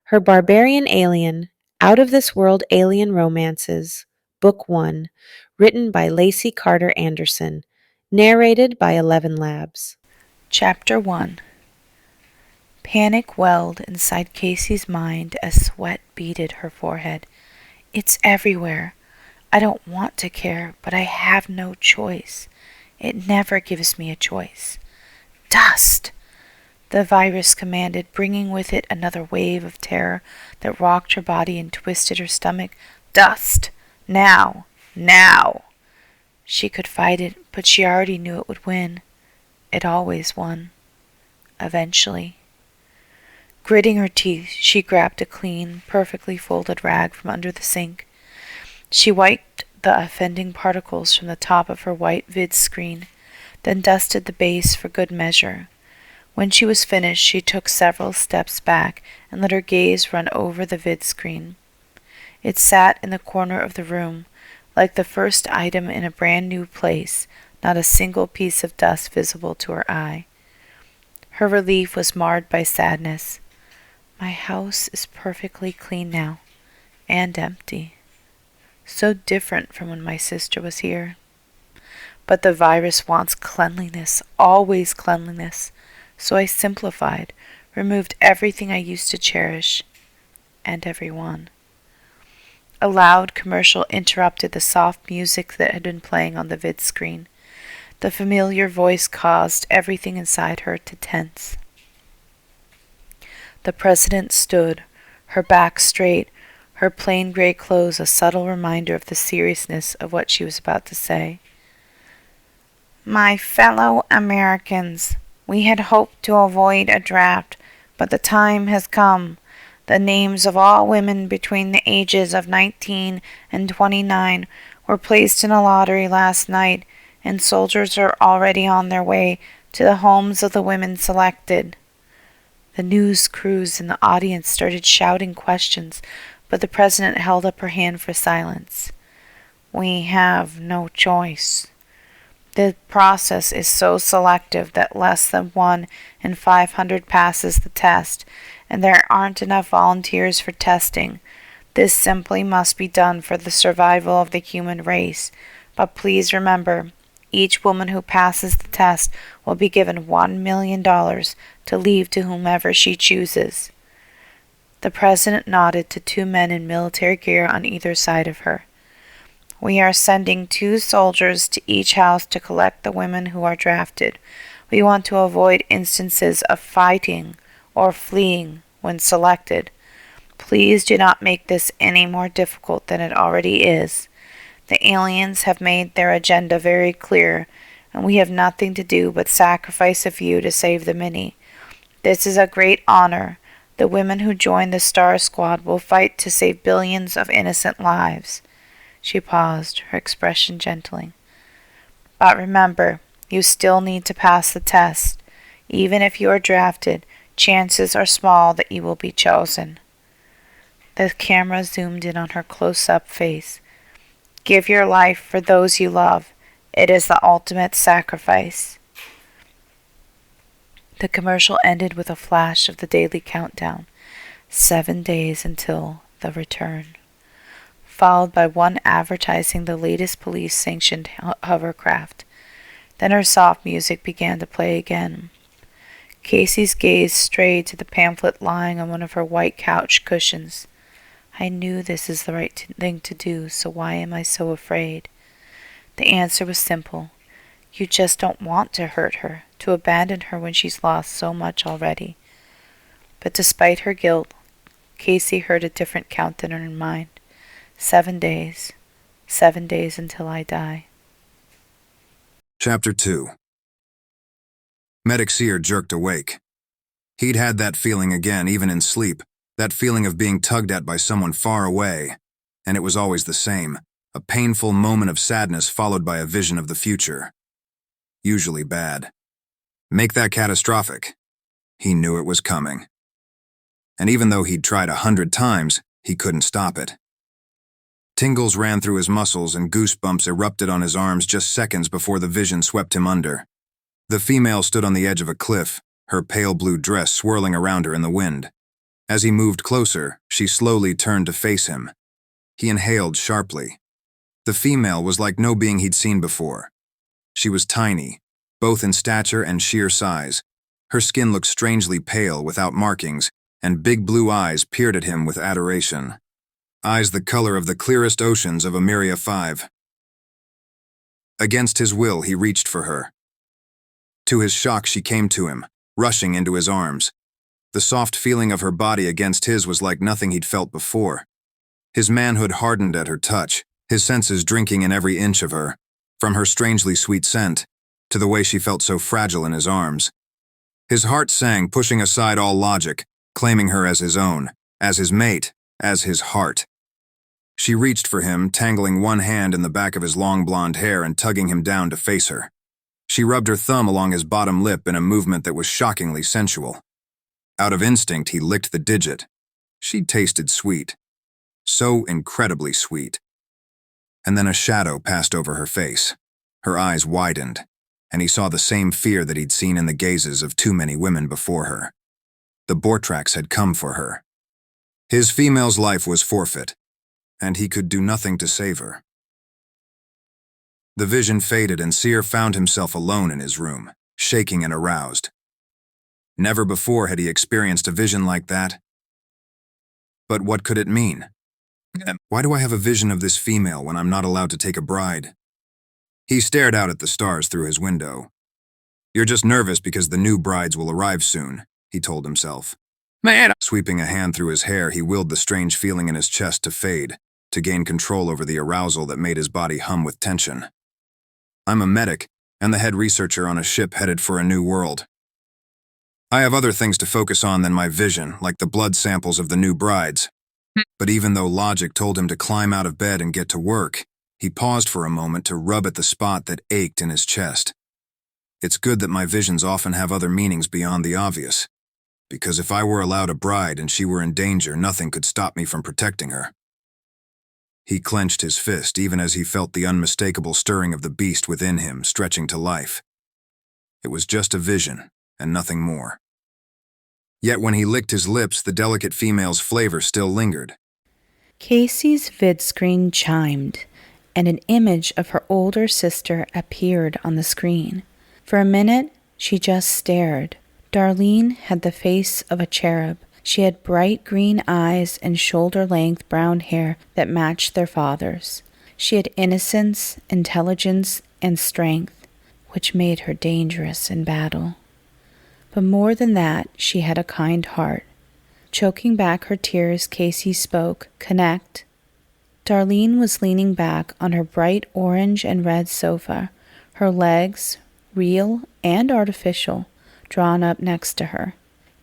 Her Barbarian Alien, Out of This World Alien Romances, Book 1, written by Lacey Carter Andersen, narrated by 11 Labs. Chapter 1. Panic welled inside Kaci's mind as sweat beaded her forehead. It's everywhere. I don't want to care, but I have no choice. It never gives me a choice. Dust! The virus commanded, bringing with it another wave of terror that rocked her body and twisted her stomach. Dust! Now! Now! She could fight it, but she already knew it would win. It always won. Eventually. Gritting her teeth, she grabbed a clean, perfectly folded rag from under the sink. She wiped the offending particles from the top of her white vid screen, then dusted the base for good measure. When she was finished, she took several steps back and let her gaze run over the vid screen. It sat in the corner of the room, like the first item in a brand new place, not a single piece of dust visible to her eye. Her relief was marred by sadness. My house is perfectly clean now, and empty. So different from when my sister was here. But the virus wants cleanliness, always cleanliness. So I simplified, removed everything I used to cherish, and everyone. A loud commercial interrupted the soft music that had been playing on the vid screen. The familiar voice caused everything inside her to tense. The president stood, her back straight, her plain gray clothes a subtle reminder of the seriousness of what she was about to say. My fellow Americans, we had hoped to avoid a draft, but the time has come. The names of all women between the ages of 19 and 29 were placed in a lottery last night, and soldiers are already on their way to the homes of the women selected. The news crews in the audience started shouting questions, but the president held up her hand for silence. We have no choice. The process is so selective that less than 1 in 500 passes the test, and there aren't enough volunteers for testing. This simply must be done for the survival of the human race. But please remember, each woman who passes the test will be given $1 million to leave to whomever she chooses. The president nodded to 2 men in military gear on either side of her. We are sending 2 soldiers to each house to collect the women who are drafted. We want to avoid instances of fighting or fleeing when selected. Please do not make this any more difficult than it already is. The aliens have made their agenda very clear, and we have nothing to do but sacrifice a few to save the many. This is a great honor. The women who join the Star Squad will fight to save billions of innocent lives. She paused, her expression gentling. But remember, you still need to pass the test. Even if you are drafted, chances are small that you will be chosen. The camera zoomed in on her close-up face. Give your life for those you love. It is the ultimate sacrifice. The commercial ended with a flash of the daily countdown. 7 days until the return, followed by one advertising the latest police-sanctioned hovercraft. Then her soft music began to play again. Kaci's gaze strayed to the pamphlet lying on one of her white couch cushions. I knew this is the right thing to do, so why am I so afraid? The answer was simple. You just don't want to hurt her, to abandon her when she's lost so much already. But despite her guilt, Kaci heard a different count in her mind. 7 days. 7 days until I die. Chapter 2. Medic Seer jerked awake. He'd had that feeling again, even in sleep, that feeling of being tugged at by someone far away. And it was always the same, a painful moment of sadness followed by a vision of the future. Usually bad. Make that catastrophic. He knew it was coming. And even though he'd tried 100 times, he couldn't stop it. Tingles ran through his muscles and goosebumps erupted on his arms just seconds before the vision swept him under. The female stood on the edge of a cliff, her pale blue dress swirling around her in the wind. As he moved closer, she slowly turned to face him. He inhaled sharply. The female was like no being he'd seen before. She was tiny, both in stature and sheer size. Her skin looked strangely pale without markings, and big blue eyes peered at him with adoration. Eyes the color of the clearest oceans of Amiria 5. Against his will, he reached for her. To his shock, she came to him, rushing into his arms. The soft feeling of her body against his was like nothing he'd felt before. His manhood hardened at her touch, his senses drinking in every inch of her, from her strangely sweet scent, to the way she felt so fragile in his arms. His heart sang, pushing aside all logic, claiming her as his own, as his mate, as his heart. She reached for him, tangling one hand in the back of his long blonde hair and tugging him down to face her. She rubbed her thumb along his bottom lip in a movement that was shockingly sensual. Out of instinct, he licked the digit. She tasted sweet. So incredibly sweet. And then a shadow passed over her face. Her eyes widened, and he saw the same fear that he'd seen in the gazes of too many women before her. The Bortrax had come for her. His female's life was forfeit, and he could do nothing to save her. The vision faded, and Seer found himself alone in his room, shaking and aroused. Never before had he experienced a vision like that. But what could it mean? Why do I have a vision of this female when I'm not allowed to take a bride? He stared out at the stars through his window. You're just nervous because the new brides will arrive soon, he told himself. Man! Sweeping a hand through his hair, he willed the strange feeling in his chest to fade, to gain control over the arousal that made his body hum with tension. I'm a medic, and the head researcher on a ship headed for a new world. I have other things to focus on than my vision, like the blood samples of the new brides. But even though logic told him to climb out of bed and get to work, he paused for a moment to rub at the spot that ached in his chest. It's good that my visions often have other meanings beyond the obvious, because if I were allowed a bride and she were in danger, nothing could stop me from protecting her. He clenched his fist even as he felt the unmistakable stirring of the beast within him stretching to life. It was just a vision, and nothing more. Yet when he licked his lips, the delicate female's flavor still lingered. Kaci's vid screen chimed, and an image of her older sister appeared on the screen. For a minute, she just stared. Darlene had the face of a cherub. She had bright green eyes and shoulder-length brown hair that matched their father's. She had innocence, intelligence, and strength, which made her dangerous in battle. But more than that, she had a kind heart. Choking back her tears, Kaci spoke, "Connect." Darlene was leaning back on her bright orange and red sofa, her legs, real and artificial, drawn up next to her.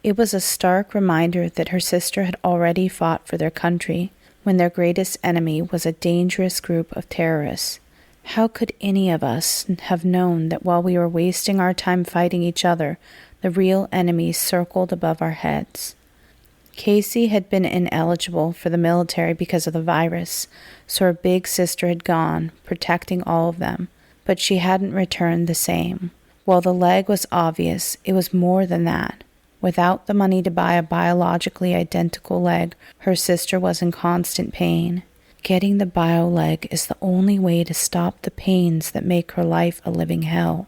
It was a stark reminder that her sister had already fought for their country when their greatest enemy was a dangerous group of terrorists. How could any of us have known that while we were wasting our time fighting each other, the real enemy circled above our heads? Kaci had been ineligible for the military because of the virus, so her big sister had gone, protecting all of them, but she hadn't returned the same. While the leg was obvious, it was more than that. Without the money to buy a biologically identical leg, her sister was in constant pain. Getting the bio leg is the only way to stop the pains that make her life a living hell.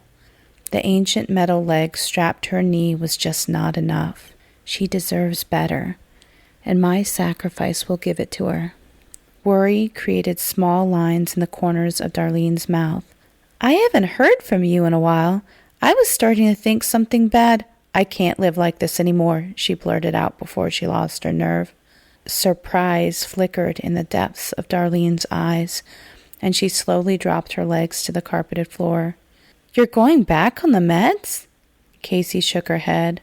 The ancient metal leg strapped to her knee was just not enough. She deserves better, and my sacrifice will give it to her. Worry created small lines in the corners of Darlene's mouth. I haven't heard from you in a while. I was starting to think something bad. I can't live like this anymore, she blurted out before she lost her nerve. Surprise flickered in the depths of Darlene's eyes, and she slowly dropped her legs to the carpeted floor. You're going back on the meds? Kaci shook her head,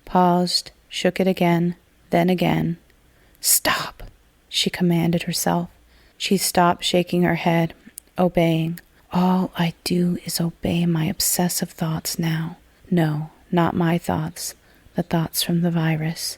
paused, shook it again, then again. Stop, she commanded herself. She stopped shaking her head, obeying. All I do is obey my obsessive thoughts now. No, not my thoughts, the thoughts from the virus.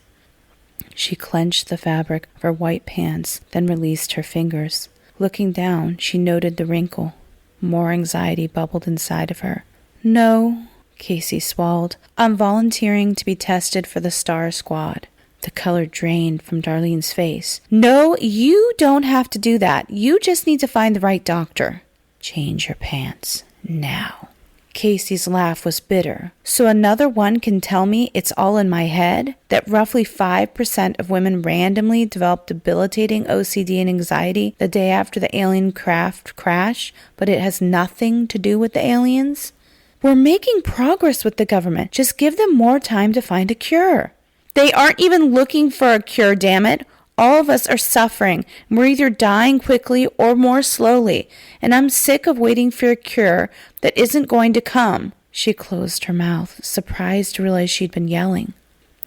She clenched the fabric of her white pants, then released her fingers. Looking down, she noted the wrinkle. More anxiety bubbled inside of her. No, Kaci swallowed. I'm volunteering to be tested for the Star Squad. The color drained from Darlene's face. No, you don't have to do that. You just need to find the right doctor. Change your pants. Now. Kaci's laugh was bitter. So another one can tell me it's all in my head? That roughly 5% of women randomly develop debilitating OCD and anxiety the day after the alien craft crash, but it has nothing to do with the aliens? We're making progress with the government. Just give them more time to find a cure. They aren't even looking for a cure, damn it. All of us are suffering. We're either dying quickly or more slowly, and I'm sick of waiting for a cure that isn't going to come. She closed her mouth, surprised to realize she'd been yelling.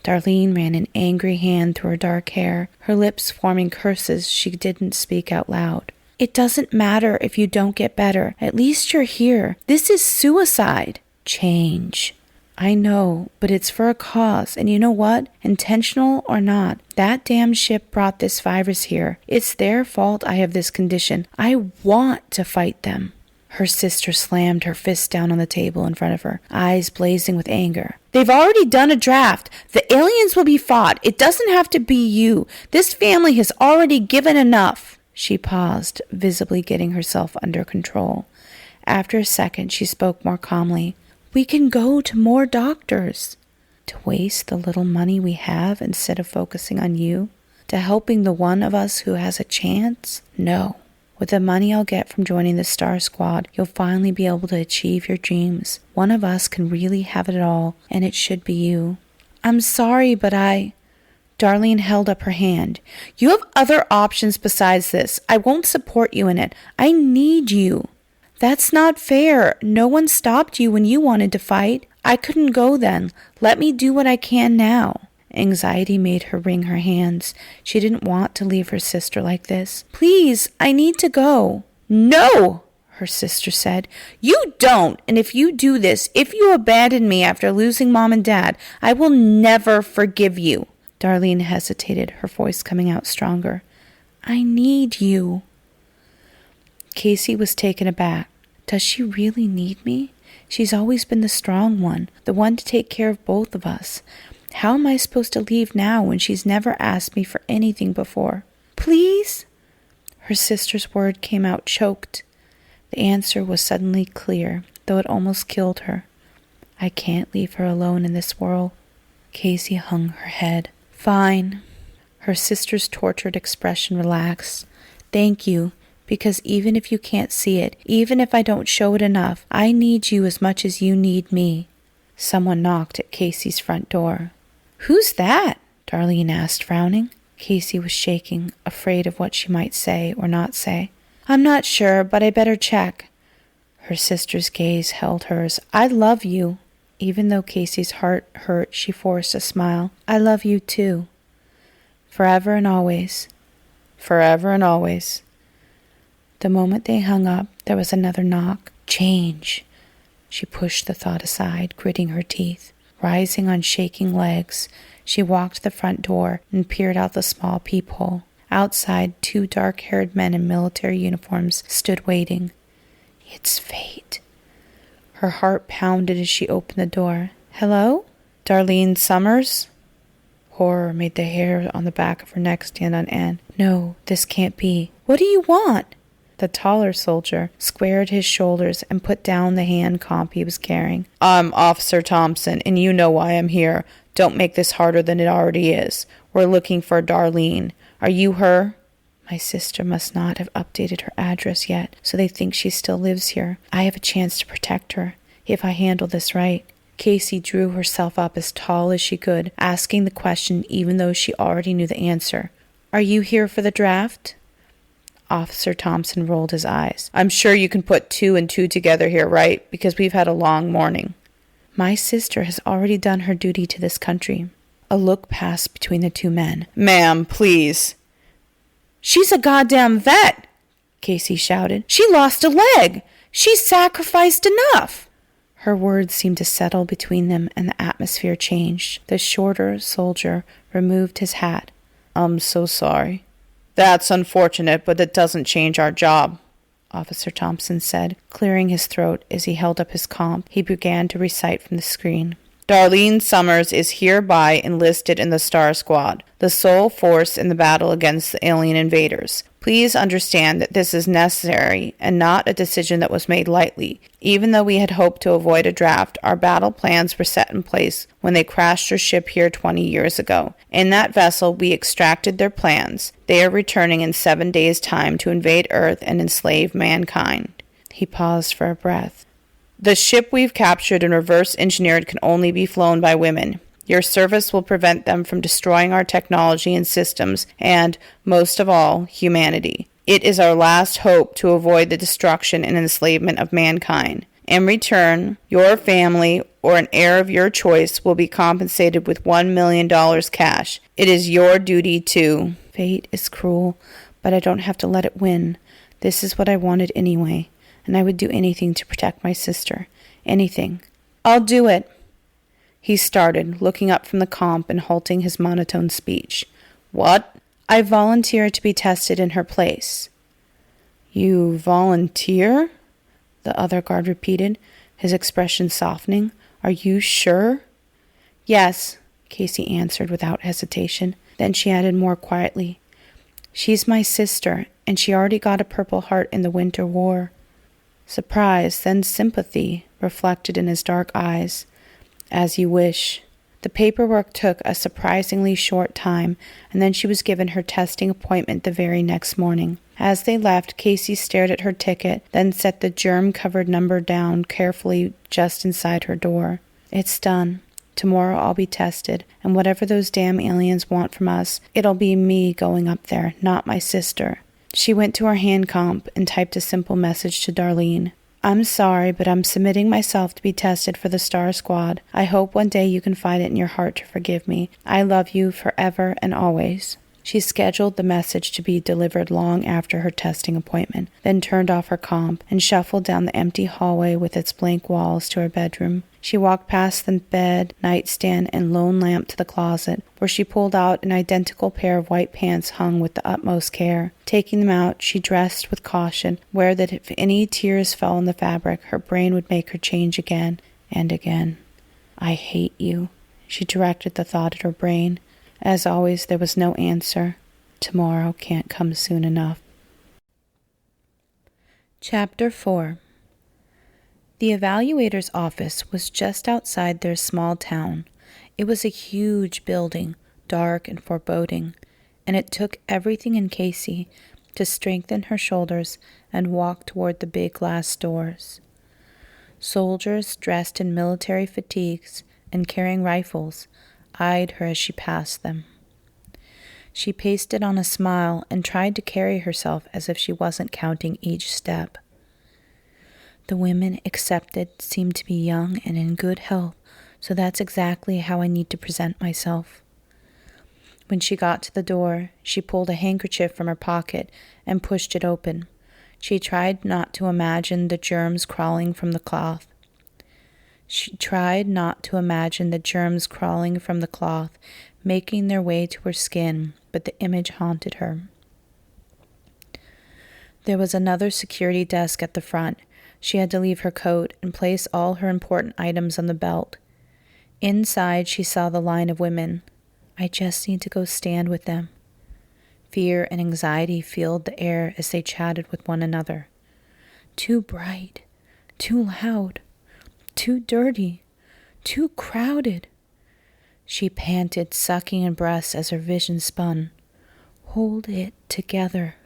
Darlene ran an angry hand through her dark hair, her lips forming curses she didn't speak out loud. It doesn't matter if you don't get better. At least you're here. This is suicide. Change. I know, but it's for a cause, and you know what? Intentional or not, that damn ship brought this virus here. It's their fault I have this condition. I want to fight them. Her sister slammed her fist down on the table in front of her, eyes blazing with anger. They've already done a draft. The aliens will be fought. It doesn't have to be you. This family has already given enough. She paused, visibly getting herself under control. After a second, she spoke more calmly. We can go to more doctors. To waste the little money we have instead of focusing on you? To helping the one of us who has a chance? No. With the money I'll get from joining the Star Squad, you'll finally be able to achieve your dreams. One of us can really have it all, and it should be you. I'm sorry, but Darlene held up her hand. You have other options besides this. I won't support you in it. I need you. That's not fair. No one stopped you when you wanted to fight. I couldn't go then. Let me do what I can now. Anxiety made her wring her hands. She didn't want to leave her sister like this. Please, I need to go. No, her sister said. You don't. And if you do this, if you abandon me after losing Mom and Dad, I will never forgive you. Darlene hesitated, her voice coming out stronger. I need you. Kaci was taken aback. Does she really need me? She's always been the strong one, the one to take care of both of us. How am I supposed to leave now when she's never asked me for anything before? Please? Her sister's word came out choked. The answer was suddenly clear, though it almost killed her. I can't leave her alone in this world. Kaci hung her head. Fine. Her sister's tortured expression relaxed. Thank you. Because even if you can't see it, even if I don't show it enough, I need you as much as you need me. Someone knocked at Kaci's front door. Who's that? Darlene asked, frowning. Kaci was shaking, afraid of what she might say or not say. I'm not sure, but I better check. Her sister's gaze held hers. I love you. Even though Kaci's heart hurt, she forced a smile. I love you too. Forever and always. Forever and always. The moment they hung up, there was another knock. Change. She pushed the thought aside, gritting her teeth. Rising on shaking legs, she walked to the front door and peered out the small peephole. Outside, 2 dark-haired men in military uniforms stood waiting. It's fate. Her heart pounded as she opened the door. Hello? Darlene Summers? Horror made the hair on the back of her neck stand on end. No, this can't be. What do you want? The taller soldier squared his shoulders and put down the hand comp he was carrying. I'm Officer Thompson, and you know why I'm here. Don't make this harder than it already is. We're looking for Darlene. Are you her? My sister must not have updated her address yet, so they think she still lives here. I have a chance to protect her, if I handle this right. Kaci drew herself up as tall as she could, asking the question even though she already knew the answer. Are you here for the draft? Officer Thompson rolled his eyes. I'm sure you can put 2 and 2 together here, right? Because we've had a long morning. My sister has already done her duty to this country. A look passed between the 2 men. Ma'am, please. She's a goddamn vet, Kaci shouted. She lost a leg. She sacrificed enough. Her words seemed to settle between them, and the atmosphere changed. The shorter soldier removed his hat. I'm so sorry. That's unfortunate, but it doesn't change our job, Officer Thompson said, clearing his throat as he held up his comp. He began to recite from the screen. Darlene Summers is hereby enlisted in the Star Squad, the sole force in the battle against the alien invaders. Please understand that this is necessary and not a decision that was made lightly. Even though we had hoped to avoid a draft, our battle plans were set in place when they crashed your ship here 20 years ago. In that vessel, we extracted their plans. They are returning in 7 days' time to invade Earth and enslave mankind. He paused for a breath. The ship we've captured and reverse engineered can only be flown by women. Your service will prevent them from destroying our technology and systems and, most of all, humanity. It is our last hope to avoid the destruction and enslavement of mankind. In return, your family or an heir of your choice will be compensated with $1 million cash. It is your duty to... Fate is cruel, but I don't have to let it win. This is what I wanted anyway. And I would do anything to protect my sister. Anything. I'll do it. He started, looking up from the comp and halting his monotone speech. What? I volunteer to be tested in her place. You volunteer? The other guard repeated, his expression softening. Are you sure? Yes, Kaci answered without hesitation. Then she added more quietly. She's my sister, and she already got a Purple Heart in the Winter War. Surprise, then sympathy, reflected in his dark eyes. As you wish. The paperwork took a surprisingly short time, and then she was given her testing appointment the very next morning. As they left, Kaci stared at her ticket, then set the germ-covered number down carefully just inside her door. It's done. Tomorrow I'll be tested, and whatever those damn aliens want from us, it'll be me going up there, not my sister. She went to her hand comp and typed a simple message to Darlene. I'm sorry, but I'm submitting myself to be tested for the Star Squad. I hope one day you can find it in your heart to forgive me. I love you forever and always. She scheduled the message to be delivered long after her testing appointment, then turned off her comp and shuffled down the empty hallway with its blank walls to her bedroom. She walked past the bed, nightstand, and lone lamp to the closet, where she pulled out an identical pair of white pants hung with the utmost care. Taking them out, she dressed with caution, aware that if any tears fell on the fabric, her brain would make her change again and again. I hate you, she directed the thought at her brain. As always, there was no answer. Tomorrow can't come soon enough. Chapter 4. The evaluator's office was just outside their small town. It was a huge building, dark and foreboding, and it took everything in Kaci to strengthen her shoulders and walk toward the big glass doors. Soldiers dressed in military fatigues and carrying rifles eyed her as she passed them. She pasted on a smile and tried to carry herself as if she wasn't counting each step. The women accepted seemed to be young and in good health, so that's exactly how I need to present myself. When she got to the door, she pulled a handkerchief from her pocket and pushed it open. She tried not to imagine the germs crawling from the cloth. Making their way to her skin, but the image haunted her. There was another security desk at the front. She had to leave her coat and place all her important items on the belt. Inside, she saw the line of women. I just need to go stand with them. Fear and anxiety filled the air as they chatted with one another. Too bright, too loud, too dirty, too crowded. She panted, sucking in breaths as her vision spun. Hold it together.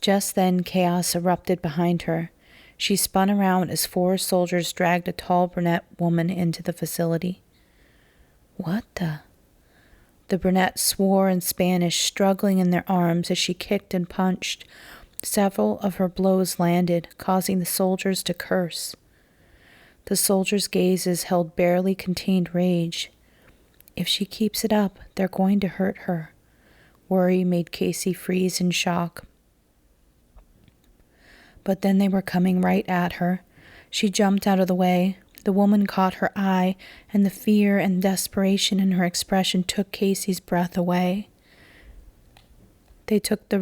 Just then, chaos erupted behind her. She spun around as 4 soldiers dragged a tall brunette woman into the facility. What the? The brunette swore in Spanish, struggling in their arms as she kicked and punched. Several of her blows landed, causing the soldiers to curse. The soldiers' gazes held barely contained rage. If she keeps it up, they're going to hurt her. Worry made Kaci freeze in shock. But then they were coming right at her. She jumped out of the way. The woman caught her eye, and the fear and desperation in her expression took Kaci's breath away. They took the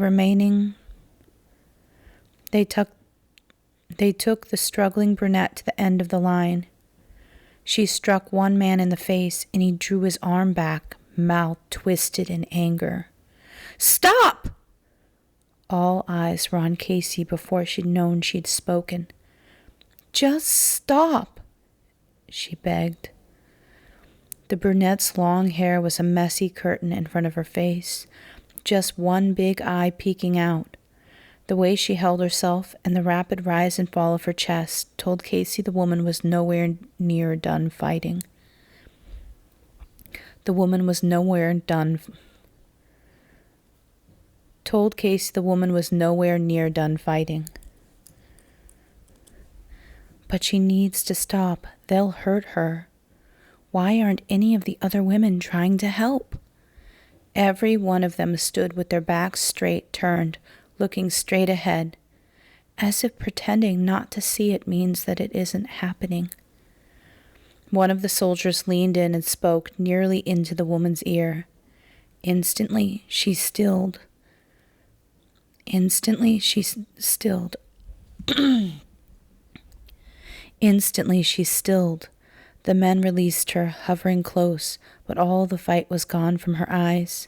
struggling brunette to the end of the line. She struck one man in the face, and he drew his arm back, mouth twisted in anger. "Stop!" All eyes were on Kaci before she'd known she'd spoken. "Just stop," she begged. The brunette's long hair was a messy curtain in front of her face, just one big eye peeking out. The way she held herself and the rapid rise and fall of her chest told Kaci the woman was nowhere near done fighting. The woman was nowhere near done fighting. "But she needs to stop. They'll hurt her. Why aren't any of the other women trying to help?" Every one of them stood with their backs straight turned, looking straight ahead, as if pretending not to see it means that it isn't happening. One of the soldiers leaned in and spoke nearly into the woman's ear. Instantly, she stilled. Instantly, she stilled. The men released her, hovering close, but all the fight was gone from her eyes.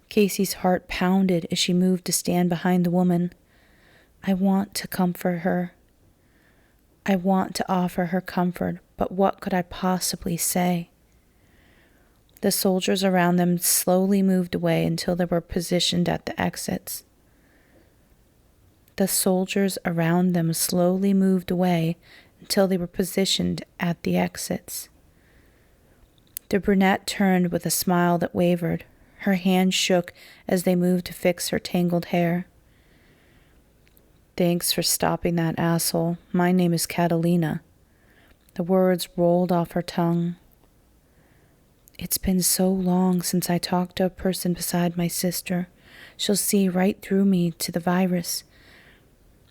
Kaci's heart pounded as she moved to stand behind the woman. I want to comfort her. I want to offer her comfort, but what could I possibly say? The soldiers around them slowly moved away until they were positioned at the exits. The brunette turned with a smile that wavered. Her hand shook as they moved to fix her tangled hair. "Thanks for stopping that asshole. My name is Catalina." The words rolled off her tongue. "It's been so long since I talked to a person beside my sister. She'll see right through me to the virus.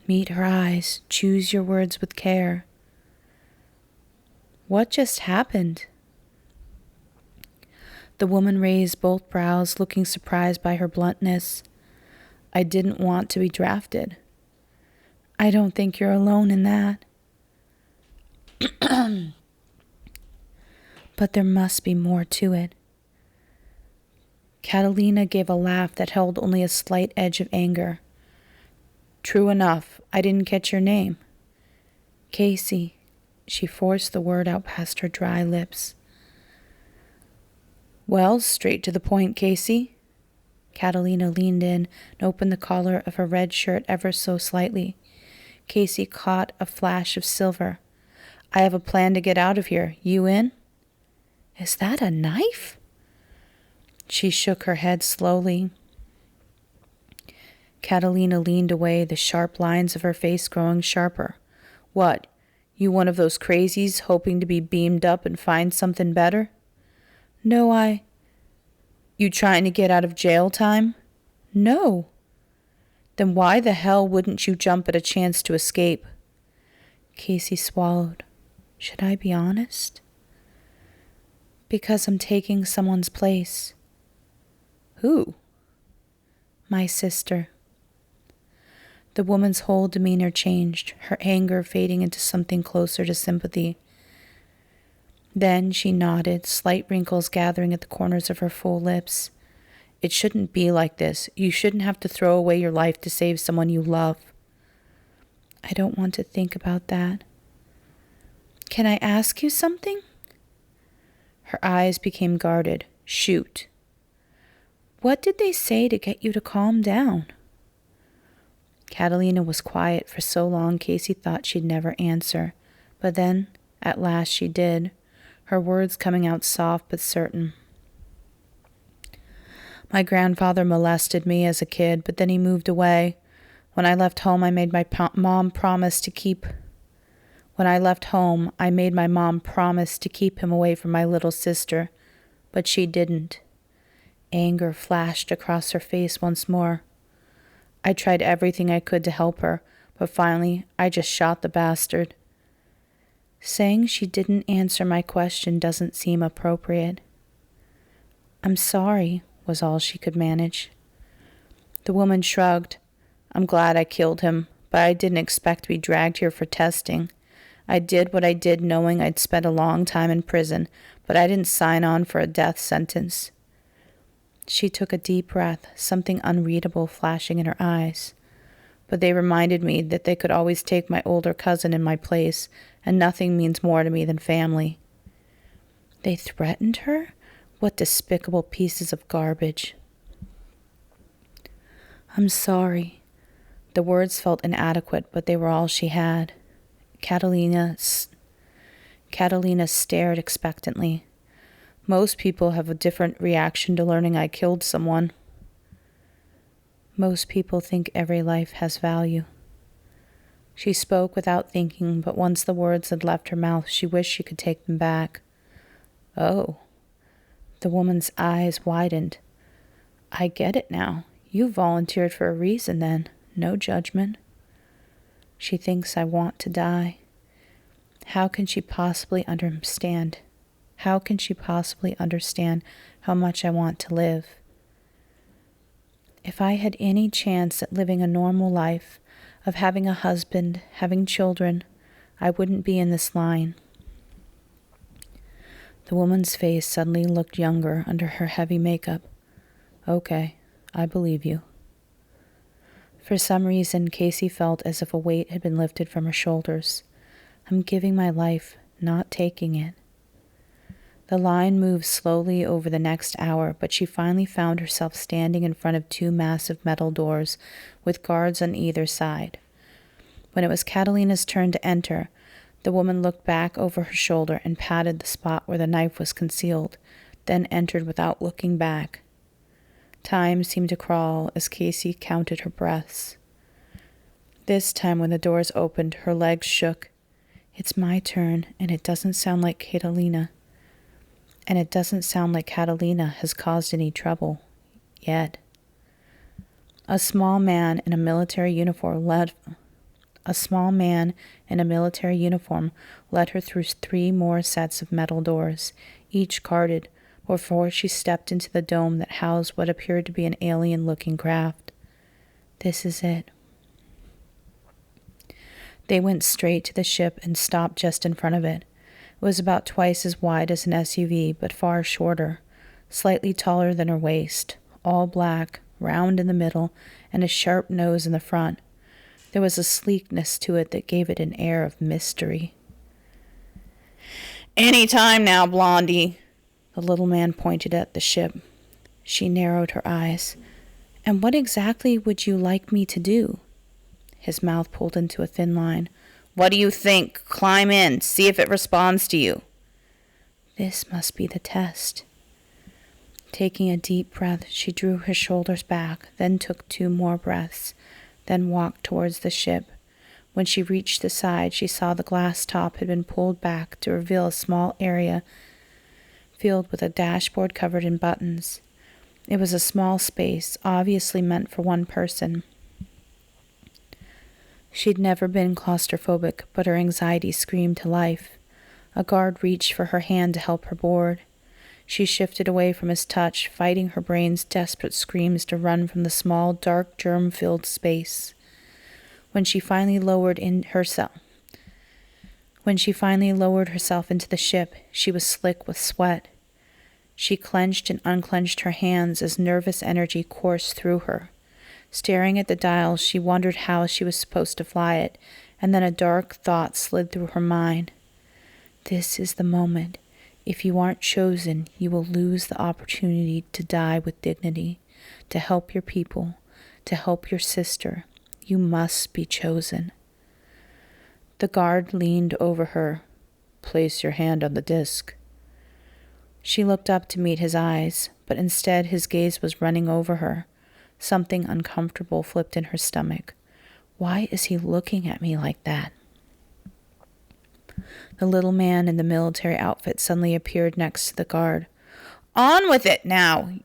Meet her eyes. Choose your words with care." "What just happened?" The woman raised both brows, looking surprised by her bluntness. "I didn't want to be drafted." "I don't think you're alone in that." "But there must be more to it." Catalina gave a laugh that held only a slight edge of anger. "True enough. I didn't catch your name." "Kaci." She forced the word out past her dry lips. "Well, straight to the point, Kaci." Catalina leaned in and opened the collar of her red shirt ever so slightly. Kaci caught a flash of silver. "I have a plan to get out of here. You in?" "Is that a knife?" She shook her head slowly. Catalina leaned away, the sharp lines of her face growing sharper. "What, you one of those crazies hoping to be beamed up and find something better?" "No, You trying to get out of jail time?" "No." "Then why the hell wouldn't you jump at a chance to escape?" Kaci swallowed. "Should I be honest?" "Because I'm taking someone's place." "Who?" "My sister." The woman's whole demeanor changed, her anger fading into something closer to sympathy. Then she nodded, slight wrinkles gathering at the corners of her full lips. "It shouldn't be like this. You shouldn't have to throw away your life to save someone you love." "I don't want to think about that." "Can I ask you something?" Her eyes became guarded. "Shoot." "What did they say to get you to calm down?" Catalina was quiet for so long Kaci thought she'd never answer. But then, at last she did, her words coming out soft but certain. "My grandfather molested me as a kid, but then he moved away. When I left home, I made my mom promise to keep him away from my little sister, but she didn't." Anger flashed across her face once more. "I tried everything I could to help her, but finally I just shot the bastard." "Saying she didn't answer my question doesn't seem appropriate." "I'm sorry," was all she could manage. The woman shrugged. "I'm glad I killed him, but I didn't expect to be dragged here for testing. I did what I did knowing I'd spent a long time in prison, but I didn't sign on for a death sentence." She took a deep breath, something unreadable flashing in her eyes. "But they reminded me that they could always take my older cousin in my place, and nothing means more to me than family." They threatened her? What despicable pieces of garbage. "I'm sorry." The words felt inadequate, but they were all she had. Catalina stared expectantly. "Most people have a different reaction to learning I killed someone." "Most people think every life has value." She spoke without thinking, but once the words had left her mouth, she wished she could take them back. "Oh." The woman's eyes widened. "I get it now. You volunteered for a reason then. No judgment." "She thinks I want to die. How can she possibly understand? How can she possibly understand how much I want to live? If I had any chance at living a normal life, of having a husband, having children, I wouldn't be in this line." The woman's face suddenly looked younger under her heavy makeup. "Okay, I believe you." For some reason, Kaci felt as if a weight had been lifted from her shoulders. "I'm giving my life, not taking it." The line moved slowly over the next hour, but she finally found herself standing in front of 2 massive metal doors with guards on either side. When it was Catalina's turn to enter, the woman looked back over her shoulder and patted the spot where the knife was concealed, then entered without looking back. Time seemed to crawl as Kaci counted her breaths. This time when the doors opened, her legs shook. "It's my turn, and it doesn't sound like Catalina. And it doesn't sound like Catalina has caused any trouble. Yet." A small man in a military uniform led her through 3 more sets of metal doors, each guarded, before she stepped into the dome that housed what appeared to be an alien-looking craft. "This is it." They went straight to the ship and stopped just in front of it. It was about twice as wide as an SUV, but far shorter, slightly taller than her waist, all black, round in the middle, and a sharp nose in the front. There was a sleekness to it that gave it an air of mystery. "Any time now, Blondie." The little man pointed at the ship. She narrowed her eyes. "And what exactly would you like me to do?" His mouth pulled into a thin line. "What do you think? Climb in. See if it responds to you." This must be the test. Taking a deep breath, she drew her shoulders back, then took 2 more breaths, then walked towards the ship. When she reached the side, she saw the glass top had been pulled back to reveal a small area filled with a dashboard covered in buttons. It was a small space, obviously meant for 1 person. She'd never been claustrophobic, but her anxiety screamed to life. A guard reached for her hand to help her board. She shifted away from his touch, fighting her brain's desperate screams to run from the small, dark, germ-filled space. When she finally lowered herself into the ship, she was slick with sweat. She clenched and unclenched her hands as nervous energy coursed through her. Staring at the dials, she wondered how she was supposed to fly it, and then a dark thought slid through her mind. This is the moment. If you aren't chosen, you will lose the opportunity to die with dignity, to help your people, to help your sister. You must be chosen. The guard leaned over her. Place your hand on the disc. She looked up to meet his eyes, but instead his gaze was running over her. Something uncomfortable flipped in her stomach. Why is he looking at me like that? The little man in the military outfit suddenly appeared next to the guard. On with it now!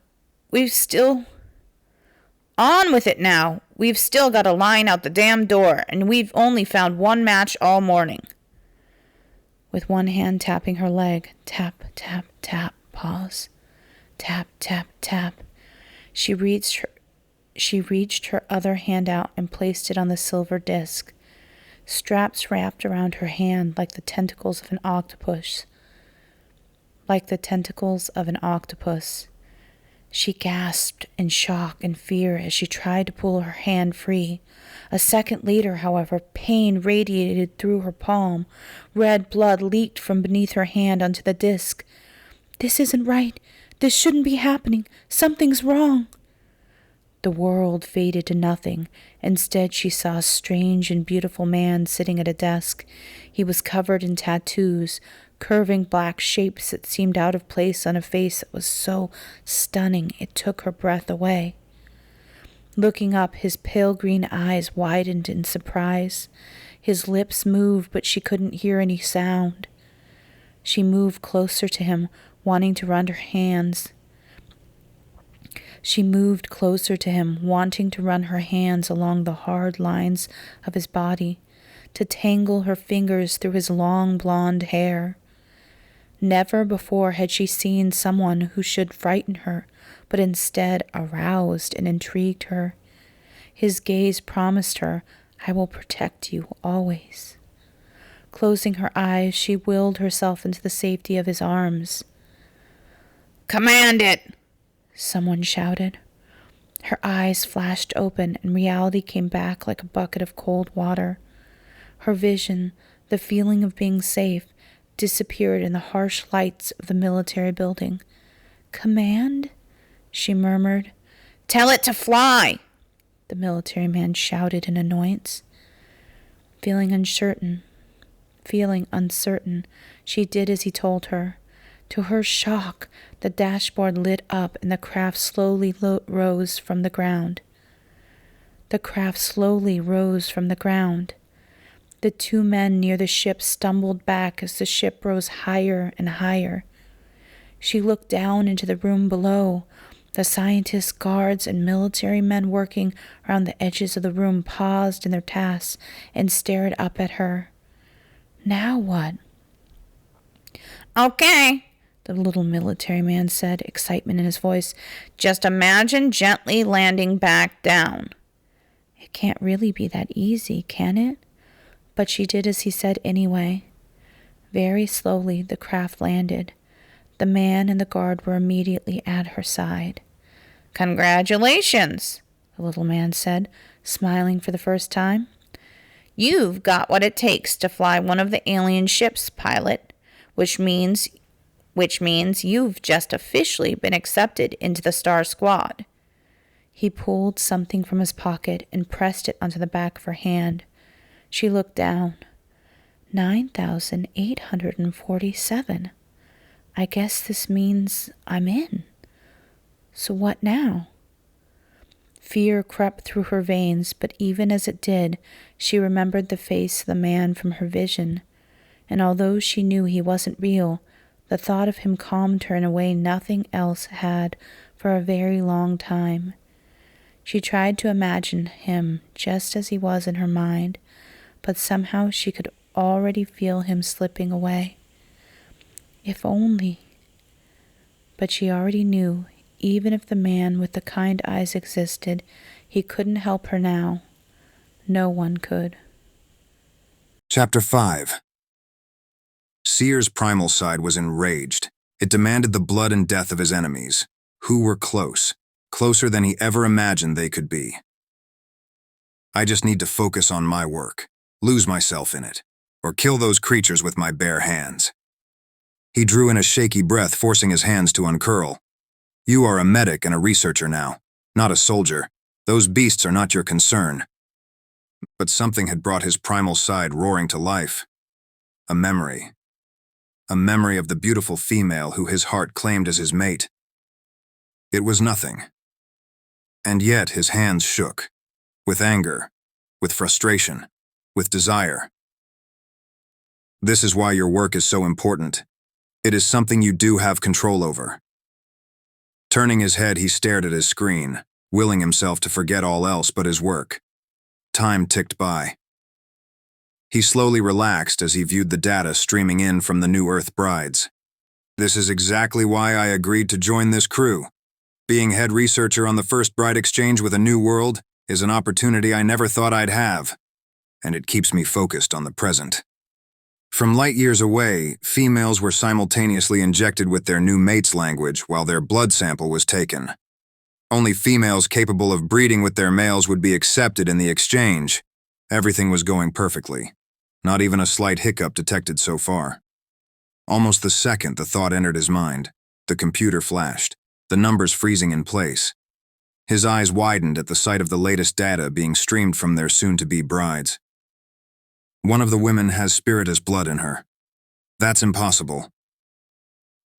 We've still got to line out the damn door, and we've only found 1 match all morning. With one hand tapping her leg, tap, tap, tap, pause. Tap, tap, tap. She reached her other hand out and placed it on the silver disc. straps wrapped around her hand like the tentacles of an octopus. She gasped in shock and fear as she tried to pull her hand free. A second later, however, pain radiated through her palm. Red blood leaked from beneath her hand onto the disc. "This isn't right. This shouldn't be happening. Something's wrong." The world faded to nothing. Instead, she saw a strange and beautiful man sitting at a desk. He was covered in tattoos, curving black shapes that seemed out of place on a face that was so stunning it took her breath away. Looking up, his pale green eyes widened in surprise. His lips moved, but she couldn't hear any sound. She moved closer to him, wanting to run her hands along the hard lines of his body, to tangle her fingers through his long blonde hair. Never before had she seen someone who should frighten her, but instead aroused and intrigued her. His gaze promised her, "I will protect you always." Closing her eyes, she willed herself into the safety of his arms. "Command it!" someone shouted. Her eyes flashed open, and reality came back like a bucket of cold water. Her vision, the feeling of being safe, disappeared in the harsh lights of the military building. "Command?" she murmured. "Tell it to fly!" the military man shouted in annoyance. Feeling uncertain, she did as he told her. To her shock, the dashboard lit up and the craft slowly rose from the ground. The two men near the ship stumbled back as the ship rose higher and higher. She looked down into the room below. The scientists, guards, and military men working around the edges of the room paused in their tasks and stared up at her. Now what? "Okay," the little military man said, excitement in his voice. "Just imagine gently landing back down." It can't really be that easy, can it? But she did as he said anyway. Very slowly, the craft landed. The man and the guard were immediately at her side. "Congratulations," the little man said, smiling for the first time. "You've got what it takes to fly one of the alien ships, pilot, which means you've just officially been accepted into the Star Squad." He pulled something from his pocket and pressed it onto the back of her hand. She looked down. 9,847. I guess this means I'm in. So what now? Fear crept through her veins, but even as it did, she remembered the face of the man from her vision. And although she knew he wasn't real, the thought of him calmed her in a way nothing else had for a very long time. She tried to imagine him just as he was in her mind, but somehow she could already feel him slipping away. If only. But she already knew, even if the man with the kind eyes existed, he couldn't help her now. No one could. Chapter 5. Seer's primal side was enraged. It demanded the blood and death of his enemies, who were closer than he ever imagined they could be. "I just need to focus on my work, lose myself in it, or kill those creatures with my bare hands." He drew in a shaky breath, forcing his hands to uncurl. "You are a medic and a researcher now, not a soldier. Those beasts are not your concern." But something had brought his primal side roaring to life. A memory. A memory of the beautiful female who his heart claimed as his mate. It was nothing. And yet his hands shook. With anger, with frustration, with desire. "This is why your work is so important. It is something you do have control over." Turning his head, he stared at his screen, willing himself to forget all else but his work. Time ticked by. He slowly relaxed as he viewed the data streaming in from the New Earth brides. "This is exactly why I agreed to join this crew. Being head researcher on the first bride exchange with a new world is an opportunity I never thought I'd have. and it keeps me focused on the present. From light years away, females were simultaneously injected with their new mate's language while their blood sample was taken. Only females capable of breeding with their males would be accepted in the exchange. Everything was going perfectly. Not even a slight hiccup detected so far. Almost the second the thought entered his mind, the computer flashed, the numbers freezing in place. His eyes widened at the sight of the latest data being streamed from their soon-to-be brides. One of the women has spiritus blood in her. That's impossible.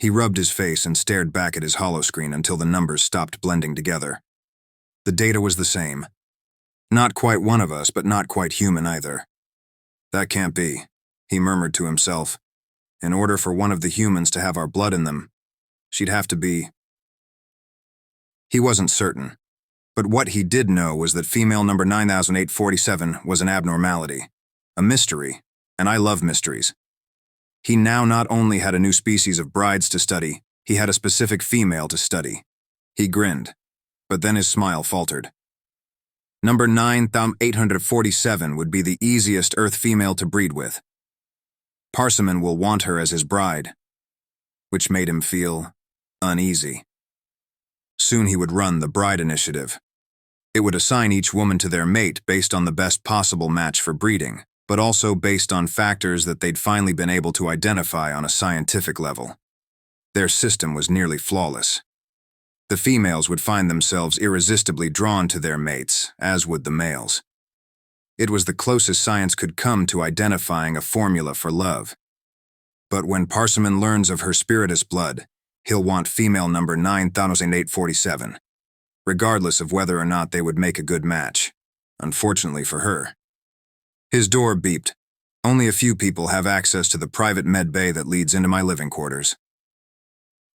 He rubbed his face and stared back at his holoscreen until the numbers stopped blending together. The data was the same. Not quite one of us, but not quite human either. That can't be, he murmured to himself. In order for one of the humans to have our blood in them, she'd have to be... He wasn't certain, but what he did know was that female number 9847 was an abnormality, a mystery, and I love mysteries. He now not only had a new species of brides to study, he had a specific female to study. He grinned, but then his smile faltered. Number 9847 would be the easiest Earth female to breed with. Parsimon will want her as his bride, which made him feel uneasy. Soon he would run the bride initiative. It would assign each woman to their mate based on the best possible match for breeding, but also based on factors that they'd finally been able to identify on a scientific level. Their system was nearly flawless. The females would find themselves irresistibly drawn to their mates, as would the males. It was the closest science could come to identifying a formula for love. But when Parsimon learns of her spiritus blood, he'll want female number 9847, regardless of whether or not they would make a good match, unfortunately for her. His door beeped. Only a few people have access to the private med bay that leads into my living quarters.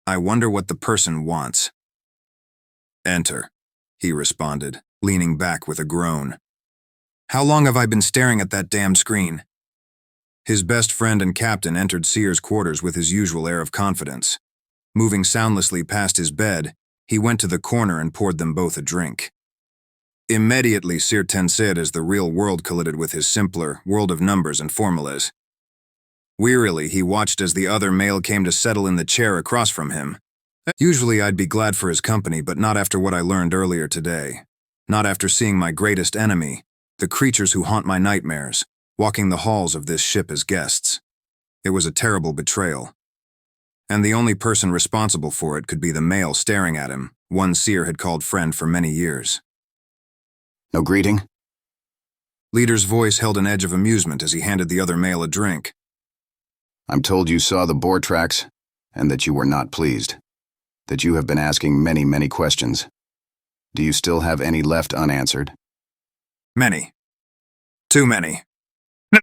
I wonder what the person wants. Enter, he responded, leaning back with a groan. How long have I been staring at that damned screen? His best friend and captain entered Seer's quarters with his usual air of confidence. Moving soundlessly past his bed, he went to the corner and poured them both a drink. Immediately, Seer tensed as the real world collided with his simpler world of numbers and formulas. Wearily, he watched as the other male came to settle in the chair across from him. Usually, I'd be glad for his company, but not after what I learned earlier today. Not after seeing my greatest enemy, the creatures who haunt my nightmares, walking the halls of this ship as guests. It was a terrible betrayal. And the only person responsible for it could be the male staring at him, one Seer had called friend for many years. No greeting? Leader's voice held an edge of amusement as he handed the other male a drink. I'm told you saw the boar tracks, and that you were not pleased. That you have been asking many, many questions. Do you still have any left unanswered? Many. Too many.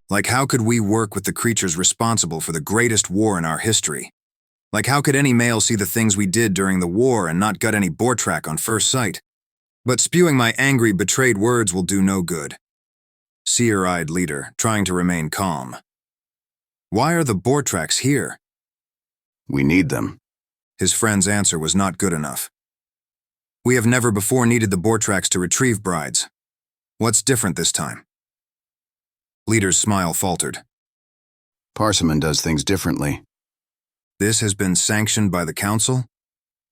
Like, how could we work with the creatures responsible for the greatest war in our history? Like, how could any male see the things we did during the war and not gut any boar track on first sight? But spewing my angry, betrayed words will do no good. Seer-eyed leader, trying to remain calm. Why are the boar tracks here? We need them. His friend's answer was not good enough. We have never before needed the boar tracks to retrieve brides. What's different this time? Leader's smile faltered. Parsimon does things differently. This has been sanctioned by the council?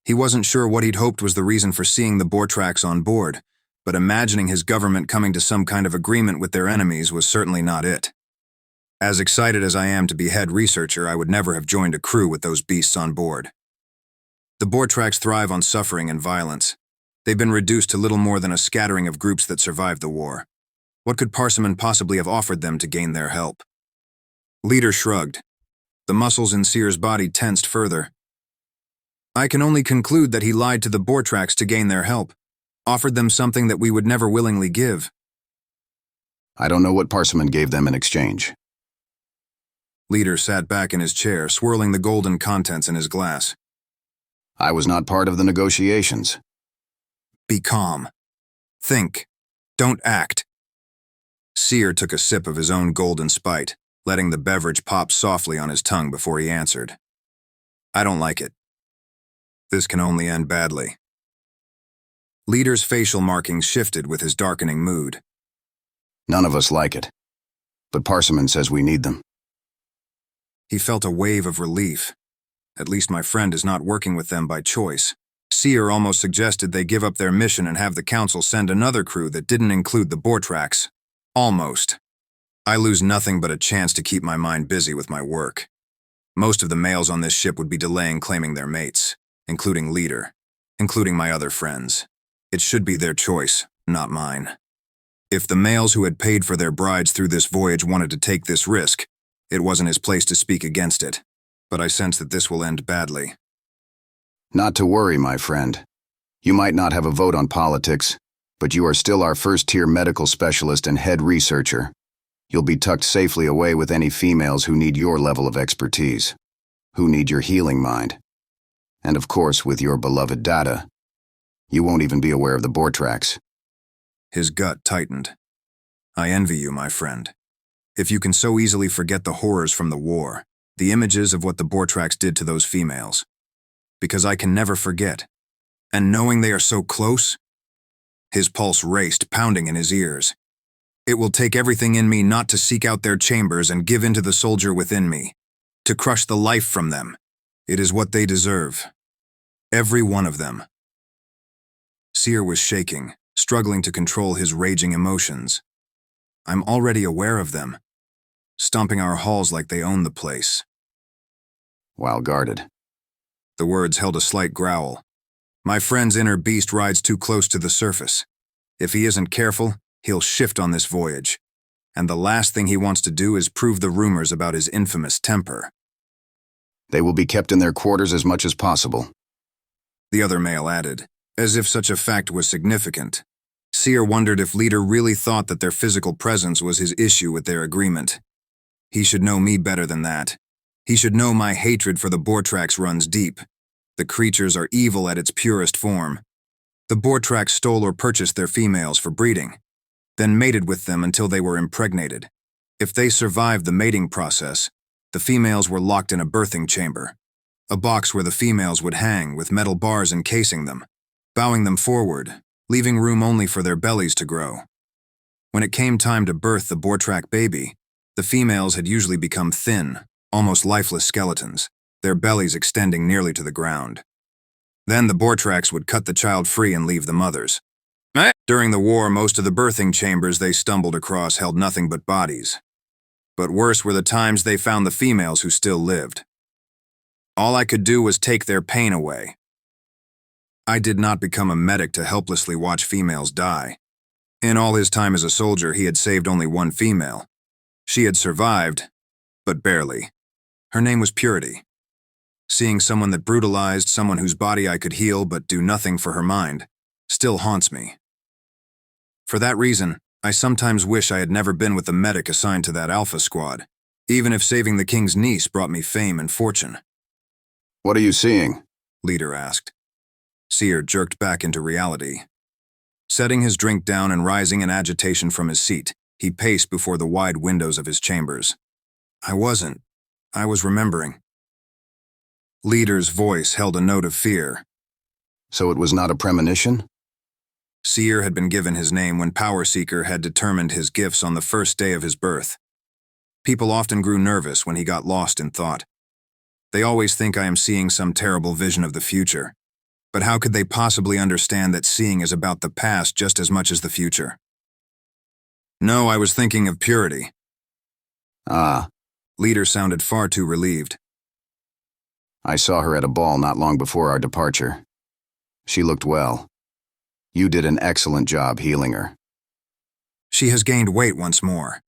He wasn't sure what he'd hoped was the reason for seeing the boar tracks on board, but imagining his government coming to some kind of agreement with their enemies was certainly not it. As excited as I am to be head researcher, I would never have joined a crew with those beasts on board. The boar tracks thrive on suffering and violence. They've been reduced to little more than a scattering of groups that survived the war. What could Parsimon possibly have offered them to gain their help? Leader shrugged. The muscles in Seer's body tensed further. I can only conclude that he lied to the boar tracks to gain their help, offered them something that we would never willingly give. I don't know what Parsimon gave them in exchange. Leader sat back in his chair, swirling the golden contents in his glass. I was not part of the negotiations. Be calm. Think. Don't act. Seer took a sip of his own golden spite, letting the beverage pop softly on his tongue before he answered. I don't like it. This can only end badly. Leader's facial markings shifted with his darkening mood. None of us like it. but Parsimon says we need them. He felt a wave of relief. At least my friend is not working with them by choice. Seer almost suggested they give up their mission and have the council send another crew that didn't include the Bortrax. Almost. I lose nothing but a chance to keep my mind busy with my work. Most of the males on this ship would be delaying claiming their mates, including Leader, including my other friends. It should be their choice, not mine. If the males who had paid for their brides through this voyage wanted to take this risk, it wasn't his place to speak against it. But I sense that this will end badly. Not to worry, my friend. You might not have a vote on politics, but you are still our first-tier medical specialist and head researcher. You'll be tucked safely away with any females who need your level of expertise, who need your healing mind. And of course, with your beloved data, you won't even be aware of the Bortrax. His gut tightened. I envy you, my friend. If you can so easily forget the horrors from the war, the images of what the Bortrax did to those females. Because I can never forget. And knowing they are so close, his pulse raced, pounding in his ears. It will take everything in me not to seek out their chambers and give in to the soldier within me, to crush the life from them. It is what they deserve. Every one of them. Seer was shaking, struggling to control his raging emotions. I'm already aware of them, stomping our halls like they own the place. While guarded. The words held a slight growl. My friend's inner beast rides too close to the surface. If he isn't careful, he'll shift on this voyage. And the last thing he wants to do is prove the rumors about his infamous temper. They will be kept in their quarters as much as possible. The other male added, as if such a fact was significant. Seer wondered if Leader really thought that their physical presence was his issue with their agreement. He should know me better than that. He should know my hatred for the Bortrax runs deep. The creatures are evil at its purest form. The Bortrax stole or purchased their females for breeding, then mated with them until they were impregnated. If they survived the mating process, the females were locked in a birthing chamber, a box where the females would hang with metal bars encasing them, bowing them forward, leaving room only for their bellies to grow. When it came time to birth the Bortrax baby, the females had usually become thin, almost lifeless skeletons, their bellies extending nearly to the ground. Then the Bortrax would cut the child free and leave the mothers. During the war, most of the birthing chambers they stumbled across held nothing but bodies. But worse were the times they found the females who still lived. All I could do was take their pain away. I did not become a medic to helplessly watch females die. In all his time as a soldier, he had saved only one female. She had survived, but barely. Her name was Purity. Seeing someone that brutalized, someone whose body I could heal but do nothing for her mind, still haunts me. For that reason, I sometimes wish I had never been with the medic assigned to that Alpha squad, even if saving the king's niece brought me fame and fortune. What are you seeing? Leader asked. Seer jerked back into reality. Setting his drink down and rising in agitation from his seat, he paced before the wide windows of his chambers. I was remembering. Leader's voice held a note of fear. So it was not a premonition? Seer had been given his name when Power Seeker had determined his gifts on the first day of his birth. People often grew nervous when he got lost in thought. They always think I am seeing some terrible vision of the future. But how could they possibly understand that seeing is about the past just as much as the future? No, I was thinking of Purity. Ah. Leader sounded far too relieved. I saw her at a ball not long before our departure. She looked well. You did an excellent job healing her. She has gained weight once more.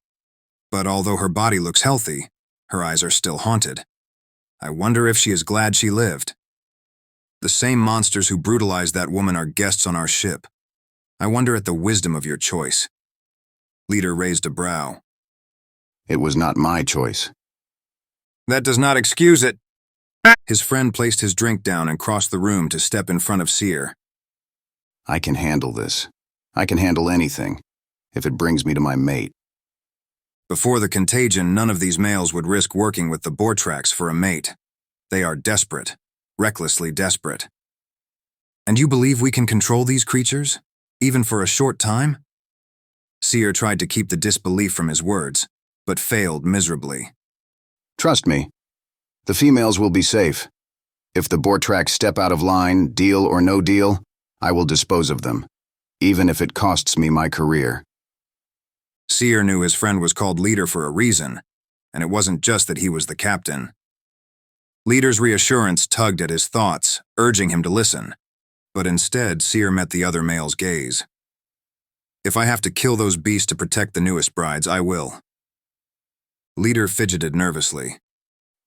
But although her body looks healthy, her eyes are still haunted. I wonder if she is glad she lived. The same monsters who brutalized that woman are guests on our ship. I wonder at the wisdom of your choice. Leader raised a brow. It was not my choice. That does not excuse it. His friend placed his drink down and crossed the room to step in front of Seer. I can handle this. I can handle anything, if it brings me to my mate. Before the contagion, none of these males would risk working with the Bortrax for a mate. They are desperate, recklessly desperate. And you believe we can control these creatures, even for a short time? Seer tried to keep the disbelief from his words, but failed miserably. Trust me, the females will be safe. If the Bortraks step out of line, deal or no deal, I will dispose of them, even if it costs me my career. Seer knew his friend was called leader for a reason, and it wasn't just that he was the captain. Leader's reassurance tugged at his thoughts, urging him to listen, but instead Seer met the other male's gaze. If I have to kill those beasts to protect the newest brides, I will. Leader fidgeted nervously.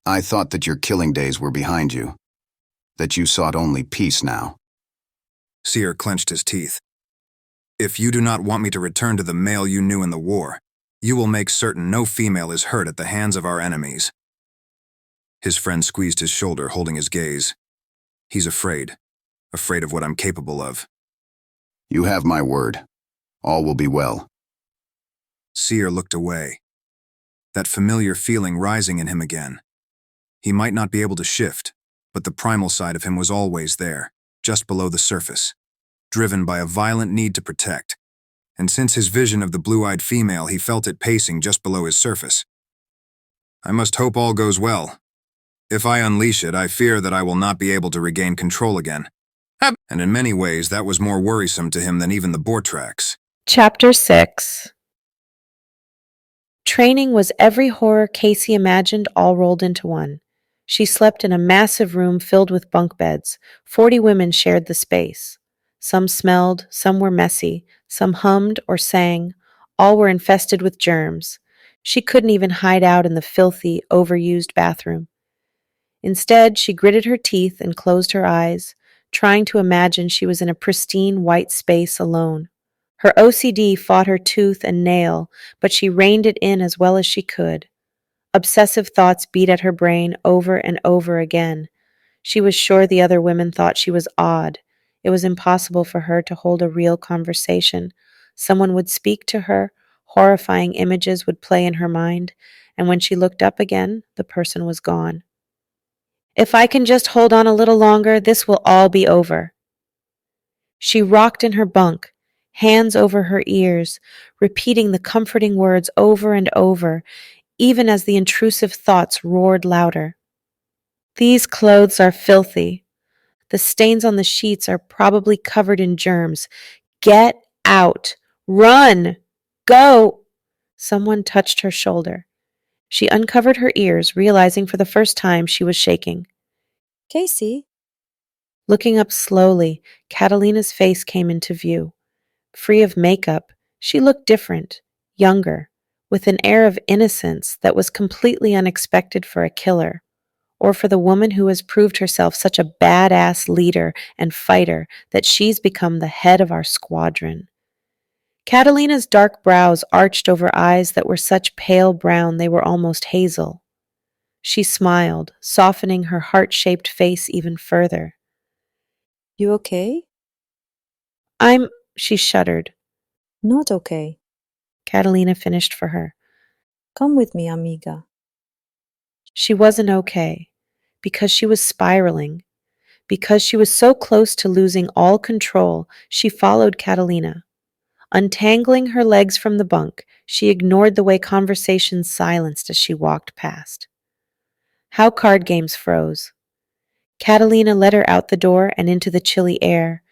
I thought that your killing days were behind you, that you sought only peace now. Seer clenched his teeth. If you do not want me to return to the male you knew in the war, you will make certain no female is hurt at the hands of our enemies. His friend squeezed his shoulder, holding his gaze. He's afraid of what I'm capable of. You have my word. All will be well. Seer looked away, that familiar feeling rising in him again. He might not be able to shift, but the primal side of him was always there, just below the surface, driven by a violent need to protect. And since his vision of the blue-eyed female, he felt it pacing just below his surface. I must hope all goes well. If I unleash it, I fear that I will not be able to regain control again. And in many ways, that was more worrisome to him than even the Bortraks. Chapter 6. Training was every horror Kaci imagined all rolled into one. She slept in a massive room filled with bunk beds. 40 women shared the space. Some smelled, some were messy, some hummed or sang. All were infested with germs. She couldn't even hide out in the filthy, overused bathroom. Instead, she gritted her teeth and closed her eyes, trying to imagine she was in a pristine white space alone. Her OCD fought her tooth and nail, but she reined it in as well as she could. Obsessive thoughts beat at her brain over and over again. She was sure the other women thought she was odd. It was impossible for her to hold a real conversation. Someone would speak to her, horrifying images would play in her mind, and when she looked up again, the person was gone. If I can just hold on a little longer, this will all be over. She rocked in her bunk, hands over her ears, repeating the comforting words over and over, even as the intrusive thoughts roared louder. These clothes are filthy. The stains on the sheets are probably covered in germs. Get out. Run. Go. Someone touched her shoulder. She uncovered her ears, realizing for the first time she was shaking. Kaci? Looking up slowly, Catalina's face came into view. Free of makeup, she looked different, younger, with an air of innocence that was completely unexpected for a killer, or for the woman who has proved herself such a badass leader and fighter that she's become the head of our squadron. Catalina's dark brows arched over eyes that were such pale brown they were almost hazel. She smiled, softening her heart-shaped face even further. You okay? She shuddered. Not okay. Catalina finished for her. Come with me, amiga. She wasn't okay, because she was spiraling. Because she was so close to losing all control, she followed Catalina. Untangling her legs from the bunk, she ignored the way conversation silenced as she walked past. How card games froze. Catalina led her out the door and into the chilly air.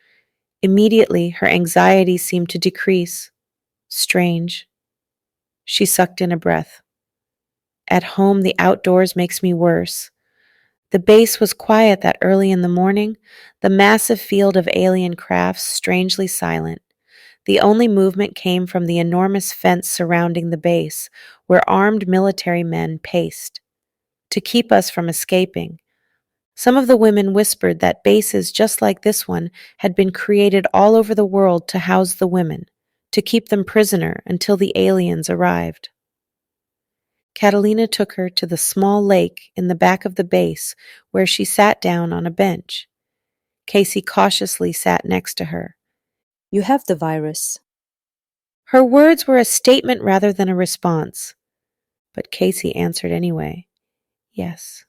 Immediately, her anxiety seemed to decrease. Strange. She sucked in a breath. At home, the outdoors makes me worse. The base was quiet that early in the morning, the massive field of alien crafts strangely silent. The only movement came from the enormous fence surrounding the base, where armed military men paced. To keep us from escaping. Some of the women whispered that bases just like this one had been created all over the world to house the women, to keep them prisoner until the aliens arrived. Catalina took her to the small lake in the back of the base where she sat down on a bench. Kaci cautiously sat next to her. You have the virus. Her words were a statement rather than a response, but Kaci answered anyway. Yes.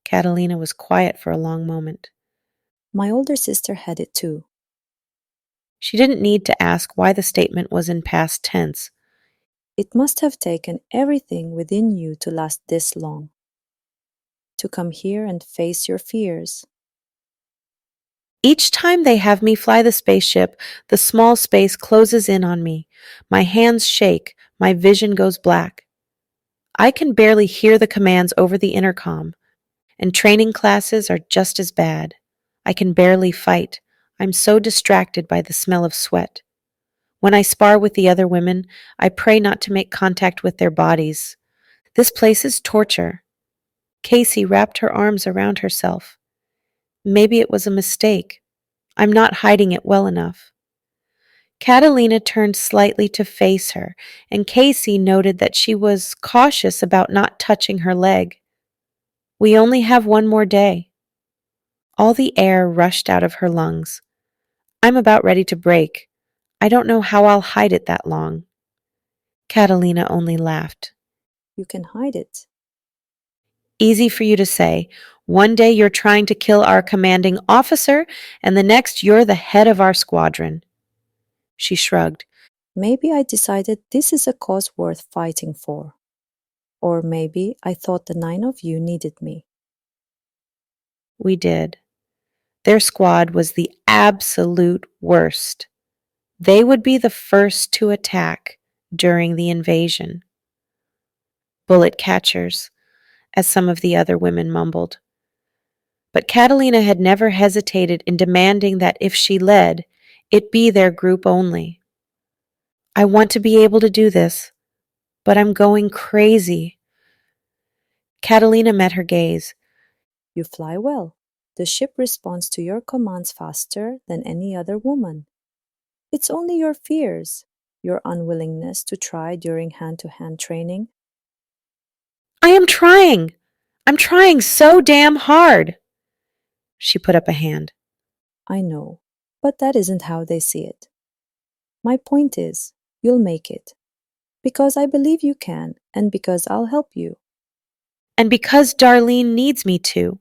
Catalina was quiet for a long moment. My older sister had it too. She didn't need to ask why the statement was in past tense. It must have taken everything within you to last this long. To come here and face your fears. Each time they have me fly the spaceship, the small space closes in on me. My hands shake, my vision goes black. I can barely hear the commands over the intercom, and training classes are just as bad. I can barely fight. I'm so distracted by the smell of sweat. When I spar with the other women, I pray not to make contact with their bodies. This place is torture. Kaci wrapped her arms around herself. Maybe it was a mistake. I'm not hiding it well enough. Catalina turned slightly to face her, and Kaci noted that she was cautious about not touching her leg. We only have one more day. All the air rushed out of her lungs. I'm about ready to break. I don't know how I'll hide it that long. Catalina only laughed. You can hide it. Easy for you to say. One day you're trying to kill our commanding officer, and the next you're the head of our squadron. She shrugged. Maybe I decided this is a cause worth fighting for. Or maybe I thought the 9 of you needed me. We did. Their squad was the absolute worst. They would be the first to attack during the invasion. Bullet catchers, as some of the other women mumbled. But Catalina had never hesitated in demanding that if she led, it be their group only. I want to be able to do this, but I'm going crazy. Catalina met her gaze. You fly well. The ship responds to your commands faster than any other woman. It's only your fears, your unwillingness to try during hand-to-hand training. I am trying. I'm trying so damn hard. She put up a hand. I know, but that isn't how they see it. My point is, you'll make it. Because I believe you can, and because I'll help you. And because Darlene needs me to.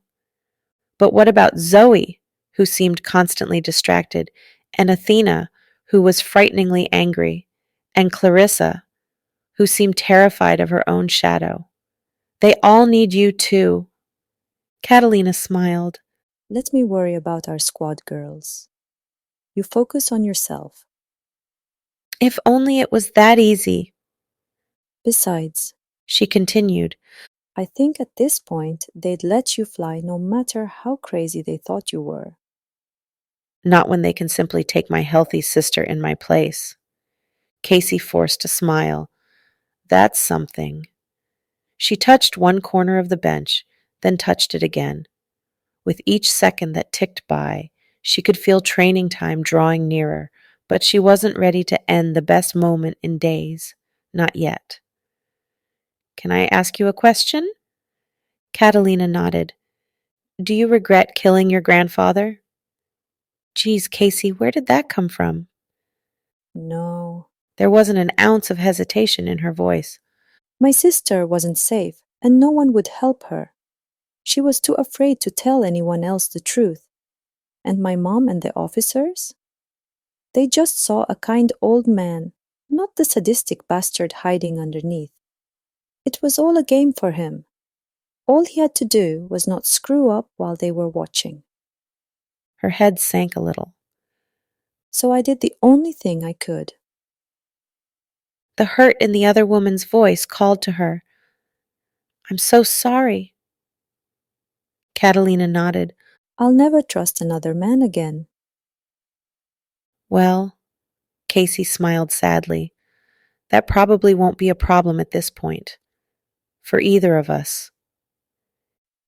But what about Zoe, who seemed constantly distracted, and Athena, who was frighteningly angry, and Clarissa, who seemed terrified of her own shadow? They all need you too. Catalina smiled. Let me worry about our squad girls. You focus on yourself. If only it was that easy. Besides, She continued, I think at this point they'd let you fly no matter how crazy they thought you were. not when they can simply take my healthy sister in my place. Kaci forced a smile. That's something. She touched one corner of the bench, then touched it again. With each second that ticked by, she could feel training time drawing nearer, but she wasn't ready to end the best moment in days. Not yet. Can I ask you a question? Catalina nodded. Do you regret killing your grandfather? Geez, Kaci, where did that come from? No. There wasn't an ounce of hesitation in her voice. My sister wasn't safe, and no one would help her. She was too afraid to tell anyone else the truth. And my mom and the officers? They just saw a kind old man, not the sadistic bastard hiding underneath. It was all a game for him. All he had to do was not screw up while they were watching. Her head sank a little. So I did the only thing I could. The hurt in the other woman's voice called to her. I'm so sorry. Catalina nodded. I'll never trust another man again. Well, Kaci smiled sadly. That probably won't be a problem at this point. For either of us.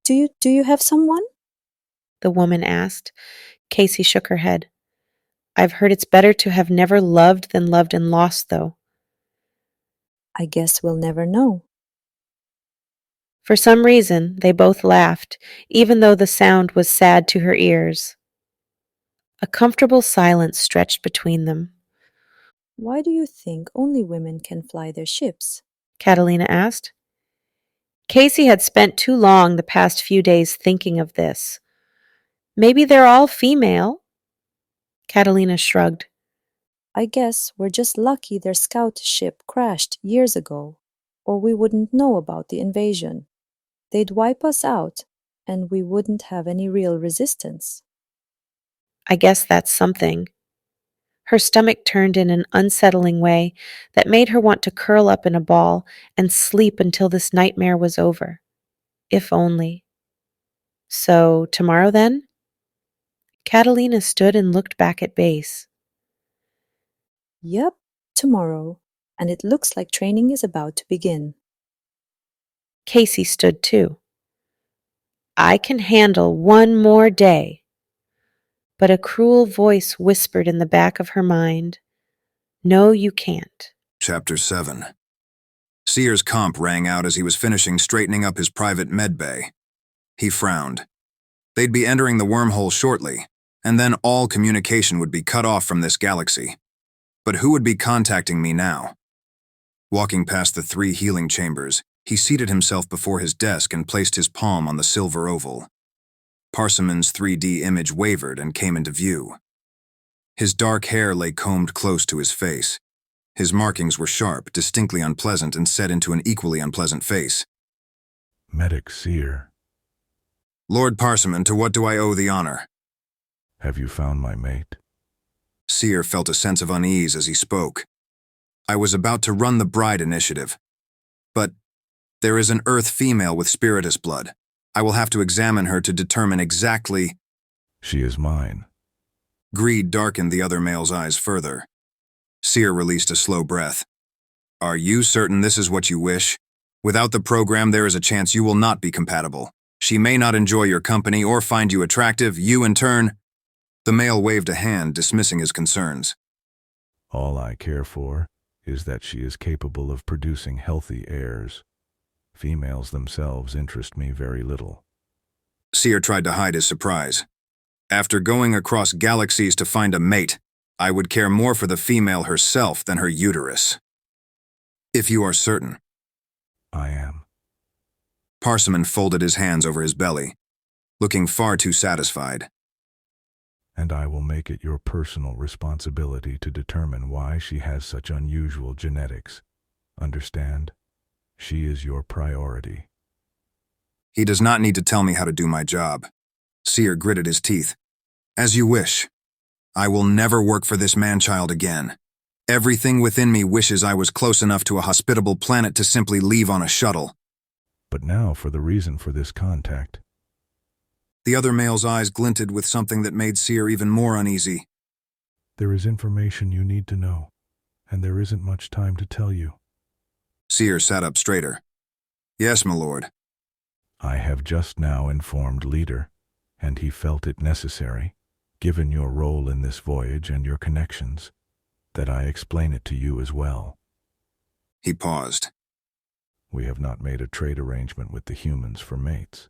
Do you have someone? The woman asked. Kaci shook her head. I've heard it's better to have never loved than loved and lost, though. I guess we'll never know. For some reason, they both laughed, even though the sound was sad to her ears. A comfortable silence stretched between them. Why do you think only women can fly their ships? Catalina asked. Kaci had spent too long the past few days thinking of this. Maybe they're all female? Catalina shrugged. I guess we're just lucky their scout ship crashed years ago, or we wouldn't know about the invasion. They'd wipe us out, and we wouldn't have any real resistance. I guess that's something. Her stomach turned in an unsettling way that made her want to curl up in a ball and sleep until this nightmare was over. If only. So, tomorrow then? Catalina stood and looked back at base. Yep, tomorrow, and it looks like training is about to begin. Kaci stood too. I can handle one more day. But a cruel voice whispered in the back of her mind, No, you can't. Chapter 7. Seer's comp rang out as he was finishing straightening up his private med bay. He frowned. They'd be entering the wormhole shortly, and then all communication would be cut off from this galaxy. But who would be contacting me now? Walking past the 3 healing chambers, he seated himself before his desk and placed his palm on the silver oval. Parsimon's 3D image wavered and came into view. His dark hair lay combed close to his face. His markings were sharp, distinctly unpleasant, and set into an equally unpleasant face. Medic Seer. Lord Parsimon, to what do I owe the honor? Have you found my mate? Seer felt a sense of unease as he spoke. I was about to run the bride initiative. But there is an Earth female with spiritus blood. I will have to examine her to determine exactly. She is mine. Greed darkened the other male's eyes further. Seer released a slow breath. Are you certain this is what you wish? Without the program, there is a chance you will not be compatible. She may not enjoy your company or find you attractive. You, in turn. The male waved a hand, dismissing his concerns. All I care for is that she is capable of producing healthy heirs. Females themselves interest me very little. Seer tried to hide his surprise. After going across galaxies to find a mate, I would care more for the female herself than her uterus. If you are certain. I am. Parsimon folded his hands over his belly, looking far too satisfied. And I will make it your personal responsibility to determine why she has such unusual genetics. Understand? She is your priority. He does not need to tell me how to do my job. Seer gritted his teeth. As you wish. I will never work for this man-child again. Everything within me wishes I was close enough to a hospitable planet to simply leave on a shuttle. But now for the reason for this contact. The other male's eyes glinted with something that made Seer even more uneasy. There is information you need to know, and there isn't much time to tell you. Seer sat up straighter. Yes, my lord. I have just now informed Leader, and he felt it necessary, given your role in this voyage and your connections, that I explain it to you as well. He paused. We have not made a trade arrangement with the humans for mates.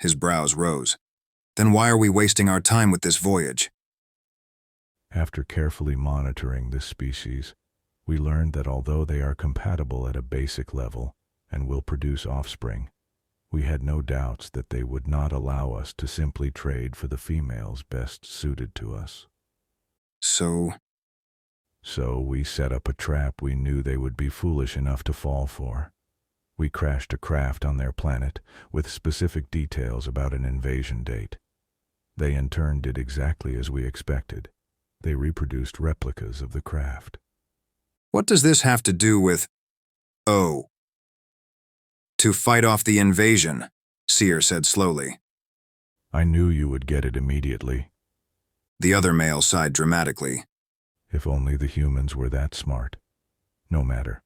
His brows rose. Then why are we wasting our time with this voyage? After carefully monitoring this species, we learned that although they are compatible at a basic level and will produce offspring, we had no doubts that they would not allow us to simply trade for the females best suited to us. So we set up a trap we knew they would be foolish enough to fall for. We crashed a craft on their planet with specific details about an invasion date. They in turn did exactly as we expected. They reproduced replicas of the craft. what does this have to do with... Oh. To fight off the invasion, Seer said slowly. I knew you would get it immediately. The other male sighed dramatically. If only the humans were that smart. No matter.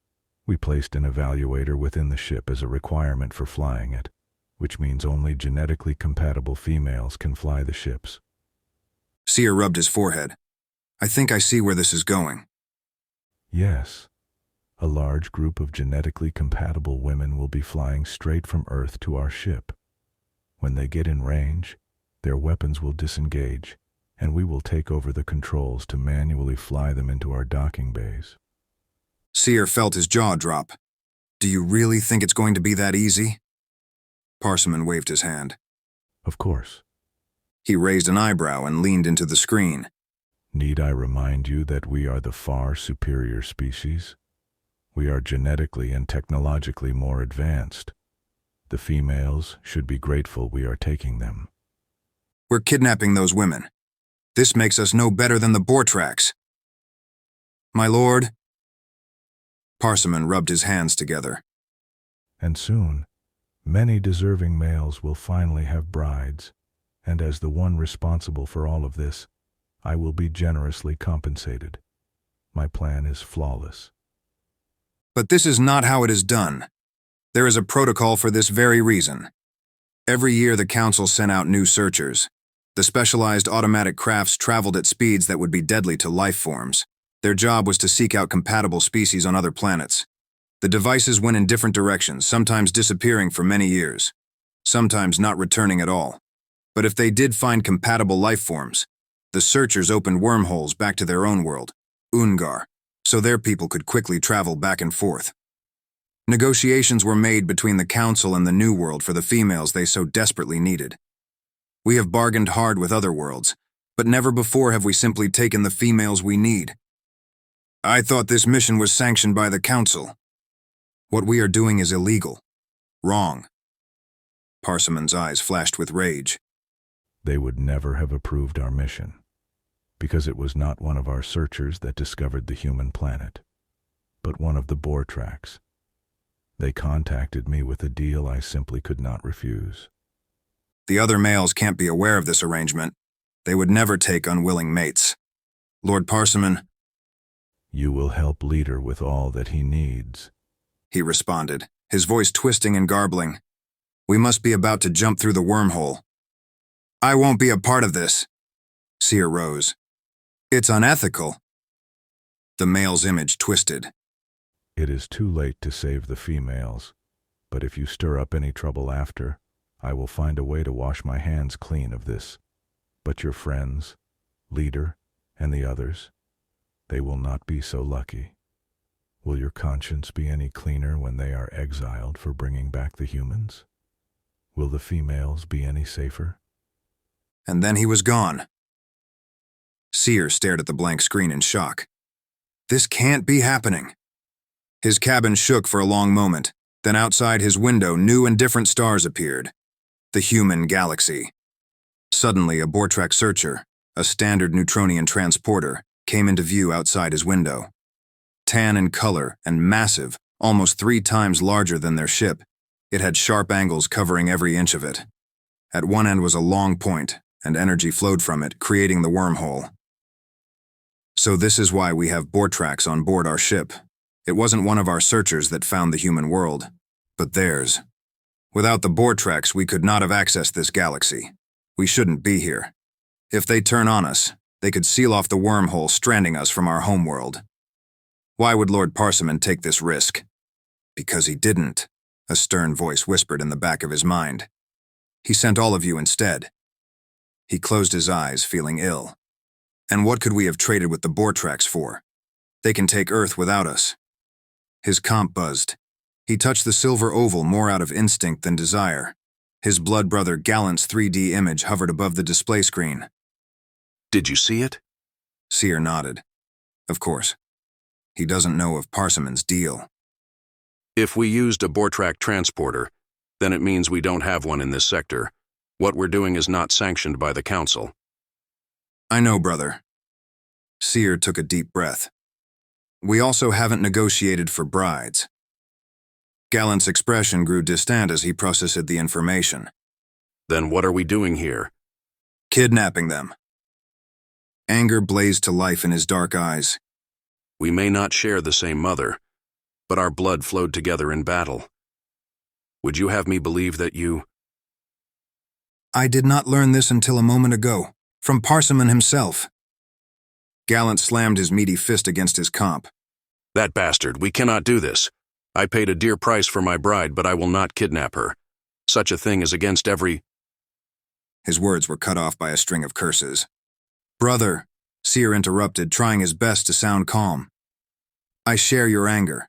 We placed an evaluator within the ship as a requirement for flying it, which means only genetically compatible females can fly the ships. Seer rubbed his forehead. I think I see where this is going. Yes. A large group of genetically compatible women will be flying straight from Earth to our ship. When they get in range, their weapons will disengage, and we will take over the controls to manually fly them into our docking bays. Seer felt his jaw drop. Do you really think it's going to be that easy? Parsimon waved his hand. Of course. He raised an eyebrow and leaned into the screen. Need I remind you that we are the far superior species? We are genetically and technologically more advanced. The females should be grateful we are taking them. We're kidnapping those women. This makes us no better than the Bortrax. My lord. Parsimon rubbed his hands together. And soon, many deserving males will finally have brides, and as the one responsible for all of this, I will be generously compensated. My plan is flawless. But this is not how it is done. There is a protocol for this very reason. Every year the Council sent out new searchers. The specialized automatic crafts traveled at speeds that would be deadly to life forms. Their job was to seek out compatible species on other planets. The devices went in different directions, sometimes disappearing for many years, sometimes not returning at all. But if they did find compatible life forms, the searchers opened wormholes back to their own world, Ungar, so their people could quickly travel back and forth. Negotiations were made between the Council and the New World for the females they so desperately needed. We have bargained hard with other worlds, but never before have we simply taken the females we need. I thought this mission was sanctioned by the Council. What we are doing is illegal. Wrong. Parsimon's eyes flashed with rage. They would never have approved our mission, because it was not one of our searchers that discovered the human planet, but one of the Bortrax. They contacted me with a deal I simply could not refuse. The other males can't be aware of this arrangement. They would never take unwilling mates. Lord Parsimon, You will help Leader with all that he needs, he responded, his voice twisting and garbling. We must be about to jump through the wormhole. I won't be a part of this. Seer rose. It's unethical. The male's image twisted. It is too late to save the females, but if you stir up any trouble after, I will find a way to wash my hands clean of this. But your friends, Leader, and the others, they will not be so lucky. Will your conscience be any cleaner when they are exiled for bringing back the humans? Will the females be any safer? And then he was gone. Seer stared at the blank screen in shock. This can't be happening. His cabin shook for a long moment, then outside his window new and different stars appeared. The human galaxy. Suddenly, a Bortrax searcher, a standard Neutronian transporter, came into view outside his window. Tan in color and massive, almost 3 times larger than their ship, it had sharp angles covering every inch of it. At one end was a long point, and energy flowed from it, creating the wormhole. So this is why we have Bortrax on board our ship. It wasn't one of our searchers that found the human world, but theirs. Without the Bortrax, we could not have accessed this galaxy. We shouldn't be here. If they turn on us, they could seal off the wormhole, stranding us from our homeworld. Why would Lord Parsimon take this risk? Because he didn't, a stern voice whispered in the back of his mind. He sent all of you instead. He closed his eyes, feeling ill. And what could we have traded with the Bortrax for? They can take Earth without us. His comp buzzed. He touched the silver oval more out of instinct than desire. His blood brother Gallant's 3D image hovered above the display screen. Did you see it? Seer nodded. Of course. He doesn't know of Parsimon's deal. If we used a Bortrax transporter, then it means we don't have one in this sector. What we're doing is not sanctioned by the Council. I know, brother. Seer took a deep breath. We also haven't negotiated for brides. Gallant's expression grew distant as he processed the information. Then what are we doing here? Kidnapping them. Anger blazed to life in his dark eyes. We may not share the same mother, but our blood flowed together in battle. Would you have me believe that you... I did not learn this until a moment ago, from Parsimon himself. Gallant slammed his meaty fist against his comp. That bastard, we cannot do this. I paid a dear price for my bride, but I will not kidnap her. Such a thing is against every... His words were cut off by a string of curses. Brother, Seer interrupted, trying his best to sound calm. I share your anger,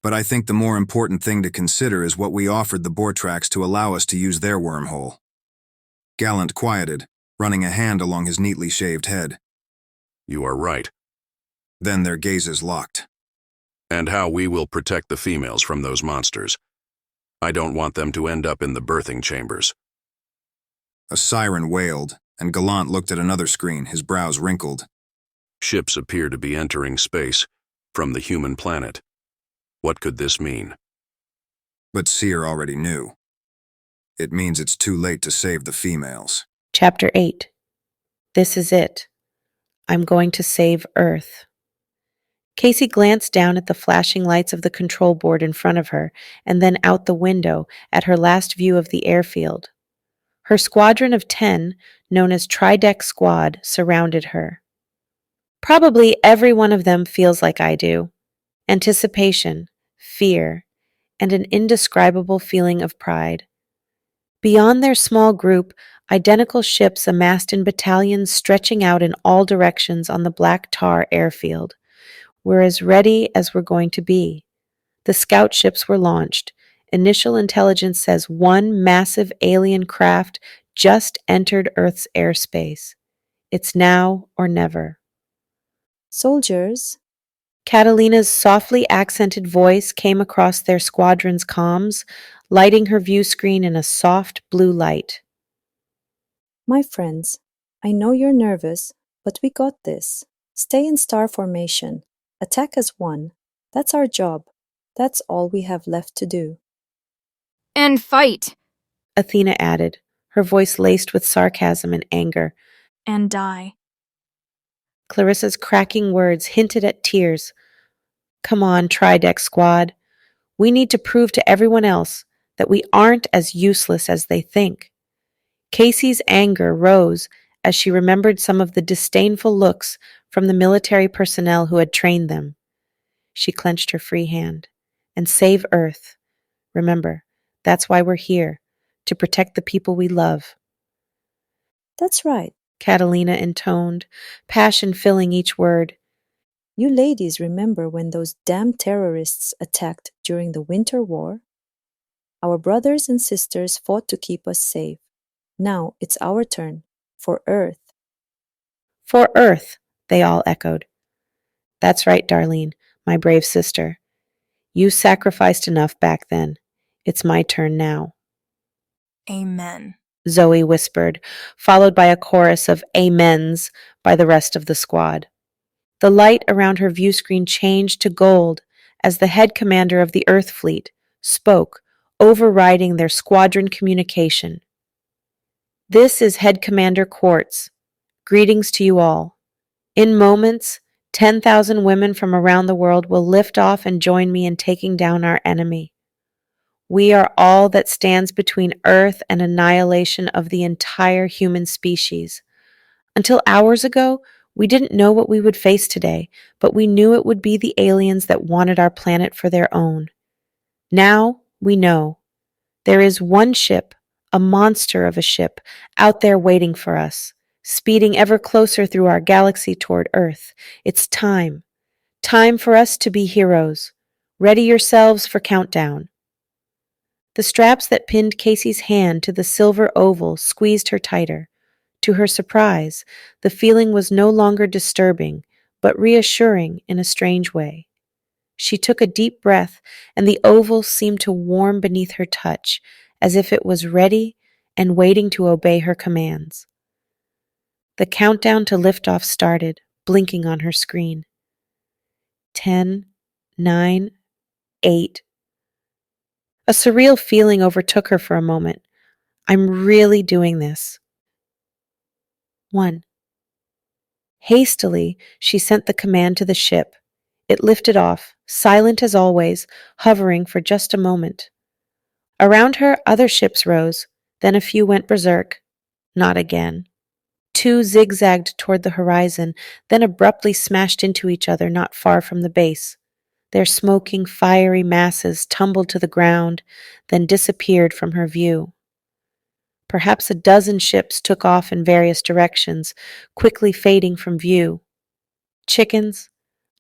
but I think the more important thing to consider is what we offered the Bortrax to allow us to use their wormhole. Gallant quieted, running a hand along his neatly shaved head. You are right. Then their gazes locked. And how we will protect the females from those monsters. I don't want them to end up in the birthing chambers. A siren wailed, and Gallant looked at another screen, his brows wrinkled. Ships appear to be entering space from the human planet. What could this mean? But Seer already knew. It means it's too late to save the females. Chapter 8. This is it. I'm going to save Earth. Kaci glanced down at the flashing lights of the control board in front of her, and then out the window at her last view of the airfield. Her squadron of 10, known as Trideck Squad, surrounded her. Probably every one of them feels like I do. Anticipation, fear, and an indescribable feeling of pride. Beyond their small group, identical ships amassed in battalions stretching out in all directions on the black tar airfield. We're as ready as we're going to be. The scout ships were launched. Initial intelligence says one massive alien craft just entered Earth's airspace. It's now or never. Soldiers, Catalina's softly accented voice came across their squadron's comms, lighting her view screen in a soft blue light. my friends, I know you're nervous, but we got this. Stay in star formation. Attack as one. That's our job. That's all we have left to do. And fight. Athena added, her voice laced with sarcasm and anger. And die. Clarissa's cracking words hinted at tears. Come on, Trideck Squad. We need to prove to everyone else that we aren't as useless as they think. Kaci's anger rose as she remembered some of the disdainful looks from the military personnel who had trained them. She clenched her free hand. And save Earth. Remember, that's why we're here, to protect the people we love. That's right. Catalina intoned, passion filling each word. You ladies remember when those damn terrorists attacked during the Winter War? Our brothers and sisters fought to keep us safe. Now it's our turn. For Earth. For Earth, they all echoed. That's right, Darlene, my brave sister. You sacrificed enough back then. It's my turn now. Amen. Zoe whispered, followed by a chorus of amens by the rest of the squad. The light around her view screen changed to gold as the head commander of the Earth Fleet spoke, overriding their squadron communication. This is Head Commander Quartz. Greetings to you all. In moments, 10,000 women from around the world will lift off and join me in taking down our enemy. We are all that stands between Earth and annihilation of the entire human species. Until hours ago, we didn't know what we would face today, but we knew it would be the aliens that wanted our planet for their own. Now we know. There is one ship, a monster of a ship, out there waiting for us, speeding ever closer through our galaxy toward Earth. It's time. Time for us to be heroes. Ready yourselves for countdown. The straps that pinned Kaci's hand to the silver oval squeezed her tighter. To her surprise, the feeling was no longer disturbing, but reassuring in a strange way. She took a deep breath, and the oval seemed to warm beneath her touch, as if it was ready and waiting to obey her commands. The countdown to liftoff started, blinking on her screen. 10, 9, 8. A surreal feeling overtook her for a moment. I'm really doing this. 1. Hastily, she sent the command to the ship. It lifted off, silent as always, hovering for just a moment. Around her, other ships rose, then a few went berserk. Not again. 2 zigzagged toward the horizon, then abruptly smashed into each other not far from the base. Their smoking, fiery masses tumbled to the ground, then disappeared from her view. Perhaps a dozen ships took off in various directions, quickly fading from view. Chickens?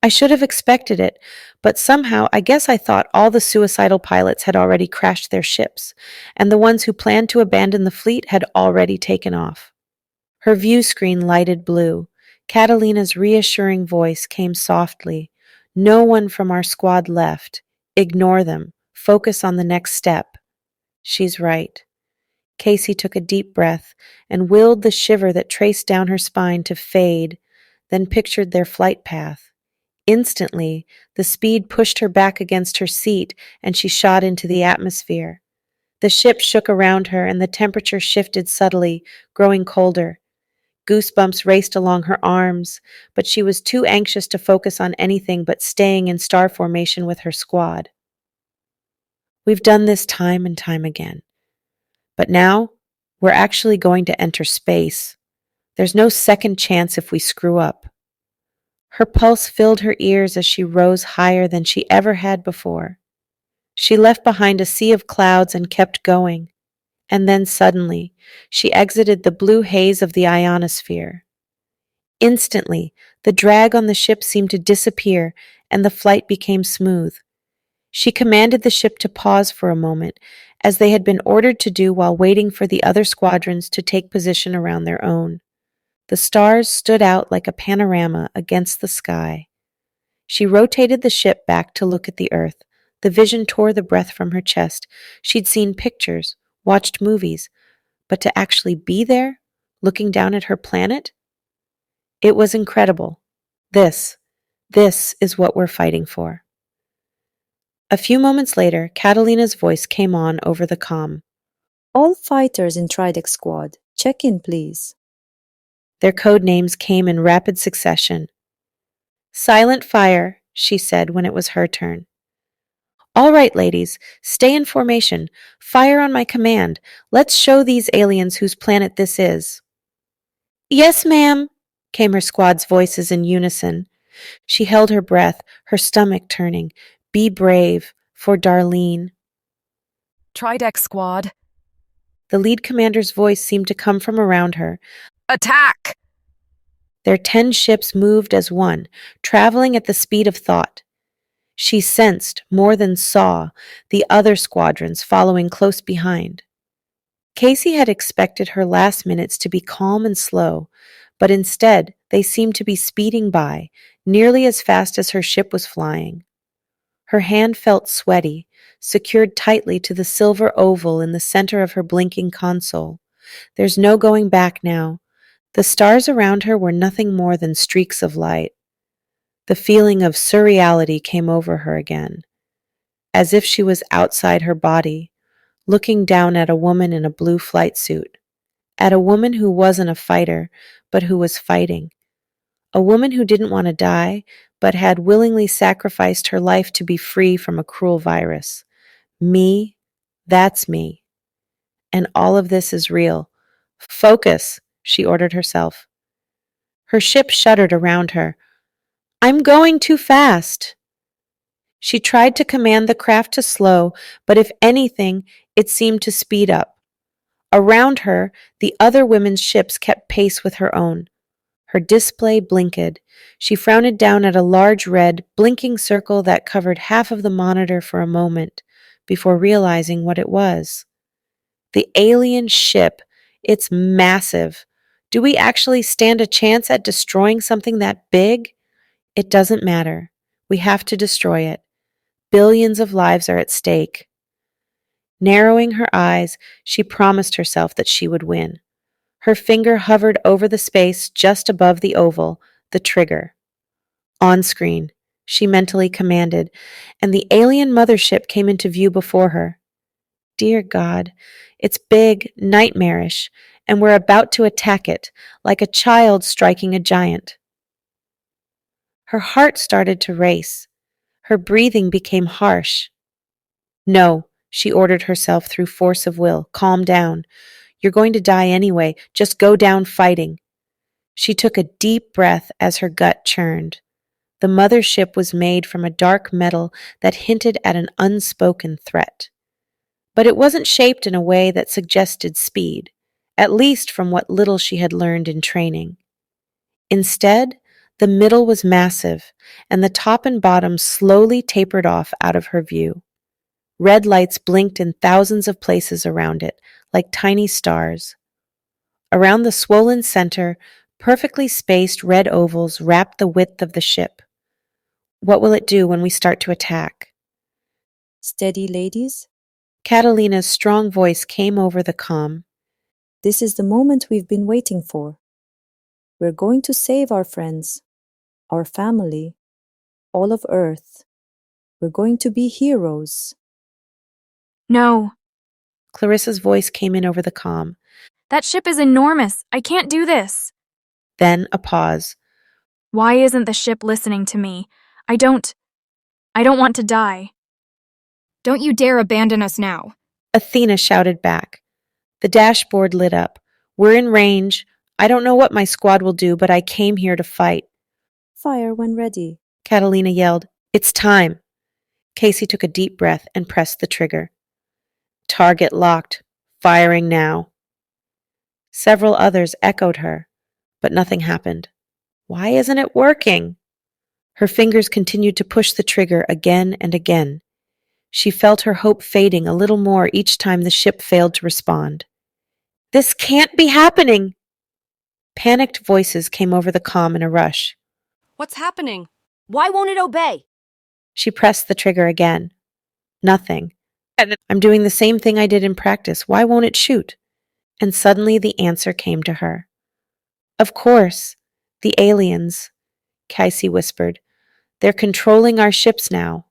I should have expected it, but somehow I guess I thought all the suicidal pilots had already crashed their ships, and the ones who planned to abandon the fleet had already taken off. Her view screen lighted blue. Catalina's reassuring voice came softly. No one from our squad left. Ignore them. Focus on the next step. She's right. Kaci took a deep breath and willed the shiver that traced down her spine to fade, then pictured their flight path. Instantly, the speed pushed her back against her seat and she shot into the atmosphere. The ship shook around her and the temperature shifted subtly, growing colder. Goosebumps raced along her arms, but she was too anxious to focus on anything but staying in star formation with her squad. We've done this time and time again. But now, we're actually going to enter space. There's no second chance if we screw up. Her pulse filled her ears as she rose higher than she ever had before. She left behind a sea of clouds and kept going. And then suddenly, she exited the blue haze of the ionosphere. Instantly, the drag on the ship seemed to disappear and the flight became smooth. She commanded the ship to pause for a moment, as they had been ordered to do while waiting for the other squadrons to take position around their own. The stars stood out like a panorama against the sky. She rotated the ship back to look at the earth. The vision tore the breath from her chest. She'd seen pictures, watched movies, but to actually be there, looking down at her planet? It was incredible. This is what we're fighting for. A few moments later, Catalina's voice came on over the comm. All fighters in Tridec Squad, check in please. Their code names came in rapid succession. Silent fire, she said when it was her turn. All right, ladies, stay in formation. Fire on my command. Let's show these aliens whose planet this is. Yes, ma'am, came her squad's voices in unison. She held her breath, her stomach turning. Be brave, for Darlene. Tridec Squad. The lead commander's voice seemed to come from around her. Attack! Their 10 ships moved as one, traveling at the speed of thought. She sensed, more than saw, the other squadrons following close behind. Kaci had expected her last minutes to be calm and slow, but instead they seemed to be speeding by, nearly as fast as her ship was flying. Her hand felt sweaty, secured tightly to the silver oval in the center of her blinking console. There's no going back now. The stars around her were nothing more than streaks of light. The feeling of surreality came over her again, as if she was outside her body, looking down at a woman in a blue flight suit, at a woman who wasn't a fighter, but who was fighting, a woman who didn't want to die, but had willingly sacrificed her life to be free from a cruel virus. Me, that's me. And all of this is real. Focus, she ordered herself. Her ship shuddered around her. I'm going too fast. She tried to command the craft to slow, but if anything, it seemed to speed up. Around her, the other women's ships kept pace with her own. Her display blinked. She frowned down at a large red, blinking circle that covered half of the monitor for a moment, before realizing what it was. The alien ship. It's massive. Do we actually stand a chance at destroying something that big? It doesn't matter. We have to destroy it. Billions of lives are at stake. Narrowing her eyes, she promised herself that she would win. Her finger hovered over the space just above the oval, the trigger. On screen, she mentally commanded, and the alien mothership came into view before her. Dear God, it's big, nightmarish, and we're about to attack it, like a child striking a giant. Her heart started to race. Her breathing became harsh. No, she ordered herself through force of will. Calm down. You're going to die anyway. Just go down fighting. She took a deep breath as her gut churned. The mothership was made from a dark metal that hinted at an unspoken threat. But it wasn't shaped in a way that suggested speed, at least from what little she had learned in training. Instead, the middle was massive, and the top and bottom slowly tapered off out of her view. Red lights blinked in thousands of places around it, like tiny stars. Around the swollen center, Perfectly spaced red ovals wrapped the width of the ship. What will it do when we start to attack? Steady, ladies. Catalina's strong voice came over the comm. This is the moment we've been waiting for. We're going to save our friends, our family, all of Earth. We're going to be heroes. No. Clarissa's voice came in over the comm. That ship is enormous. I can't do this. Then a pause. Why isn't the ship listening to me? I don't want to die. Don't you dare abandon us now. Athena shouted back. The dashboard lit up. We're in range. I don't know what my squad will do, but I came here to fight. Fire when ready. Catalina yelled. It's time. Kaci took a deep breath and pressed the trigger. Target locked. Firing now. Several others echoed her, but nothing happened. Why isn't it working? Her fingers continued to push the trigger again and again. She felt her hope fading a little more each time the ship failed to respond. This can't be happening! Panicked voices came over the comm in a rush. What's happening? Why won't it obey? She pressed the trigger again. Nothing. I'm doing the same thing I did in practice. Why won't it shoot? And suddenly the answer came to her. Of course, the aliens, Kaci whispered. They're controlling our ships now.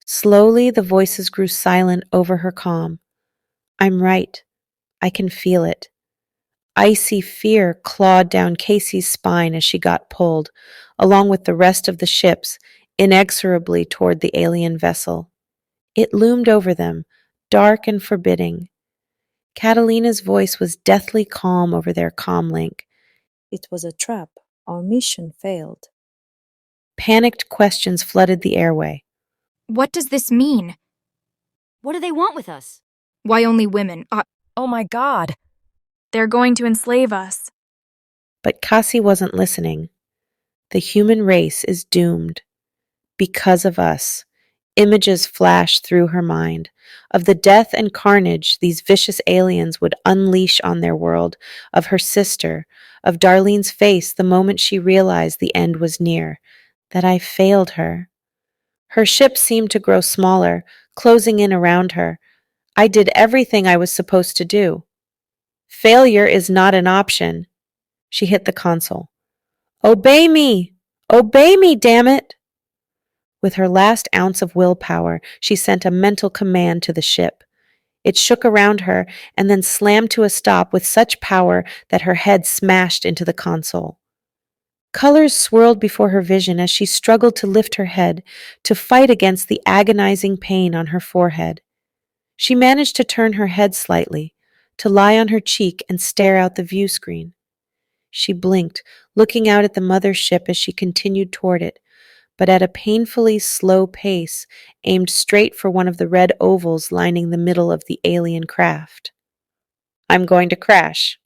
Slowly the voices grew silent over her comm. I'm right. I can feel it. Icy fear clawed down Kaci's spine as she got pulled, along with the rest of the ships, inexorably toward the alien vessel. It loomed over them, dark and forbidding. Catalina's voice was deathly calm over their comm link. It was a trap. Our mission failed. Panicked questions flooded the airway. What does this mean? What do they want with us? Why only women? Oh my God. They're going to enslave us. But Kaci wasn't listening. The human race is doomed. Because of us. Images flashed through her mind of the death and carnage these vicious aliens would unleash on their world, of her sister, of Darlene's face the moment she realized the end was near, that I failed her. Her ship seemed to grow smaller, closing in around her. I did everything I was supposed to do. Failure is not an option. She hit the console. Obey me! Obey me, damn it! With her last ounce of willpower, she sent a mental command to the ship. It shook around her and then slammed to a stop with such power that her head smashed into the console. Colors swirled before her vision as she struggled to lift her head, to fight against the agonizing pain on her forehead. She managed to turn her head slightly, to lie on her cheek and stare out the view screen. She blinked, looking out at the mother ship as she continued toward it, but at a painfully slow pace, aimed straight for one of the red ovals lining the middle of the alien craft. I'm going to crash.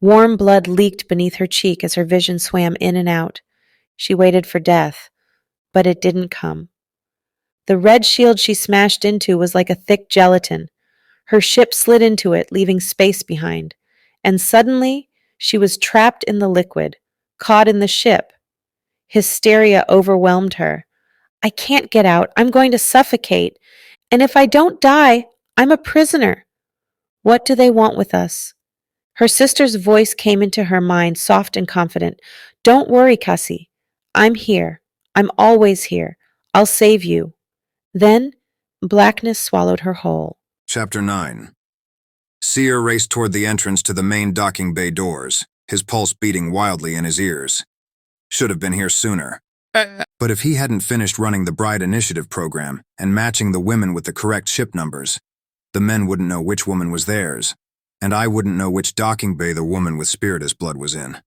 Warm blood leaked beneath her cheek as her vision swam in and out. She waited for death, but it didn't come. The red shield she smashed into was like a thick gelatin. Her ship slid into it, leaving space behind, and suddenly she was trapped in the liquid, caught in the ship. Hysteria overwhelmed her. I can't get out. I'm going to suffocate. And if I don't die, I'm a prisoner. What do they want with us? Her sister's voice came into her mind, soft and confident. Don't worry, Kaci. I'm here. I'm always here. I'll save you. Then, blackness swallowed her whole. Chapter 9. Seer raced toward the entrance to the main docking bay doors, his pulse beating wildly in his ears. Should have been here sooner. But if he hadn't finished running the Bride Initiative program and matching the women with the correct ship numbers, the men wouldn't know which woman was theirs, and I wouldn't know which docking bay the woman with spiritus blood was in.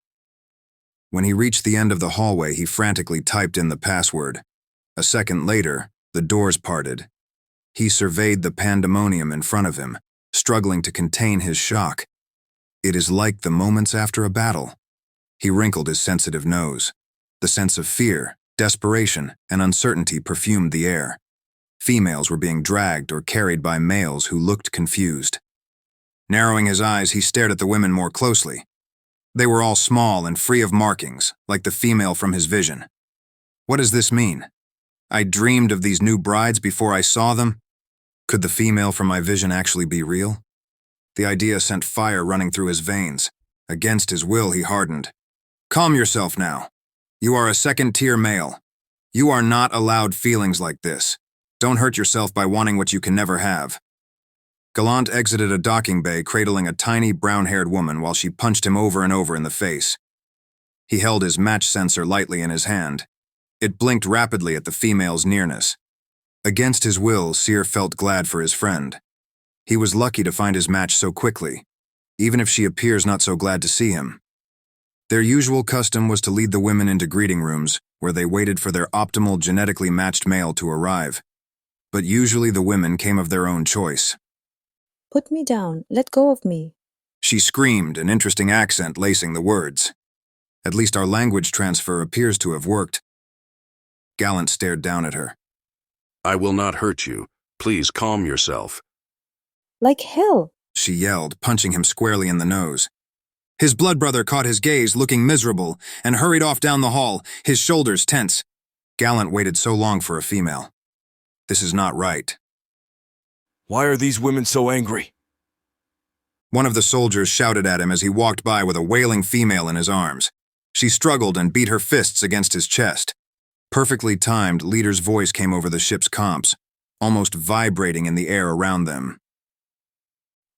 When he reached the end of the hallway, he frantically typed in the password. A second later, the doors parted. He surveyed the pandemonium in front of him, struggling to contain his shock. It is like the moments after a battle. He wrinkled his sensitive nose. The sense of fear, desperation, and uncertainty perfumed the air. Females were being dragged or carried by males who looked confused. Narrowing his eyes, he stared at the women more closely. They were all small and free of markings, like the female from his vision. What does this mean? I dreamed of these new brides before I saw them? Could the female from my vision actually be real? The idea sent fire running through his veins. Against his will, he hardened. Calm yourself now. You are a second-tier male. You are not allowed feelings like this. Don't hurt yourself by wanting what you can never have. Gallant exited a docking bay cradling a tiny brown-haired woman while she punched him over and over in the face. He held his match sensor lightly in his hand. It blinked rapidly at the female's nearness. Against his will, Seer felt glad for his friend. He was lucky to find his match so quickly, even if she appears not so glad to see him. Their usual custom was to lead the women into greeting rooms, where they waited for their optimal genetically matched male to arrive. But usually the women came of their own choice. Put me down. Let go of me. She screamed, an interesting accent lacing the words. At least our language transfer appears to have worked. Gallant stared down at her. I will not hurt you. Please calm yourself. Like hell. She yelled, punching him squarely in the nose. His blood brother caught his gaze, looking miserable, and hurried off down the hall, his shoulders tense. Gallant waited so long for a female. This is not right. Why are these women so angry? One of the soldiers shouted at him as he walked by with a wailing female in his arms. She struggled and beat her fists against his chest. Perfectly timed, Leader's voice came over the ship's comps, almost vibrating in the air around them.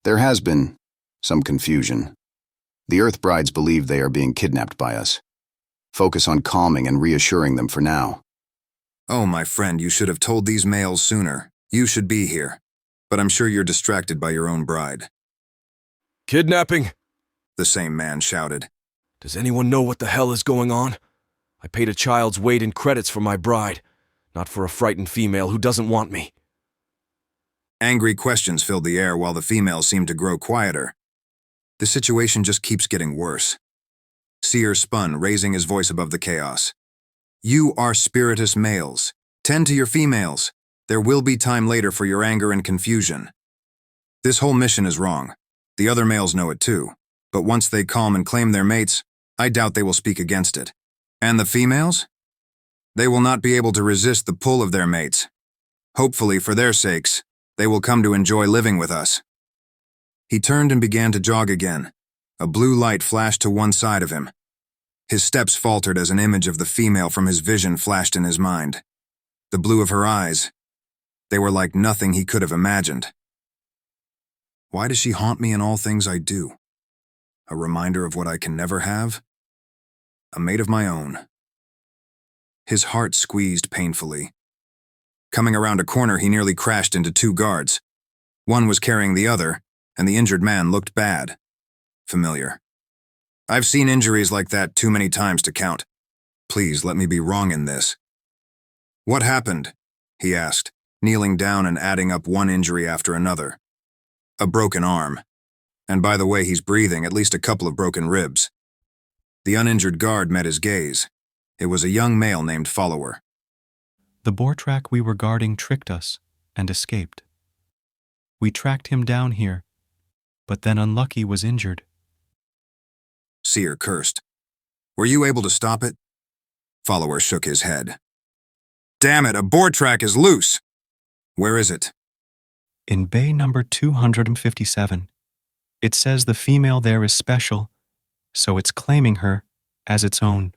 There has been some confusion. The Earth Brides believe they are being kidnapped by us. Focus on calming and reassuring them for now. Oh, my friend, you should have told these males sooner. You should be here. But I'm sure you're distracted by your own bride. Kidnapping? The same man shouted. Does anyone know what the hell is going on? I paid a child's weight in credits for my bride, not for a frightened female who doesn't want me. Angry questions filled the air while the females seemed to grow quieter. The situation just keeps getting worse. Seer spun, raising his voice above the chaos. You are spiritus males. Tend to your females. There will be time later for your anger and confusion. This whole mission is wrong. The other males know it too. But once they calm and claim their mates, I doubt they will speak against it. And the females? They will not be able to resist the pull of their mates. Hopefully, for their sakes, they will come to enjoy living with us. He turned and began to jog again. A blue light flashed to one side of him. His steps faltered as an image of the female from his vision flashed in his mind. The blue of her eyes. They were like nothing he could have imagined. Why does she haunt me in all things I do? A reminder of what I can never have? A mate of my own. His heart squeezed painfully. Coming around a corner, he nearly crashed into two guards. One was carrying the other, and the injured man looked bad. Familiar. I've seen injuries like that too many times to count. Please let me be wrong in this. What happened? He asked, kneeling down and adding up one injury after another. A broken arm. And by the way he's breathing, at least a couple of broken ribs. The uninjured guard met his gaze. It was a young male named Follower. The boar track we were guarding tricked us and escaped. We tracked him down here, but then Unlucky was injured. Seer cursed. Were you able to stop it? Follower shook his head. Damn it, a boar track is loose! Where is it? In bay number 257. It says the female there is special, so it's claiming her as its own.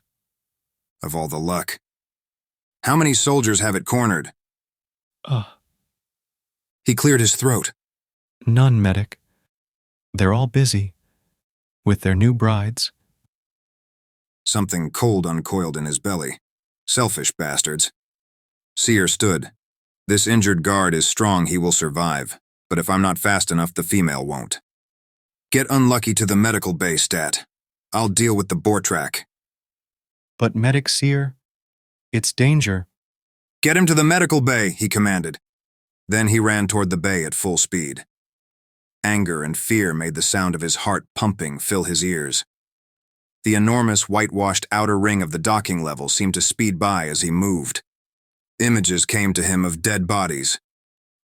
Of all the luck. How many soldiers have it cornered? He cleared his throat. None, medic. They're all busy with their new brides. Something cold uncoiled in his belly. Selfish bastards. Seer stood. This injured guard is strong, he will survive. But if I'm not fast enough, the female won't. Get Unlucky to the medical bay, Stat. I'll deal with the boar track. But medic Seer, it's danger. Get him to the medical bay, he commanded. Then he ran toward the bay at full speed. Anger and fear made the sound of his heart pumping fill his ears. The enormous whitewashed outer ring of the docking level seemed to speed by as he moved. Images came to him of dead bodies,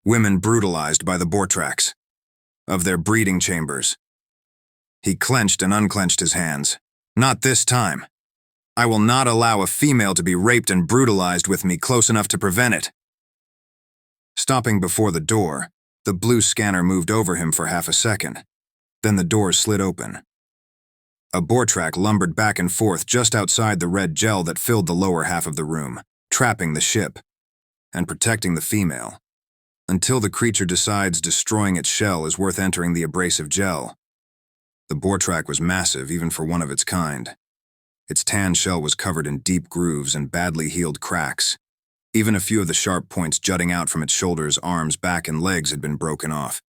women brutalized by the boar tracks, of their breeding chambers. He clenched and unclenched his hands, Not this time. I will not allow a female to be raped and brutalized with me close enough to prevent it. Stopping before the door, the blue scanner moved over him for half a second. Then the door slid open. A Bortrak lumbered back and forth just outside the red gel that filled the lower half of the room, trapping the ship and protecting the female, until the creature decides destroying its shell is worth entering the abrasive gel. The Bortrak was massive even for one of its kind. Its tan shell was covered in deep grooves and badly healed cracks. Even a few of the sharp points jutting out from its shoulders, arms, back, and legs had been broken off.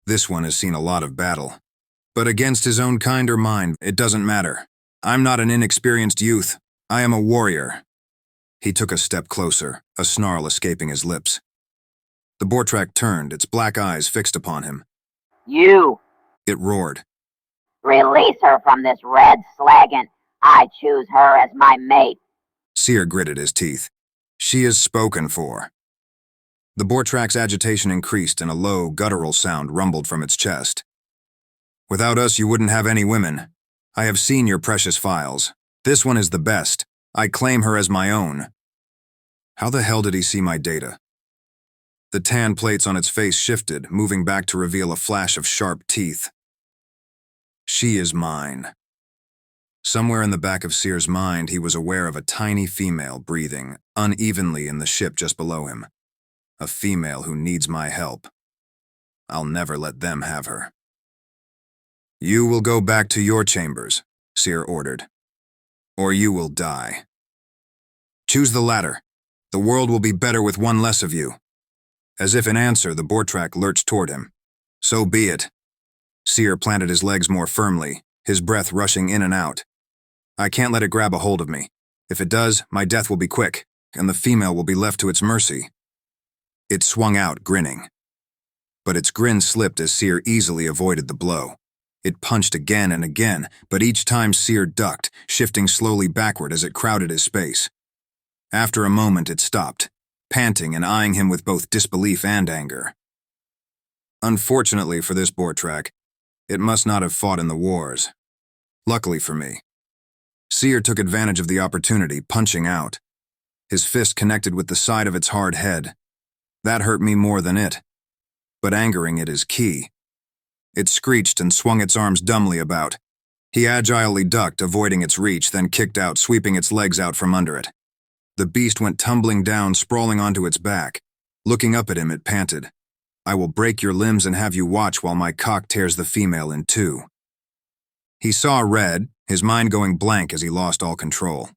This one has seen a lot of battle. But against his own kind or mine, it doesn't matter. I'm not an inexperienced youth. I am a warrior. He took a step closer, a snarl escaping his lips. The Bortrak turned, its black eyes fixed upon him. You! It roared. Release her from this red slaggin'. I choose her as my mate. Seer gritted his teeth. She is spoken for. The Bortrak's agitation increased and a low, guttural sound rumbled from its chest. Without us, you wouldn't have any women. I have seen your precious files. This one is the best. I claim her as my own. How the hell did he see my data? The tan plates on its face shifted, moving back to reveal a flash of sharp teeth. She is mine. Somewhere in the back of Seer's mind, he was aware of a tiny female breathing unevenly in the ship just below him. A female who needs my help. I'll never let them have her. You will go back to your chambers, Seer ordered. Or you will die. Choose the latter. The world will be better with one less of you. As if in answer, the Bortrak lurched toward him. So be it. Seer planted his legs more firmly, his breath rushing in and out. I can't let it grab a hold of me. If it does, my death will be quick, and the female will be left to its mercy. It swung out, grinning. But its grin slipped as Seer easily avoided the blow. It punched again and again, but each time Seer ducked, shifting slowly backward as it crowded his space. After a moment, it stopped, panting and eyeing him with both disbelief and anger. Unfortunately for this Bortrak, it must not have fought in the wars. Luckily for me. Seer took advantage of the opportunity, punching out. His fist connected with the side of its hard head. That hurt me more than it. But angering it is key. It screeched and swung its arms dumbly about. He agilely ducked, avoiding its reach, then kicked out, sweeping its legs out from under it. The beast went tumbling down, sprawling onto its back. Looking up at him, it panted. I will break your limbs and have you watch while my cock tears the female in two. He saw red, his mind going blank as he lost all control.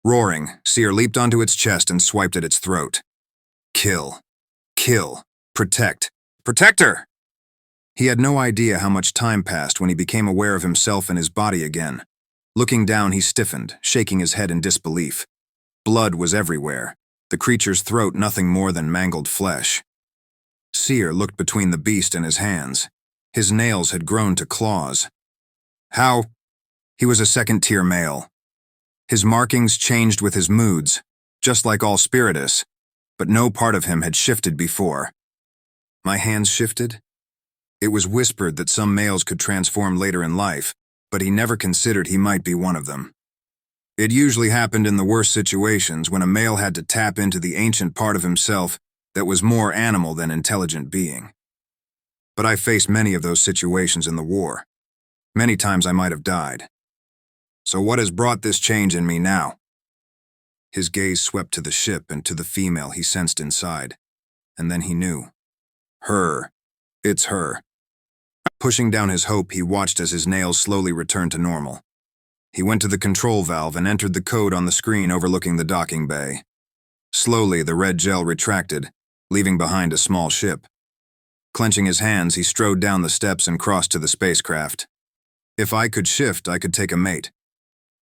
Roaring, Seer leaped onto its chest and swiped at its throat. Kill. Kill. Protect. Protect her! He had no idea how much time passed when he became aware of himself and his body again. Looking down, he stiffened, shaking his head in disbelief. Blood was everywhere, the creature's throat nothing more than mangled flesh. Seer looked between the beast and his hands. His nails had grown to claws. How? He was a second-tier male. His markings changed with his moods, just like all spiritus, but no part of him had shifted before. My hands shifted? It was whispered that some males could transform later in life, but he never considered he might be one of them. It usually happened in the worst situations when a male had to tap into the ancient part of himself that was more animal than intelligent being. But I faced many of those situations in the war. Many times I might have died. So what has brought this change in me now? His gaze swept to the ship and to the female he sensed inside, and then he knew. Her. It's her. Pushing down his hope, he watched as his nails slowly returned to normal. He went to the control valve and entered the code on the screen overlooking the docking bay. Slowly, the red gel retracted, leaving behind a small ship. Clenching his hands, he strode down the steps and crossed to the spacecraft. If I could shift, I could take a mate.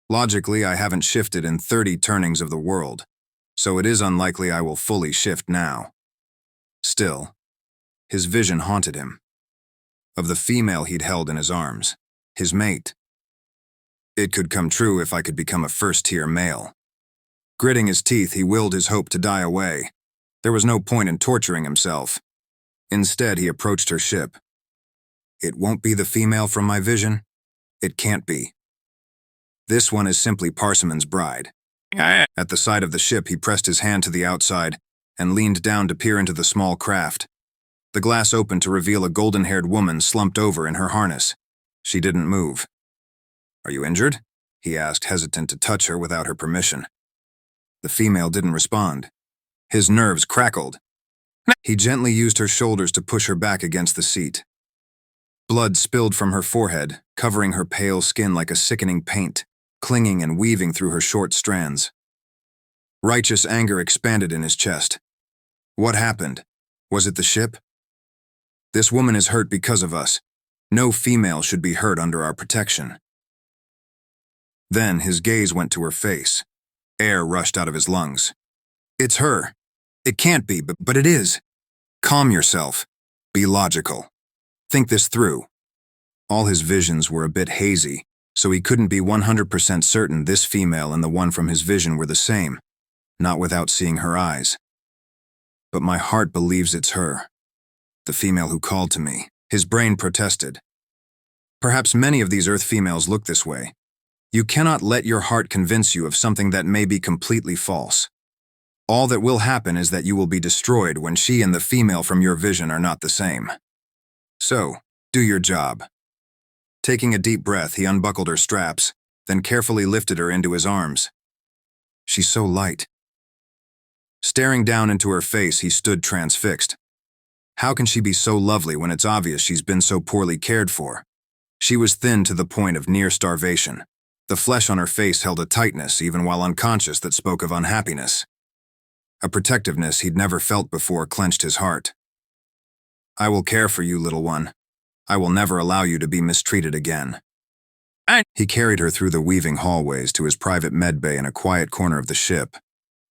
Logically, I haven't shifted in 30 turnings of the world, so it is unlikely I will fully shift now. Still, his vision haunted him. Of the female he'd held in his arms, his mate. It could come true if I could become a first-tier male. Gritting his teeth, he willed his hope to die away. There was no point in torturing himself. Instead, he approached her ship. It won't be the female from my vision. It can't be. This one is simply Parsimon's bride. At the side of the ship, he pressed his hand to the outside and leaned down to peer into the small craft. The glass opened to reveal a golden-haired woman slumped over in her harness. She didn't move. "Are you injured?" he asked, hesitant to touch her without her permission. The female didn't respond. His nerves crackled. He gently used her shoulders to push her back against the seat. Blood spilled from her forehead, covering her pale skin like a sickening paint, clinging and weaving through her short strands. Righteous anger expanded in his chest. What happened? Was it the ship? This woman is hurt because of us. No female should be hurt under our protection. Then his gaze went to her face. Air rushed out of his lungs. It's her. It can't be, but it is. Calm yourself. Be logical. Think this through. All his visions were a bit hazy, so he couldn't be 100% certain this female and the one from his vision were the same, not without seeing her eyes. But my heart believes it's her. The female who called to me. His brain protested. Perhaps many of these Earth females look this way. You cannot let your heart convince you of something that may be completely false. All that will happen is that you will be destroyed when she and the female from your vision are not the same. So, do your job. Taking a deep breath, he unbuckled her straps, then carefully lifted her into his arms. She's so light. Staring down into her face, he stood transfixed. How can she be so lovely when it's obvious she's been so poorly cared for? She was thin to the point of near starvation. The flesh on her face held a tightness, even while unconscious, that spoke of unhappiness. A protectiveness he'd never felt before clenched his heart. I will care for you, little one. I will never allow you to be mistreated again. He carried her through the weaving hallways to his private med bay in a quiet corner of the ship,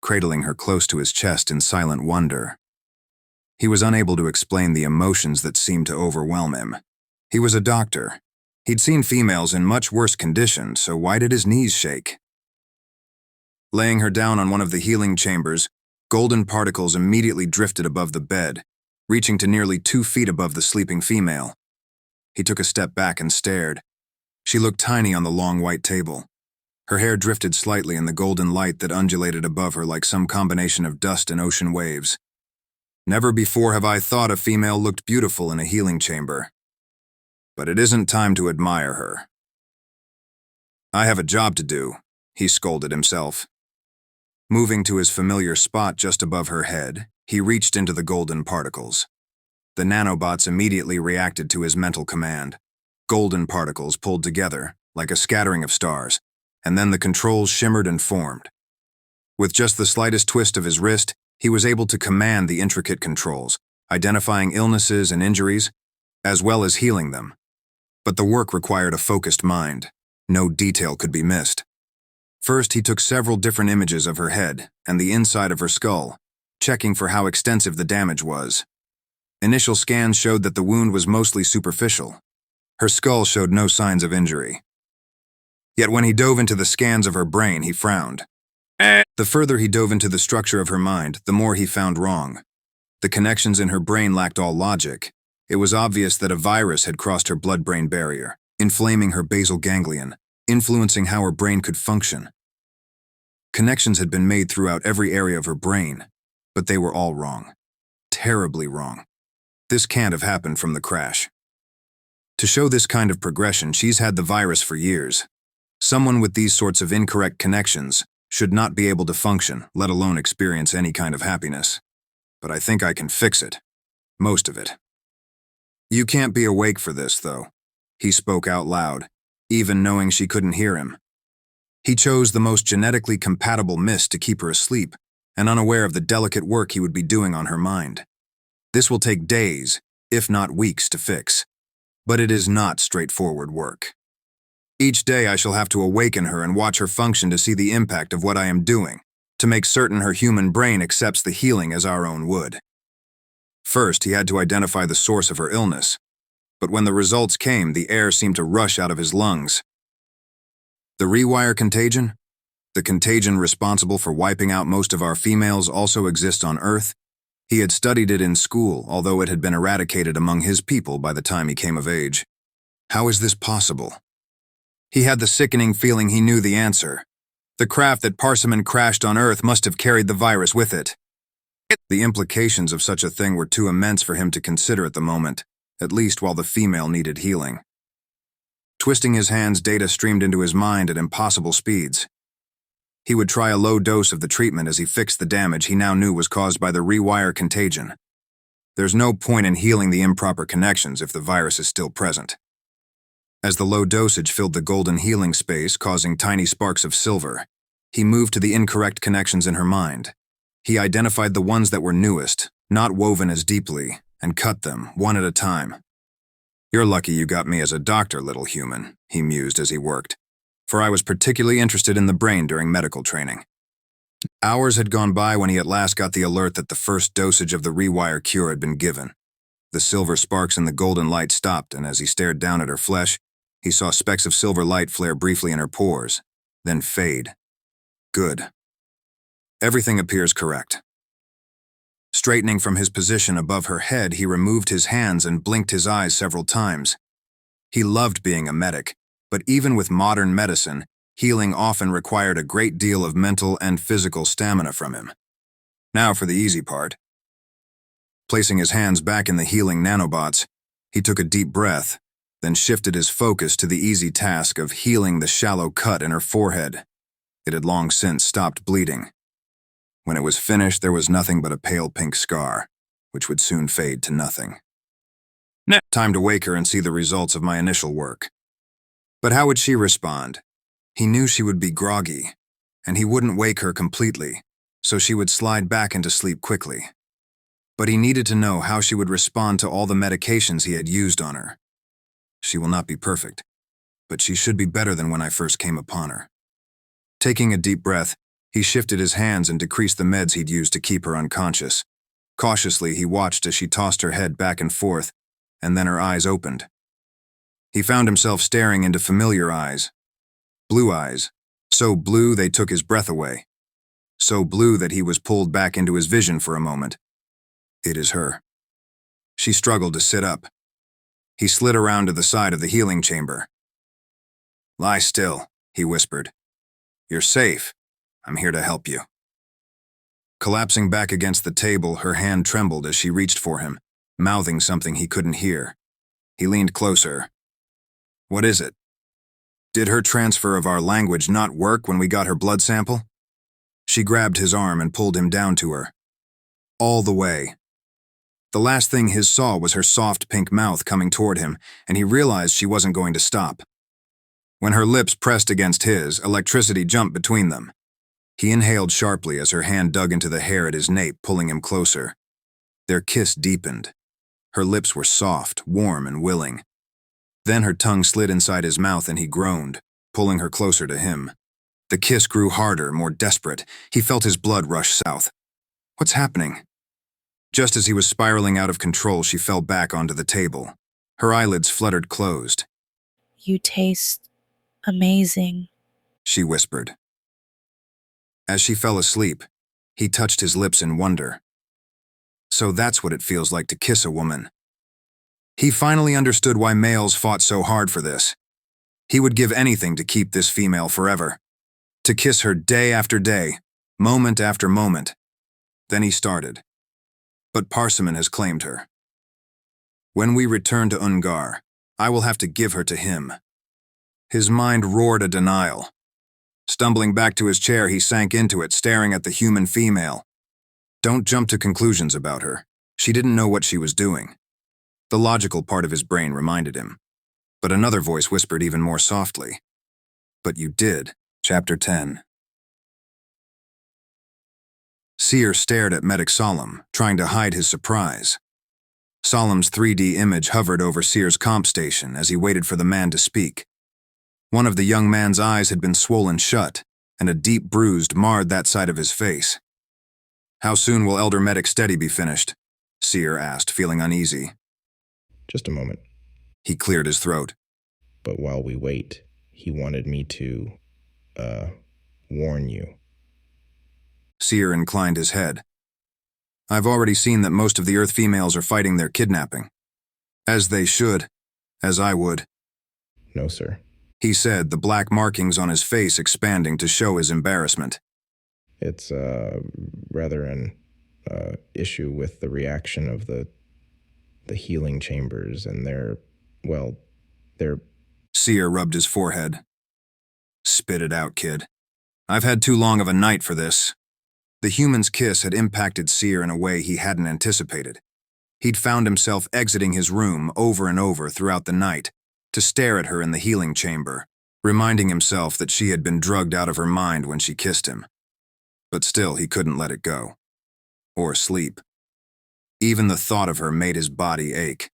cradling her close to his chest in silent wonder. He was unable to explain the emotions that seemed to overwhelm him. He was a doctor. He'd seen females in much worse condition, so why did his knees shake? Laying her down on one of the healing chambers, golden particles immediately drifted above the bed, reaching to nearly 2 feet above the sleeping female. He took a step back and stared. She looked tiny on the long white table. Her hair drifted slightly in the golden light that undulated above her like some combination of dust and ocean waves. Never before have I thought a female looked beautiful in a healing chamber. But it isn't time to admire her. I have a job to do, he scolded himself. Moving to his familiar spot just above her head, he reached into the golden particles. The nanobots immediately reacted to his mental command. Golden particles pulled together, like a scattering of stars, and then the controls shimmered and formed. With just the slightest twist of his wrist, he was able to command the intricate controls, identifying illnesses and injuries, as well as healing them. But the work required a focused mind. No detail could be missed. First, he took several different images of her head and the inside of her skull, checking for how extensive the damage was. Initial scans showed that the wound was mostly superficial. Her skull showed no signs of injury. Yet when he dove into the scans of her brain, he frowned. The further he dove into the structure of her mind, the more he found wrong. The connections in her brain lacked all logic. It was obvious that a virus had crossed her blood-brain barrier, inflaming her basal ganglion, influencing how her brain could function. Connections had been made throughout every area of her brain, but they were all wrong. Terribly wrong. This can't have happened from the crash. To show this kind of progression, she's had the virus for years. Someone with these sorts of incorrect connections should not be able to function, let alone experience any kind of happiness. But I think I can fix it. Most of it. You can't be awake for this, though. He spoke out loud, even knowing she couldn't hear him. He chose the most genetically compatible mist to keep her asleep, and unaware of the delicate work he would be doing on her mind. This will take days, if not weeks, to fix. But it is not straightforward work. Each day I shall have to awaken her and watch her function to see the impact of what I am doing, to make certain her human brain accepts the healing as our own would. First, he had to identify the source of her illness, but when the results came, the air seemed to rush out of his lungs. The rewire contagion? The contagion responsible for wiping out most of our females also exists on Earth. He had studied it in school, although it had been eradicated among his people by the time he came of age. How is this possible? He had the sickening feeling he knew the answer. The craft that Parsimon crashed on Earth must have carried the virus with it. The implications of such a thing were too immense for him to consider at the moment, at least while the female needed healing. Twisting his hands, data streamed into his mind at impossible speeds. He would try a low dose of the treatment as he fixed the damage he now knew was caused by the rewire contagion. There's no point in healing the improper connections if the virus is still present. As the low dosage filled the golden healing space, causing tiny sparks of silver, he moved to the incorrect connections in her mind. He identified the ones that were newest, not woven as deeply, and cut them, one at a time. "You're lucky you got me as a doctor, little human," he mused as he worked, for I was particularly interested in the brain during medical training. Hours had gone by when he at last got the alert that the first dosage of the rewire cure had been given. The silver sparks in the golden light stopped, and as he stared down at her flesh, he saw specks of silver light flare briefly in her pores, then fade. Good. Everything appears correct. Straightening from his position above her head, he removed his hands and blinked his eyes several times. He loved being a medic, but even with modern medicine, healing often required a great deal of mental and physical stamina from him. Now for the easy part. Placing his hands back in the healing nanobots, he took a deep breath, then shifted his focus to the easy task of healing the shallow cut in her forehead. It had long since stopped bleeding. When it was finished, there was nothing but a pale pink scar, which would soon fade to nothing. Time to wake her and see the results of my initial work. But how would she respond? He knew she would be groggy, and he wouldn't wake her completely, so she would slide back into sleep quickly. But he needed to know how she would respond to all the medications he had used on her. She will not be perfect, but she should be better than when I first came upon her. Taking a deep breath, he shifted his hands and decreased the meds he'd used to keep her unconscious. Cautiously, he watched as she tossed her head back and forth, and then her eyes opened. He found himself staring into familiar eyes. Blue eyes, so blue they took his breath away. So blue that he was pulled back into his vision for a moment. It is her. She struggled to sit up. He slid around to the side of the healing chamber. "Lie still," he whispered. "You're safe. I'm here to help you." Collapsing back against the table, her hand trembled as she reached for him, mouthing something he couldn't hear. He leaned closer. "What is it? Did her transfer of our language not work when we got her blood sample?" She grabbed his arm and pulled him down to her. All the way. The last thing he saw was her soft pink mouth coming toward him, and he realized she wasn't going to stop. When her lips pressed against his, electricity jumped between them. He inhaled sharply as her hand dug into the hair at his nape, pulling him closer. Their kiss deepened. Her lips were soft, warm, and willing. Then her tongue slid inside his mouth and he groaned, pulling her closer to him. The kiss grew harder, more desperate. He felt his blood rush south. What's happening? Just as he was spiraling out of control, she fell back onto the table. Her eyelids fluttered closed. "You taste amazing," she whispered. As she fell asleep, he touched his lips in wonder. So that's what it feels like to kiss a woman. He finally understood why males fought so hard for this. He would give anything to keep this female forever. To kiss her day after day, moment after moment. Then he started. But Parsimon has claimed her. When we return to Ungar, I will have to give her to him. His mind roared a denial. Stumbling back to his chair, he sank into it, staring at the human female. Don't jump to conclusions about her. She didn't know what she was doing. The logical part of his brain reminded him. But another voice whispered even more softly. But you did. Chapter 10. Seer stared at Medic Solemn, trying to hide his surprise. Solemn's 3D image hovered over Seer's comp station as he waited for the man to speak. One of the young man's eyes had been swollen shut, and a deep bruise marred that side of his face. How soon will Elder Medic Steady be finished? Seer asked, feeling uneasy. Just a moment. He cleared his throat. But while we wait, he wanted me to, warn you. Seer inclined his head. I've already seen that most of the Earth females are fighting their kidnapping. As they should. As I would. No, sir. he said, the black markings on his face expanding to show his embarrassment. It's rather an issue with the reaction of the healing chambers, and they're... Seer rubbed his forehead. Spit it out, kid. I've had too long of a night for this. The human's kiss had impacted Seer in a way he hadn't anticipated. He'd found himself exiting his room over and over throughout the night to stare at her in the healing chamber, reminding himself that she had been drugged out of her mind when she kissed him. But still, he couldn't let it go. Or sleep. Even the thought of her made his body ache.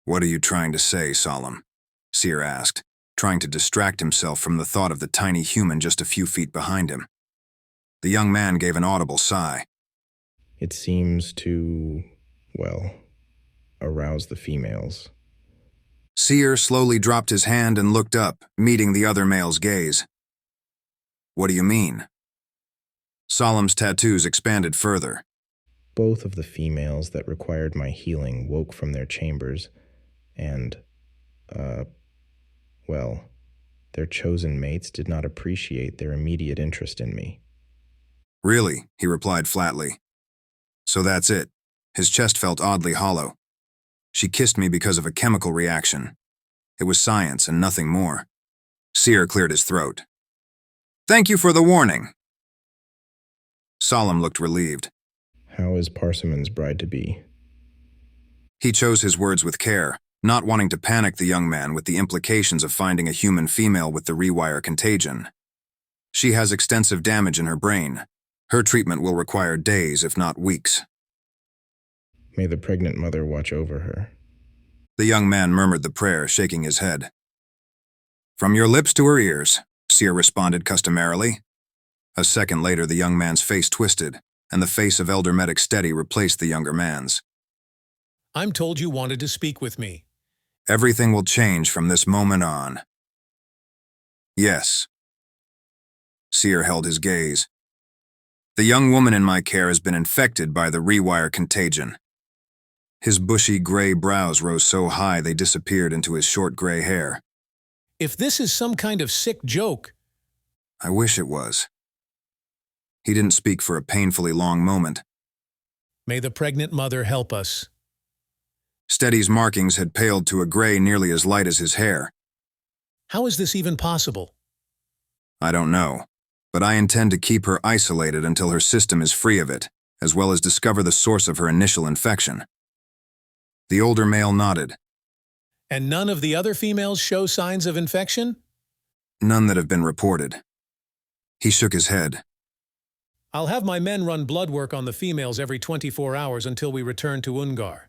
"What are you trying to say, Solemn?" Seer asked, trying to distract himself from the thought of the tiny human just a few feet behind him. The young man gave an audible sigh. It seems to, arouse the females. Seer slowly dropped his hand and looked up, meeting the other male's gaze. "What do you mean?" Solemn's tattoos expanded further. Both of the females that required my healing woke from their chambers, and, their chosen mates did not appreciate their immediate interest in me. "Really?" he replied flatly. "So that's it." His chest felt oddly hollow. "She kissed me because of a chemical reaction. It was science and nothing more." Seer cleared his throat. "Thank you for the warning." Solemn looked relieved. How is Parsimon's bride-to-be? He chose his words with care, not wanting to panic the young man with the implications of finding a human female with the rewire contagion. "She has extensive damage in her brain. Her treatment will require days, if not weeks." May the pregnant mother watch over her. The young man murmured the prayer, shaking his head. "From your lips to her ears," Seer responded customarily. A second later, the young man's face twisted, and the face of Elder Medic Steady replaced the younger man's. "I'm told you wanted to speak with me." "Everything will change from this moment on." "Yes." Seer held his gaze. "The young woman in my care has been infected by the rewire contagion." His bushy gray brows rose so high they disappeared into his short gray hair. "If this is some kind of sick joke..." "I wish it was." He didn't speak for a painfully long moment. "May the pregnant mother help us." Steady's markings had paled to a gray nearly as light as his hair. "How is this even possible?" "I don't know, but I intend to keep her isolated until her system is free of it, as well as discover the source of her initial infection." The older male nodded. "And none of the other females show signs of infection?" "None that have been reported." He shook his head. "I'll have my men run blood work on the females every 24 hours until we return to Ungar.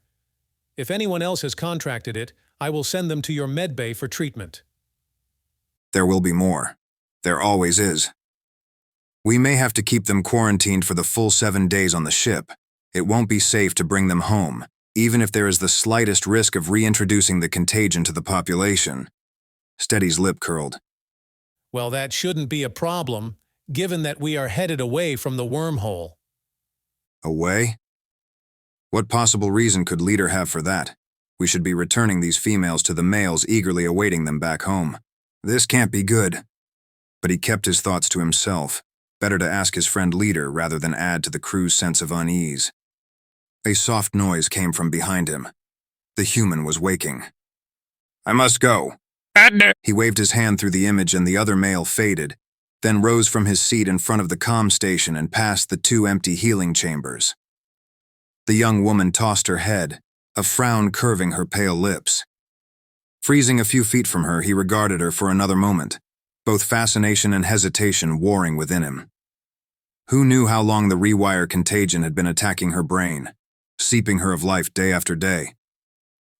If anyone else has contracted it, I will send them to your medbay for treatment." "There will be more. There always is. We may have to keep them quarantined for the full 7 days on the ship. It won't be safe to bring them home, even if there is the slightest risk of reintroducing the contagion to the population." Steady's lip curled. "Well, that shouldn't be a problem, given that we are headed away from the wormhole." "Away? What possible reason could Leader have for that? We should be returning these females to the males eagerly awaiting them back home. This can't be good." But he kept his thoughts to himself. Better to ask his friend Leader rather than add to the crew's sense of unease. A soft noise came from behind him. The human was waking. "I must go." He waved his hand through the image and the other male faded, then rose from his seat in front of the comm station and passed the 2 empty healing chambers. The young woman tossed her head, a frown curving her pale lips. Freezing a few feet from her, he regarded her for another moment, both fascination and hesitation warring within him. Who knew how long the rewire contagion had been attacking her brain, seeping her of life day after day?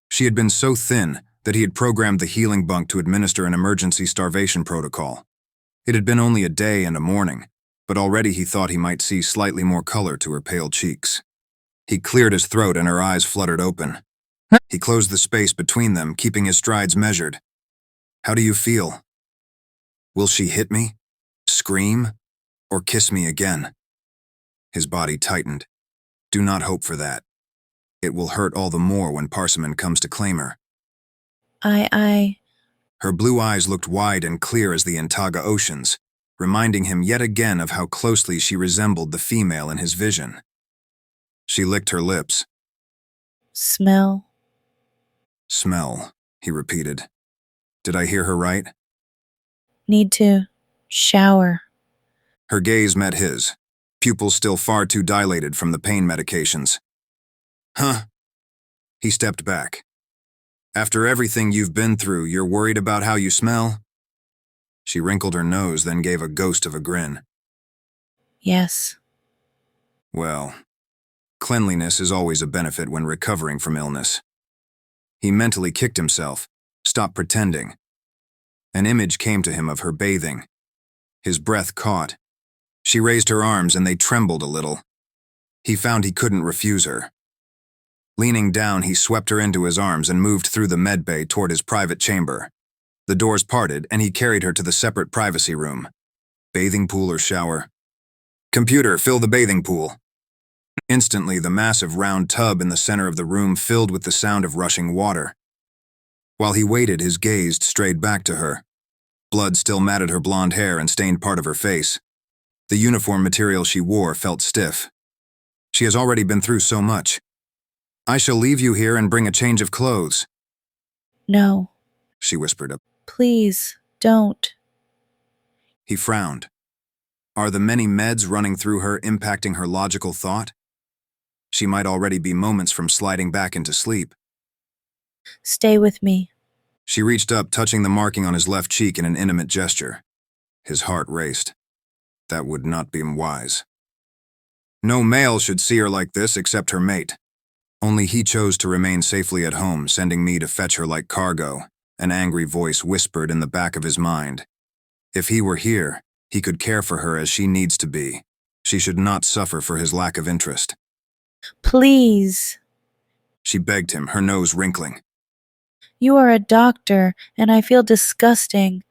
She had been so thin that he had programmed the healing bunk to administer an emergency starvation protocol. It had been only a day and a morning, but already he thought he might see slightly more color to her pale cheeks. He cleared his throat and her eyes fluttered open. He closed the space between them, keeping his strides measured. "How do you feel? Will she hit me, scream, or kiss me again?" His body tightened. Do not hope for that. It will hurt all the more when Parsimon comes to claim her. Her blue eyes looked wide and clear as the Intaga oceans, reminding him yet again of how closely she resembled the female in his vision. She licked her lips. Smell. Smell, he repeated. Did I hear her right? Need to shower. Her gaze met his, pupils still far too dilated from the pain medications. Huh? He stepped back. After everything you've been through, you're worried about how you smell? She wrinkled her nose, then gave a ghost of a grin. Yes. Well, cleanliness is always a benefit when recovering from illness. He mentally kicked himself, stopped pretending. An image came to him of her bathing. His breath caught. She raised her arms and they trembled a little. He found he couldn't refuse her. Leaning down, he swept her into his arms and moved through the med bay toward his private chamber. The doors parted and he carried her to the separate privacy room. Bathing pool or shower? Computer, fill the bathing pool. Instantly, the massive round tub in the center of the room filled with the sound of rushing water. While he waited, his gaze strayed back to her. Blood still matted her blonde hair and stained part of her face. The uniform material she wore felt stiff. She has already been through so much. I shall leave you here and bring a change of clothes. No. She whispered up. Please, don't. He frowned. Are the many meds running through her impacting her logical thought? She might already be moments from sliding back into sleep. Stay with me. She reached up, touching the marking on his left cheek in an intimate gesture. His heart raced. That would not be wise. No male should see her like this except her mate. Only he chose to remain safely at home, sending me to fetch her like cargo, an angry voice whispered in the back of his mind. If he were here, he could care for her as she needs to be. She should not suffer for his lack of interest. Please. She begged him, her nose wrinkling. You are a doctor, and I feel disgusting.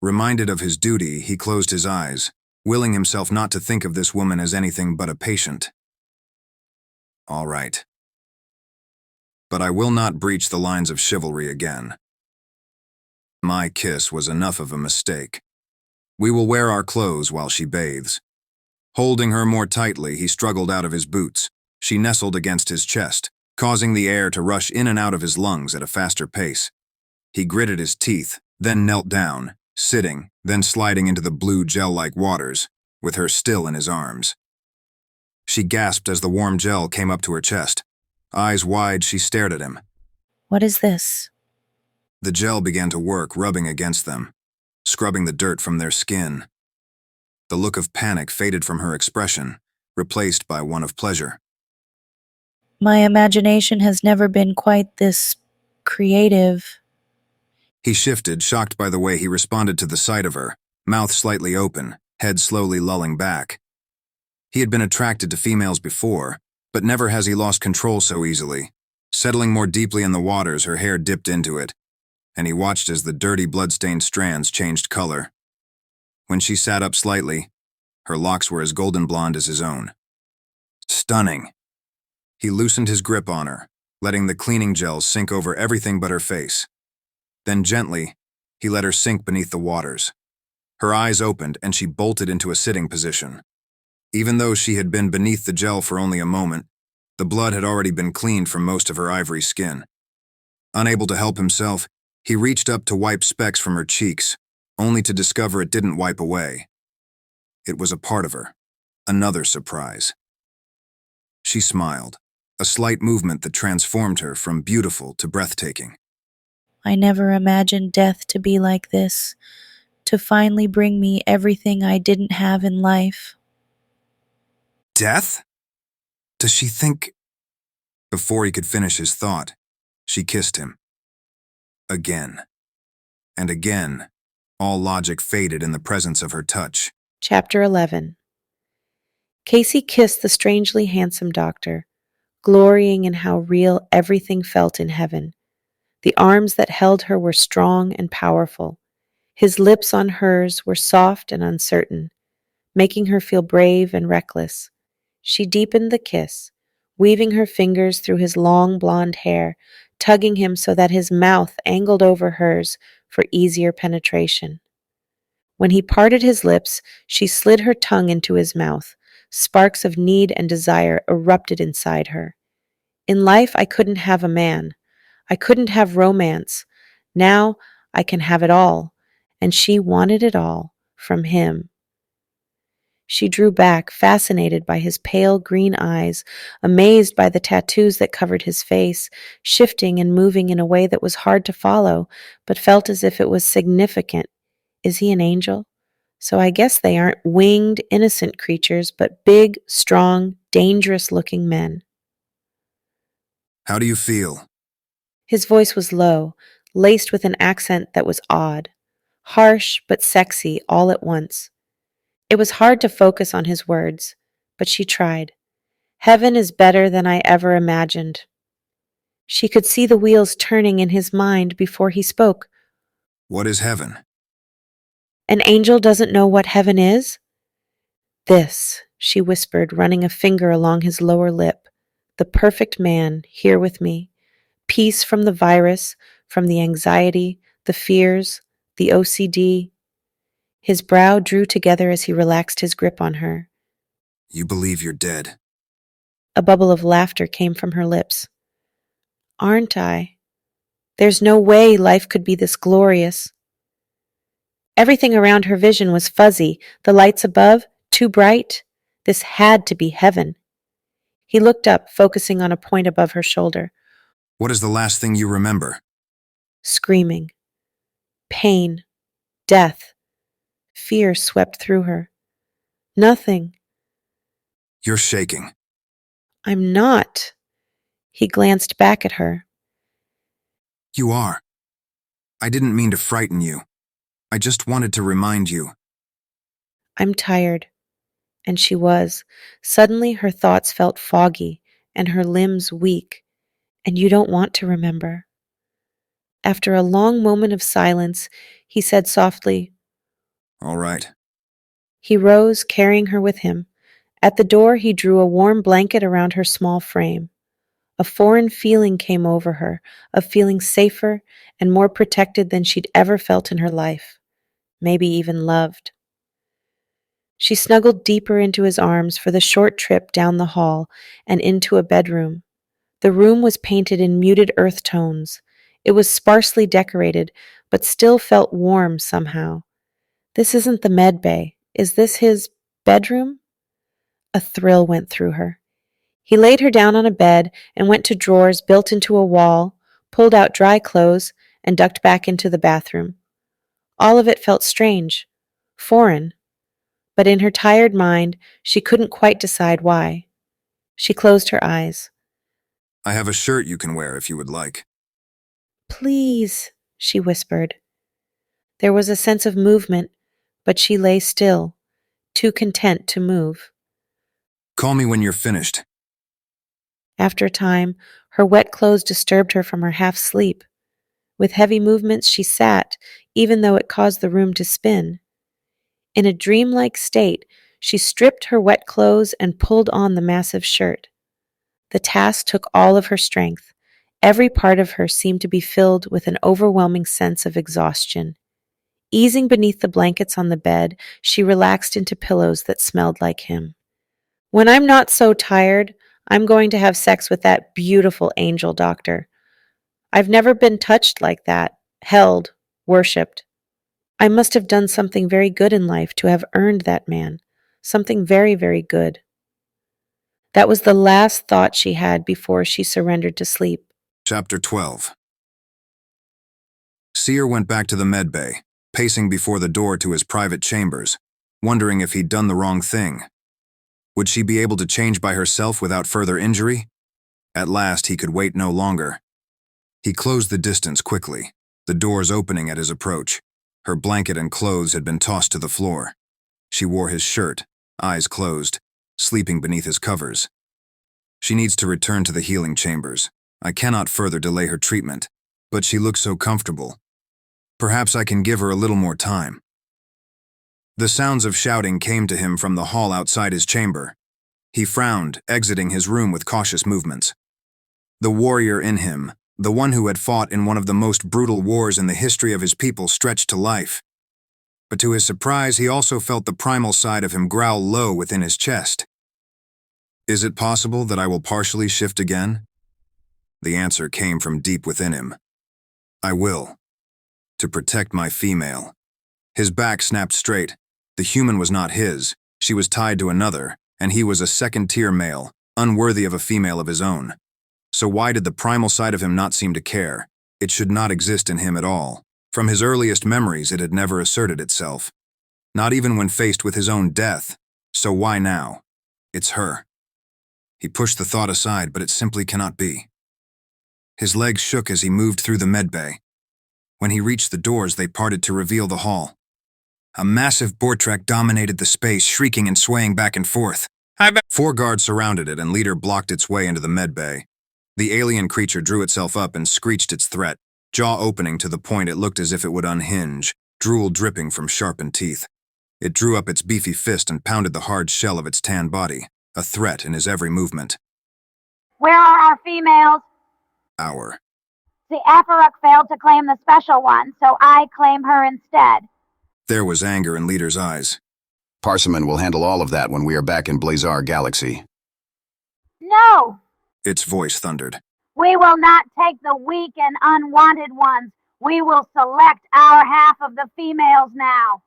Reminded of his duty, he closed his eyes, willing himself not to think of this woman as anything but a patient. All right. But I will not breach the lines of chivalry again. My kiss was enough of a mistake. We will wear our clothes while she bathes. Holding her more tightly, he struggled out of his boots. She nestled against his chest, causing the air to rush in and out of his lungs at a faster pace. He gritted his teeth, then knelt down, sitting, then sliding into the blue gel-like waters, with her still in his arms. She gasped as the warm gel came up to her chest. Eyes wide, she stared at him. What is this? The gel began to work, rubbing against them, scrubbing the dirt from their skin. The look of panic faded from her expression, replaced by one of pleasure. My imagination has never been quite this creative. He shifted, shocked by the way he responded to the sight of her, mouth slightly open, head slowly lolling back. He had been attracted to females before, but never has he lost control so easily. Settling more deeply in the waters, her hair dipped into it, and he watched as the dirty blood-stained strands changed color. When she sat up slightly, her locks were as golden blonde as his own. Stunning. He loosened his grip on her, letting the cleaning gels sink over everything but her face. Then gently, he let her sink beneath the waters. Her eyes opened and she bolted into a sitting position. Even though she had been beneath the gel for only a moment, the blood had already been cleaned from most of her ivory skin. Unable to help himself, he reached up to wipe specks from her cheeks, only to discover it didn't wipe away. It was a part of her, another surprise. She smiled, a slight movement that transformed her from beautiful to breathtaking. I never imagined death to be like this, to finally bring me everything I didn't have in life. Death? Does she think... Before he could finish his thought, she kissed him. Again. And again, all logic faded in the presence of her touch. Chapter 11. Kaci kissed the strangely handsome doctor, glorying in how real everything felt in heaven. The arms that held her were strong and powerful. His lips on hers were soft and uncertain, making her feel brave and reckless. She deepened the kiss, weaving her fingers through his long blonde hair, tugging him so that his mouth angled over hers for easier penetration. When he parted his lips, she slid her tongue into his mouth. Sparks of need and desire erupted inside her. In life, I couldn't have a man. I couldn't have romance. Now I can have it all, and she wanted it all from him. She drew back, fascinated by his pale green eyes, amazed by the tattoos that covered his face, shifting and moving in a way that was hard to follow, but felt as if it was significant. Is he an angel? So I guess they aren't winged, innocent creatures, but big, strong, dangerous-looking men. How do you feel? His voice was low, laced with an accent that was odd, harsh but sexy all at once. It was hard to focus on his words, but she tried. Heaven is better than I ever imagined. She could see the wheels turning in his mind before he spoke. What is heaven? An angel doesn't know what heaven is? This, she whispered, running a finger along his lower lip. The perfect man, here with me. Peace from the virus, from the anxiety, the fears, the OCD. His brow drew together as he relaxed his grip on her. You believe you're dead. A bubble of laughter came from her lips. Aren't I? There's no way life could be this glorious. Everything around her vision was fuzzy, the lights above, too bright. This had to be heaven. He looked up, focusing on a point above her shoulder. What is the last thing you remember? Screaming. Pain. Death. Fear swept through her. Nothing. You're shaking. I'm not. He glanced back at her. You are. I didn't mean to frighten you. I just wanted to remind you. I'm tired. And she was. Suddenly her thoughts felt foggy and her limbs weak. And you don't want to remember. After a long moment of silence, he said softly, All right. He rose, carrying her with him. At the door, he drew a warm blanket around her small frame. A foreign feeling came over her, of feeling safer and more protected than she'd ever felt in her life, maybe even loved. She snuggled deeper into his arms for the short trip down the hall and into a bedroom. The room was painted in muted earth tones. It was sparsely decorated, but still felt warm somehow. This isn't the med bay. Is this his bedroom? A thrill went through her. He laid her down on a bed and went to drawers built into a wall, pulled out dry clothes, and ducked back into the bathroom. All of it felt strange, foreign, but in her tired mind, she couldn't quite decide why. She closed her eyes. I have a shirt you can wear if you would like. Please, she whispered. There was a sense of movement, but she lay still, too content to move. Call me when you're finished. After a time, her wet clothes disturbed her from her half-sleep. With heavy movements, she sat, even though it caused the room to spin. In a dreamlike state, she stripped her wet clothes and pulled on the massive shirt. The task took all of her strength. Every part of her seemed to be filled with an overwhelming sense of exhaustion. Easing beneath the blankets on the bed, she relaxed into pillows that smelled like him. When I'm not so tired, I'm going to have sex with that beautiful angel doctor. I've never been touched like that, held, worshipped. I must have done something very good in life to have earned that man, something very, very good. That was the last thought she had before she surrendered to sleep. Chapter 12. Seer went back to the med bay, pacing before the door to his private chambers, wondering if he'd done the wrong thing. Would she be able to change by herself without further injury? At last, he could wait no longer. He closed the distance quickly, the doors opening at his approach. Her blanket and clothes had been tossed to the floor. She wore his shirt, eyes closed, sleeping beneath his covers. She needs to return to the healing chambers. I cannot further delay her treatment, but she looks so comfortable. Perhaps I can give her a little more time. The sounds of shouting came to him from the hall outside his chamber. He frowned, exiting his room with cautious movements. The warrior in him, The one who had fought in one of the most brutal wars in the history of his people stretched to life. But to his surprise, he also felt the primal side of him growl low within his chest. Is it possible that I will partially shift again? The answer came from deep within him. I will. To protect my female. His back snapped straight. The human was not his. She was tied to another, and he was a second-tier male, unworthy of a female of his own. So why did the primal side of him not seem to care? It should not exist in him at all. From his earliest memories, it had never asserted itself. Not even when faced with his own death. So why now? It's her. He pushed the thought aside, but it simply cannot be. His legs shook as he moved through the medbay. When he reached the doors, they parted to reveal the hall. A massive Bortrak dominated the space, shrieking and swaying back and forth. 4 guards surrounded it, and Leader blocked its way into the medbay. The alien creature drew itself up and screeched its threat, jaw opening to the point it looked as if it would unhinge, drool dripping from sharpened teeth. It drew up its beefy fist and pounded the hard shell of its tan body, a threat in his every movement. Where are our females? Our. The Afaruk failed to claim the special one, so I claim her instead. There was anger in Leader's eyes. Parsimon will handle all of that when we are back in Blazar Galaxy. No! Its voice thundered. We will not take the weak and unwanted ones. We will select our half of the females now.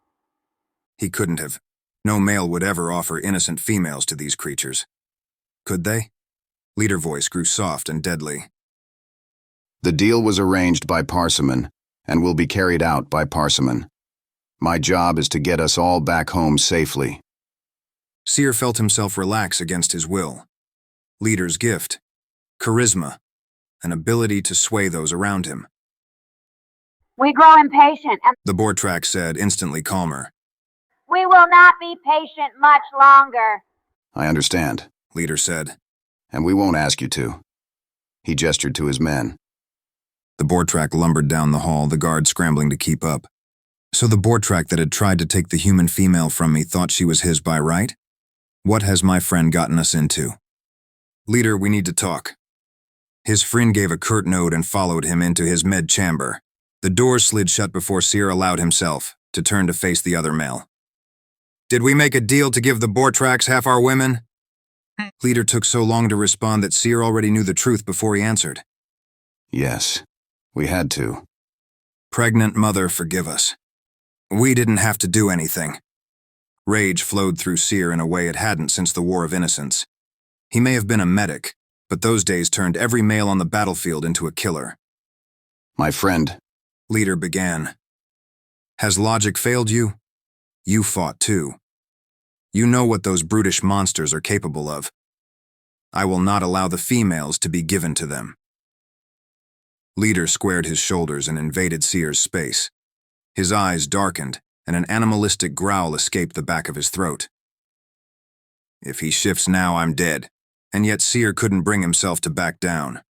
He couldn't have. No male would ever offer innocent females to these creatures. Could they? Leader voice grew soft and deadly. The deal was arranged by Parsimon, and will be carried out by Parsimon. My job is to get us all back home safely. Seer felt himself relax against his will. Leader's gift. Charisma. An ability to sway those around him. We grow impatient, and the Bortrak said, instantly calmer. We will not be patient much longer. I understand, Leader said. And we won't ask you to. He gestured to his men. The Bortrak lumbered down the hall, the guard scrambling to keep up. So the Bortrak that had tried to take the human female from me thought she was his by right? What has my friend gotten us into? Leader, we need to talk. His friend gave a curt nod and followed him into his med chamber. The door slid shut before Seer allowed himself to turn to face the other male. Did we make a deal to give the Bortraks half our women? Leader took so long to respond that Seer already knew the truth before he answered. Yes, we had to. Pregnant mother, forgive us. We didn't have to do anything. Rage flowed through Seer in a way it hadn't since the War of Innocence. He may have been a medic, but those days turned every male on the battlefield into a killer. My friend, Leader began. Has logic failed you? You fought too. You know what those brutish monsters are capable of. I will not allow the females to be given to them. Leader squared his shoulders and invaded Seer's space. His eyes darkened, and an animalistic growl escaped the back of his throat. If he shifts now, I'm dead. And yet Seer couldn't bring himself to back down.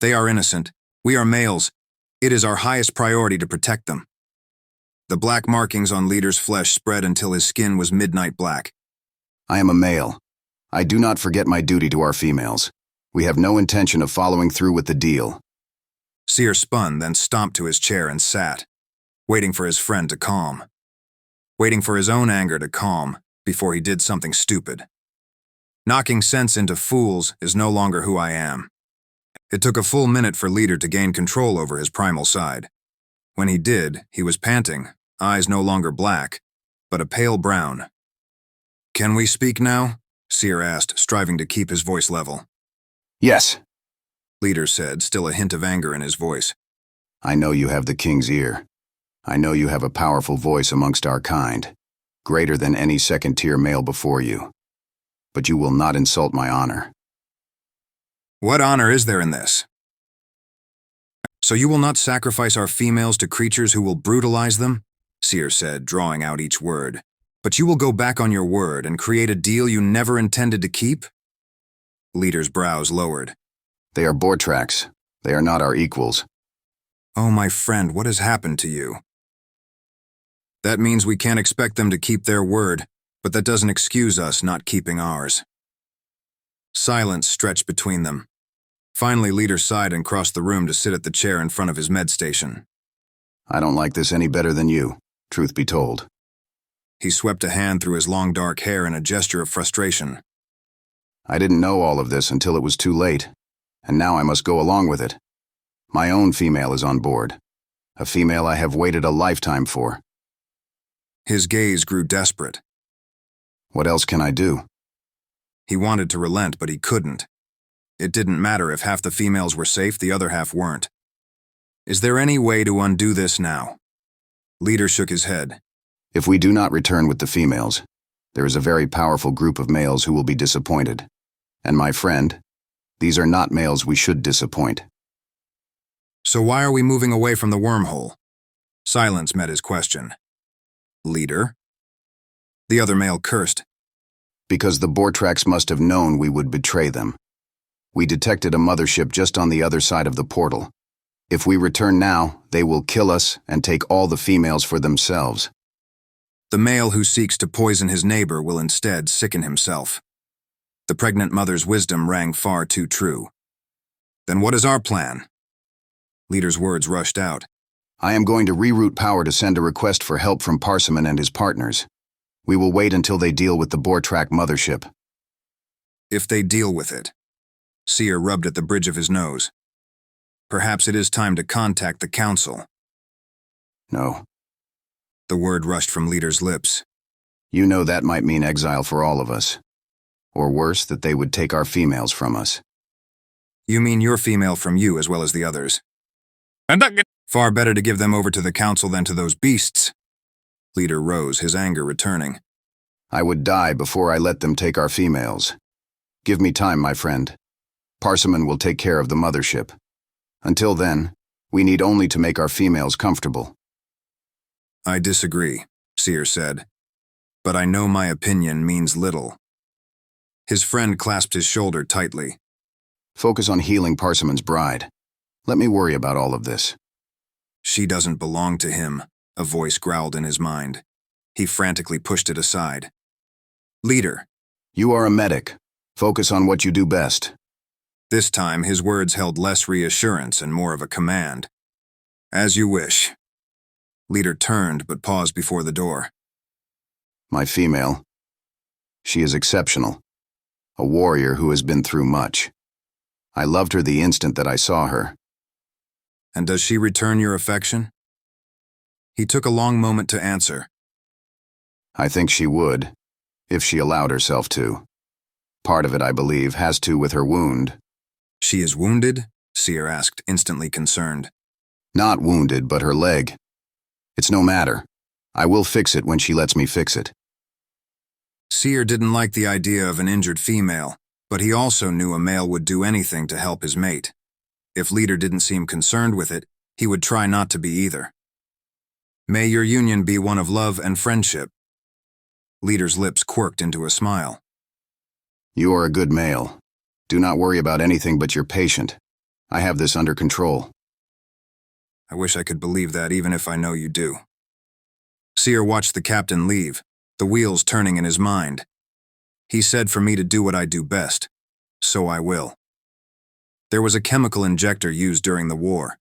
They are innocent. We are males. It is our highest priority to protect them. The black markings on Leader's flesh spread until his skin was midnight black. I am a male. I do not forget my duty to our females. We have no intention of following through with the deal. Seer spun, then stomped to his chair and sat, waiting for his friend to calm. Waiting for his own anger to calm before he did something stupid. Knocking sense into fools is no longer who I am. It took a full minute for Leader to gain control over his primal side. When he did, he was panting, eyes no longer black, but a pale brown. Can we speak now? Seer asked, striving to keep his voice level. Yes, Leader said, still a hint of anger in his voice. I know you have the king's ear. I know you have a powerful voice amongst our kind, greater than any second-tier male before you. But you will not insult my honor. What honor is there in this? So you will not sacrifice our females to creatures who will brutalize them? Seer said, drawing out each word. But you will go back on your word and create a deal you never intended to keep? Leader's brows lowered. They are Bortraks. They are not our equals. Oh, my friend, what has happened to you? That means we can't expect them to keep their word, but that doesn't excuse us not keeping ours. Silence stretched between them. Finally, Leader sighed and crossed the room to sit at the chair in front of his med station. I don't like this any better than you, truth be told. He swept a hand through his long dark hair in a gesture of frustration. I didn't know all of this until it was too late, and now I must go along with it. My own female is on board, a female I have waited a lifetime for. His gaze grew desperate. What else can I do? He wanted to relent, but he couldn't. It didn't matter if half the females were safe, the other half weren't. Is there any way to undo this now? Leader shook his head. If we do not return with the females, there is a very powerful group of males who will be disappointed. And my friend, these are not males we should disappoint. So why are we moving away from the wormhole? Silence met his question. Leader? The other male cursed. Because the Bortrax must have known we would betray them. We detected a mothership just on the other side of the portal. If we return now, they will kill us and take all the females for themselves. The male who seeks to poison his neighbor will instead sicken himself. The pregnant mother's wisdom rang far too true. Then what is our plan? Leader's words rushed out. I am going to reroute power to send a request for help from Parsimon and his partners. We will wait until they deal with the Bortrack mothership. If they deal with it. Seer rubbed at the bridge of his nose. Perhaps it is time to contact the council. No. The word rushed from Leader's lips. You know that might mean exile for all of us. Or worse, that they would take our females from us. You mean your female from you as well as the others? Far better to give them over to the council than to those beasts. Leader rose, his anger returning. I would die before I let them take our females. Give me time, my friend. Parsimon will take care of the mothership. Until then, we need only to make our females comfortable. I disagree, Seer said. But I know my opinion means little. His friend clasped his shoulder tightly. Focus on healing Parsimon's bride. Let me worry about all of this. She doesn't belong to him, a voice growled in his mind. He frantically pushed it aside. Leader. You are a medic. Focus on what you do best. This time, his words held less reassurance and more of a command. As you wish. Leader turned but paused before the door. My female. She is exceptional. A warrior who has been through much. I loved her the instant that I saw her. And does she return your affection? He took a long moment to answer. I think she would, if she allowed herself to. Part of it, I believe, has to with her wound. She is wounded? Seer asked, instantly concerned. Not wounded, but her leg. It's no matter. I will fix it when she lets me fix it. Seer didn't like the idea of an injured female, but he also knew a male would do anything to help his mate. If Leader didn't seem concerned with it, he would try not to be either. May your union be one of love and friendship. Leader's lips quirked into a smile. You are a good male. Do not worry about anything but your patient. I have this under control. I wish I could believe that even if I know you do. Seer watched the captain leave, the wheels turning in his mind. He said for me to do what I do best, so I will. There was a chemical injector used during the war.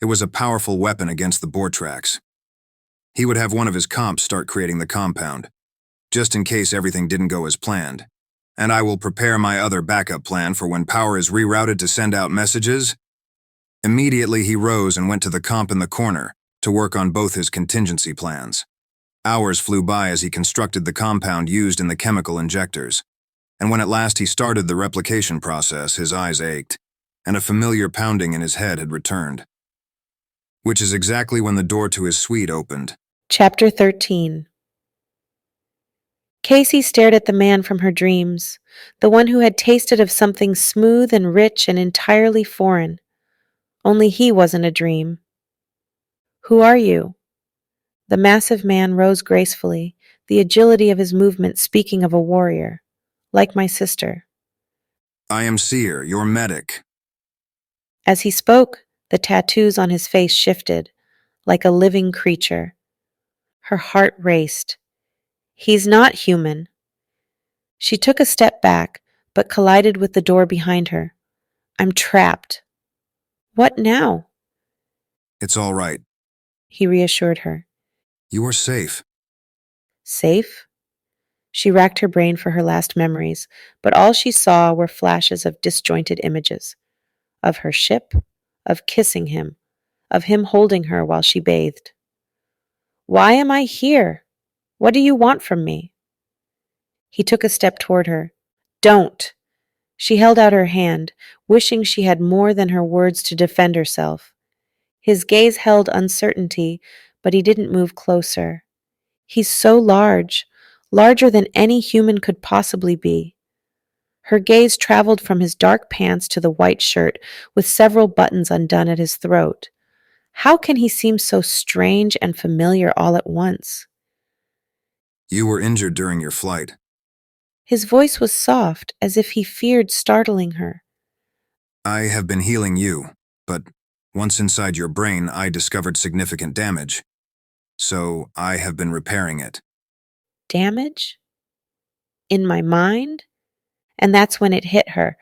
It was a powerful weapon against the Bortrax. He would have one of his comps start creating the compound, just in case everything didn't go as planned. And I will prepare my other backup plan for when power is rerouted to send out messages. Immediately he rose and went to the comp in the corner to work on both his contingency plans. Hours flew by as he constructed the compound used in the chemical injectors. And when at last he started the replication process, his eyes ached, and a familiar pounding in his head had returned. Which is exactly when the door to his suite opened. Chapter 13. Kaci stared at the man from her dreams, the one who had tasted of something smooth and rich and entirely foreign. Only he wasn't a dream. Who are you? The massive man rose gracefully, the agility of his movement speaking of a warrior, like my sister. I am Seer, your medic. As he spoke, the tattoos on his face shifted, like a living creature. Her heart raced. He's not human. She took a step back, but collided with the door behind her. I'm trapped. What now? It's all right. He reassured her. You are safe. Safe? She racked her brain for her last memories, but all she saw were flashes of disjointed images. Of her ship, of kissing him, of him holding her while she bathed. Why am I here? What do you want from me? He took a step toward her. Don't! She held out her hand, wishing she had more than her words to defend herself. His gaze held uncertainty, but he didn't move closer. He's so large, larger than any human could possibly be. Her gaze traveled from his dark pants to the white shirt with several buttons undone at his throat. How can he seem so strange and familiar all at once? You were injured during your flight. His voice was soft, as if he feared startling her. I have been healing you, but once inside your brain, I discovered significant damage. So I have been repairing it. Damage? In my mind? And that's when it hit her.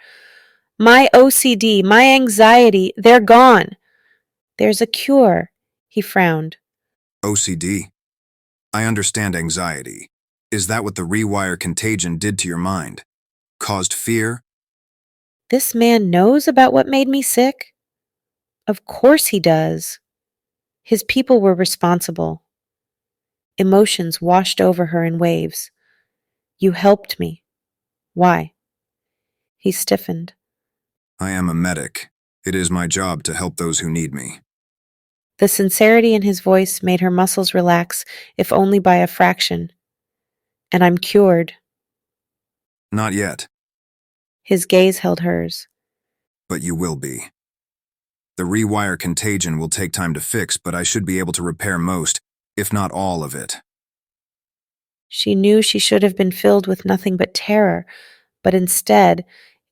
My OCD, my anxiety, they're gone. There's a cure, he frowned. OCD? I understand anxiety. Is that what the rewire contagion did to your mind? Caused fear? This man knows about what made me sick? Of course he does. His people were responsible. Emotions washed over her in waves. You helped me. Why? He stiffened. I am a medic. It is my job to help those who need me. The sincerity in his voice made her muscles relax, if only by a fraction. And I'm cured. Not yet. His gaze held hers. But you will be. The rewire contagion will take time to fix, but I should be able to repair most, if not all of it. She knew she should have been filled with nothing but terror, but instead,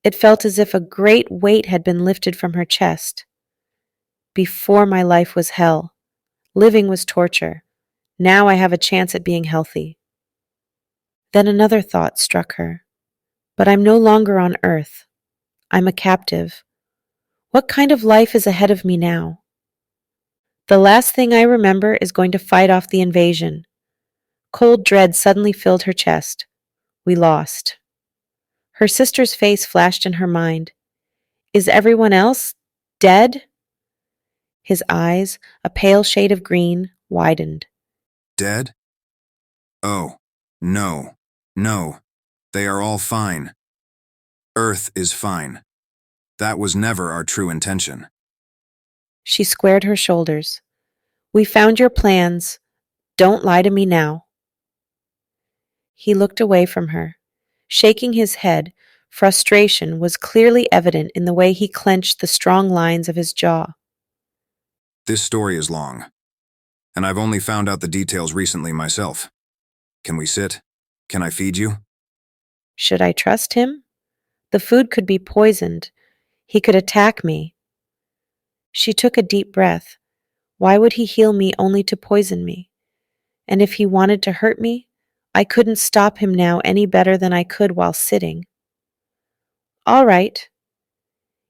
it felt as if a great weight had been lifted from her chest. Before my life was hell. Living was torture. Now I have a chance at being healthy. Then another thought struck her. But I'm no longer on Earth. I'm a captive. What kind of life is ahead of me now? The last thing I remember is going to fight off the invasion. Cold dread suddenly filled her chest. We lost. Her sister's face flashed in her mind. Is everyone else dead? His eyes, a pale shade of green, widened. Dead? Oh, no, no. They are all fine. Earth is fine. That was never our true intention. She squared her shoulders. We found your plans. Don't lie to me now. He looked away from her. Shaking his head, frustration was clearly evident in the way he clenched the strong lines of his jaw. This story is long, and I've only found out the details recently myself. Can we sit? Can I feed you? Should I trust him? The food could be poisoned. He could attack me. She took a deep breath. Why would he heal me only to poison me? And if he wanted to hurt me, I couldn't stop him now any better than I could while sitting. All right.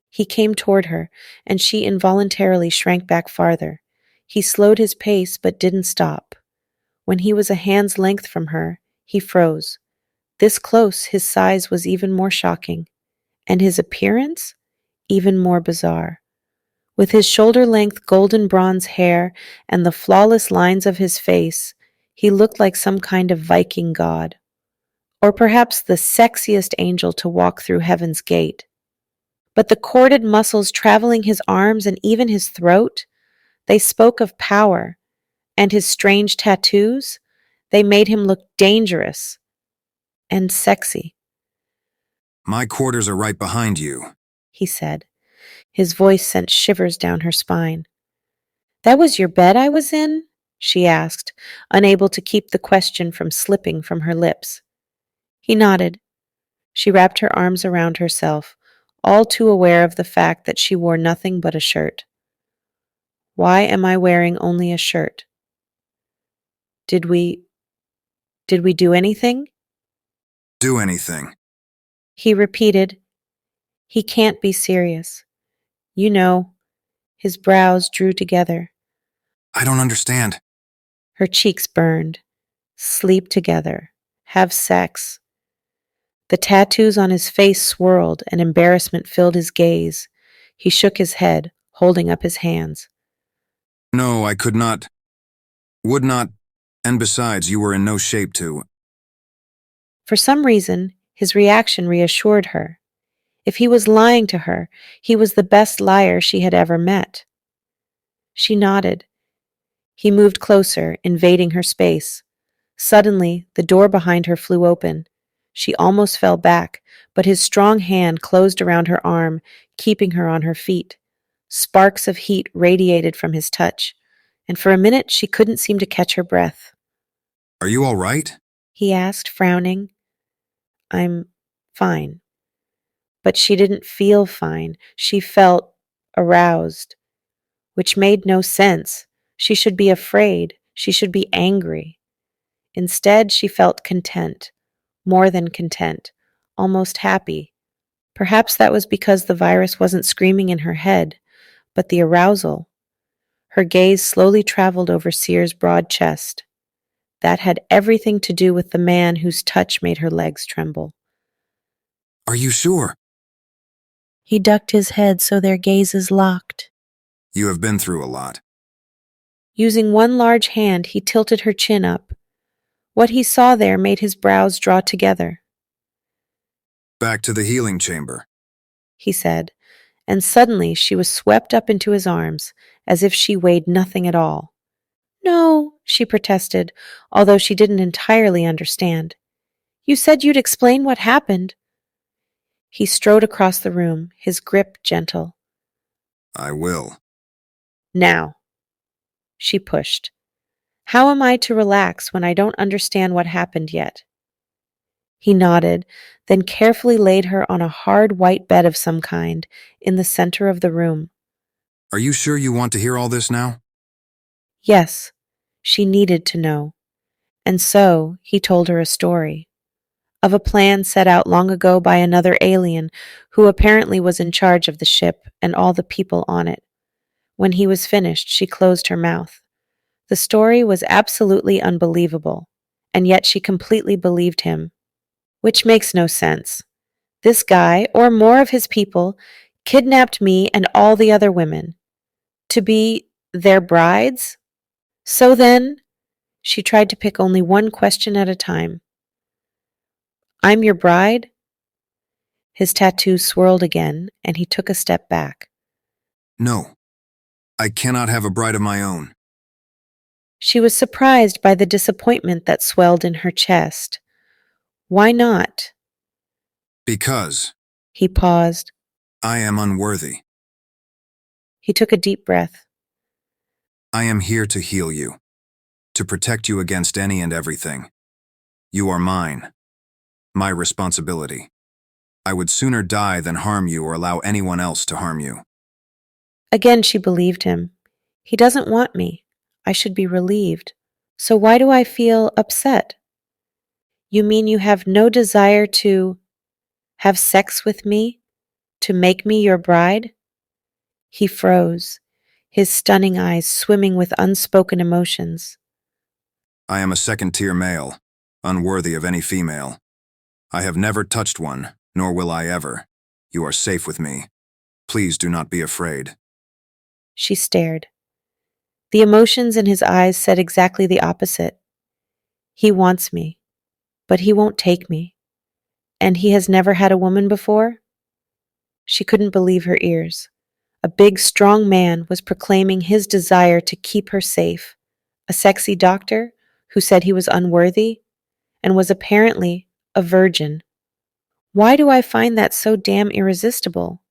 He came toward her, and she involuntarily shrank back farther. He slowed his pace but didn't stop. When he was a hand's length from her, he froze. This close, his size was even more shocking, and his appearance even more bizarre. With his shoulder-length golden bronze hair and the flawless lines of his face, he looked like some kind of Viking god, or perhaps the sexiest angel to walk through heaven's gate. But the corded muscles traveling his arms and even his throat, they spoke of power, and his strange tattoos, they made him look dangerous and sexy. My quarters are right behind you, he said. His voice sent shivers down her spine. That was your bed I was in? She asked, unable to keep the question from slipping from her lips. He nodded. She wrapped her arms around herself, all too aware of the fact that she wore nothing but a shirt. Why am I wearing only a shirt? Did we do anything? Do anything. He repeated. He can't be serious. You know. His brows drew together. I don't understand. Her cheeks burned. Sleep together. Have sex. The tattoos on his face swirled and embarrassment filled his gaze. He shook his head, holding up his hands. No, I could not. Would not. And besides, you were in no shape to. For some reason, his reaction reassured her. If he was lying to her, he was the best liar she had ever met. She nodded. He moved closer, invading her space. Suddenly, the door behind her flew open. She almost fell back, but his strong hand closed around her arm, keeping her on her feet. Sparks of heat radiated from his touch, and for a minute she couldn't seem to catch her breath. Are you all right? He asked, frowning. I'm fine. But she didn't feel fine. She felt aroused, which made no sense. She should be afraid. She should be angry. Instead, she felt content, more than content, almost happy. Perhaps that was because the virus wasn't screaming in her head, but the arousal. Her gaze slowly traveled over Seer's broad chest. That had everything to do with the man whose touch made her legs tremble. Are you sure? He ducked his head so their gazes locked. You have been through a lot. Using one large hand, he tilted her chin up. What he saw there made his brows draw together. Back to the healing chamber, he said, and suddenly she was swept up into his arms, as if she weighed nothing at all. No, she protested, although she didn't entirely understand. You said you'd explain what happened. He strode across the room, his grip gentle. I will. Now. She pushed. How am I to relax when I don't understand what happened yet? He nodded, then carefully laid her on a hard white bed of some kind in the center of the room. Are you sure you want to hear all this now? Yes, she needed to know. And so he told her a story of a plan set out long ago by another alien who apparently was in charge of the ship and all the people on it. When he was finished, she closed her mouth. The story was absolutely unbelievable, and yet she completely believed him. Which makes no sense. This guy, or more of his people, kidnapped me and all the other women. To be their brides? So then, she tried to pick only one question at a time. I'm your bride? His tattoo swirled again, and he took a step back. No, I cannot have a bride of my own. She was surprised by the disappointment that swelled in her chest. Why not? Because. He paused. I am unworthy. He took a deep breath. I am here to heal you, to protect you against any and everything. You are mine, my responsibility. I would sooner die than harm you or allow anyone else to harm you. Again she believed him. He doesn't want me. I should be relieved. So why do I feel upset? You mean you have no desire to have sex with me? To make me your bride? He froze, his stunning eyes swimming with unspoken emotions. I am a second-tier male, unworthy of any female. I have never touched one, nor will I ever. You are safe with me. Please do not be afraid. She stared. The emotions in his eyes said exactly the opposite. He wants me, but he won't take me. And he has never had a woman before? She couldn't believe her ears. A big, strong man was proclaiming his desire to keep her safe. A sexy doctor who said he was unworthy and was apparently a virgin. Why do I find that so damn irresistible?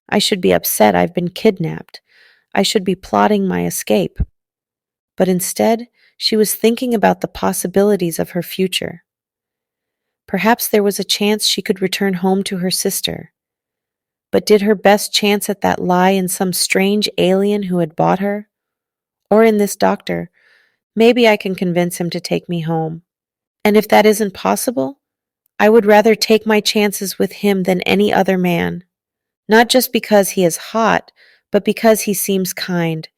I should be upset I've been kidnapped. I should be plotting my escape. But instead, she was thinking about the possibilities of her future. Perhaps there was a chance she could return home to her sister. But did her best chance at that lie in some strange alien who had bought her? Or in this doctor? Maybe I can convince him to take me home. And if that isn't possible, I would rather take my chances with him than any other man. Not just because he is hot, but because he seems kind,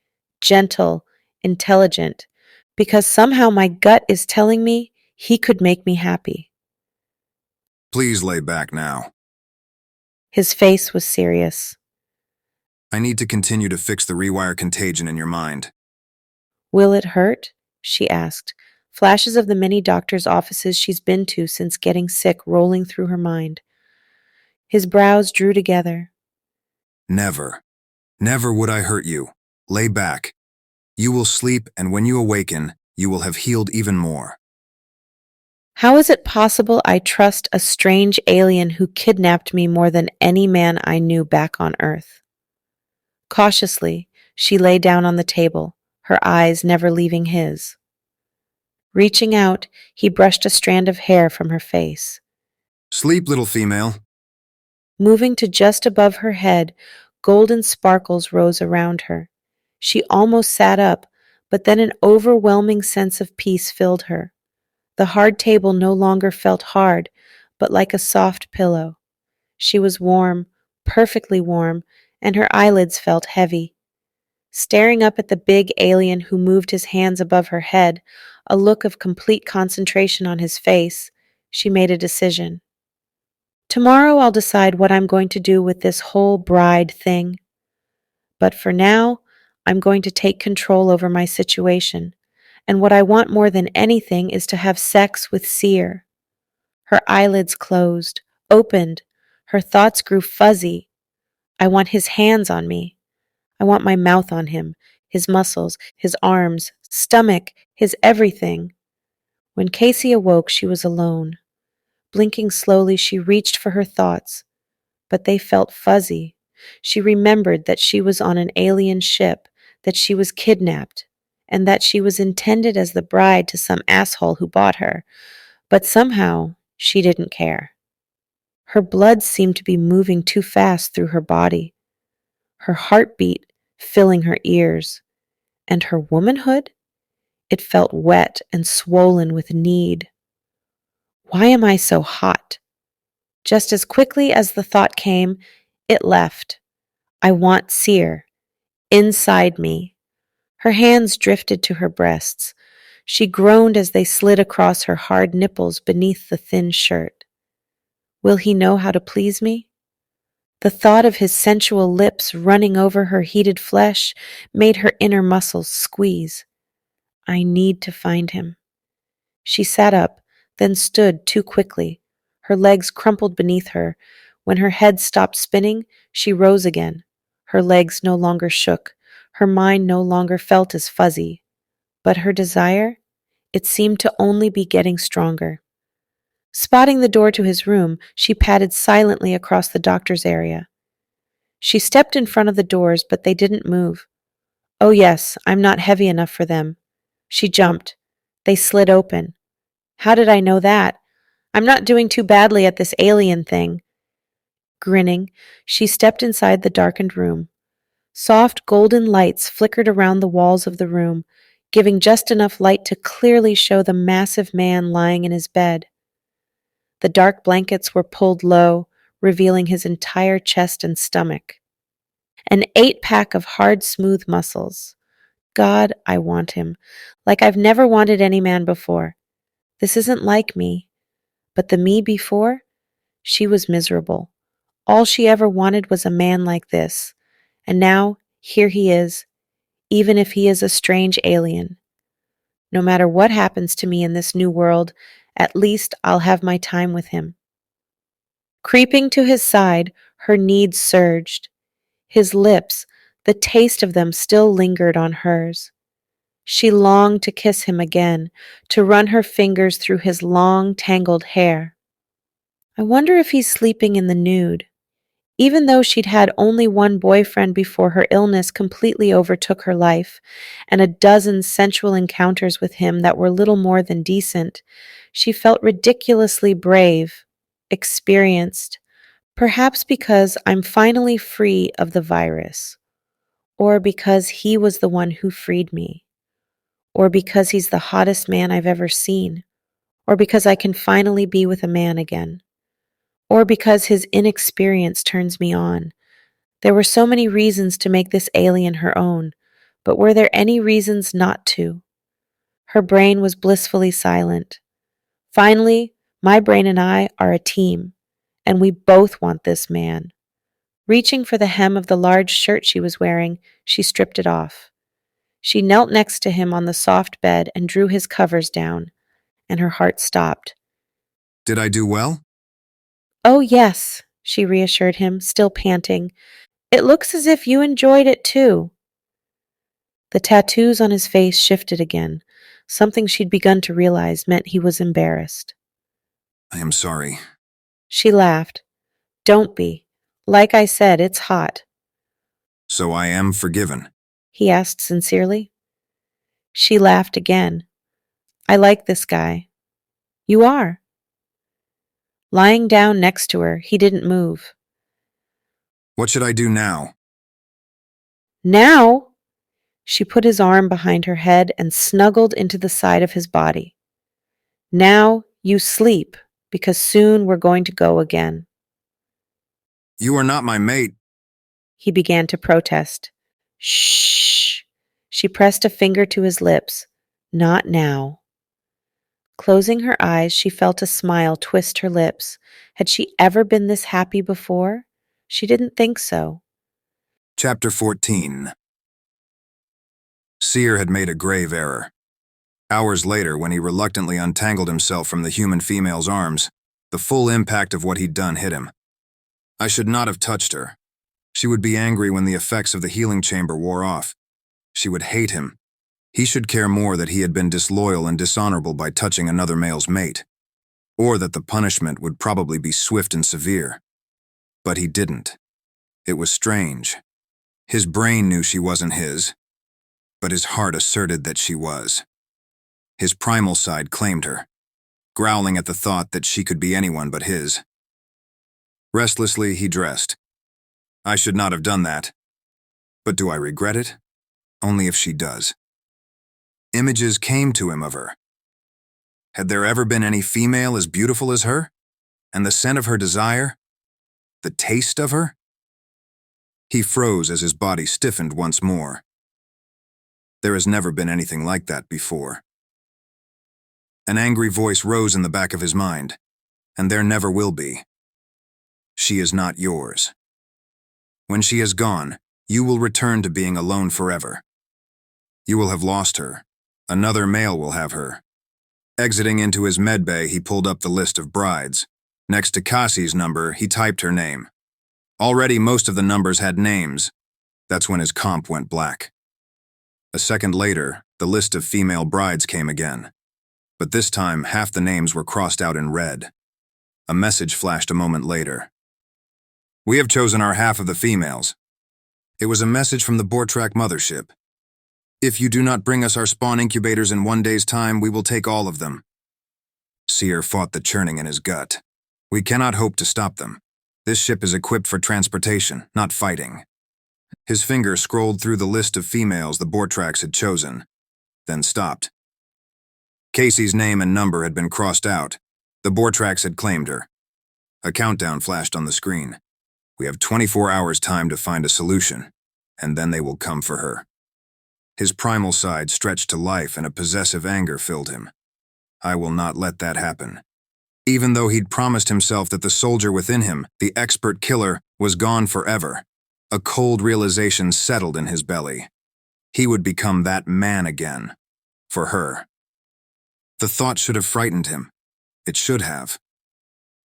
gentle, intelligent, because somehow my gut is telling me he could make me happy. Please lay back now. His face was serious. I need to continue to fix the rewire contagion in your mind. Will it hurt? She asked, flashes of the many doctors' offices she's been to since getting sick rolling through her mind. His brows drew together. Never. Never would I hurt you. Lay back. You will sleep, and when you awaken, you will have healed even more. How is it possible I trust a strange alien who kidnapped me more than any man I knew back on Earth? Cautiously, she lay down on the table, her eyes never leaving his. Reaching out, he brushed a strand of hair from her face. Sleep, little female. Moving to just above her head, golden sparkles rose around her. She almost sat up, but then an overwhelming sense of peace filled her. The hard table no longer felt hard, but like a soft pillow. She was warm, perfectly warm, and her eyelids felt heavy. Staring up at the big alien who moved his hands above her head, a look of complete concentration on his face, she made a decision. Tomorrow I'll decide what I'm going to do with this whole bride thing. But for now, I'm going to take control over my situation, and what I want more than anything is to have sex with Seer. Her eyelids closed, opened, her thoughts grew fuzzy. I want his hands on me. I want my mouth on him, his muscles, his arms, stomach, his everything. When Kaci awoke, she was alone. Blinking slowly, she reached for her thoughts, but they felt fuzzy. She remembered that she was on an alien ship, that she was kidnapped, and that she was intended as the bride to some asshole who bought her. But somehow, she didn't care. Her blood seemed to be moving too fast through her body. Her heartbeat filling her ears. And her womanhood? It felt wet and swollen with need. Why am I so hot? Just as quickly as the thought came, it left. I want Seer. Inside me. Her hands drifted to her breasts. She groaned as they slid across her hard nipples beneath the thin shirt. Will he know how to please me? The thought of his sensual lips running over her heated flesh made her inner muscles squeeze. I need to find him. She sat up, then stood too quickly. Her legs crumpled beneath her. When her head stopped spinning, she rose again. Her legs no longer shook. Her mind no longer felt as fuzzy. But her desire? It seemed to only be getting stronger. Spotting the door to his room, she padded silently across the doctor's area. She stepped in front of the doors, but they didn't move. Oh yes, I'm not heavy enough for them. She jumped. They slid open. How did I know that? I'm not doing too badly at this alien thing. Grinning, she stepped inside the darkened room. Soft golden lights flickered around the walls of the room, giving just enough light to clearly show the massive man lying in his bed. The dark blankets were pulled low, revealing his entire chest and stomach. An 8-pack of hard, smooth muscles. God, I want him, like I've never wanted any man before. This isn't like me. But the me before? She was miserable. All she ever wanted was a man like this. And now, here he is, even if he is a strange alien. No matter what happens to me in this new world, at least I'll have my time with him. Creeping to his side, her needs surged. His lips, the taste of them still lingered on hers. She longed to kiss him again, to run her fingers through his long, tangled hair. I wonder if he's sleeping in the nude. Even though she'd had only one boyfriend before her illness completely overtook her life, and a dozen sensual encounters with him that were little more than decent, she felt ridiculously brave, experienced, perhaps because I'm finally free of the virus, or because he was the one who freed me, or because he's the hottest man I've ever seen, or because I can finally be with a man again, or because his inexperience turns me on, There were so many reasons to make this alien her own, but were there any reasons not to? Her brain was blissfully silent. Finally, my brain and I are a team, and we both want this man. Reaching for the hem of the large shirt she was wearing, she stripped it off. She knelt next to him on the soft bed and drew his covers down, and her heart stopped. Did I do well? Oh, yes, she reassured him, still panting. It looks as if you enjoyed it too. The tattoos on his face shifted again. Something she'd begun to realize meant he was embarrassed. I am sorry. She laughed. Don't be. Like I said, it's hot. So I am forgiven? He asked sincerely. She laughed again. I like this guy. You are. Lying down next to her, he didn't move. What should I do now? Now? She put his arm behind her head and snuggled into the side of his body. Now you sleep, because soon we're going to go again. You are not my mate. He began to protest. Shh. She pressed a finger to his lips. Not now. Closing her eyes, she felt a smile twist her lips. Had she ever been this happy before? She didn't think so. Chapter 14. Seer had made a grave error. Hours later, when he reluctantly untangled himself from the human female's arms, the full impact of what he'd done hit him. I should not have touched her. She would be angry when the effects of the healing chamber wore off. She would hate him. He should care more that he had been disloyal and dishonorable by touching another male's mate, or that the punishment would probably be swift and severe. But he didn't. It was strange. His brain knew she wasn't his, but his heart asserted that she was. His primal side claimed her, growling at the thought that she could be anyone but his. Restlessly, he dressed. I should not have done that. But do I regret it? Only if she does. Images came to him of her. Had there ever been any female as beautiful as her? And the scent of her desire? The taste of her? He froze as his body stiffened once more. There has never been anything like that before. An angry voice rose in the back of his mind, and there never will be. She is not yours. When she is gone, you will return to being alone forever. You will have lost her. Another male will have her. Exiting into his medbay, he pulled up the list of brides. Next to Kaci's number, he typed her name. Already most of the numbers had names. That's when his comp went black. A second later, the list of female brides came again. But this time, half the names were crossed out in red. A message flashed a moment later. We have chosen our half of the females. It was a message from the Bortrak mothership. If you do not bring us our spawn incubators in 1 day's time, we will take all of them. Seer fought the churning in his gut. We cannot hope to stop them. This ship is equipped for transportation, not fighting. His finger scrolled through the list of females the Bortraks had chosen, then stopped. Kaci's name and number had been crossed out. The Bortraks had claimed her. A countdown flashed on the screen. We have 24 hours time to find a solution, and then they will come for her. His primal side stretched to life and a possessive anger filled him. I will not let that happen. Even though he'd promised himself that the soldier within him, the expert killer, was gone forever, a cold realization settled in his belly. He would become that man again. For her. The thought should have frightened him. It should have.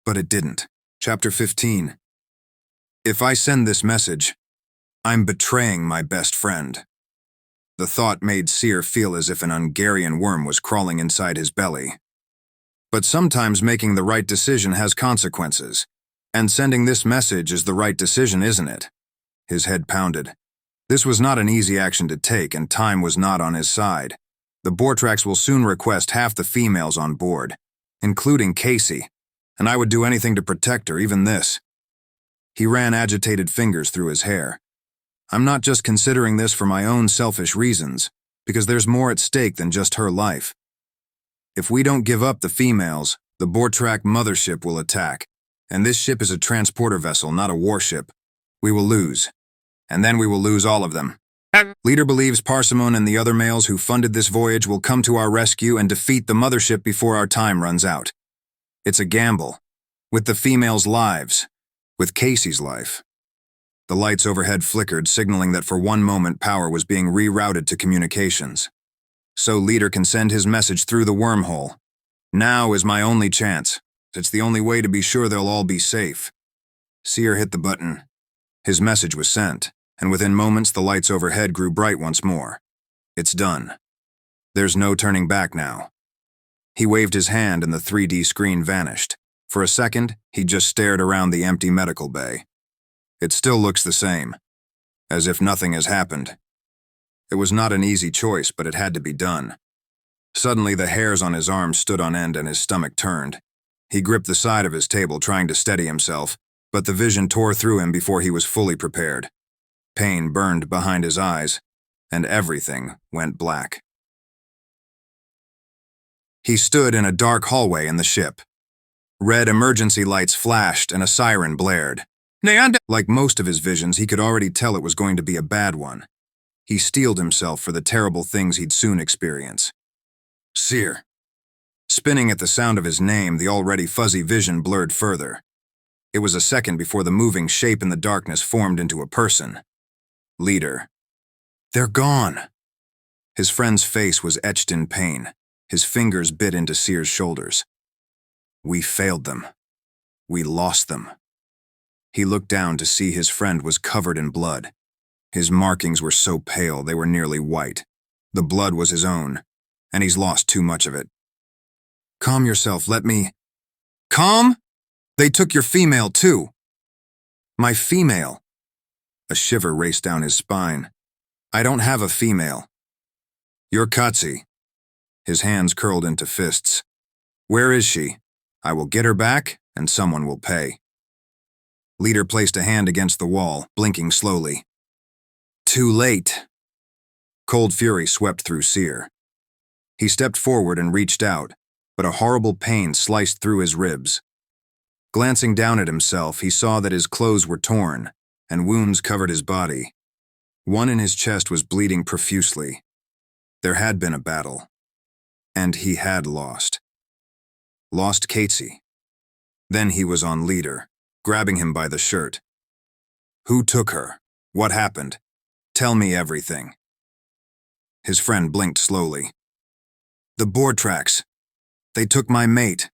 But it didn't. Chapter 15. If I send this message, I'm betraying my best friend. The thought made Seer feel as if an Hungarian worm was crawling inside his belly. But sometimes making the right decision has consequences, and sending this message is the right decision, isn't it? His head pounded. This was not an easy action to take, and time was not on his side. The Bortraks will soon request half the females on board, including Kaci, and I would do anything to protect her, even this. He ran agitated fingers through his hair. I'm not just considering this for my own selfish reasons, because there's more at stake than just her life. If we don't give up the females, the Bortrak mothership will attack, and this ship is a transporter vessel, not a warship. We will lose. and then we will lose all of them. Leader believes Parsimon and the other males who funded this voyage will come to our rescue and defeat the mothership before our time runs out. It's a gamble. With the females' lives. With Kaci's life. The lights overhead flickered, signaling that for one moment power was being rerouted to communications. So Leader can send his message through the wormhole. Now is my only chance. It's the only way to be sure they'll all be safe. Seer hit the button. His message was sent, and within moments the lights overhead grew bright once more. It's done. There's no turning back now. He waved his hand and the 3D screen vanished. For a second, he just stared around the empty medical bay. It still looks the same, as if nothing has happened. It was not an easy choice, but it had to be done. Suddenly, the hairs on his arms stood on end and his stomach turned. He gripped the side of his table, trying to steady himself, but the vision tore through him before he was fully prepared. Pain burned behind his eyes, and everything went black. He stood in a dark hallway in the ship. Red emergency lights flashed and a siren blared. Like most of his visions, he could already tell it was going to be a bad one. He steeled himself for the terrible things he'd soon experience. Seer. Spinning at the sound of his name, the already fuzzy vision blurred further. It was a second before the moving shape in the darkness formed into a person. Leader. They're gone. His friend's face was etched in pain. His fingers bit into Seer's shoulders. We failed them. We lost them. He looked down to see his friend was covered in blood. His markings were so pale they were nearly white. The blood was his own, and he's lost too much of it. Calm yourself, let me... Calm? They took your female too. My female. A shiver raced down his spine. I don't have a female. You're Kaci. His hands curled into fists. Where is she? I will get her back, and someone will pay. Leader placed a hand against the wall, blinking slowly. Too late. Cold fury swept through Seer. He stepped forward and reached out, but a horrible pain sliced through his ribs. Glancing down at himself, he saw that his clothes were torn, and wounds covered his body. One in his chest was bleeding profusely. There had been a battle, and he had lost. Lost Kaci. Then he was on Leader, grabbing him by the shirt. Who took her? What happened? Tell me everything. His friend blinked slowly. The board tracks. They took my mate.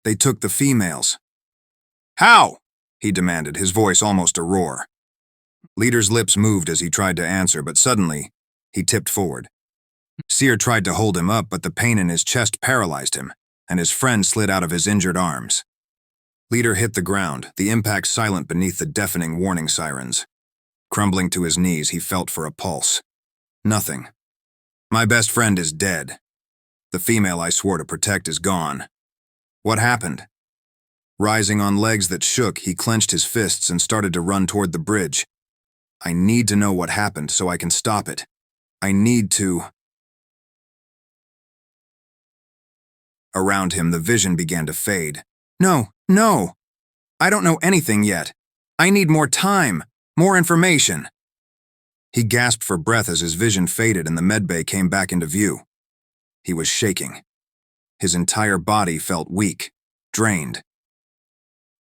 They took the females. How? He demanded, his voice almost a roar. Leader's lips moved as he tried to answer, but suddenly, he tipped forward. Seer tried to hold him up, but the pain in his chest paralyzed him, and his friend slid out of his injured arms. Leader hit the ground, the impact silent beneath the deafening warning sirens. Crumbling to his knees, he felt for a pulse. Nothing. My best friend is dead. The female I swore to protect is gone. What happened? Rising on legs that shook, he clenched his fists and started to run toward the bridge. I need to know what happened so I can stop it. I need to... Around him, the vision began to fade. No, no! I don't know anything yet. I need more time, more information. He gasped for breath as his vision faded and the medbay came back into view. He was shaking. His entire body felt weak, drained.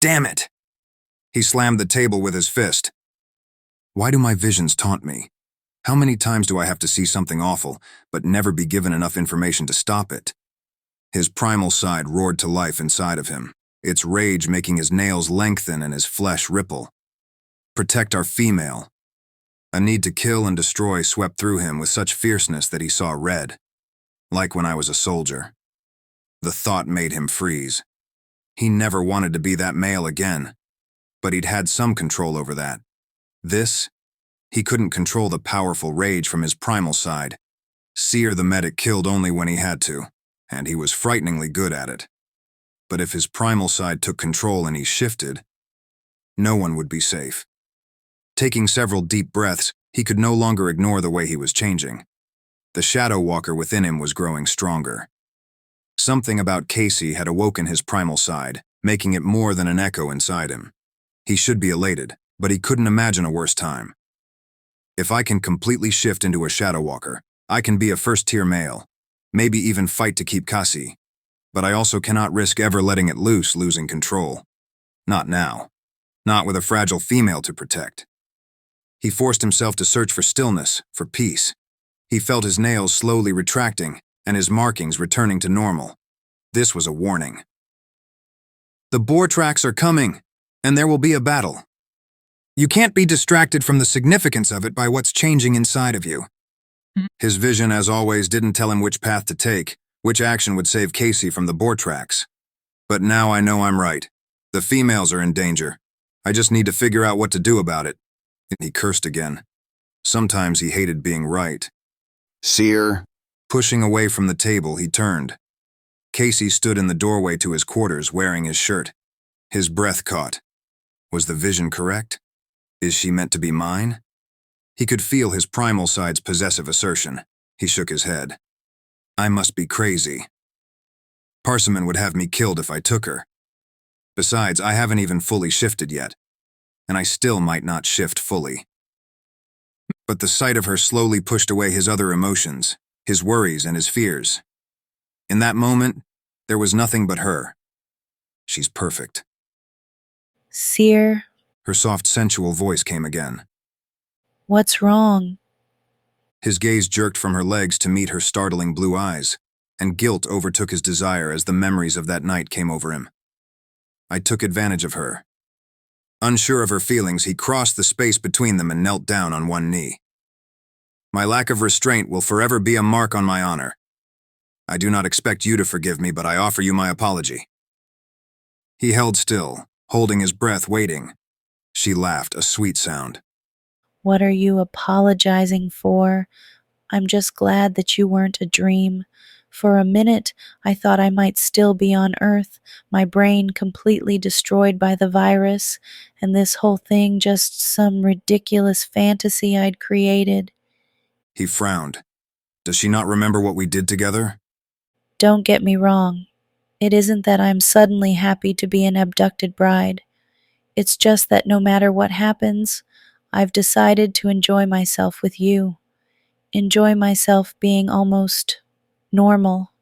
Damn it! He slammed the table with his fist. Why do my visions taunt me? How many times do I have to see something awful, but never be given enough information to stop it? His primal side roared to life inside of him, its rage making his nails lengthen and his flesh ripple. Protect our female. A need to kill and destroy swept through him with such fierceness that he saw red. Like when I was a soldier. The thought made him freeze. He never wanted to be that male again, but he'd had some control over that. This, he couldn't control the powerful rage from his primal side. Seer the medic killed only when he had to, and he was frighteningly good at it. But if his primal side took control and he shifted, no one would be safe. Taking several deep breaths, he could no longer ignore the way he was changing. The shadow walker within him was growing stronger. Something about Kaci had awoken his primal side, making it more than an echo inside him. He should be elated, but he couldn't imagine a worse time. If I can completely shift into a shadow walker, I can be a first-tier male, maybe even fight to keep Kaci. But I also cannot risk ever letting it loose, losing control. Not now. Not with a fragile female to protect. He forced himself to search for stillness, for peace. He felt his nails slowly retracting and his markings returning to normal. This was a warning. The boar tracks are coming, and there will be a battle. You can't be distracted from the significance of it by what's changing inside of you. His vision, as always, didn't tell him which path to take, which action would save Kaci from the boar tracks. But now I know I'm right. The females are in danger. I just need to figure out what to do about it. He cursed again. Sometimes he hated being right. Seer. Pushing away from the table, he turned. Kaci stood in the doorway to his quarters wearing his shirt. His breath caught. Was the vision correct? Is she meant to be mine? He could feel his primal side's possessive assertion. He shook his head. I must be crazy. Parsimon would have me killed if I took her. Besides, I haven't even fully shifted yet, and I still might not shift fully. But the sight of her slowly pushed away his other emotions, his worries and his fears. In that moment, there was nothing but her. She's perfect. Seer, Her soft, sensual voice came again. what's wrong? His gaze jerked from her legs to meet her startling blue eyes, and guilt overtook his desire as the memories of that night came over him. I took advantage of her. Unsure of her feelings, he crossed the space between them and knelt down on one knee. My lack of restraint will forever be a mark on my honor. I do not expect you to forgive me, but I offer you my apology. He held still, holding his breath, waiting. She laughed, a sweet sound. What are you apologizing for? I'm just glad that you weren't a dream. For a minute, I thought I might still be on Earth, my brain completely destroyed by the virus, and this whole thing just some ridiculous fantasy I'd created. He frowned. Does she not remember what we did together? Don't get me wrong. It isn't that I'm suddenly happy to be an abducted bride. It's just that no matter what happens, I've decided to enjoy myself with you. Enjoy myself being almost normal.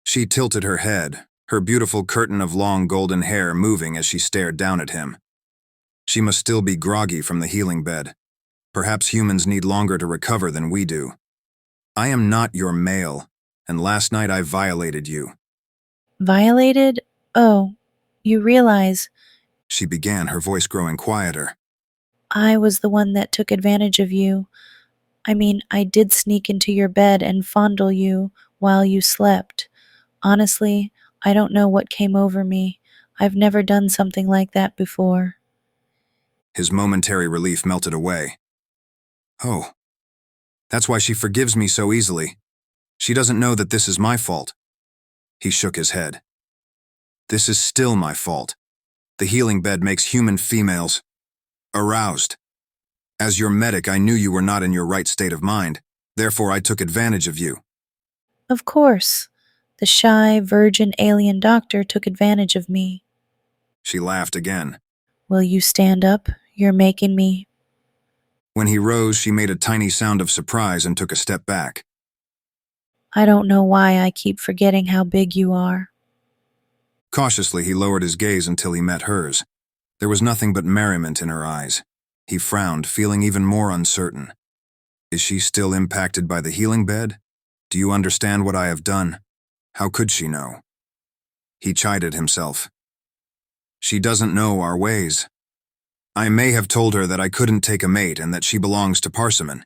She tilted her head, her beautiful curtain of long golden hair moving as she stared down at him. She must still be groggy from the healing bed. Perhaps humans need longer to recover than we do. I am not your male, and last night I violated you. Violated? Oh, you realize She began, her voice growing quieter. I was the one that took advantage of you. I mean, I did sneak into your bed and fondle you while you slept. Honestly, I don't know what came over me. I've never done something like that before. His momentary relief melted away. Oh, that's why she forgives me so easily. She doesn't know that this is my fault. He shook his head. This is still my fault. The healing bed makes human females aroused. As your medic, I knew you were not in your right state of mind. Therefore, I took advantage of you. Of course. The shy, virgin alien doctor took advantage of me. She laughed again. Will you stand up? You're making me. When he rose, she made a tiny sound of surprise and took a step back. I don't know why I keep forgetting how big you are. Cautiously, he lowered his gaze until he met hers. There was nothing but merriment in her eyes. He frowned, feeling even more uncertain. Is she still impacted by the healing bed? Do you understand what I have done? How could she know? He chided himself. She doesn't know our ways. I may have told her that I couldn't take a mate and that she belongs to Parsimon,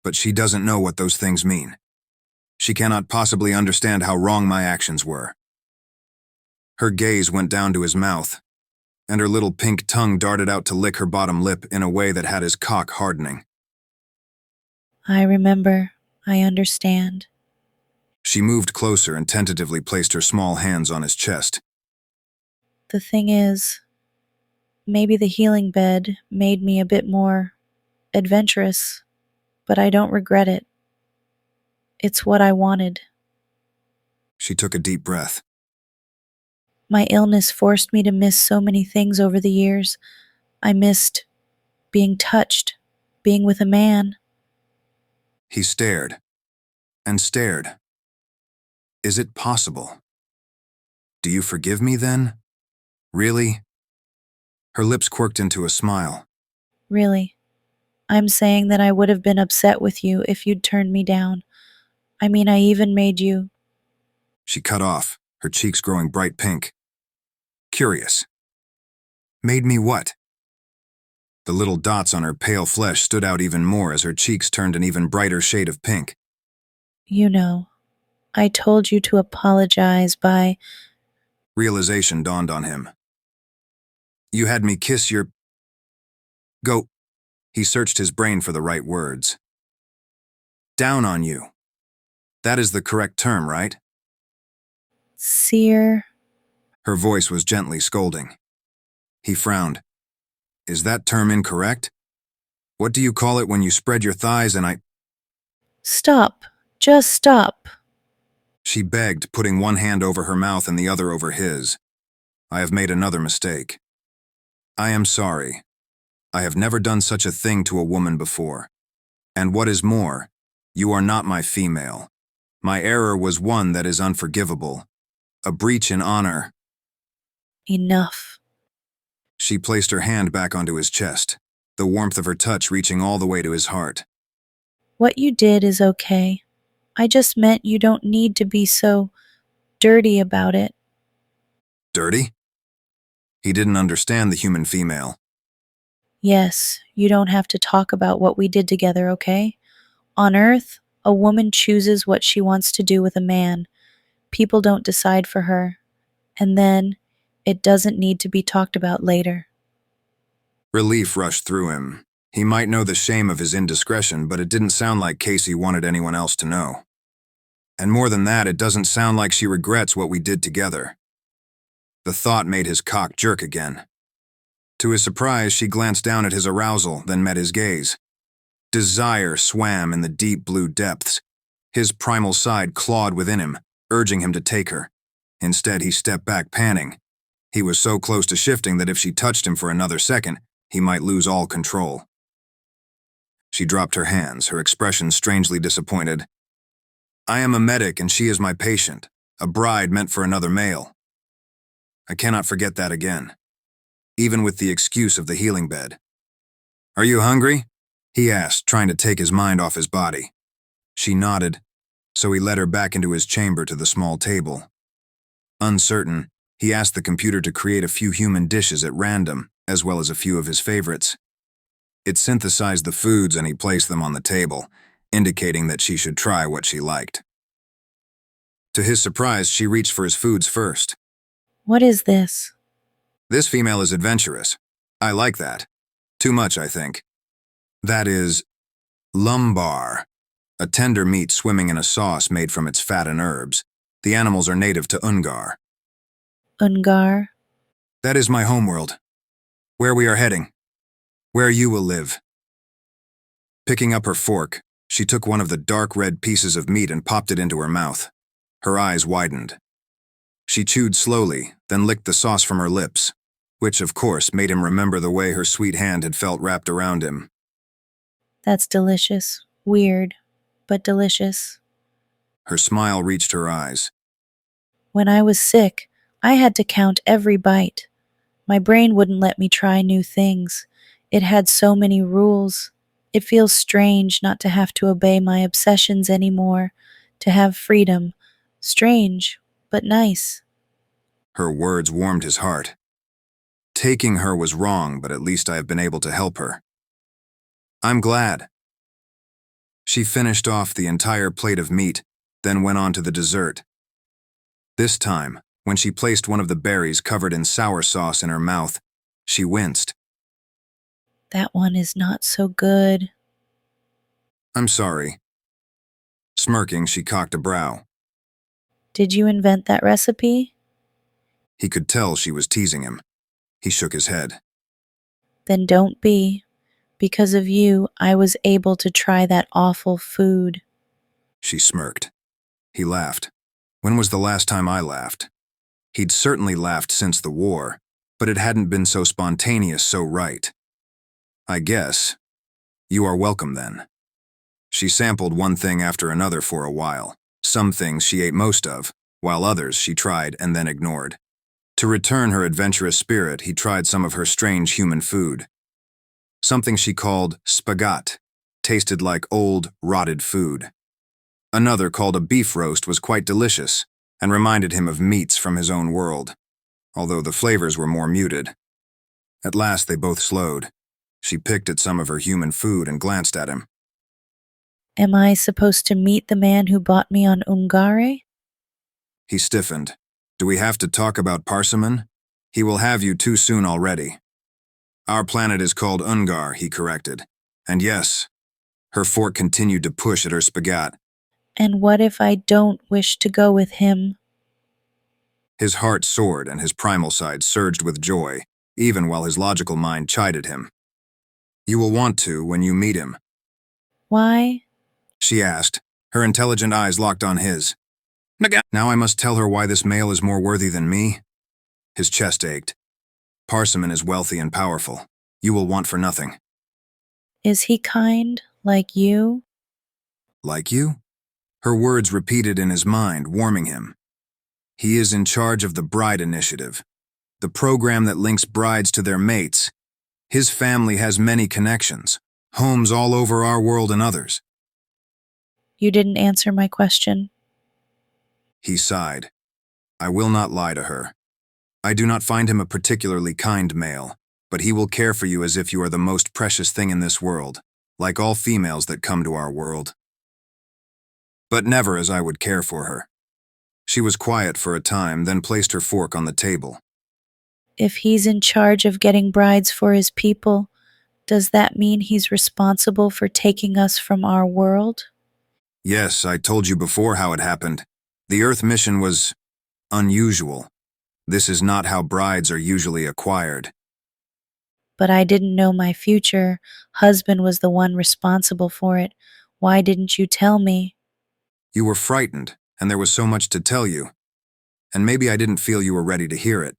but she doesn't know what those things mean. She cannot possibly understand how wrong my actions were. Her gaze went down to his mouth, and her little pink tongue darted out to lick her bottom lip in a way that had his cock hardening. I remember. I understand. She moved closer and tentatively placed her small hands on his chest. The thing is, maybe the healing bed made me a bit more adventurous, but I don't regret it. It's what I wanted. She took a deep breath. My illness forced me to miss so many things over the years. I missed being touched, being with a man. He stared and stared. Is it possible? Do you forgive me then? Really? Her lips quirked into a smile. Really. I'm saying that I would have been upset with you if you'd turned me down. I mean, I even made you. She cut off, her cheeks growing bright pink. Curious. Made me what? The little dots on her pale flesh stood out even more as her cheeks turned an even brighter shade of pink. You know, I told you to apologize by... Realization dawned on him. You had me kiss your... Go. He searched his brain for the right words. Down on you. That is the correct term, right? Seer. Her voice was gently scolding. He frowned. Is that term incorrect? What do you call it when you spread your thighs and I... Stop. Just stop. She begged, putting one hand over her mouth and the other over his. I have made another mistake. I am sorry. I have never done such a thing to a woman before. And what is more, you are not my female. My error was one that is unforgivable. A breach in honor. Enough. She placed her hand back onto his chest, the warmth of her touch reaching all the way to his heart. What you did is okay. I just meant you don't need to be so dirty about it. Dirty? He didn't understand the human female. Yes, you don't have to talk about what we did together, okay? On Earth, a woman chooses what she wants to do with a man. People don't decide for her. And then, it doesn't need to be talked about later. Relief rushed through him. He might know the shame of his indiscretion, but it didn't sound like Kaci wanted anyone else to know. And more than that, it doesn't sound like she regrets what we did together. The thought made his cock jerk again. To his surprise, she glanced down at his arousal, then met his gaze. Desire swam in the deep blue depths. His primal side clawed within him, urging him to take her. Instead, he stepped back, panting. He was so close to shifting that if she touched him for another second, he might lose all control. She dropped her hands, her expression strangely disappointed. I am a medic and she is my patient, a bride meant for another male. I cannot forget that again, even with the excuse of the healing bed. Are you hungry? He asked, trying to take his mind off his body. She nodded, so he led her back into his chamber to the small table. Uncertain, he asked the computer to create a few human dishes at random, as well as a few of his favorites. It synthesized the foods and he placed them on the table, indicating that she should try what she liked. To his surprise, she reached for his foods first. What is this? This female is adventurous. I like that. Too much, I think. That is lumbar, a tender meat swimming in a sauce made from its fat and herbs. The animals are native to Ungar. Ungar? That is my homeworld. Where we are heading. Where you will live. Picking up her fork, she took one of the dark red pieces of meat and popped it into her mouth. Her eyes widened. She chewed slowly, then licked the sauce from her lips, which, of course, made him remember the way her sweet hand had felt wrapped around him. That's delicious. Weird, but delicious. Her smile reached her eyes. When I was sick, I had to count every bite. My brain wouldn't let me try new things. It had so many rules. It feels strange not to have to obey my obsessions anymore, to have freedom. Strange, but nice. Her words warmed his heart. Taking her was wrong, but at least I have been able to help her. I'm glad. She finished off the entire plate of meat, then went on to the dessert. This time, when she placed one of the berries covered in sour sauce in her mouth, she winced. That one is not so good. I'm sorry. Smirking, she cocked a brow. Did you invent that recipe? He could tell she was teasing him. He shook his head. Then don't be. Because of you, I was able to try that awful food. She smirked. He laughed. When was the last time I laughed? He'd certainly laughed since the war, but it hadn't been so spontaneous, so right. I guess. You are welcome then. She sampled one thing after another for a while. Some things she ate most of, while others she tried and then ignored. To return her adventurous spirit, he tried some of her strange human food. Something she called spagat, tasted like old, rotted food. Another, called a beef roast, was quite delicious and reminded him of meats from his own world, although the flavors were more muted. At last they both slowed. She picked at some of her human food and glanced at him. Am I supposed to meet the man who bought me on Ungare? He stiffened. Do we have to talk about Parsimon? He will have you too soon already. Our planet is called Ungar, he corrected. And yes, her fork continued to push at her spagat. And what if I don't wish to go with him? His heart soared and his primal side surged with joy, even while his logical mind chided him. You will want to when you meet him. Why? She asked, her intelligent eyes locked on his. Now I must tell her why this male is more worthy than me? His chest ached. Parsimon is wealthy and powerful. You will want for nothing. Is he kind, like you? Like you? Her words repeated in his mind, warming him. He is in charge of the Bride Initiative, the program that links brides to their mates. His family has many connections, homes all over our world and others. You didn't answer my question. He sighed. I will not lie to her. I do not find him a particularly kind male, but he will care for you as if you are the most precious thing in this world, like all females that come to our world. But never as I would care for her. She was quiet for a time, then placed her fork on the table. If he's in charge of getting brides for his people, does that mean he's responsible for taking us from our world? Yes, I told you before how it happened. The Earth mission was unusual. This is not how brides are usually acquired. But I didn't know my future husband was the one responsible for it. Why didn't you tell me? You were frightened, and there was so much to tell you. And maybe I didn't feel you were ready to hear it.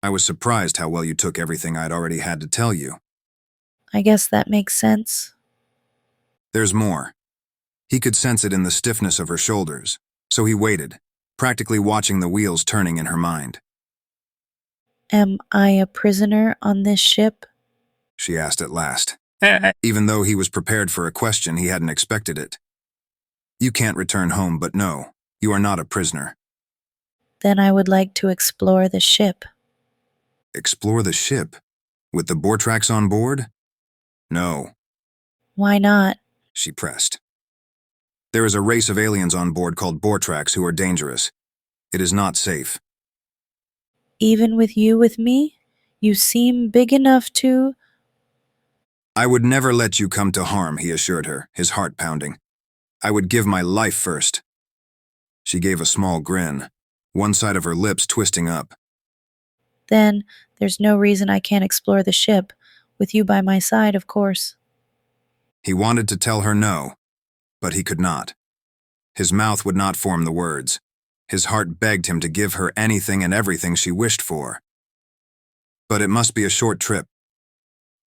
I was surprised how well you took everything I'd already had to tell you. I guess that makes sense. There's more. He could sense it in the stiffness of her shoulders, so he waited, practically watching the wheels turning in her mind. Am I a prisoner on this ship? She asked at last. Even though he was prepared for a question, he hadn't expected it. You can't return home, but no, you are not a prisoner. Then I would like to explore the ship. Explore the ship? With the Bortrax on board? No. Why not? She pressed. There is a race of aliens on board called Bortrax who are dangerous. It is not safe. Even with you with me? You seem big enough to... I would never let you come to harm, he assured her, his heart pounding. I would give my life first. She gave a small grin, one side of her lips twisting up. Then there's no reason I can't explore the ship, with you by my side, of course. He wanted to tell her no, but he could not. His mouth would not form the words. His heart begged him to give her anything and everything she wished for. But it must be a short trip.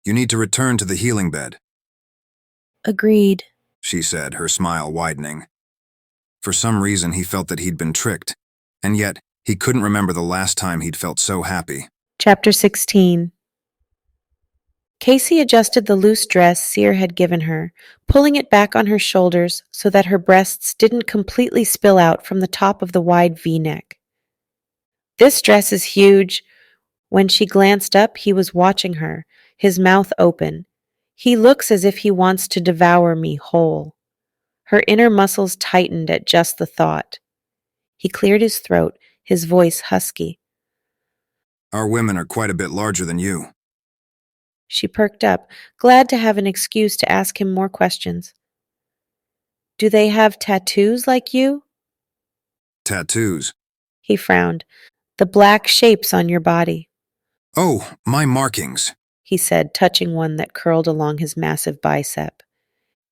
You need to return to the healing bed. Agreed, she said, her smile widening. For some reason, he felt that he'd been tricked, and yet he couldn't remember the last time he'd felt so happy. Chapter 16. Kaci adjusted the loose dress Seer had given her, pulling it back on her shoulders so that her breasts didn't completely spill out from the top of the wide V-neck. This dress is huge. When she glanced up, he was watching her, his mouth open. He looks as if he wants to devour me whole. Her inner muscles tightened at just the thought. He cleared his throat, his voice husky. Our women are quite a bit larger than you. She perked up, glad to have an excuse to ask him more questions. Do they have tattoos like you? Tattoos? He frowned. The black shapes on your body. Oh, my markings, he said, touching one that curled along his massive bicep.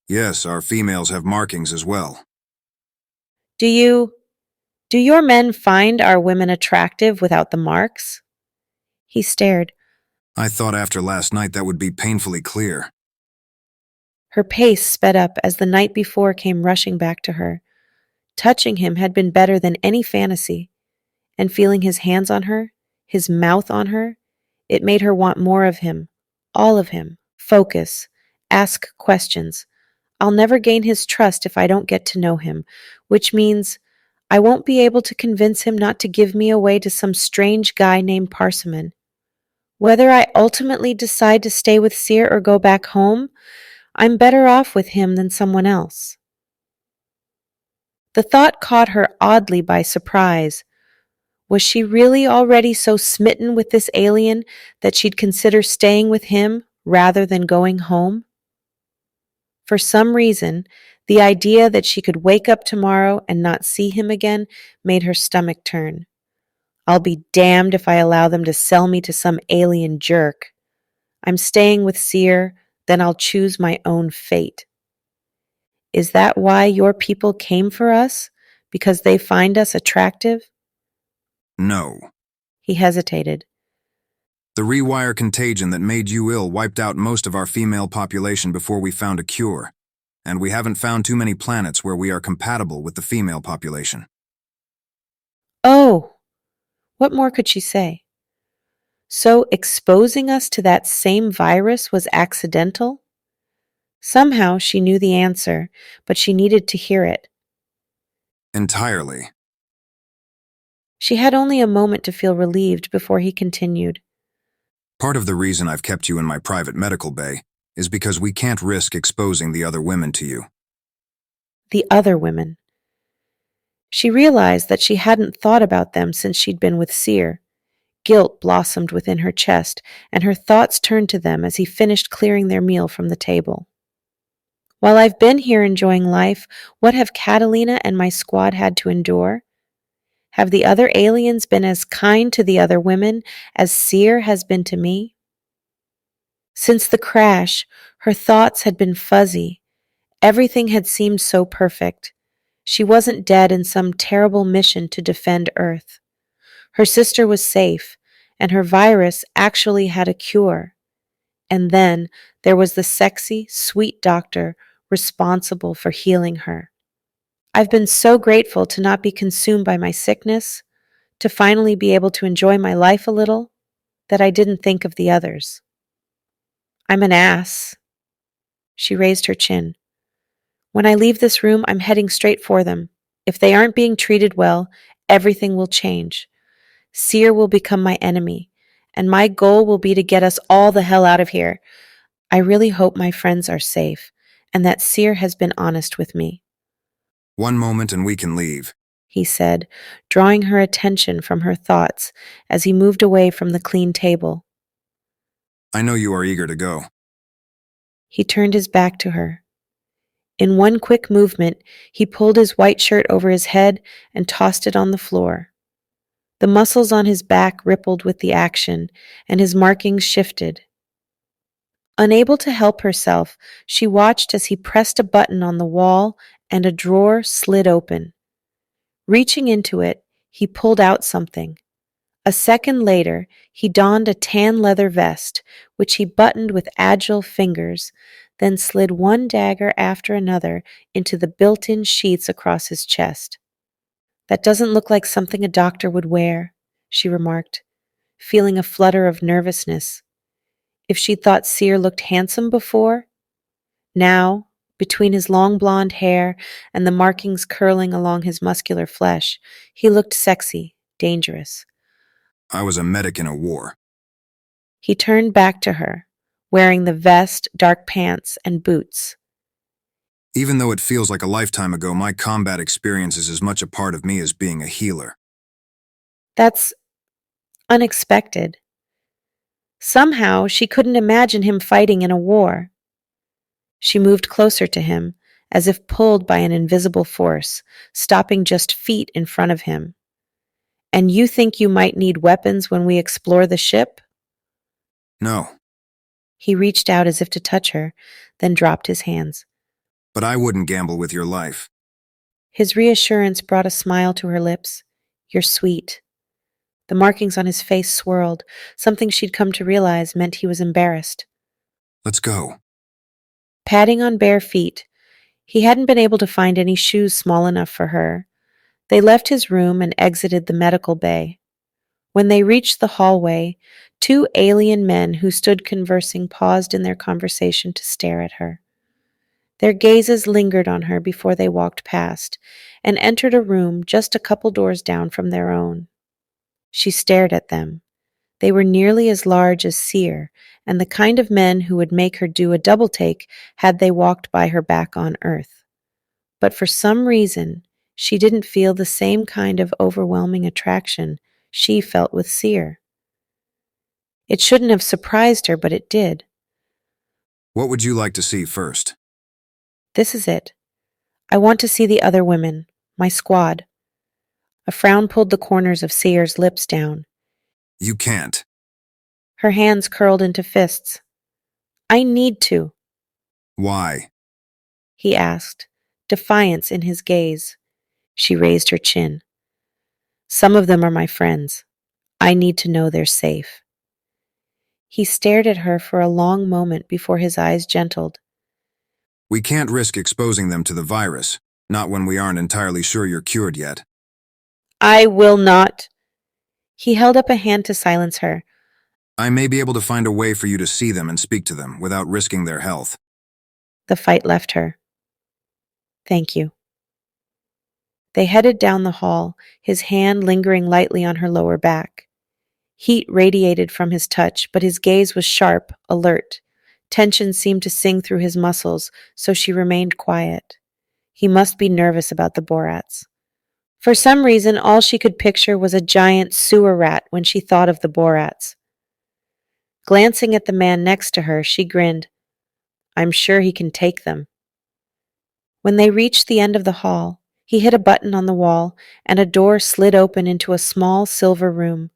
Yes, our females have markings as well. Do your men find our women attractive without the marks? He stared. I thought after last night that would be painfully clear. Her pace sped up as the night before came rushing back to her. Touching him had been better than any fantasy, and feeling his hands on her, his mouth on her, it made her want more of him, all of him, focus, ask questions. I'll never gain his trust if I don't get to know him, which means I won't be able to convince him not to give me away to some strange guy named Parsimon. Whether I ultimately decide to stay with Seer or go back home, I'm better off with him than someone else. The thought caught her oddly by surprise. Was she really already so smitten with this alien that she'd consider staying with him rather than going home? For some reason, the idea that she could wake up tomorrow and not see him again made her stomach turn. I'll be damned if I allow them to sell me to some alien jerk. I'm staying with Seer, then I'll choose my own fate. Is that why your people came for us? Because they find us attractive? No. He hesitated. The rewire contagion that made you ill wiped out most of our female population before we found a cure, and we haven't found too many planets where we are compatible with the female population. Oh! What more could she say? So exposing us to that same virus was accidental? Somehow she knew the answer, but she needed to hear it. Entirely. She had only a moment to feel relieved before he continued. Part of the reason I've kept you in my private medical bay is because we can't risk exposing the other women to you. The other women. She realized that she hadn't thought about them since she'd been with Seer. Guilt blossomed within her chest, and her thoughts turned to them as he finished clearing their meal from the table. While I've been here enjoying life, what have Catalina and my squad had to endure? Have the other aliens been as kind to the other women as Seer has been to me? Since the crash, her thoughts had been fuzzy. Everything had seemed so perfect. She wasn't dead in some terrible mission to defend Earth. Her sister was safe, and her virus actually had a cure. And then there was the sexy, sweet doctor responsible for healing her. I've been so grateful to not be consumed by my sickness, to finally be able to enjoy my life a little, that I didn't think of the others. I'm an ass. She raised her chin. When I leave this room, I'm heading straight for them. If they aren't being treated well, everything will change. Seer will become my enemy, and my goal will be to get us all the hell out of here. I really hope my friends are safe, and that Seer has been honest with me. One moment and we can leave, he said, drawing her attention from her thoughts as he moved away from the clean table. I know you are eager to go. He turned his back to her. In one quick movement, he pulled his white shirt over his head and tossed it on the floor. The muscles on his back rippled with the action, and his markings shifted. Unable to help herself, she watched as he pressed a button on the wall and a drawer slid open. Reaching into it, he pulled out something. A second later, he donned a tan leather vest, which he buttoned with agile fingers, then slid one dagger after another into the built-in sheaths across his chest. That doesn't look like something a doctor would wear, she remarked, feeling a flutter of nervousness. If she'd thought Seer looked handsome before, now, between his long blonde hair and the markings curling along his muscular flesh, he looked sexy, dangerous. I was a medic in a war. He turned back to her, wearing the vest, dark pants, and boots. Even though it feels like a lifetime ago, my combat experience is as much a part of me as being a healer. That's unexpected. Somehow, she couldn't imagine him fighting in a war. She moved closer to him, as if pulled by an invisible force, stopping just feet in front of him. And you think you might need weapons when we explore the ship? No. He reached out as if to touch her, then dropped his hands. But I wouldn't gamble with your life. His reassurance brought a smile to her lips. You're sweet. The markings on his face swirled. Something she'd come to realize meant he was embarrassed. Let's go. padding on bare feet. He hadn't been able to find any shoes small enough for her. They left his room and exited the medical bay. When they reached the hallway, two alien men who stood conversing paused in their conversation to stare at her. Their gazes lingered on her before they walked past and entered a room just a couple doors down from their own. She stared at them. They were nearly as large as Seer, and the kind of men who would make her do a double take had they walked by her back on Earth. But for some reason, she didn't feel the same kind of overwhelming attraction she felt with Seer. It shouldn't have surprised her, but it did. What would you like to see first? This is it. I want to see the other women, my squad. A frown pulled the corners of Seer's lips down. You can't. Her hands curled into fists. I need to. Why? He asked, defiance in his gaze. She raised her chin. Some of them are my friends. I need to know they're safe. He stared at her for a long moment before his eyes gentled. We can't risk exposing them to the virus, not when we aren't entirely sure you're cured yet. I will not. He held up a hand to silence her. I may be able to find a way for you to see them and speak to them without risking their health. The fight left her. Thank you. They headed down the hall, his hand lingering lightly on her lower back. Heat radiated from his touch, but his gaze was sharp, alert. Tension seemed to sing through his muscles, so she remained quiet. He must be nervous about the Borats. For some reason, all she could picture was a giant sewer rat when she thought of the Borats. Glancing at the man next to her, she grinned. I'm sure he can take them. When they reached the end of the hall, he hit a button on the wall, and a door slid open into a small silver room,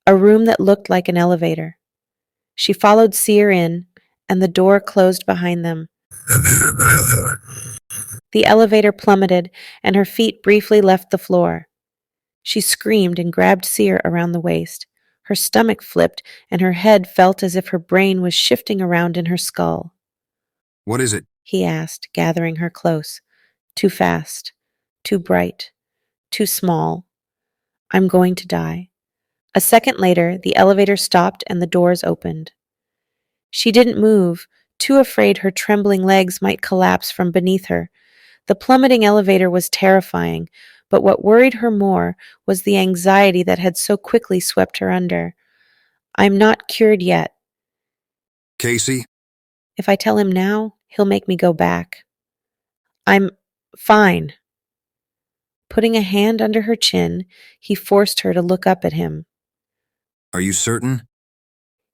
a room that looked like an elevator. She followed Seer in, and the door closed behind them. The elevator plummeted, and her feet briefly left the floor. She screamed and grabbed Seer around the waist. Her stomach flipped, and her head felt as if her brain was shifting around in her skull. What is it? He asked, gathering her close. Too fast, too bright, too small. I'm going to die. A second later, the elevator stopped and the doors opened. She didn't move, too afraid her trembling legs might collapse from beneath her. The plummeting elevator was terrifying, but what worried her more was the anxiety that had so quickly swept her under. I'm not cured yet. Kaci? If I tell him now, he'll make me go back. I'm fine. Putting a hand under her chin, he forced her to look up at him. Are you certain?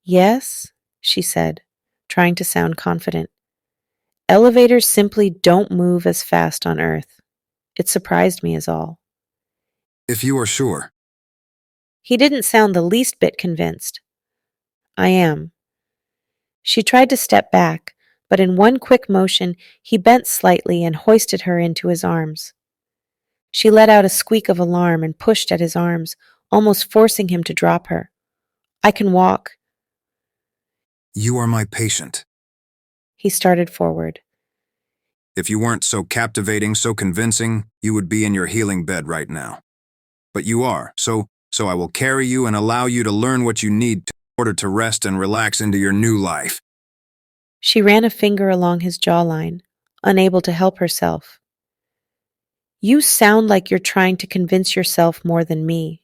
Yes, she said, trying to sound confident. Elevators simply don't move as fast on Earth. It surprised me is all. If you are sure. He didn't sound the least bit convinced. I am. She tried to step back, but in one quick motion, he bent slightly and hoisted her into his arms. She let out a squeak of alarm and pushed at his arms, almost forcing him to drop her. I can walk. You are my patient. He started forward. If you weren't so captivating, so convincing, you would be in your healing bed right now. But you are, so I will carry you and allow you to learn what you need in order to rest and relax into your new life. She ran a finger along his jawline, unable to help herself. You sound like you're trying to convince yourself more than me.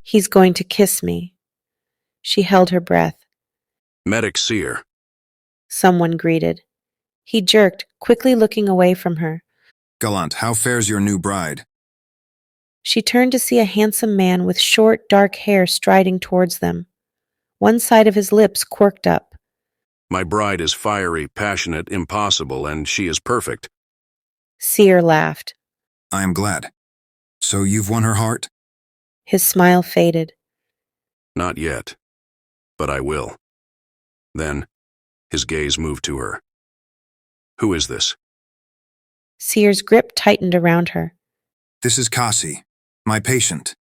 He's going to kiss me. She held her breath. Medic Seer. Someone greeted. He jerked, quickly looking away from her. Gallant, how fares your new bride? She turned to see a handsome man with short, dark hair striding towards them. One side of his lips quirked up. My bride is fiery, passionate, impossible, and she is perfect. Seer laughed. I am glad. So you've won her heart? His smile faded. Not yet, but I will. Then, his gaze moved to her. Who is this? Seer's grip tightened around her. This is Kaci, my patient.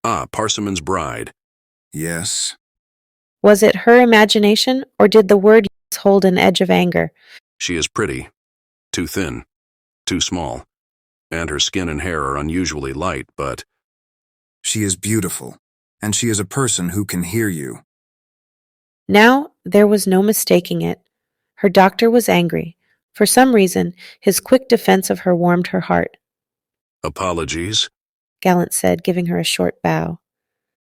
Ah, Parsimon's bride. Yes. Was it her imagination, or did the word yes hold an edge of anger? She is pretty. Too thin. Too small. And her skin and hair are unusually light, but... She is beautiful, and she is a person who can hear you. Now there was no mistaking it. Her doctor was angry. For some reason, his quick defense of her warmed her heart. Apologies. Gallant said, giving her a short bow.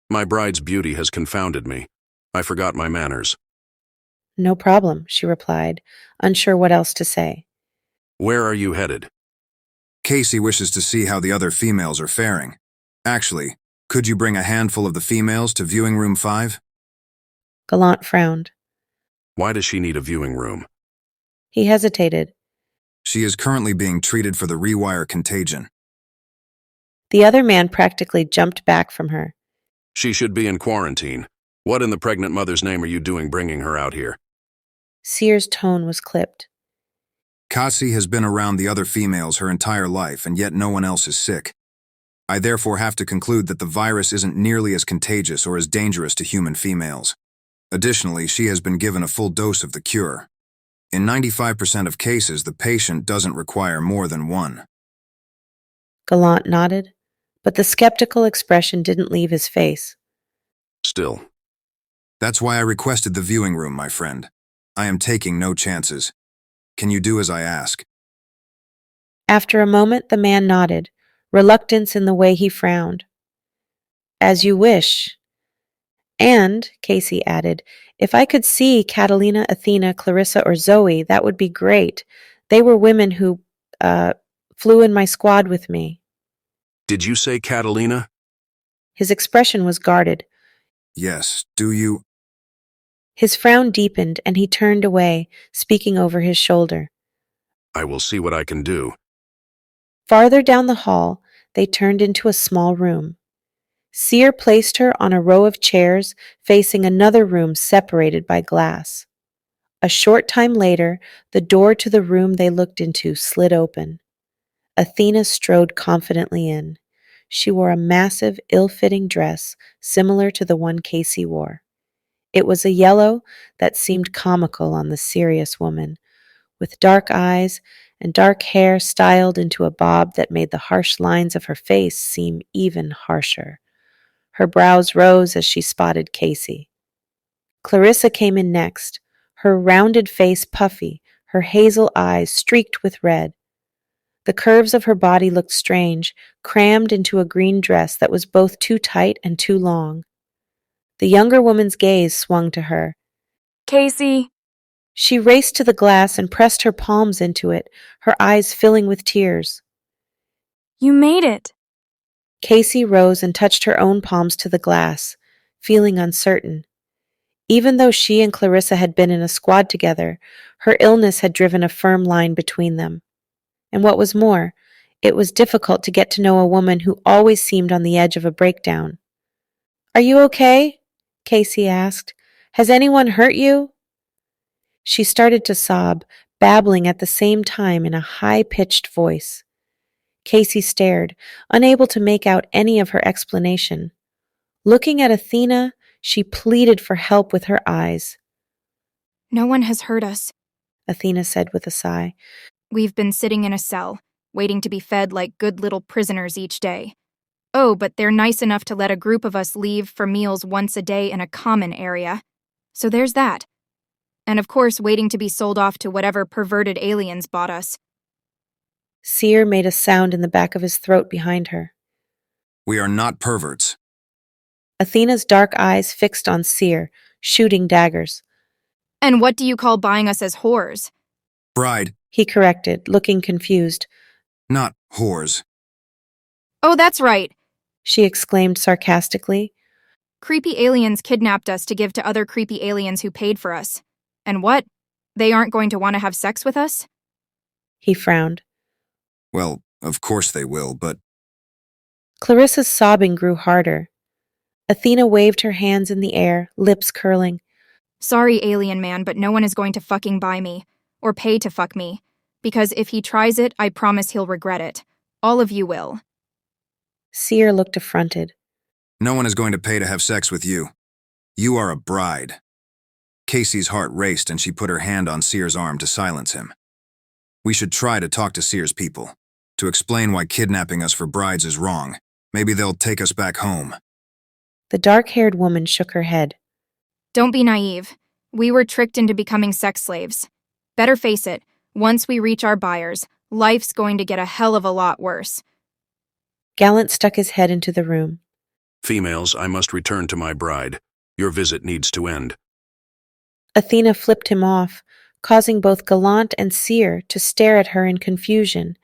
My bride's beauty has confounded me. I forgot my manners. No problem, she replied, unsure what else to say. Where are you headed? Kaci wishes to see how the other females are faring. Actually, could you bring a handful of the females to viewing room 5? Gallant frowned. Why does she need a viewing room? He hesitated. She is currently being treated for the rewire contagion. The other man practically jumped back from her. She should be in quarantine. What in the pregnant mother's name are you doing bringing her out here? Seer's tone was clipped. Kaci has been around the other females her entire life, and yet no one else is sick. I therefore have to conclude that the virus isn't nearly as contagious or as dangerous to human females. Additionally, she has been given a full dose of the cure. In 95% of cases, the patient doesn't require more than one. Gallant nodded, but the skeptical expression didn't leave his face. Still. That's why I requested the viewing room, my friend. I am taking no chances. Can you do as I ask? After a moment, the man nodded, reluctance in the way he frowned. As you wish. And, Kaci added, if I could see Catalina, Athena, Clarissa, or Zoe, that would be great. They were women who, flew in my squad with me. Did you say Catalina? His expression was guarded. Yes, do you? His frown deepened, and he turned away, speaking over his shoulder. I will see what I can do. Farther down the hall, they turned into a small room. Seer placed her on a row of chairs facing another room separated by glass. A short time later, the door to the room they looked into slid open. Athena strode confidently in. She wore a massive, ill-fitting dress similar to the one Kaci wore. It was a yellow that seemed comical on the serious woman, with dark eyes and dark hair styled into a bob that made the harsh lines of her face seem even harsher. Her brows rose as she spotted Kaci. Clarissa came in next, her rounded face puffy, her hazel eyes streaked with red. The curves of her body looked strange, crammed into a green dress that was both too tight and too long. The younger woman's gaze swung to her. Kaci. She raced to the glass and pressed her palms into it, her eyes filling with tears. You made it. Kaci rose and touched her own palms to the glass, feeling uncertain. Even though she and Clarissa had been in a squad together, her illness had driven a firm line between them. And what was more, it was difficult to get to know a woman who always seemed on the edge of a breakdown. Are you okay? Kaci asked. Has anyone hurt you? She started to sob, babbling at the same time in a high-pitched voice. Kaci stared, unable to make out any of her explanation. Looking at Athena, she pleaded for help with her eyes. No one has hurt us, Athena said with a sigh. We've been sitting in a cell, waiting to be fed like good little prisoners each day. Oh, but they're nice enough to let a group of us leave for meals once a day in a common area. So there's that. And of course, waiting to be sold off to whatever perverted aliens bought us. Seer made a sound in the back of his throat behind her. We are not perverts. Athena's dark eyes fixed on Seer, shooting daggers. And what do you call buying us as whores? Bride, he corrected, looking confused. Not whores. Oh, that's right, she exclaimed sarcastically. Creepy aliens kidnapped us to give to other creepy aliens who paid for us. And what? They aren't going to want to have sex with us? He frowned. Well, of course they will, but... Clarissa's sobbing grew harder. Athena waved her hands in the air, lips curling. Sorry, alien man, but no one is going to fucking buy me, or pay to fuck me, because if he tries it, I promise he'll regret it. All of you will. Seer looked affronted. No one is going to pay to have sex with you. You are a bride. Kaci's heart raced and she put her hand on Seer's arm to silence him. We should try to talk to Seer's people, to explain why kidnapping us for brides is wrong. Maybe they'll take us back home. The dark-haired woman shook her head. Don't be naive. We were tricked into becoming sex slaves. Better face it, once we reach our buyers, life's going to get a hell of a lot worse. Gallant stuck his head into the room. Females, I must return to my bride. Your visit needs to end. Athena flipped him off, causing both Gallant and Seer to stare at her in confusion,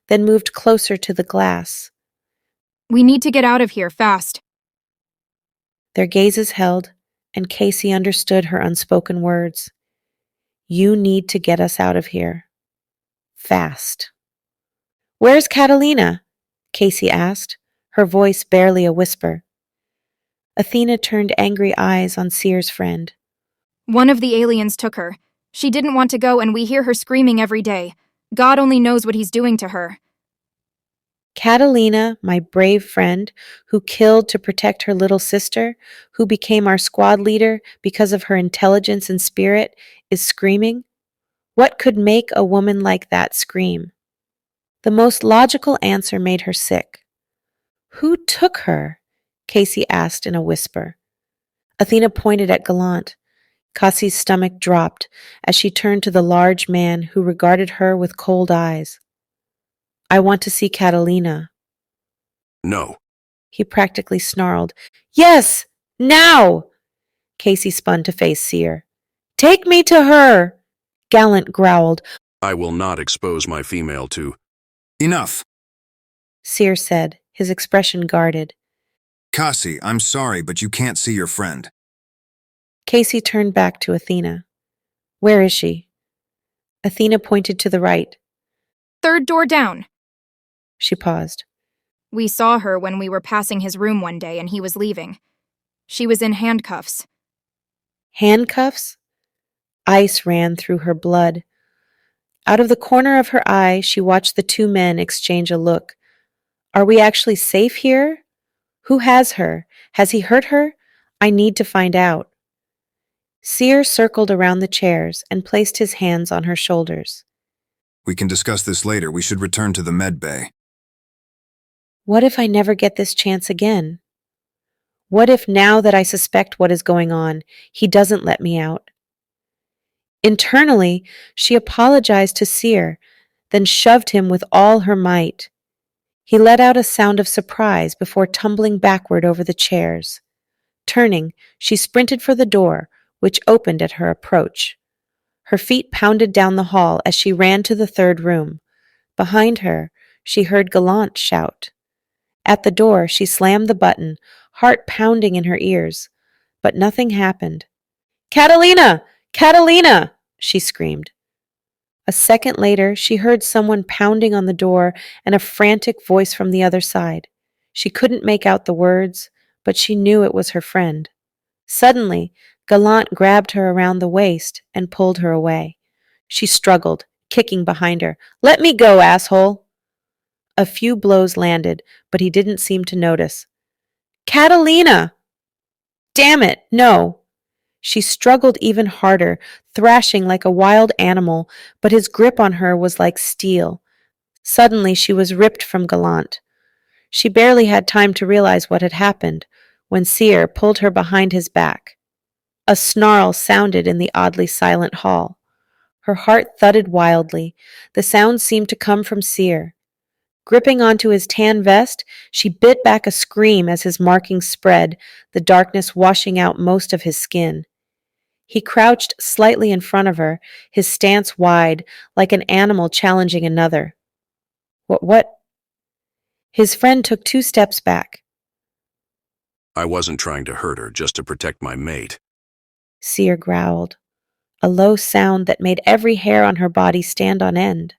then moved closer to the glass. We need to get out of here, fast. Their gazes held, and Kaci understood her unspoken words. You need to get us out of here. Fast. Where's Catalina? Kaci asked, her voice barely a whisper. Athena turned angry eyes on Seer's friend. One of the aliens took her. She didn't want to go, and we hear her screaming every day. God only knows what he's doing to her. Catalina, my brave friend, who killed to protect her little sister, who became our squad leader because of her intelligence and spirit, is screaming? What could make a woman like that scream? The most logical answer made her sick. Who took her? Kaci asked in a whisper. Athena pointed at Gallant. Kaci's stomach dropped as she turned to the large man who regarded her with cold eyes. I want to see Catalina. No. He practically snarled. Yes! Now! Kaci spun to face Seer. Take me to her! Gallant growled. I will not expose my female to... Enough! Seer said, his expression guarded. Kaci, I'm sorry, but you can't see your friend. Kaci turned back to Athena. Where is she? Athena pointed to the right. Third door down. She paused. We saw her when we were passing his room one day and he was leaving. She was in handcuffs. Handcuffs? Ice ran through her blood. Out of the corner of her eye, she watched the two men exchange a look. Are we actually safe here? Who has her? Has he hurt her? I need to find out. Seer circled around the chairs and placed his hands on her shoulders. We can discuss this later. We should return to the med bay. What if I never get this chance again? What if now that I suspect what is going on, he doesn't let me out? Internally, she apologized to Seer, then shoved him with all her might. He let out a sound of surprise before tumbling backward over the chairs. Turning, she sprinted for the door, which opened at her approach. Her feet pounded down the hall as she ran to the third room. Behind her, she heard Gallant shout. At the door, she slammed the button, heart pounding in her ears. But nothing happened. Catalina! Catalina! She screamed. A second later, she heard someone pounding on the door and a frantic voice from the other side. She couldn't make out the words, but she knew it was her friend. Suddenly, Gallant grabbed her around the waist and pulled her away. She struggled, kicking behind her. Let me go, asshole! A few blows landed, but he didn't seem to notice. Catalina! Damn it, no! She struggled even harder, thrashing like a wild animal, but his grip on her was like steel. Suddenly she was ripped from Gallant. She barely had time to realize what had happened when Seer pulled her behind his back. A snarl sounded in the oddly silent hall. Her heart thudded wildly. The sound seemed to come from Seer. Gripping onto his tan vest, she bit back a scream as his markings spread, the darkness washing out most of his skin. He crouched slightly in front of her, his stance wide, like an animal challenging another. What? His friend took 2 steps back. I wasn't trying to hurt her, just to protect my mate. Seer growled, a low sound that made every hair on her body stand on end.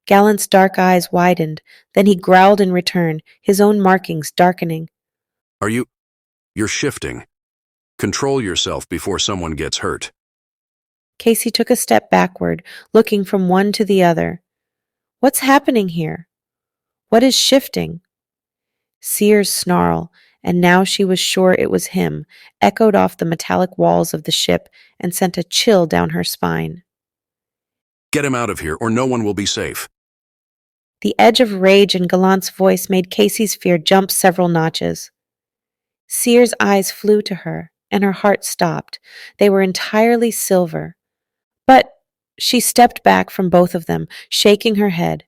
Gallant's dark eyes widened, then he growled in return, his own markings darkening. You're shifting. Control yourself before someone gets hurt. Kaci took a step backward, looking from one to the other. What's happening here? What is shifting? Seer's snarl, and now she was sure it was him, echoed off the metallic walls of the ship and sent a chill down her spine. Get him out of here, or no one will be safe. The edge of rage in Gallant's voice made Kaci's fear jump several notches. Seer's eyes flew to her, and her heart stopped. They were entirely silver. But she stepped back from both of them, shaking her head.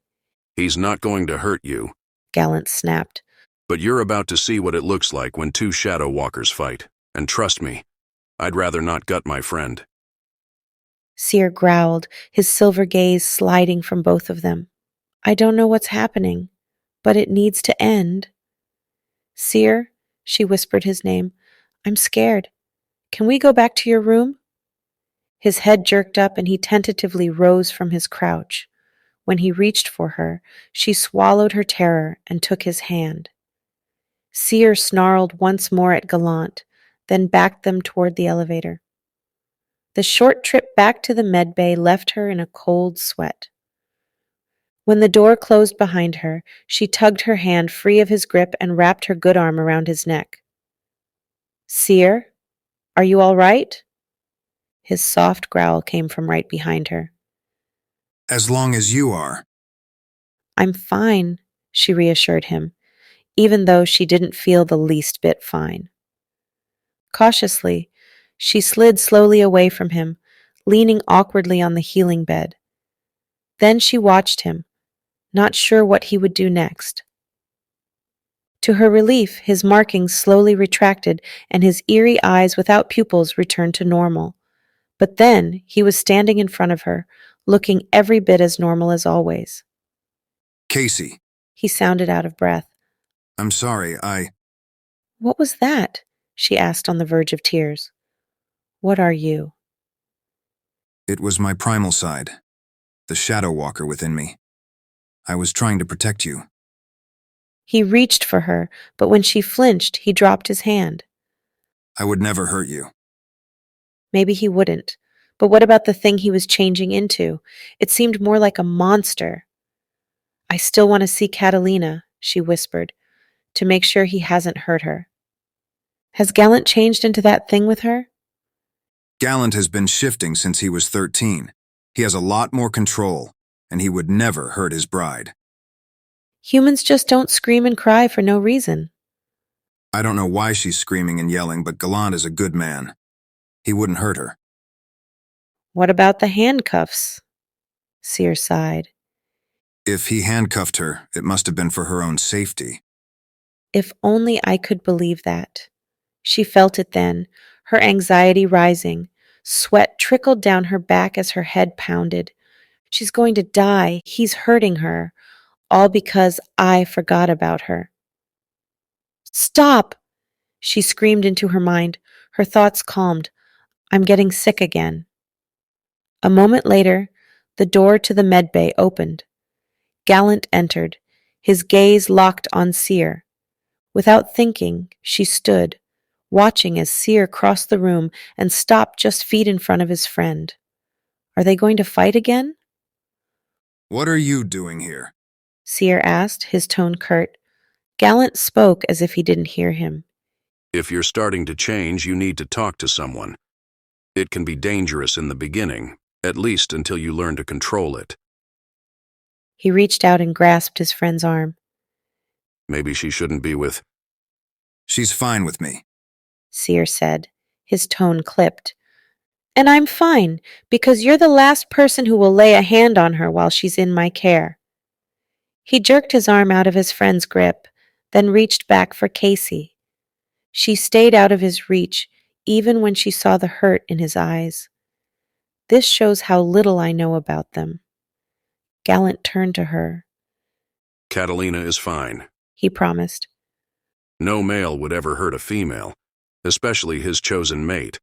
He's not going to hurt you, Gallant snapped. but you're about to see what it looks like when two shadow walkers fight. And trust me, I'd rather not gut my friend. Seer growled, his silver gaze sliding from both of them. I don't know what's happening, but it needs to end. Seer, she whispered his name, I'm scared. Can we go back to your room? His head jerked up and he tentatively rose from his crouch. When he reached for her, she swallowed her terror and took his hand. Seer snarled once more at Gallant, then backed them toward the elevator. The short trip back to the med bay left her in a cold sweat. When the door closed behind her, she tugged her hand free of his grip and wrapped her good arm around his neck. Seer, are you all right? His soft growl came from right behind her. As long as you are. I'm fine, she reassured him, even though she didn't feel the least bit fine. Cautiously, she slid slowly away from him, leaning awkwardly on the healing bed. Then she watched him, not sure what he would do next. To her relief, his markings slowly retracted and his eerie eyes without pupils returned to normal. But then he was standing in front of her, looking every bit as normal as always. Kaci. He sounded out of breath. I'm sorry, What was that? She asked on the verge of tears. What are you? It was my primal side, the shadow walker within me. I was trying to protect you. He reached for her, but when she flinched, he dropped his hand. I would never hurt you. Maybe he wouldn't. But what about the thing he was changing into? It seemed more like a monster. I still want to see Catalina, she whispered, to make sure he hasn't hurt her. Has Gallant changed into that thing with her? Gallant has been shifting since he was 13. He has a lot more control, and he would never hurt his bride. Humans just don't scream and cry for no reason. I don't know why she's screaming and yelling, but Gallant is a good man. He wouldn't hurt her. What about the handcuffs? Seer sighed. If he handcuffed her, it must have been for her own safety. If only I could believe that. She felt it then, her anxiety rising. Sweat trickled down her back as her head pounded. She's going to die. He's hurting her. All because I forgot about her. Stop! She screamed into her mind. Her thoughts calmed. I'm getting sick again. A moment later, the door to the med bay opened. Gallant entered, his gaze locked on Seer. Without thinking, she stood, watching as Seer crossed the room and stopped just feet in front of his friend. Are they going to fight again? What are you doing here? Seer asked, his tone curt. Gallant spoke as if he didn't hear him. If you're starting to change, you need to talk to someone. It can be dangerous in the beginning, at least until you learn to control it. He reached out and grasped his friend's arm. Maybe she shouldn't be with... She's fine with me, Seer said, his tone clipped. And I'm fine, because you're the last person who will lay a hand on her while she's in my care. He jerked his arm out of his friend's grip, then reached back for Kaci. She stayed out of his reach, even when she saw the hurt in his eyes. This shows how little I know about them. Gallant turned to her. Catalina is fine, He promised. No male would ever hurt a female, especially his chosen mate.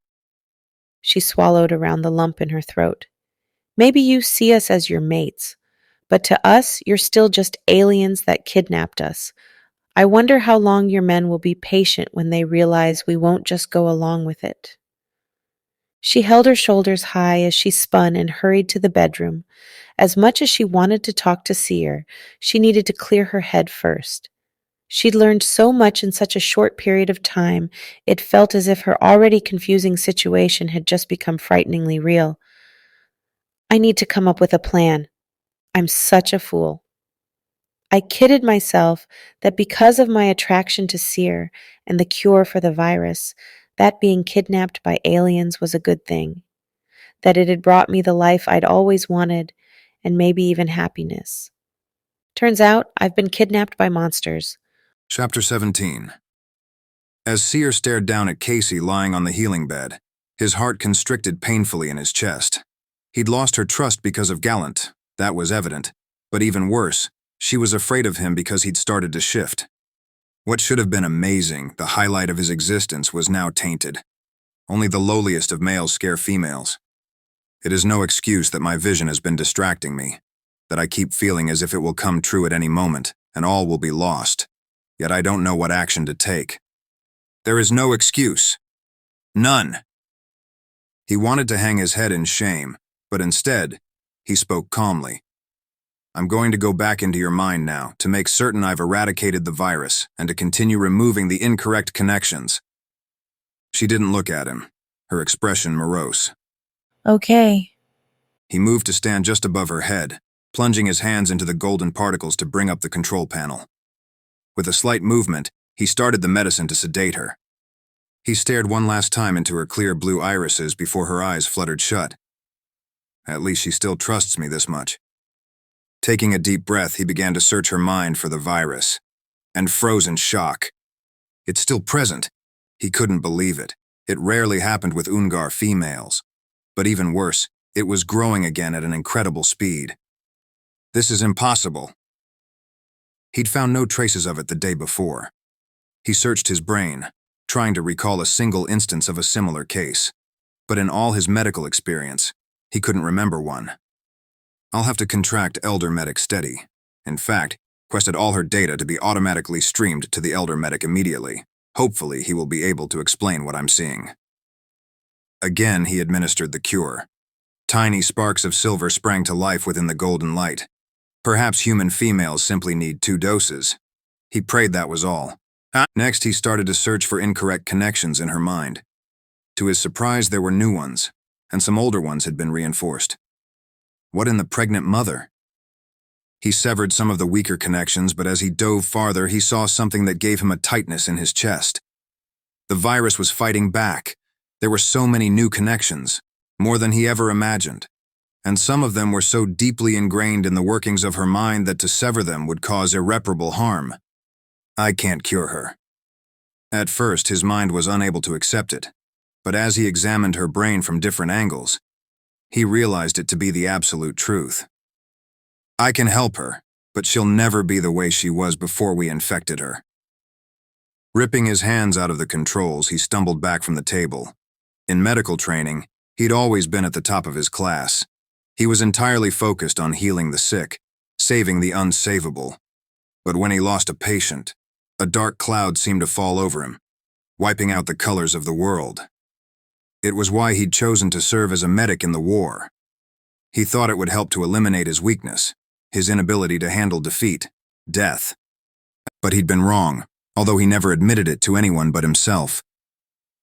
She swallowed around the lump in her throat. Maybe you see us as your mates, but to us, you're still just aliens that kidnapped us. I wonder how long your men will be patient when they realize we won't just go along with it. She held her shoulders high as she spun and hurried to the bedroom. As much as she wanted to talk to Seer, she needed to clear her head first. She'd learned so much in such a short period of time, it felt as if her already confusing situation had just become frighteningly real. I need to come up with a plan. I'm such a fool. I kidded myself that because of my attraction to Seer and the cure for the virus, that being kidnapped by aliens was a good thing, that it had brought me the life I'd always wanted and maybe even happiness. Turns out I've been kidnapped by monsters. Chapter 17. As Seer stared down at Kaci lying on the healing bed, his heart constricted painfully in his chest. He'd lost her trust because of Gallant, that was evident, but even worse, she was afraid of him because he'd started to shift. What should have been amazing, the highlight of his existence, was now tainted. Only the lowliest of males scare females. It is no excuse that my vision has been distracting me, that I keep feeling as if it will come true at any moment, and all will be lost. Yet I don't know what action to take. There is no excuse. None. He wanted to hang his head in shame, but instead, he spoke calmly. I'm going to go back into your mind now to make certain I've eradicated the virus and to continue removing the incorrect connections. She didn't look at him, her expression morose. Okay. He moved to stand just above her head, plunging his hands into the golden particles to bring up the control panel. With a slight movement, he started the medicine to sedate her. He stared one last time into her clear blue irises before her eyes fluttered shut. At least she still trusts me this much. Taking a deep breath, he began to search her mind for the virus. And froze in shock. It's still present. He couldn't believe it. It rarely happened with Ungar females. But even worse, it was growing again at an incredible speed. This is impossible. He'd found no traces of it the day before. He searched his brain, trying to recall a single instance of a similar case. But in all his medical experience, he couldn't remember one. I'll have to contract Elder Medic Steady. In fact, requested all her data to be automatically streamed to the Elder Medic immediately. Hopefully, he will be able to explain what I'm seeing. Again, he administered the cure. Tiny sparks of silver sprang to life within the golden light. Perhaps human females simply need 2 doses. He prayed that was all. Next, he started to search for incorrect connections in her mind. To his surprise, there were new ones, and some older ones had been reinforced. What in the pregnant mother? He severed some of the weaker connections, but as he dove farther, he saw something that gave him a tightness in his chest. The virus was fighting back. There were so many new connections, more than he ever imagined, and some of them were so deeply ingrained in the workings of her mind that to sever them would cause irreparable harm. I can't cure her. At first, his mind was unable to accept it, but as he examined her brain from different angles, he realized it to be the absolute truth. I can help her, but she'll never be the way she was before we infected her. Ripping his hands out of the controls, he stumbled back from the table. In medical training, he'd always been at the top of his class. He was entirely focused on healing the sick, saving the unsavable. But when he lost a patient, a dark cloud seemed to fall over him, wiping out the colors of the world. It was why he'd chosen to serve as a medic in the war. He thought it would help to eliminate his weakness, his inability to handle defeat, death. But he'd been wrong, although he never admitted it to anyone but himself.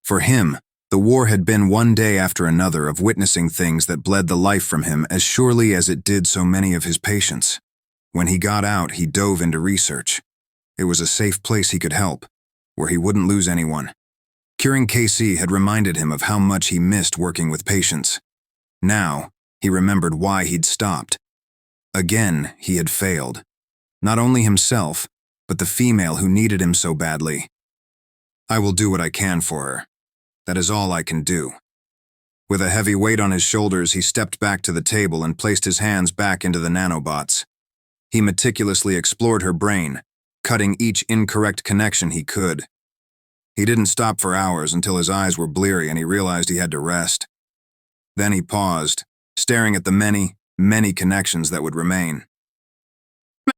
For him, the war had been one day after another of witnessing things that bled the life from him as surely as it did so many of his patients. When he got out, he dove into research. It was a safe place he could help, where he wouldn't lose anyone. Curing Kaci had reminded him of how much he missed working with patients. Now, he remembered why he'd stopped. Again, he had failed. Not only himself, but the female who needed him so badly. I will do what I can for her. That is all I can do. With a heavy weight on his shoulders, he stepped back to the table and placed his hands back into the nanobots. He meticulously explored her brain, cutting each incorrect connection he could. He didn't stop for hours until his eyes were bleary and he realized he had to rest. Then he paused, staring at the many, many connections that would remain.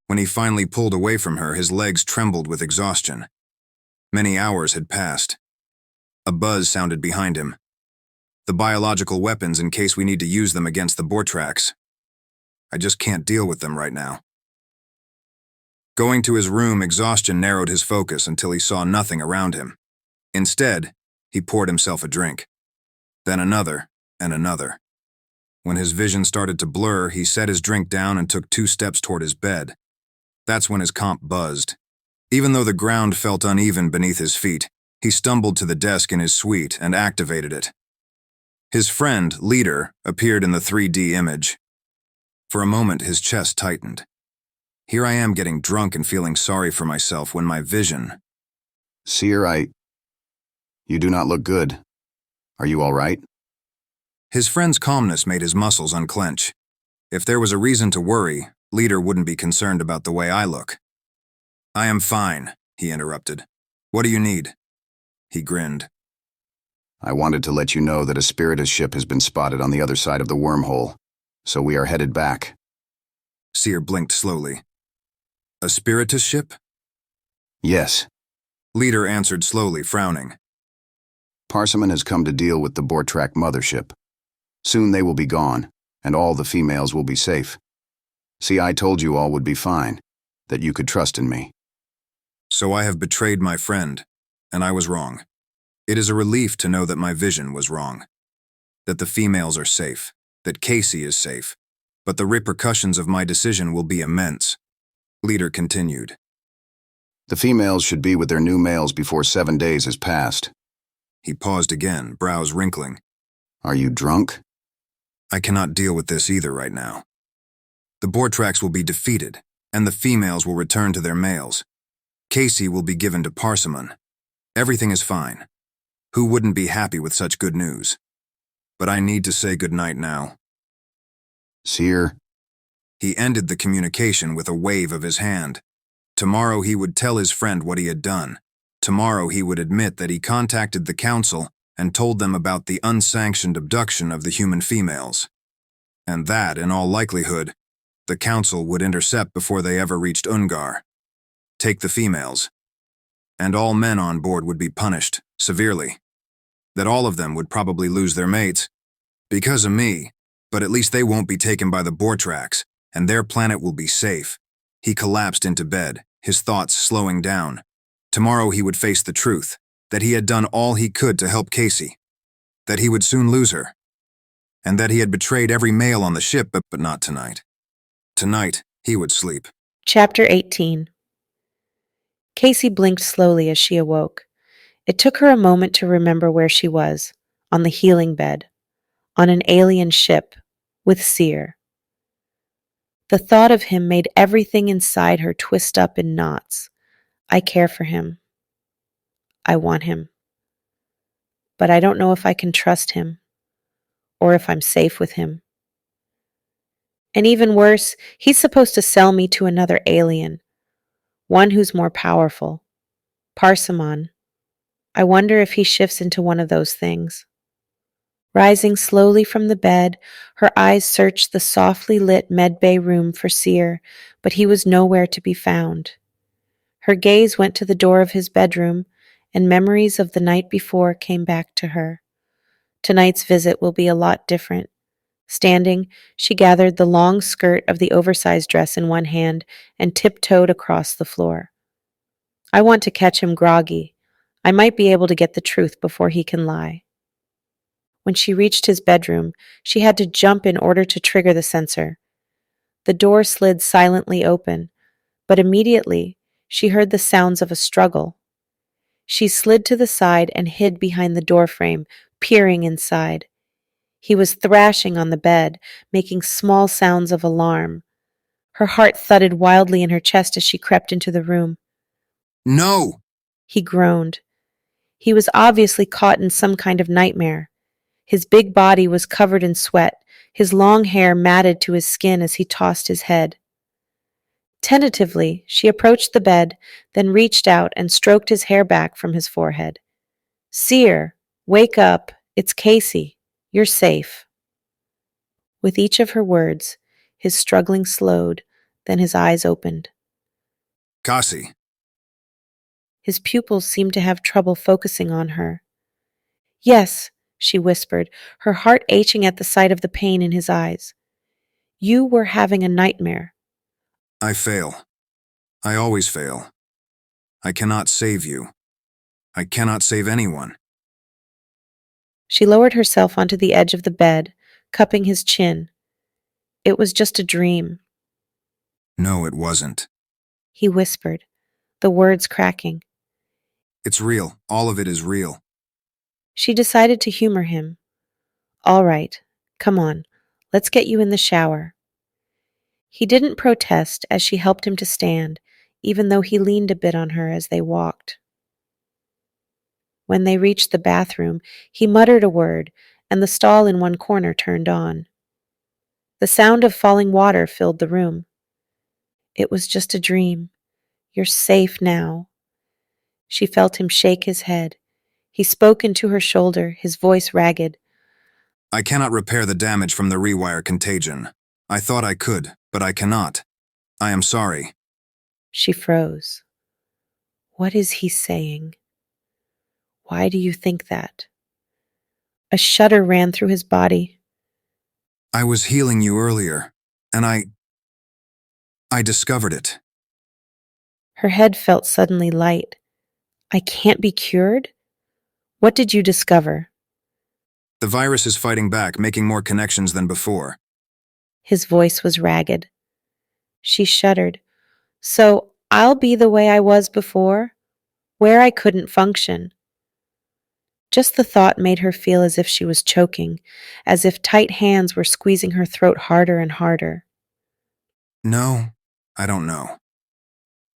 When he finally pulled away from her, his legs trembled with exhaustion. Many hours had passed. A buzz sounded behind him. The biological weapons in case we need to use them against the Bortrax. I just can't deal with them right now. Going to his room, exhaustion narrowed his focus until he saw nothing around him. Instead, he poured himself a drink. Then another, and another. When his vision started to blur, he set his drink down and took 2 steps toward his bed. That's when his comp buzzed. Even though the ground felt uneven beneath his feet, he stumbled to the desk in his suite and activated it. His friend, Leader, appeared in the 3D image. For a moment, his chest tightened. Here I am getting drunk and feeling sorry for myself when my vision... Seer, You do not look good. Are you all right? His friend's calmness made his muscles unclench. If there was a reason to worry, Leader wouldn't be concerned about the way I look. I am fine, he interrupted. What do you need? He grinned. I wanted to let you know that a Spiritus ship has been spotted on the other side of the wormhole, so we are headed back. Seer blinked slowly. A Spiritus ship? Yes. Leader answered slowly, frowning. Parsimon has come to deal with the Bortrak mothership. Soon they will be gone, and all the females will be safe. See, I told you all would be fine, that you could trust in me. So I have betrayed my friend, and I was wrong. It is a relief to know that my vision was wrong. That the females are safe, that Kaci is safe, but the repercussions of my decision will be immense. Leader continued. The females should be with their new males before 7 days has passed. He paused again, brows wrinkling. Are you drunk? I cannot deal with this either right now. The Bortraks will be defeated, and the females will return to their males. Kaci will be given to Parsimon. Everything is fine. Who wouldn't be happy with such good news? But I need to say goodnight now. Seer. He ended the communication with a wave of his hand. Tomorrow he would tell his friend what he had done. Tomorrow he would admit that he contacted the council and told them about the unsanctioned abduction of the human females. And that, in all likelihood, the council would intercept before they ever reached Ungar. Take the females. And all men on board would be punished, severely. That all of them would probably lose their mates. Because of me, but at least they won't be taken by the Bortraks, and their planet will be safe. He collapsed into bed, his thoughts slowing down. Tomorrow he would face the truth, that he had done all he could to help Kaci, that he would soon lose her, and that he had betrayed every male on the ship, but not tonight. Tonight, he would sleep. Chapter 18. Kaci blinked slowly as she awoke. It took her a moment to remember where she was, on the healing bed, on an alien ship, with Seer. The thought of him made everything inside her twist up in knots. I care for him. I want him. But I don't know if I can trust him, or if I'm safe with him. And even worse, he's supposed to sell me to another alien, one who's more powerful. Parsimon. I wonder if he shifts into one of those things. Rising slowly from the bed, her eyes searched the softly lit medbay room for Seer, but he was nowhere to be found. Her gaze went to the door of his bedroom, and memories of the night before came back to her. Tonight's visit will be a lot different. Standing, she gathered the long skirt of the oversized dress in one hand and tiptoed across the floor. I want to catch him groggy. I might be able to get the truth before he can lie. When she reached his bedroom, she had to jump in order to trigger the sensor. The door slid silently open, but immediately she heard the sounds of a struggle. She slid to the side and hid behind the doorframe, peering inside. He was thrashing on the bed, making small sounds of alarm. Her heart thudded wildly in her chest as she crept into the room. No! He groaned. He was obviously caught in some kind of nightmare. His big body was covered in sweat, his long hair matted to his skin as he tossed his head. Tentatively, she approached the bed, then reached out and stroked his hair back from his forehead. Seer, wake up. It's Kaci. You're safe. With each of her words, his struggling slowed, then his eyes opened. Kaci. His pupils seemed to have trouble focusing on her. Yes, she whispered, her heart aching at the sight of the pain in his eyes. You were having a nightmare. I fail. I always fail. I cannot save you. I cannot save anyone. She lowered herself onto the edge of the bed, cupping his chin. It was just a dream, No, it wasn't. he whispered, the words cracking. It's real. All of it is real. She decided to humor him. All right, come on, let's get you in the shower. He didn't protest as she helped him to stand, even though he leaned a bit on her as they walked. When they reached the bathroom, he muttered a word, and the stall in one corner turned on. The sound of falling water filled the room. It was just a dream. You're safe now. She felt him shake his head. He spoke into her shoulder, his voice ragged. I cannot repair the damage from the rewire contagion. I thought I could, but I cannot. I am sorry. She froze. What is he saying? Why do you think that? A shudder ran through his body. I was healing you earlier, and I discovered it. Her head felt suddenly light. I can't be cured? What did you discover? The virus is fighting back, making more connections than before. His voice was ragged. She shuddered. So I'll be the way I was before, where I couldn't function. Just the thought made her feel as if she was choking, as if tight hands were squeezing her throat harder and harder. No, I don't know.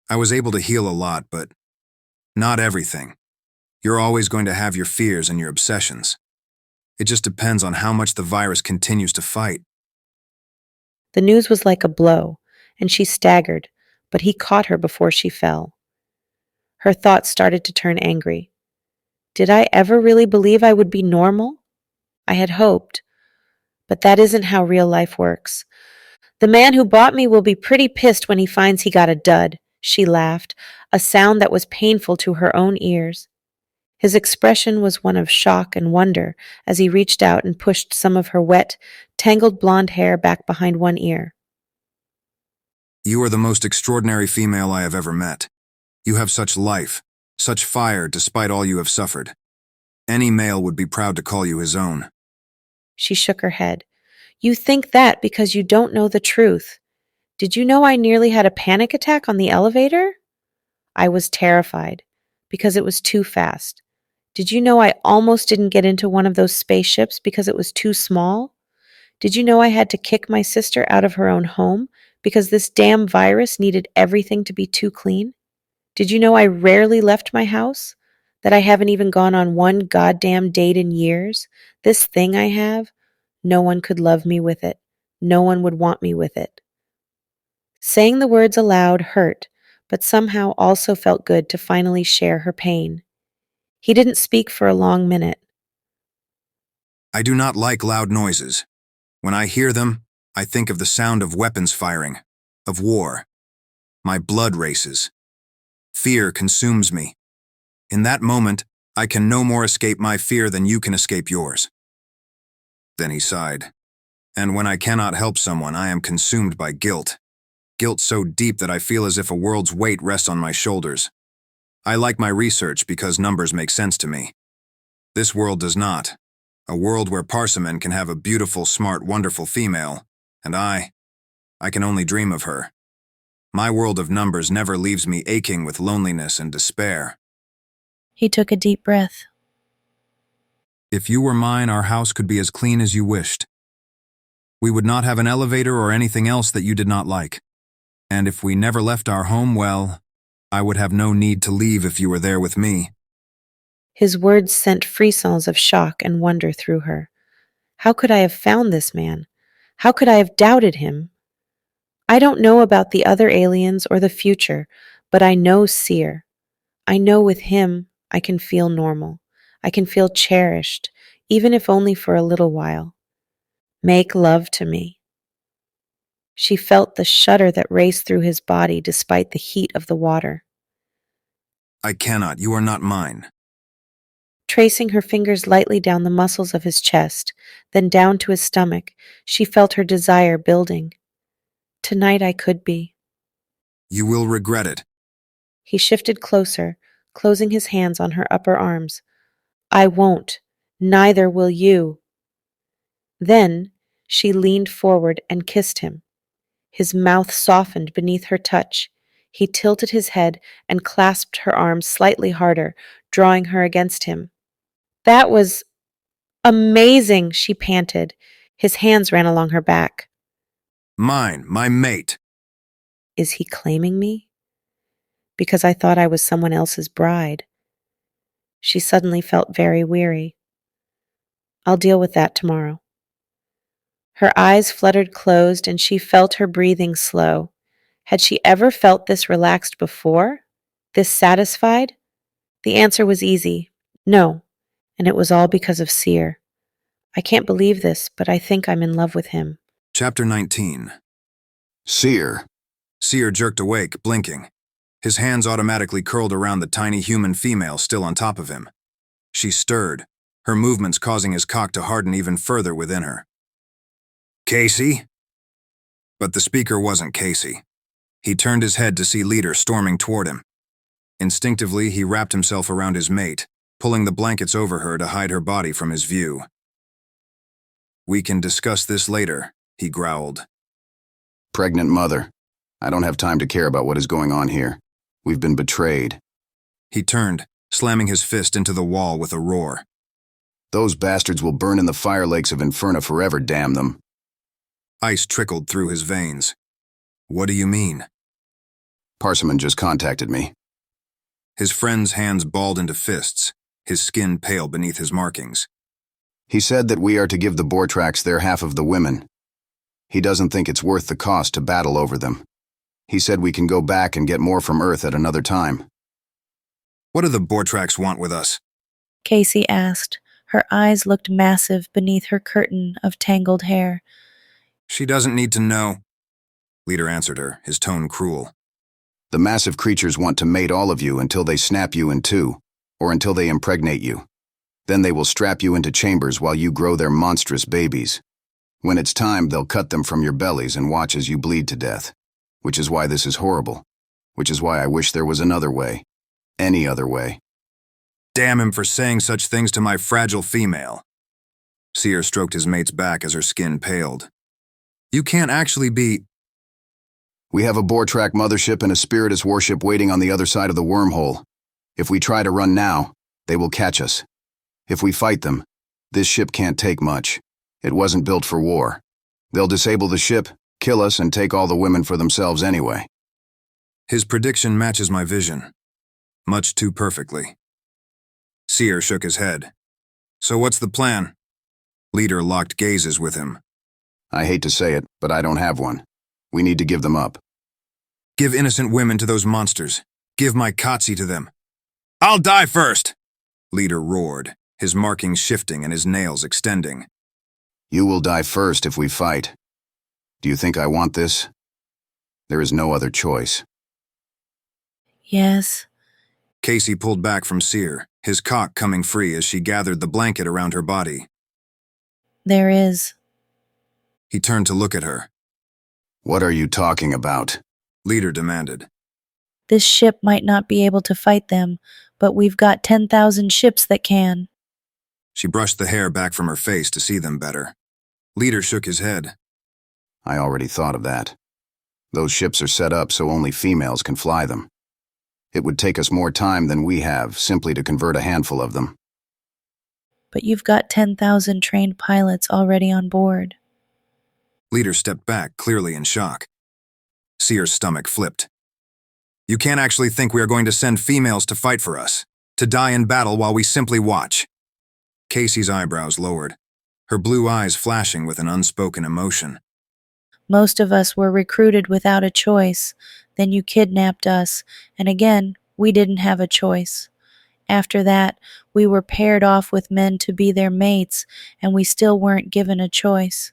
I was able to heal a lot, but not everything. You're always going to have your fears and your obsessions. It just depends on how much the virus continues to fight. The news was like a blow, and she staggered, but he caught her before she fell. Her thoughts started to turn angry. Did I ever really believe I would be normal? I had hoped. But that isn't how real life works. The man who bought me will be pretty pissed when he finds he got a dud, she laughed, a sound that was painful to her own ears. His expression was one of shock and wonder as he reached out and pushed some of her wet, tangled blonde hair back behind one ear. You are the most extraordinary female I have ever met. You have such life, such fire despite all you have suffered. Any male would be proud to call you his own. She shook her head. You think that because you don't know the truth. Did you know I nearly had a panic attack on the elevator? I was terrified because it was too fast. Did you know I almost didn't get into one of those spaceships because it was too small? Did you know I had to kick my sister out of her own home because this damn virus needed everything to be too clean? Did you know I rarely left my house? That I haven't even gone on one goddamn date in years? This thing I have, no one could love me with it. No one would want me with it. Saying the words aloud hurt, but somehow also felt good to finally share her pain. He didn't speak for a long minute. I do not like loud noises. When I hear them, I think of the sound of weapons firing, of war. My blood races. Fear consumes me. In that moment, I can no more escape my fear than you can escape yours. Then he sighed. And when I cannot help someone, I am consumed by guilt. Guilt so deep that I feel as if a world's weight rests on my shoulders. I like my research because numbers make sense to me. This world does not. A world where parsimon can have a beautiful, smart, wonderful female, and I can only dream of her. My world of numbers never leaves me aching with loneliness and despair. He took a deep breath. If you were mine, our house could be as clean as you wished. We would not have an elevator or anything else that you did not like. And if we never left our home, well, I would have no need to leave if you were there with me. His words sent frissons of shock and wonder through her. How could I have found this man? How could I have doubted him? I don't know about the other aliens or the future, but I know Seer. I know with him I can feel normal. I can feel cherished, even if only for a little while. Make love to me. She felt the shudder that raced through his body despite the heat of the water. I cannot. You are not mine. Tracing her fingers lightly down the muscles of his chest, then down to his stomach, she felt her desire building. Tonight I could be. You will regret it. He shifted closer, closing his hands on her upper arms. I won't. Neither will you. Then she leaned forward and kissed him. His mouth softened beneath her touch. He tilted his head and clasped her arms slightly harder, drawing her against him. That was amazing, she panted. His hands ran along her back. Mine, my mate. Is he claiming me? Because I thought I was someone else's bride. She suddenly felt very weary. I'll deal with that tomorrow. Her eyes fluttered closed and she felt her breathing slow. Had she ever felt this relaxed before? This satisfied? The answer was easy. No, and it was all because of Seer. I can't believe this, but I think I'm in love with him. Chapter 19. Seer. Seer jerked awake, blinking. His hands automatically curled around the tiny human female still on top of him. She stirred, her movements causing his cock to harden even further within her. Kaci? But the speaker wasn't Kaci. He turned his head to see Leader storming toward him. Instinctively, he wrapped himself around his mate, pulling the blankets over her to hide her body from his view. We can discuss this later, he growled. Pregnant mother. I don't have time to care about what is going on here. We've been betrayed. He turned, slamming his fist into the wall with a roar. Those bastards will burn in the fire lakes of Inferno forever, damn them. Ice trickled through his veins. What do you mean? Parsimon just contacted me. His friend's hands balled into fists, his skin pale beneath his markings. He said that we are to give the Bortrax their half of the women. He doesn't think it's worth the cost to battle over them. He said we can go back and get more from Earth at another time. What do the Bortrax want with us? Kaci asked. Her eyes looked massive beneath her curtain of tangled hair. She doesn't need to know. Leader answered her, his tone cruel. The massive creatures want to mate all of you until they snap you in two, or until they impregnate you. Then they will strap you into chambers while you grow their monstrous babies. When it's time, they'll cut them from your bellies and watch as you bleed to death. Which is why this is horrible. Which is why I wish there was another way. Any other way. Damn him for saying such things to my fragile female. Seer stroked his mate's back as her skin paled. You can't actually be... We have a Bortrack mothership and a Spiritus warship waiting on the other side of the wormhole. If we try to run now, they will catch us. If we fight them, this ship can't take much. It wasn't built for war. They'll disable the ship, kill us, and take all the women for themselves anyway. His prediction matches my vision. Much too perfectly. Seer shook his head. So what's the plan? Leader locked gazes with him. I hate to say it, but I don't have one. We need to give them up. Give innocent women to those monsters. Give my Kaci to them. I'll die first! Leader roared, his markings shifting and his nails extending. You will die first if we fight. Do you think I want this? There is no other choice. Yes. Kaci pulled back from Seer, his cock coming free as she gathered the blanket around her body. There is. He turned to look at her. What are you talking about? Leader demanded. This ship might not be able to fight them, but we've got 10,000 ships that can. She brushed the hair back from her face to see them better. Leader shook his head. I already thought of that. Those ships are set up so only females can fly them. It would take us more time than we have simply to convert a handful of them. But you've got 10,000 trained pilots already on board. Leader stepped back, clearly in shock. Seer's stomach flipped. You can't actually think we are going to send females to fight for us, to die in battle while we simply watch. Kaci's eyebrows lowered, her blue eyes flashing with an unspoken emotion. Most of us were recruited without a choice. Then you kidnapped us, and again, we didn't have a choice. After that, we were paired off with men to be their mates, and we still weren't given a choice.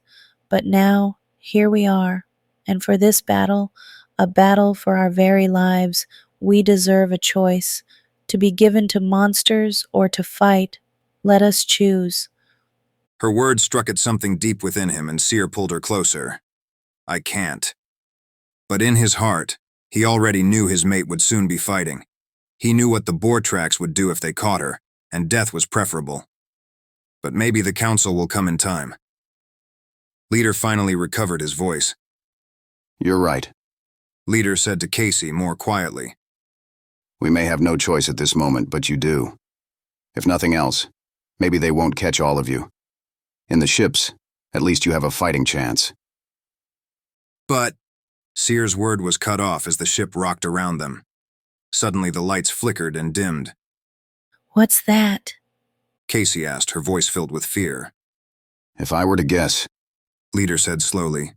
But now, here we are, and for this battle, a battle for our very lives, we deserve a choice. To be given to monsters or to fight, let us choose. Her words struck at something deep within him, and Seer pulled her closer. I can't. But in his heart, He already knew his mate would soon be fighting. He knew what the boar tracks would do if they caught her, and death was preferable. But maybe the council will come in time. Leader finally recovered his voice. You're right. Leader said to Kaci more quietly. We may have no choice at this moment, but you do. If nothing else, maybe they won't catch all of you. In the ships, at least you have a fighting chance. But Seer's word was cut off as the ship rocked around them. Suddenly the lights flickered and dimmed. What's that? Kaci asked, her voice filled with fear. If I were to guess, Leader said slowly,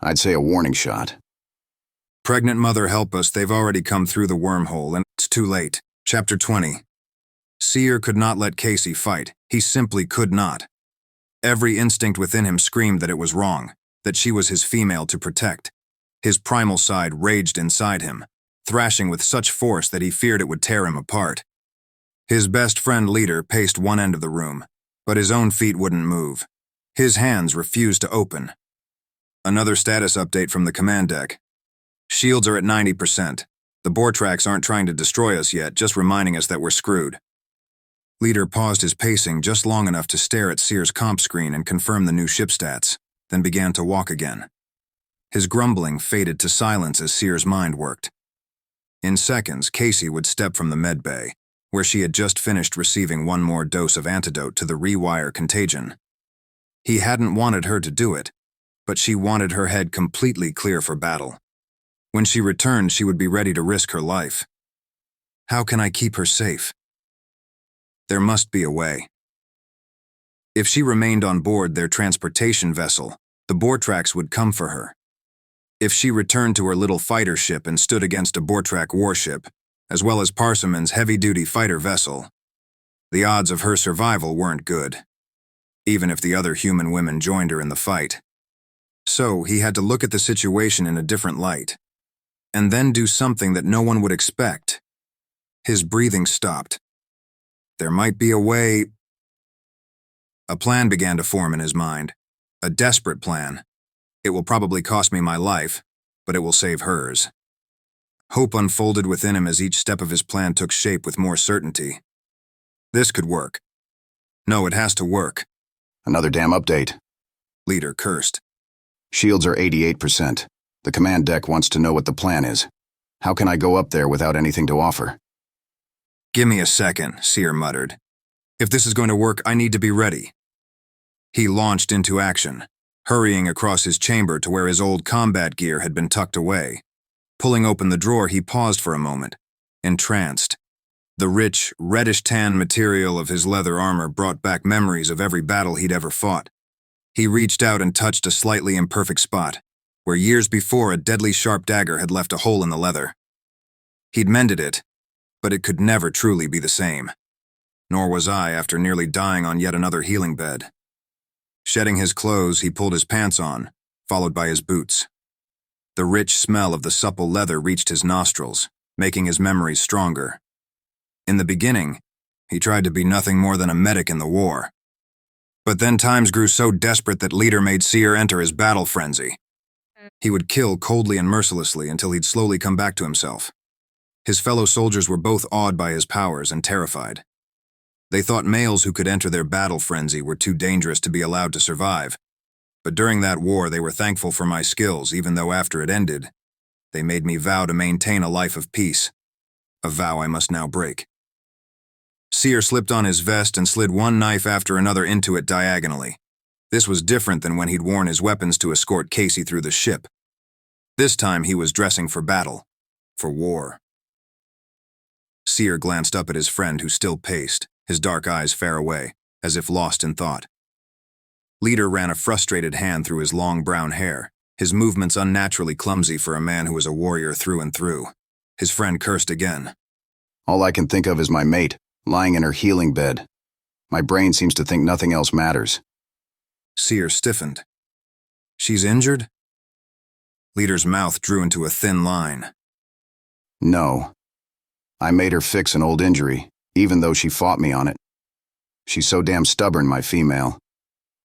I'd say a warning shot. Pregnant mother, help us, they've already come through the wormhole and it's too late. Chapter 20. Seer could not let Kaci fight. He simply could not. Every instinct within him screamed that it was wrong, that she was his female to protect. His primal side raged inside him, thrashing with such force that he feared it would tear him apart. His best friend Leader paced one end of the room, but his own feet wouldn't move. His hands refused to open. Another status update from the command deck. Shields are at 90%. The boar tracks aren't trying to destroy us yet, just reminding us that we're screwed. Leader paused his pacing just long enough to stare at Seer's comp screen and confirm the new ship stats, then began to walk again. His grumbling faded to silence as Seer's mind worked. In seconds, Kaci would step from the med bay, where she had just finished receiving one more dose of antidote to the rewire contagion. He hadn't wanted her to do it, but she wanted her head completely clear for battle. When she returned, she would be ready to risk her life. How can I keep her safe? There must be a way. If she remained on board their transportation vessel, the boar tracks would come for her. If she returned to her little fighter ship and stood against a boar track warship, as well as Parsimon's heavy-duty fighter vessel, the odds of her survival weren't good, even if the other human women joined her in the fight. So he had to look at the situation in a different light, and then do something that no one would expect. His breathing stopped. There might be a way. A plan began to form in his mind, a desperate plan. It will probably cost me my life, but it will save hers. Hope unfolded within him as each step of his plan took shape with more certainty. This could work. No, it has to work. Another damn update. Leader cursed. Shields are 88%. The command deck wants to know what the plan is. How can I go up there without anything to offer? Give me a second, Seer muttered. If this is going to work, I need to be ready. He launched into action, hurrying across his chamber to where his old combat gear had been tucked away. Pulling open the drawer, he paused for a moment, entranced. The rich, reddish-tan material of his leather armor brought back memories of every battle he'd ever fought. He reached out and touched a slightly imperfect spot, where years before a deadly sharp dagger had left a hole in the leather. He'd mended it, but it could never truly be the same. Nor was I after nearly dying on yet another healing bed. Shedding his clothes, he pulled his pants on, followed by his boots. The rich smell of the supple leather reached his nostrils, making his memories stronger. In the beginning, he tried to be nothing more than a medic in the war. But then times grew so desperate that Leader made Seer enter his battle frenzy. He would kill coldly and mercilessly until he'd slowly come back to himself. His fellow soldiers were both awed by his powers and terrified. They thought males who could enter their battle frenzy were too dangerous to be allowed to survive. But during that war, they were thankful for my skills, even though after it ended, they made me vow to maintain a life of peace, a vow I must now break. Seer slipped on his vest and slid one knife after another into it diagonally. This was different than when he'd worn his weapons to escort Kaci through the ship. This time he was dressing for battle, for war. Seer glanced up at his friend who still paced, his dark eyes far away, as if lost in thought. Leader ran a frustrated hand through his long brown hair, his movements unnaturally clumsy for a man who was a warrior through and through. His friend cursed again. All I can think of is my mate, lying in her healing bed. My brain seems to think nothing else matters. Seer stiffened. She's injured? Leader's mouth drew into a thin line. No. I made her fix an old injury, even though she fought me on it. She's so damn stubborn, my female.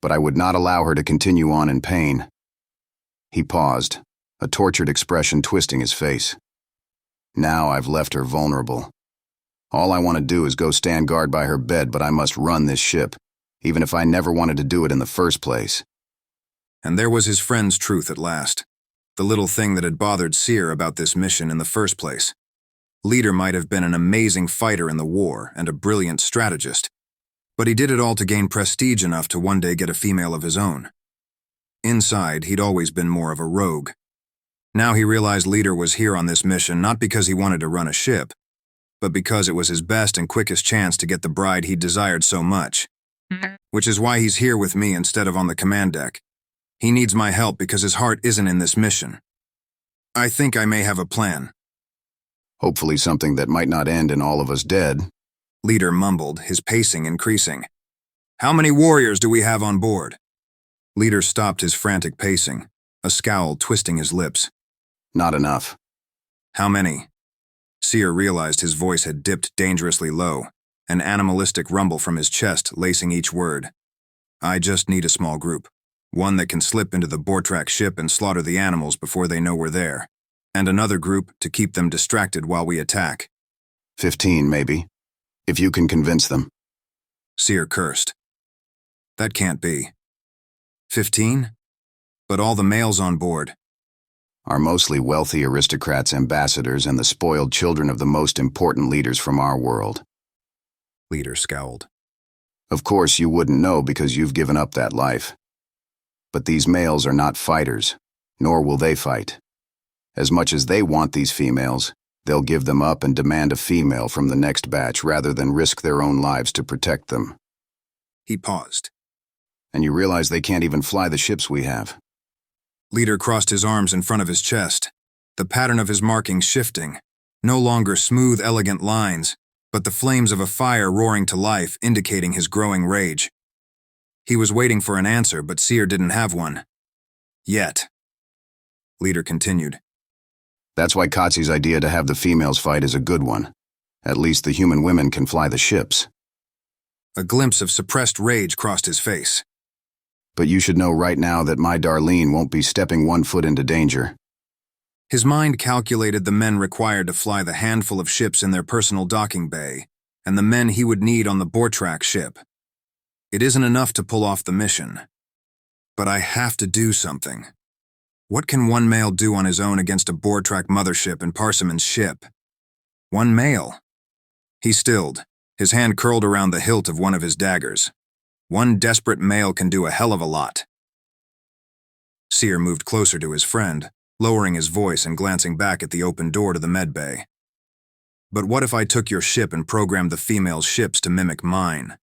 But I would not allow her to continue on in pain. He paused, a tortured expression twisting his face. Now I've left her vulnerable. All I want to do is go stand guard by her bed, but I must run this ship, even if I never wanted to do it in the first place. And there was his friend's truth at last. The little thing that had bothered Seer about this mission in the first place. Leader might have been an amazing fighter in the war and a brilliant strategist, but he did it all to gain prestige enough to one day get a female of his own. Inside, he'd always been more of a rogue. Now he realized Leader was here on this mission not because he wanted to run a ship, but because it was his best and quickest chance to get the bride he desired so much. Which is why he's here with me instead of on the command deck. He needs my help because his heart isn't in this mission. I think I may have a plan. Hopefully something that might not end in all of us dead. Leader mumbled, his pacing increasing. How many warriors do we have on board? Leader stopped his frantic pacing, a scowl twisting his lips. Not enough. How many? Seer realized his voice had dipped dangerously low, an animalistic rumble from his chest lacing each word. I just need a small group. One that can slip into the Bortrak ship and slaughter the animals before they know we're there, and another group to keep them distracted while we attack. 15, maybe. If you can convince them. Seer cursed. That can't be. 15? But all the males on board are mostly wealthy aristocrats, ambassadors, and the spoiled children of the most important leaders from our world. Leader scowled. Of course, you wouldn't know because you've given up that life. But these males are not fighters, nor will they fight. As much as they want these females, they'll give them up and demand a female from the next batch rather than risk their own lives to protect them. He paused. And you realize they can't even fly the ships we have. Leader crossed his arms in front of his chest, the pattern of his markings shifting, no longer smooth, elegant lines, but the flames of a fire roaring to life, indicating his growing rage. He was waiting for an answer, but Seer didn't have one. Yet. Leader continued. That's why Kaci's idea to have the females fight is a good one. At least the human women can fly the ships. A glimpse of suppressed rage crossed his face. But you should know right now that my Darlene won't be stepping one foot into danger. His mind calculated the men required to fly the handful of ships in their personal docking bay, and the men he would need on the Bortrak ship. It isn't enough to pull off the mission. But I have to do something. What can one male do on his own against a Bortrak mothership and Parsimon's ship? One male. He stilled, his hand curled around the hilt of one of his daggers. One desperate male can do a hell of a lot. Seer moved closer to his friend, lowering his voice and glancing back at the open door to the medbay. But what if I took your ship and programmed the female ships to mimic mine?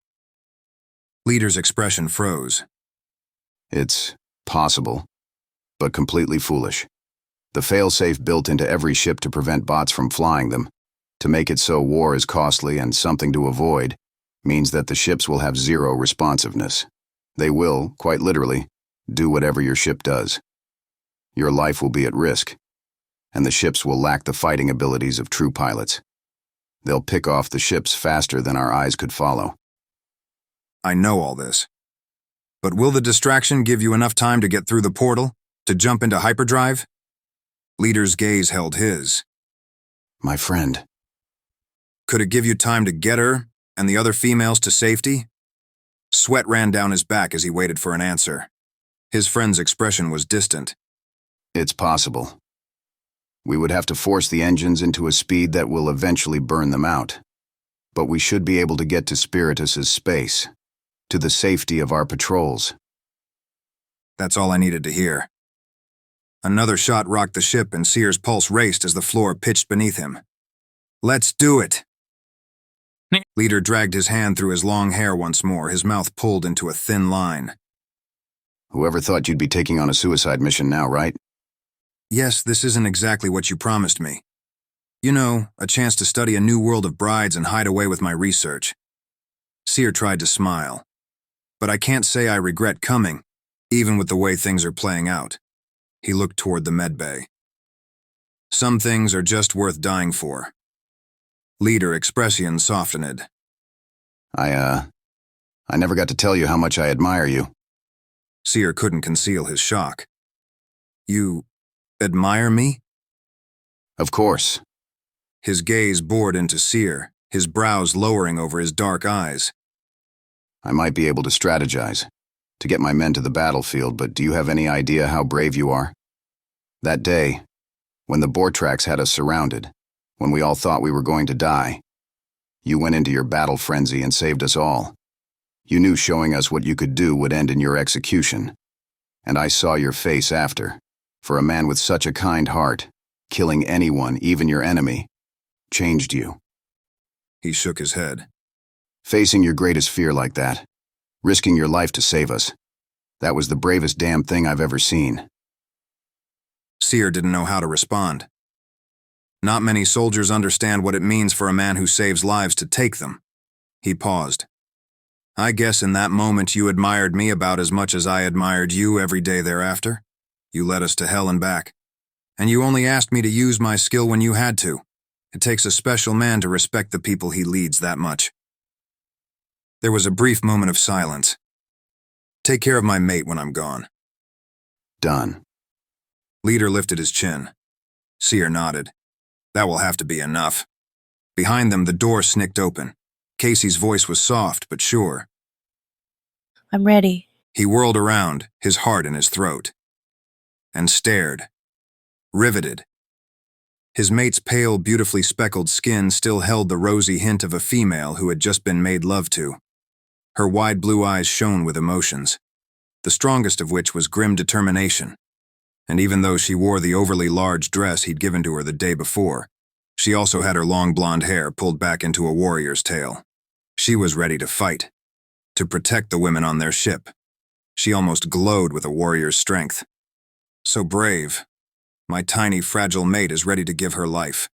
Leader's expression froze. It's possible, but completely foolish. The failsafe built into every ship to prevent bots from flying them, to make it so war is costly and something to avoid, means that the ships will have zero responsiveness. They will, quite literally, do whatever your ship does. Your life will be at risk, and the ships will lack the fighting abilities of true pilots. They'll pick off the ships faster than our eyes could follow. I know all this. But will the distraction give you enough time to get through the portal, to jump into hyperdrive? Leader's gaze held his. My friend. Could it give you time to get her and the other females to safety? Sweat ran down his back as he waited for an answer. His friend's expression was distant. It's possible. We would have to force the engines into a speed that will eventually burn them out. But we should be able to get to Spiritus's space, to the safety of our patrols. That's all I needed to hear. Another shot rocked the ship and Seer's pulse raced as the floor pitched beneath him. Let's do it! Leader dragged his hand through his long hair once more, his mouth pulled into a thin line. Whoever thought you'd be taking on a suicide mission now, right? Yes, this isn't exactly what you promised me. You know, a chance to study a new world of brides and hide away with my research. Seer tried to smile. But I can't say I regret coming, even with the way things are playing out. He looked toward the medbay. Some things are just worth dying for. Leader expression softened. I never got to tell you how much I admire you. Seer couldn't conceal his shock. You Admire me? Of course. His gaze bored into Seer, his brows lowering over his dark eyes. I might be able to strategize, to get my men to the battlefield, but do you have any idea how brave you are? That day, when the Bortrax had us surrounded, when we all thought we were going to die, you went into your battle frenzy and saved us all. You knew showing us what you could do would end in your execution. And I saw your face after. For a man with such a kind heart, killing anyone, even your enemy, changed you. He shook his head. Facing your greatest fear like that, risking your life to save us, that was the bravest damn thing I've ever seen. Seer didn't know how to respond. Not many soldiers understand what it means for a man who saves lives to take them. He paused. I guess in that moment you admired me about as much as I admired you every day thereafter. You led us to hell and back. And you only asked me to use my skill when you had to. It takes a special man to respect the people he leads that much. There was a brief moment of silence. Take care of my mate when I'm gone. Done. Leader lifted his chin. Seer nodded. That will have to be enough. Behind them, the door snicked open. Kaci's voice was soft but sure. I'm ready. He whirled around, his heart in his throat, and stared, riveted. His mate's pale, beautifully speckled skin still held the rosy hint of a female who had just been made love to. Her wide blue eyes shone with emotions, the strongest of which was grim determination. And even though she wore the overly large dress he'd given to her the day before, she also had her long blonde hair pulled back into a warrior's tail. She was ready to fight, to protect the women on their ship. She almost glowed with a warrior's strength. So brave. My tiny, fragile mate is ready to give her life.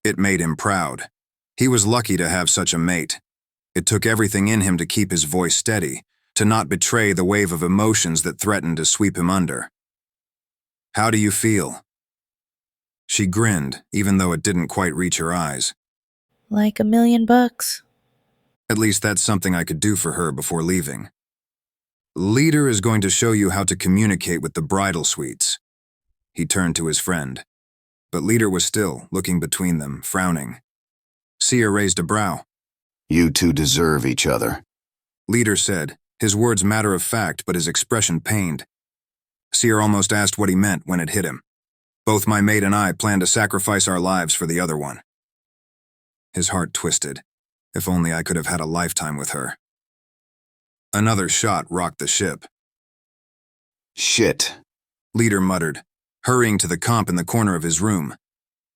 It made him proud. He was lucky to have such a mate. It took everything in him to keep his voice steady, to not betray the wave of emotions that threatened to sweep him under. How do you feel? She grinned, even though it didn't quite reach her eyes. Like $1,000,000. At least that's something I could do for her before leaving. Leader is going to show you how to communicate with the bridal suites. He turned to his friend. But Leader was still, looking between them, frowning. Seer raised a brow. You two deserve each other. Leader said, his words matter of fact, but his expression pained. Seer almost asked what he meant when it hit him. Both my mate and I plan to sacrifice our lives for the other one. His heart twisted. If only I could have had a lifetime with her. Another shot rocked the ship. Shit. Leader muttered, hurrying to the comp in the corner of his room.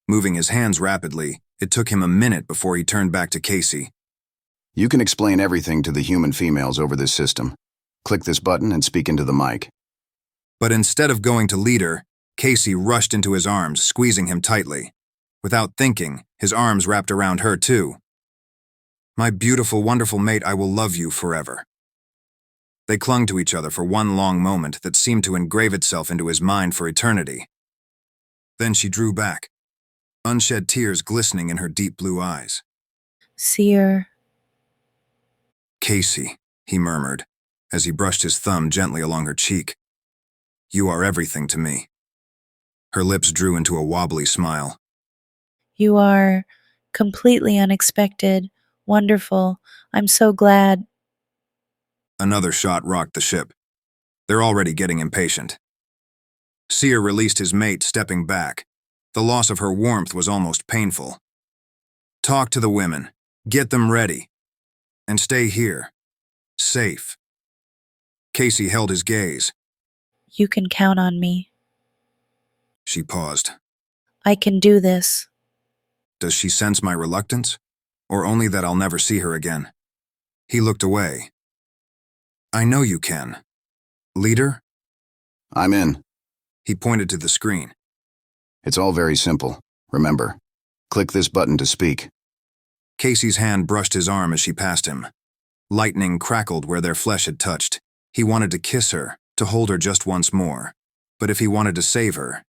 Moving his hands rapidly, it took him a minute before he turned back to Kaci. You can explain everything to the human females over this system. Click this button and speak into the mic. But instead of going to Leader, Kaci rushed into his arms, squeezing him tightly. Without thinking, his arms wrapped around her too. My beautiful, wonderful mate, I will love you forever. They clung to each other for one long moment that seemed to engrave itself into his mind for eternity. Then she drew back, unshed tears glistening in her deep blue eyes. Seer. Kaci, he murmured, as he brushed his thumb gently along her cheek. You are everything to me. Her lips drew into a wobbly smile. You are completely unexpected, wonderful. I'm so glad. Another shot rocked the ship. They're already getting impatient. Seer released his mate, stepping back. The loss of her warmth was almost painful. Talk to the women. Get them ready. And stay here. Safe. Kaci held his gaze. You can count on me. She paused. I can do this. Does she sense my reluctance? Or only that I'll never see her again? He looked away. I know you can. Leader? I'm in. He pointed to the screen. It's all very simple. Remember, click this button to speak. Kaci's hand brushed his arm as she passed him. Lightning crackled where their flesh had touched. He wanted to kiss her, to hold her just once more. But if he wanted to save her,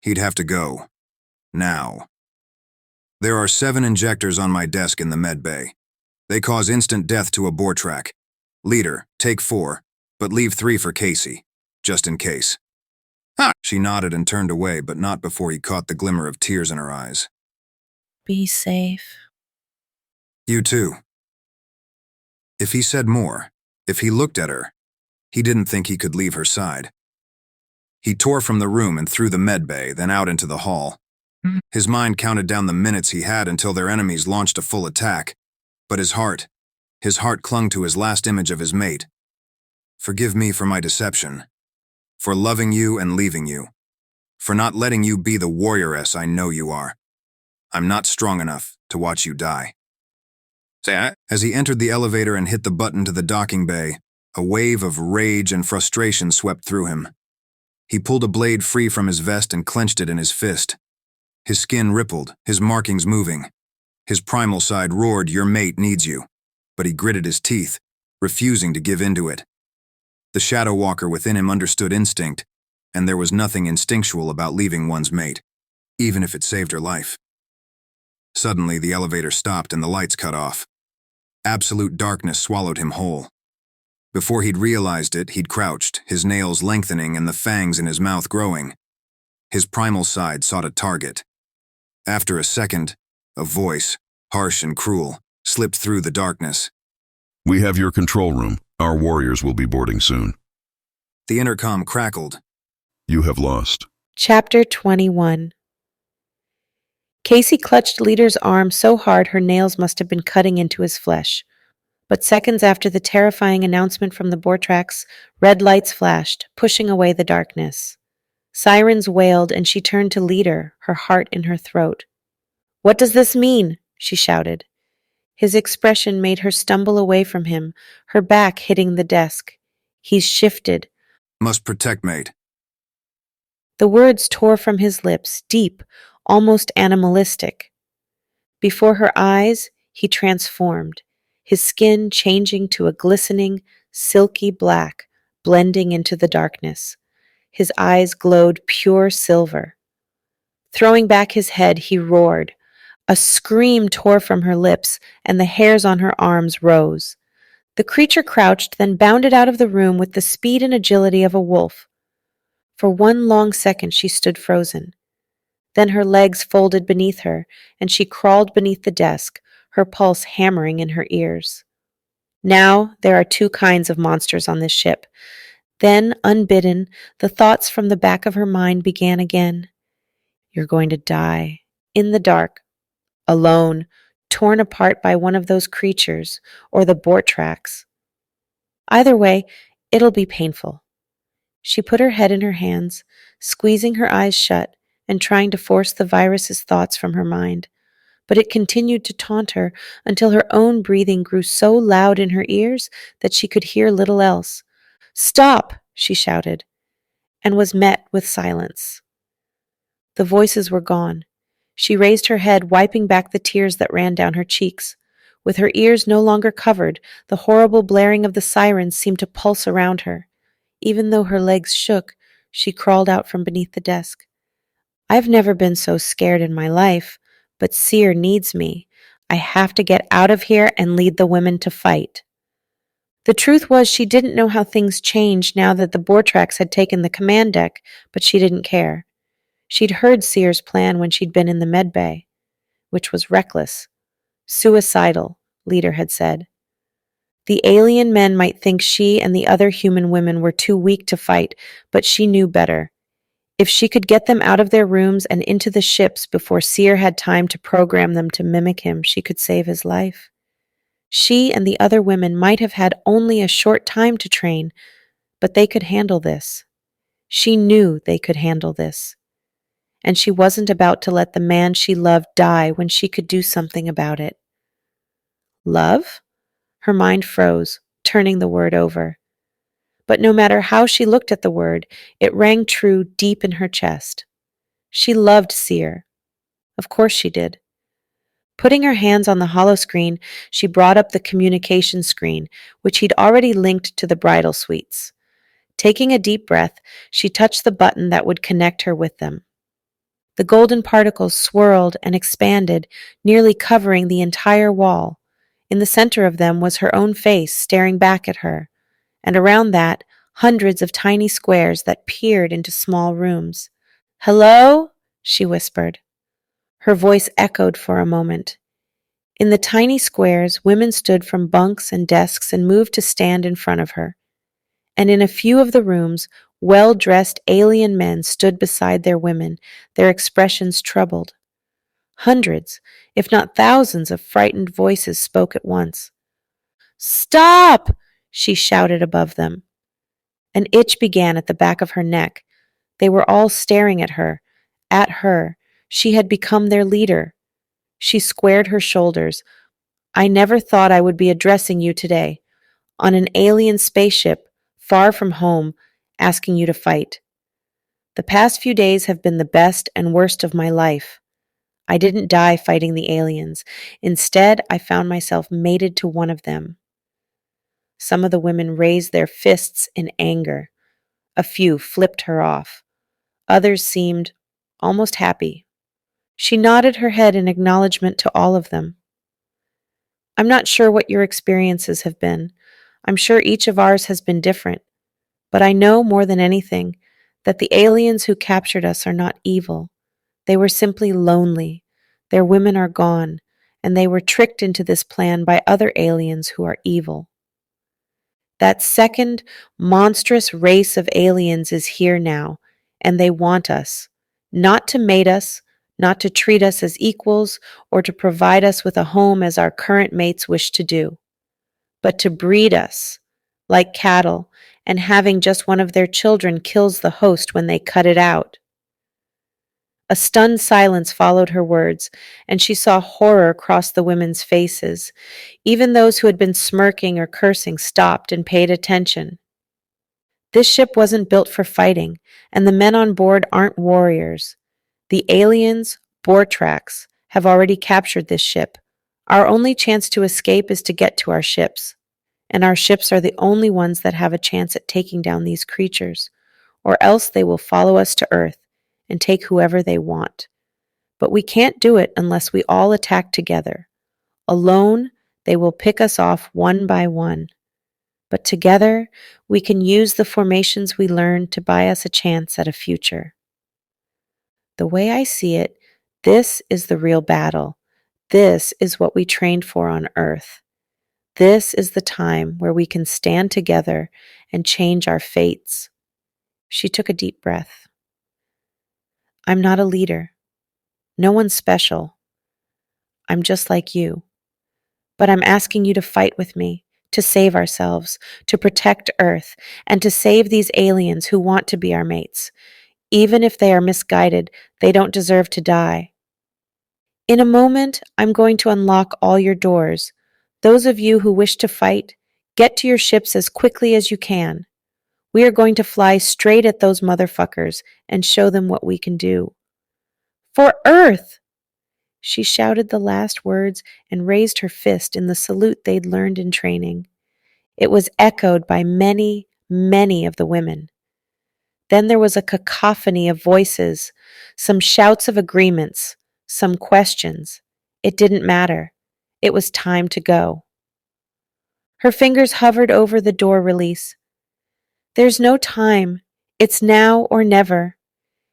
he'd have to go. Now. There are 7 injectors on my desk in the med bay. They cause instant death to a Bortrack. Leader, take 4, but leave 3 for Kaci, just in case. Ha! She nodded and turned away, but not before he caught the glimmer of tears in her eyes. Be safe. You too. If he said more, if he looked at her, he didn't think he could leave her side. He tore from the room and through the med bay, then out into the hall. His mind counted down the minutes he had until their enemies launched a full attack, but his heart clung to his last image of his mate. Forgive me for my deception, for loving you and leaving you, for not letting you be the warrioress I know you are. I'm not strong enough to watch you die. As he entered the elevator and hit the button to the docking bay, a wave of rage and frustration swept through him. He pulled a blade free from his vest and clenched it in his fist. His skin rippled, his markings moving. His primal side roared, "Your mate needs you." But he gritted his teeth, refusing to give in to it. The shadow walker within him understood instinct, and there was nothing instinctual about leaving one's mate, even if it saved her life. Suddenly, the elevator stopped and the lights cut off. Absolute darkness swallowed him whole. Before he'd realized it, he'd crouched, his nails lengthening and the fangs in his mouth growing. His primal side sought a target. After a second, a voice, harsh and cruel, slipped through the darkness. "We have your control room. Our warriors will be boarding soon." The intercom crackled. "You have lost." Chapter 21. Kaci clutched Leader's arm so hard her nails must have been cutting into his flesh. But seconds after the terrifying announcement from the Bortrax, red lights flashed, pushing away the darkness. Sirens wailed, and she turned to Leader, her heart in her throat. "What does this mean?" she shouted. His expression made her stumble away from him, her back hitting the desk. He's shifted. "Must protect mate." The words tore from his lips, deep, almost animalistic. Before her eyes, he transformed, his skin changing to a glistening, silky black, blending into the darkness. His eyes glowed pure silver. Throwing back his head, he roared. A scream tore from her lips, and the hairs on her arms rose. The creature crouched, then bounded out of the room with the speed and agility of a wolf. For one long second she stood frozen. Then her legs folded beneath her, and she crawled beneath the desk, her pulse hammering in her ears. Now there are two kinds of monsters on this ship. Then, unbidden, the thoughts from the back of her mind began again. You're going to die, in the dark, alone, torn apart by one of those creatures, or the Bortrax. Either way, it'll be painful. She put her head in her hands, squeezing her eyes shut and trying to force the virus's thoughts from her mind. But it continued to taunt her until her own breathing grew so loud in her ears that she could hear little else. "Stop!" she shouted, and was met with silence. The voices were gone. She raised her head, wiping back the tears that ran down her cheeks. With her ears no longer covered, the horrible blaring of the sirens seemed to pulse around her. Even though her legs shook, she crawled out from beneath the desk. I've never been so scared in my life, but Seer needs me. I have to get out of here and lead the women to fight. The truth was she didn't know how things changed now that the Bortrax had taken the command deck, but she didn't care. She'd heard Seer's plan when she'd been in the med bay, which was reckless. Suicidal, Leader had said. The alien men might think she and the other human women were too weak to fight, but she knew better. If she could get them out of their rooms and into the ships before Seer had time to program them to mimic him, she could save his life. She and the other women might have had only a short time to train, but they could handle this. She knew they could handle this. And she wasn't about to let the man she loved die when she could do something about it. Love? Her mind froze, turning the word over. But no matter how she looked at the word, it rang true deep in her chest. She loved Seer. Of course she did. Putting her hands on the holoscreen, she brought up the communication screen, which he'd already linked to the bridal suites. Taking a deep breath, she touched the button that would connect her with them. The golden particles swirled and expanded, nearly covering the entire wall. In the center of them was her own face staring back at her, and around that, hundreds of tiny squares that peered into small rooms. "Hello?" she whispered. Her voice echoed for a moment. In the tiny squares, women stood from bunks and desks and moved to stand in front of her. And in a few of the rooms, well-dressed alien men stood beside their women, their expressions troubled. Hundreds, if not thousands, of frightened voices spoke at once. "Stop!" she shouted above them. An itch began at the back of her neck. They were all staring at her. At her. She had become their leader. She squared her shoulders. "I never thought I would be addressing you today. On an alien spaceship, far from home, asking you to fight. The past few days have been the best and worst of my life. I didn't die fighting the aliens. Instead, I found myself mated to one of them." Some of the women raised their fists in anger. A few flipped her off. Others seemed almost happy. She nodded her head in acknowledgement to all of them. "I'm not sure what your experiences have been. I'm sure each of ours has been different. But I know more than anything that the aliens who captured us are not evil. They were simply lonely. Their women are gone, and they were tricked into this plan by other aliens who are evil. That second monstrous race of aliens is here now, and they want us, not to mate us, not to treat us as equals, or to provide us with a home as our current mates wish to do, but to breed us like cattle, and having just one of their children kills the host when they cut it out." A stunned silence followed her words, and she saw horror cross the women's faces. Even those who had been smirking or cursing stopped and paid attention. This ship wasn't built for fighting, and the men on board aren't warriors. The aliens, Bortrax, have already captured this ship. Our only chance to escape is to get to our ships, and our ships are the only ones that have a chance at taking down these creatures, or else they will follow us to Earth and take whoever they want. But we can't do it unless we all attack together. Alone, they will pick us off one by one. But together, we can use the formations we learned to buy us a chance at a future. The way I see it, this is the real battle. This is what we trained for on Earth. This is the time where we can stand together and change our fates. She took a deep breath. "I'm not a leader. No one's special. I'm just like you. But I'm asking you to fight with me, to save ourselves, to protect Earth, and to save these aliens who want to be our mates. Even if they are misguided, they don't deserve to die. In a moment, I'm going to unlock all your doors. Those of you who wish to fight, get to your ships as quickly as you can. We are going to fly straight at those motherfuckers and show them what we can do. For Earth!" She shouted the last words and raised her fist in the salute they'd learned in training. It was echoed by many, many of the women. Then there was a cacophony of voices, some shouts of agreements, some questions. It didn't matter. It was time to go. Her fingers hovered over the door release. "There's no time. It's now or never."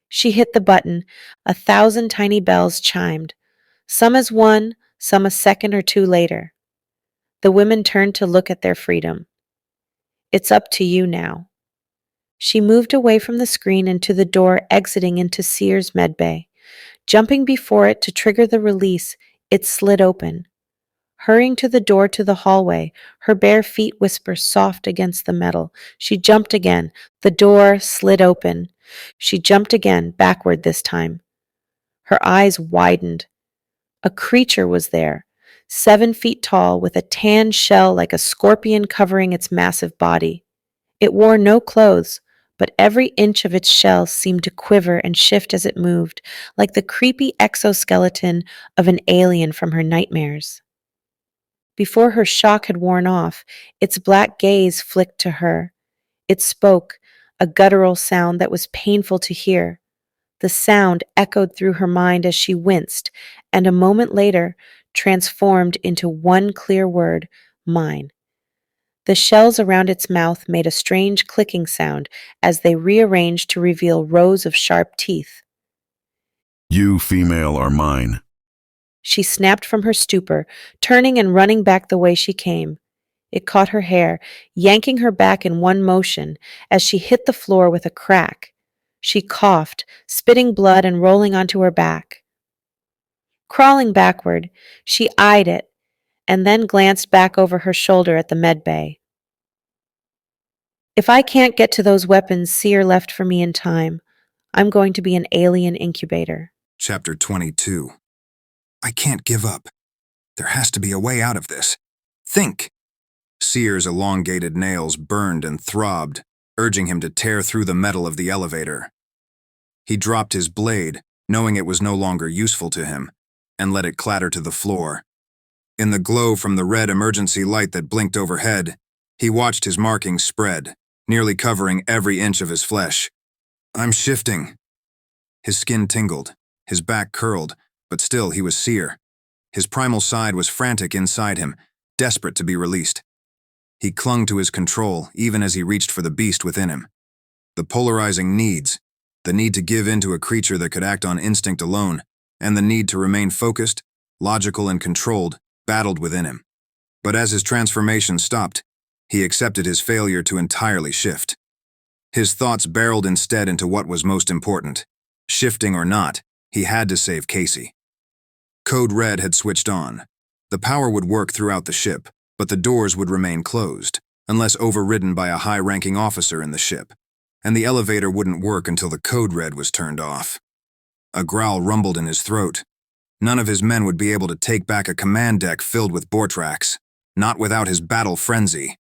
She hit the button. 1,000 tiny bells chimed, some as one, some a second or two later. The women turned to look at their freedom. "It's up to you now." She moved away from the screen and to the door exiting into Seer's medbay. Jumping before it to trigger the release, it slid open. Hurrying to the door to the hallway, her bare feet whisper soft against the metal. She jumped again. The door slid open. She jumped again, backward this time. Her eyes widened. A creature was there, 7 feet tall, with a tan shell like a scorpion covering its massive body. It wore no clothes, but every inch of its shell seemed to quiver and shift as it moved, like the creepy exoskeleton of an alien from her nightmares. Before her shock had worn off, its black gaze flicked to her. It spoke, a guttural sound that was painful to hear. The sound echoed through her mind as she winced, and a moment later transformed into one clear word, mine. The shells around its mouth made a strange clicking sound as they rearranged to reveal rows of sharp teeth. You, female, are mine. She snapped from her stupor, turning and running back the way she came. It caught her hair, yanking her back in one motion as she hit the floor with a crack. She coughed, spitting blood and rolling onto her back. Crawling backward, she eyed it and then glanced back over her shoulder at the medbay. If I can't get to those weapons Seer left for me in time, I'm going to be an alien incubator. Chapter 22. I can't give up. There has to be a way out of this. Think! Seer's elongated nails burned and throbbed, urging him to tear through the metal of the elevator. He dropped his blade, knowing it was no longer useful to him, and let it clatter to the floor. In the glow from the red emergency light that blinked overhead, he watched his markings spread, nearly covering every inch of his flesh. I'm shifting. His skin tingled, his back curled, but still he was Seer. His primal side was frantic inside him, desperate to be released. He clung to his control even as he reached for the beast within him. The polarizing needs, the need to give in to a creature that could act on instinct alone, and the need to remain focused, logical, and controlled, battled within him. But as his transformation stopped, he accepted his failure to entirely shift. His thoughts barreled instead into what was most important. Shifting or not, he had to save Kaci. Code Red had switched on. The power would work throughout the ship, but the doors would remain closed, unless overridden by a high-ranking officer in the ship, and the elevator wouldn't work until the Code Red was turned off. A growl rumbled in his throat. None of his men would be able to take back a command deck filled with Bortrax, not without his battle frenzy.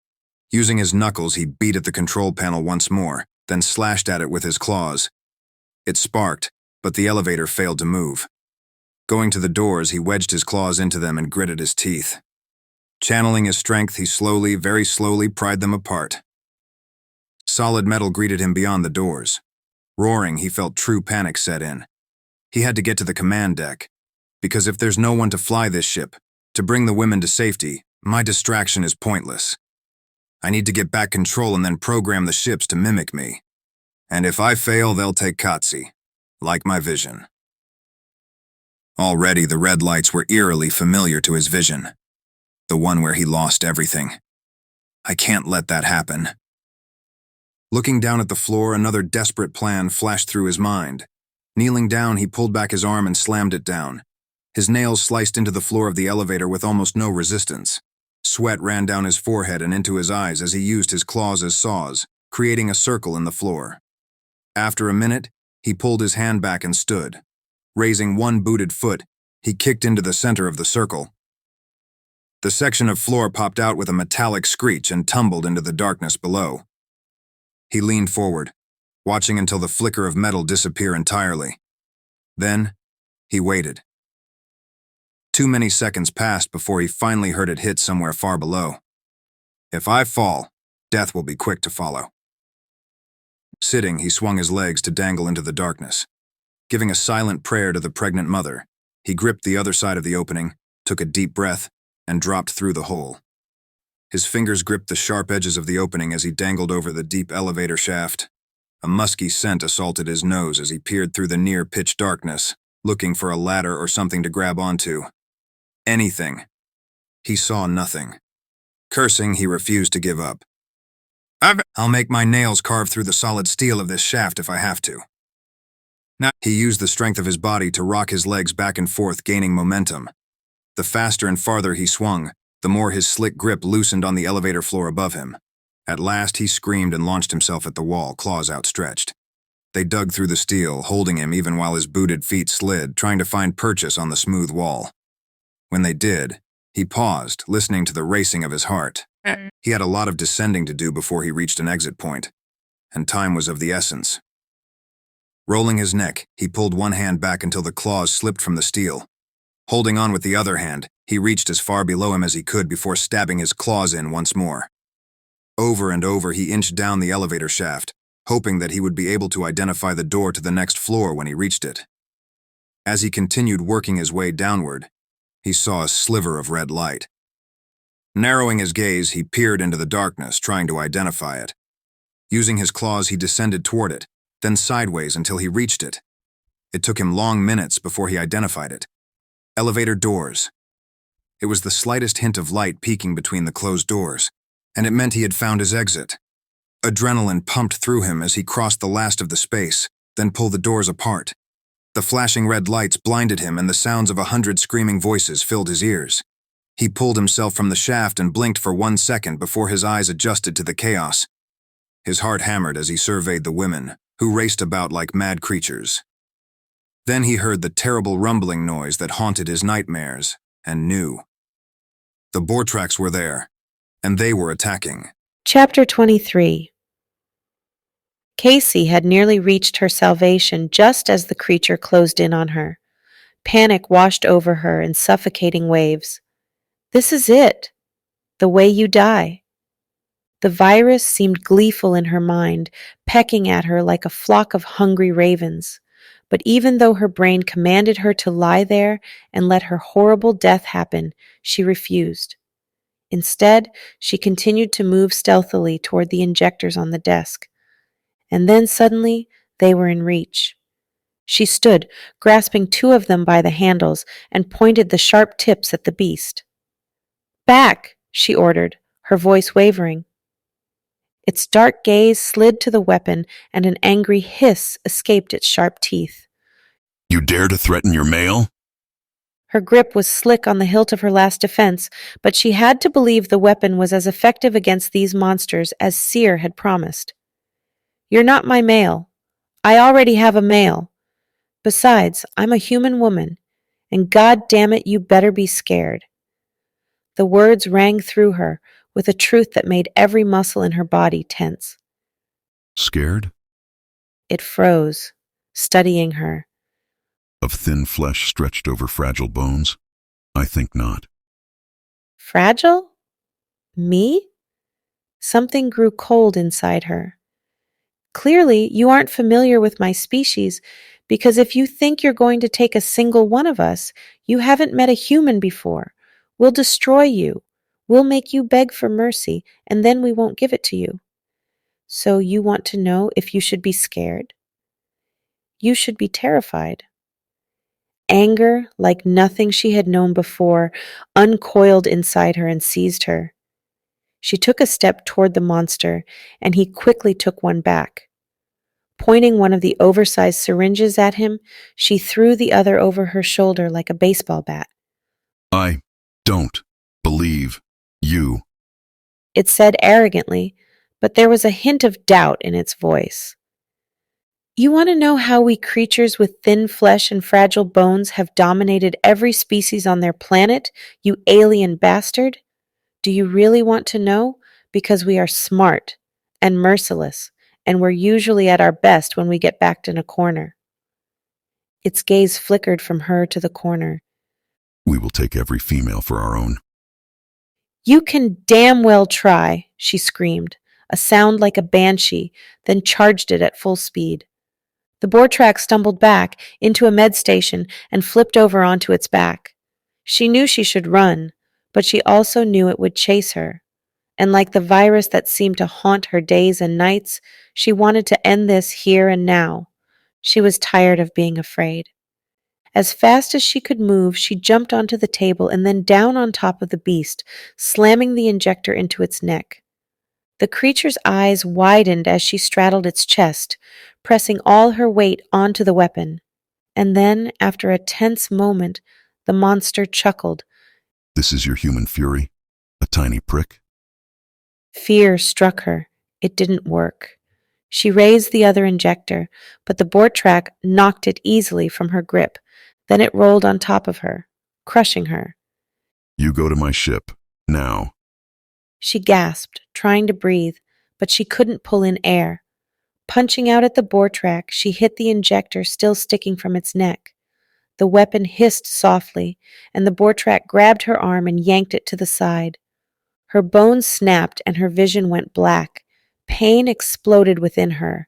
Using his knuckles, he beat at the control panel once more, then slashed at it with his claws. It sparked, but the elevator failed to move. Going to the doors, he wedged his claws into them and gritted his teeth. Channeling his strength, he slowly, very slowly pried them apart. Solid metal greeted him beyond the doors. Roaring, he felt true panic set in. He had to get to the command deck, because if there's no one to fly this ship, to bring the women to safety, my distraction is pointless. I need to get back control and then program the ships to mimic me. And if I fail, they'll take Kaci, like my vision. Already the red lights were eerily familiar to his vision. The one where he lost everything. I can't let that happen. Looking down at the floor, another desperate plan flashed through his mind. Kneeling down, he pulled back his arm and slammed it down. His nails sliced into the floor of the elevator with almost no resistance. Sweat ran down his forehead and into his eyes as he used his claws as saws, creating a circle in the floor. After a minute, he pulled his hand back and stood. Raising one booted foot, he kicked into the center of the circle. The section of floor popped out with a metallic screech and tumbled into the darkness below. He leaned forward, watching until the flicker of metal disappear entirely. Then, he waited. Too many seconds passed before he finally heard it hit somewhere far below. If I fall, death will be quick to follow. Sitting, he swung his legs to dangle into the darkness. Giving a silent prayer to the pregnant mother, he gripped the other side of the opening, took a deep breath, and dropped through the hole. His fingers gripped the sharp edges of the opening as he dangled over the deep elevator shaft. A musky scent assaulted his nose as he peered through the near-pitch darkness, looking for a ladder or something to grab onto. Anything. He saw nothing. Cursing, he refused to give up. I'll make my nails carve through the solid steel of this shaft if I have to. Now, he used the strength of his body to rock his legs back and forth, gaining momentum. The faster and farther he swung, the more his slick grip loosened on the elevator floor above him. At last, he screamed and launched himself at the wall, claws outstretched. They dug through the steel, holding him even while his booted feet slid, trying to find purchase on the smooth wall. When they did, he paused, listening to the racing of his heart. He had a lot of descending to do before he reached an exit point, and time was of the essence. Rolling his neck, he pulled one hand back until the claws slipped from the steel. Holding on with the other hand, he reached as far below him as he could before stabbing his claws in once more. Over and over he inched down the elevator shaft, hoping that he would be able to identify the door to the next floor when he reached it. As he continued working his way downward, he saw a sliver of red light. Narrowing his gaze, he peered into the darkness, trying to identify it. Using his claws, he descended toward it, then sideways until he reached it. It took him long minutes before he identified it. Elevator doors. It was the slightest hint of light peeking between the closed doors, and it meant he had found his exit. Adrenaline pumped through him as he crossed the last of the space, then pulled the doors apart. The flashing red lights blinded him, and the sounds of 100 screaming voices filled his ears. He pulled himself from the shaft and blinked for 1 second before his eyes adjusted to the chaos. His heart hammered as he surveyed the women, who raced about like mad creatures. Then he heard the terrible rumbling noise that haunted his nightmares, and knew. The Bortraks were there, and they were attacking. Chapter 23. Kaci had nearly reached her salvation just as the creature closed in on her. Panic washed over her in suffocating waves. This is it. The way you die. The virus seemed gleeful in her mind, pecking at her like a flock of hungry ravens. But even though her brain commanded her to lie there and let her horrible death happen, she refused. Instead, she continued to move stealthily toward the injectors on the desk. And then suddenly, they were in reach. She stood, grasping 2 of them by the handles, and pointed the sharp tips at the beast. "Back!" she ordered, her voice wavering. Its dark gaze slid to the weapon, and an angry hiss escaped its sharp teeth. You dare to threaten your mail? Her grip was slick on the hilt of her last defense, but she had to believe the weapon was as effective against these monsters as Seer had promised. "You're not my mail. I already have a mail. Besides, I'm a human woman, and God damn it, you better be scared." The words rang through her with a truth that made every muscle in her body tense. Scared? It froze, studying her. Of thin flesh stretched over fragile bones? I think not. Fragile? Me? Something grew cold inside her. Clearly, you aren't familiar with my species, because if you think you're going to take a single one of us, you haven't met a human before. We'll destroy you. We'll make you beg for mercy, and then we won't give it to you. So you want to know if you should be scared? You should be terrified. Anger, like nothing she had known before, uncoiled inside her and seized her. She took a step toward the monster, and he quickly took one back. Pointing one of the oversized syringes at him, she threw the other over her shoulder like a baseball bat. I don't believe you. It said arrogantly, but there was a hint of doubt in its voice. You want to know how we creatures with thin flesh and fragile bones have dominated every species on their planet, you alien bastard? Do you really want to know? Because we are smart and merciless, and we're usually at our best when we get backed in a corner. Its gaze flickered from her to the corner. We will take every female for our own. You can damn well try, she screamed, a sound like a banshee, then charged it at full speed. The Bortrak stumbled back into a med station and flipped over onto its back. She knew she should run, but she also knew it would chase her. And like the virus that seemed to haunt her days and nights, she wanted to end this here and now. She was tired of being afraid. As fast as she could move, she jumped onto the table and then down on top of the beast, slamming the injector into its neck. The creature's eyes widened as she straddled its chest, pressing all her weight onto the weapon. And then, after a tense moment, the monster chuckled. This is your human fury? A tiny prick? Fear struck her. It didn't work. She raised the other injector, but the Bortrak knocked it easily from her grip. Then it rolled on top of her, crushing her. You go to my ship, now. She gasped, trying to breathe, but she couldn't pull in air. Punching out at the Bortrak, she hit the injector still sticking from its neck. The weapon hissed softly, and the Bortrak grabbed her arm and yanked it to the side. Her bones snapped and her vision went black. Pain exploded within her.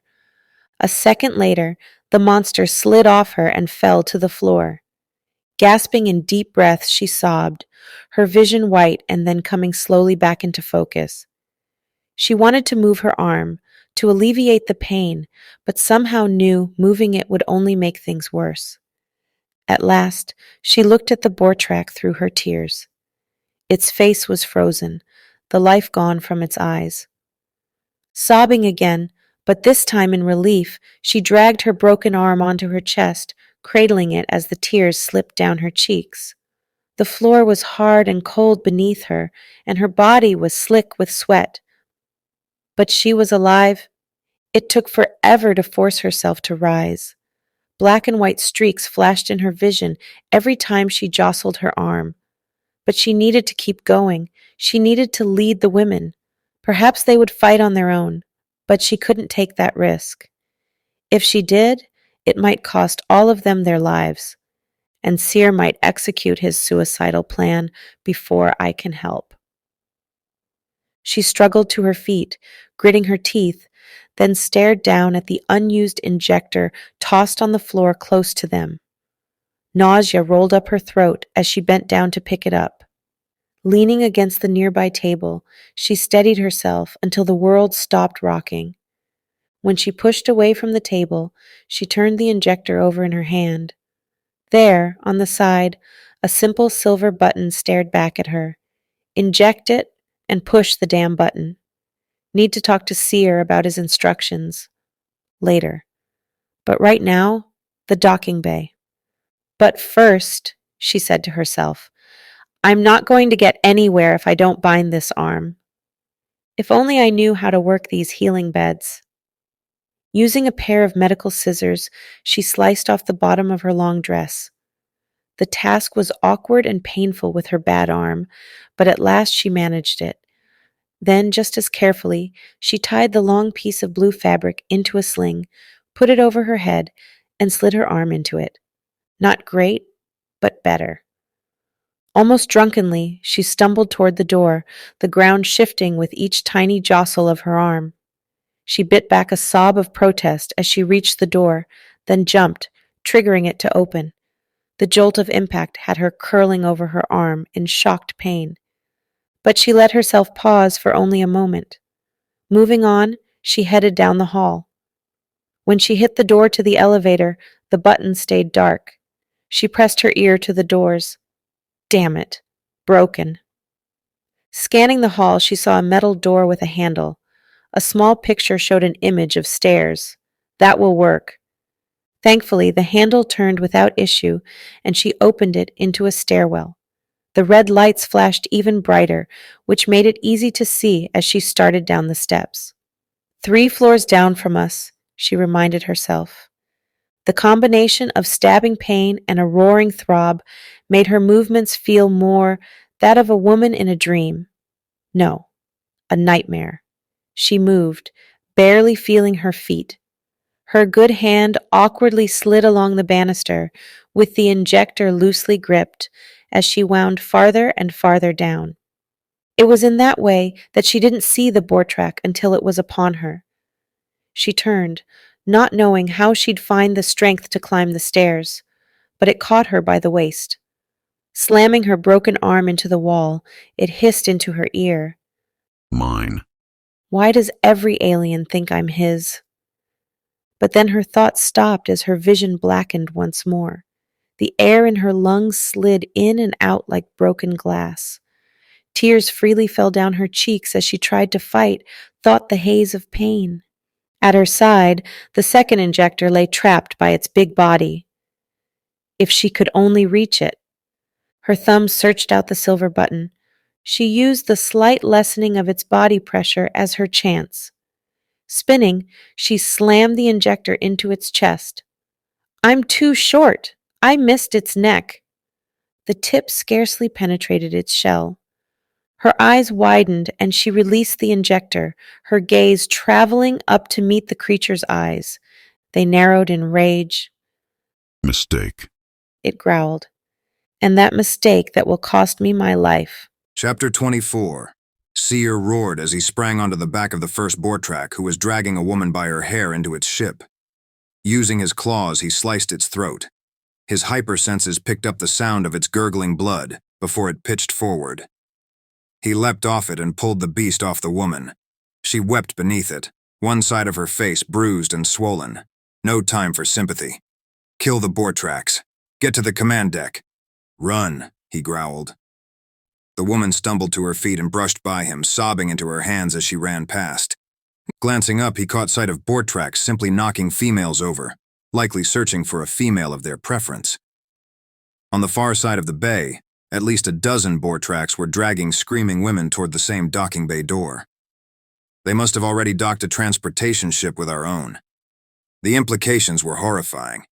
A second later, the monster slid off her and fell to the floor. Gasping in deep breaths, she sobbed, her vision white and then coming slowly back into focus. She wanted to move her arm, to alleviate the pain, but somehow knew moving it would only make things worse. At last, she looked at the Bortrak through her tears. Its face was frozen, the life gone from its eyes. Sobbing again, but this time in relief, she dragged her broken arm onto her chest, cradling it as the tears slipped down her cheeks. The floor was hard and cold beneath her, and her body was slick with sweat. But she was alive. It took forever to force herself to rise. Black and white streaks flashed in her vision every time she jostled her arm. But she needed to keep going. She needed to lead the women. Perhaps they would fight on their own, but she couldn't take that risk. If she did, it might cost all of them their lives, and Seer might execute his suicidal plan before I can help. She struggled to her feet, gritting her teeth, then stared down at the unused injector tossed on the floor close to them. Nausea rolled up her throat as she bent down to pick it up. Leaning against the nearby table, she steadied herself until the world stopped rocking. When she pushed away from the table, she turned the injector over in her hand. There, on the side, a simple silver button stared back at her. Inject it and push the damn button. Need to talk to Seer about his instructions. Later. But right now, the docking bay. But first, she said to herself, I'm not going to get anywhere if I don't bind this arm. If only I knew how to work these healing beds. Using a pair of medical scissors, she sliced off the bottom of her long dress. The task was awkward and painful with her bad arm, but at last she managed it. Then, just as carefully, she tied the long piece of blue fabric into a sling, put it over her head, and slid her arm into it. Not great, but better. Almost drunkenly, she stumbled toward the door, the ground shifting with each tiny jostle of her arm. She bit back a sob of protest as she reached the door, then jumped, triggering it to open. The jolt of impact had her curling over her arm in shocked pain. But she let herself pause for only a moment. Moving on, she headed down the hall. When she hit the door to the elevator, the button stayed dark. She pressed her ear to the doors. Damn it. Broken. Scanning the hall, she saw a metal door with a handle. A small picture showed an image of stairs. That will work. Thankfully, the handle turned without issue, and she opened it into a stairwell. The red lights flashed even brighter, which made it easy to see as she started down the steps. 3 floors down from us, she reminded herself. The combination of stabbing pain and a roaring throb made her movements feel more that of a woman in a dream. No, a nightmare. She moved, barely feeling her feet. Her good hand awkwardly slid along the banister, with the injector loosely gripped, as she wound farther and farther down. It was in that way that she didn't see the Bortrak until it was upon her. She turned, not knowing how she'd find the strength to climb the stairs, but it caught her by the waist. Slamming her broken arm into the wall, it hissed into her ear. Mine. Why does every alien think I'm his? But then her thoughts stopped as her vision blackened once more. The air in her lungs slid in and out like broken glass. Tears freely fell down her cheeks as she tried to fight, thought the haze of pain. At her side, the second injector lay trapped by its big body. If she could only reach it. Her thumb searched out the silver button. She used the slight lessening of its body pressure as her chance. Spinning, she slammed the injector into its chest. I'm too short. I missed its neck. The tip scarcely penetrated its shell. Her eyes widened and she released the injector, her gaze traveling up to meet the creature's eyes. They narrowed in rage. Mistake. It growled. And that mistake that will cost me my life. Chapter 24. Seer roared as he sprang onto the back of the first Bortrak, who was dragging a woman by her hair into its ship. Using his claws, he sliced its throat. His hypersenses picked up the sound of its gurgling blood before it pitched forward. He leapt off it and pulled the beast off the woman. She wept beneath it, one side of her face bruised and swollen. No time for sympathy. Kill the Bortrax. Get to the command deck. Run, he growled. The woman stumbled to her feet and brushed by him, sobbing into her hands as she ran past. Glancing up, he caught sight of Bortrax simply knocking females over, likely searching for a female of their preference. On the far side of the bay, at least a dozen Bortrax were dragging screaming women toward the same docking bay door. They must have already docked a transportation ship with our own. The implications were horrifying.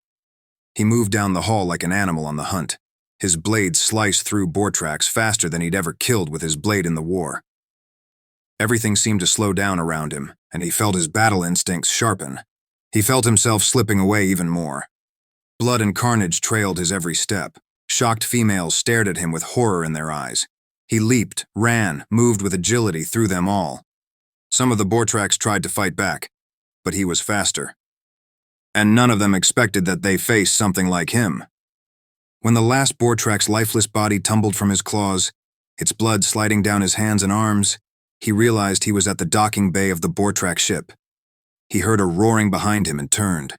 He moved down the hall like an animal on the hunt. His blade sliced through Bortrax faster than he'd ever killed with his blade in the war. Everything seemed to slow down around him, and he felt his battle instincts sharpen. He felt himself slipping away even more. Blood and carnage trailed his every step. Shocked females stared at him with horror in their eyes. He leaped, ran, moved with agility through them all. Some of the Bortrax tried to fight back, but he was faster. And none of them expected that they faced something like him. When the last Bortrax's lifeless body tumbled from his claws, its blood sliding down his hands and arms, he realized he was at the docking bay of the Bortrax ship. He heard a roaring behind him and turned.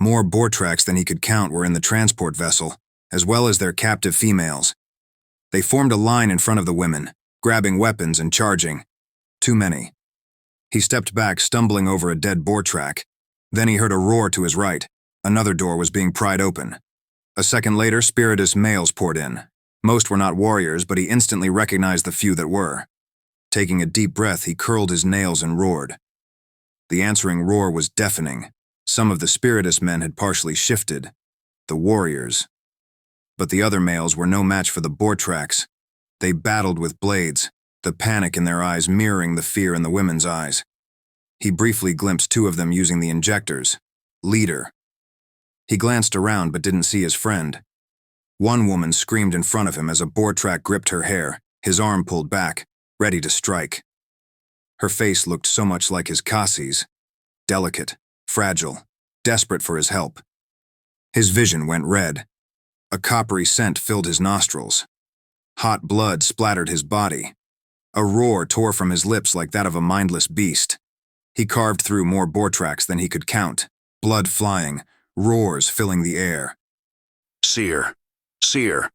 More Bortrax than he could count were in the transport vessel, as well as their captive females. They formed a line in front of the women, grabbing weapons and charging. Too many. He stepped back, stumbling over a dead Bortrax. Then he heard a roar to his right. Another door was being pried open. A second later, spiritus males poured in. Most were not warriors, but he instantly recognized the few that were. Taking a deep breath, he curled his nails and roared. The answering roar was deafening. Some of the spiritus men had partially shifted. The warriors. But the other males were no match for the Bortrax. They battled with blades, the panic in their eyes mirroring the fear in the women's eyes. He briefly glimpsed two of them using the injectors. Leader. He glanced around but didn't see his friend. One woman screamed in front of him as a Bortrax gripped her hair, his arm pulled back, ready to strike. Her face looked so much like his Kaci's. Delicate, fragile, desperate for his help. His vision went red. A coppery scent filled his nostrils. Hot blood splattered his body. A roar tore from his lips like that of a mindless beast. He carved through more Bortrax than he could count, blood flying, roars filling the air. Seer. Seer.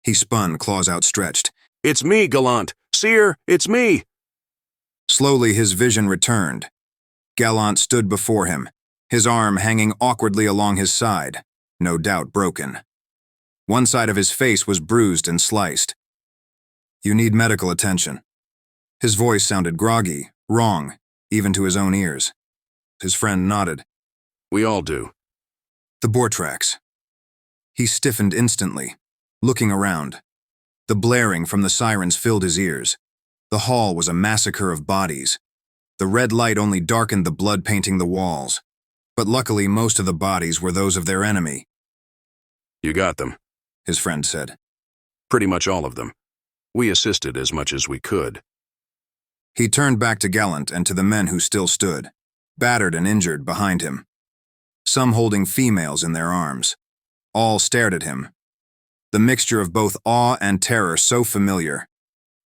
He spun, claws outstretched. It's me, Gallant. Seer, it's me. Slowly his vision returned. Gallant stood before him, his arm hanging awkwardly along his side, no doubt broken. One side of his face was bruised and sliced. You need medical attention. His voice sounded groggy, wrong, even to his own ears. His friend nodded. We all do. The Bortrax. He stiffened instantly, looking around. The blaring from the sirens filled his ears. The hall was a massacre of bodies. The red light only darkened the blood painting the walls. But luckily most of the bodies were those of their enemy. You got them, his friend said. Pretty much all of them. We assisted as much as we could. He turned back to Gallant and to the men who still stood, battered and injured, behind him. Some holding females in their arms. All stared at him. The mixture of both awe and terror so familiar.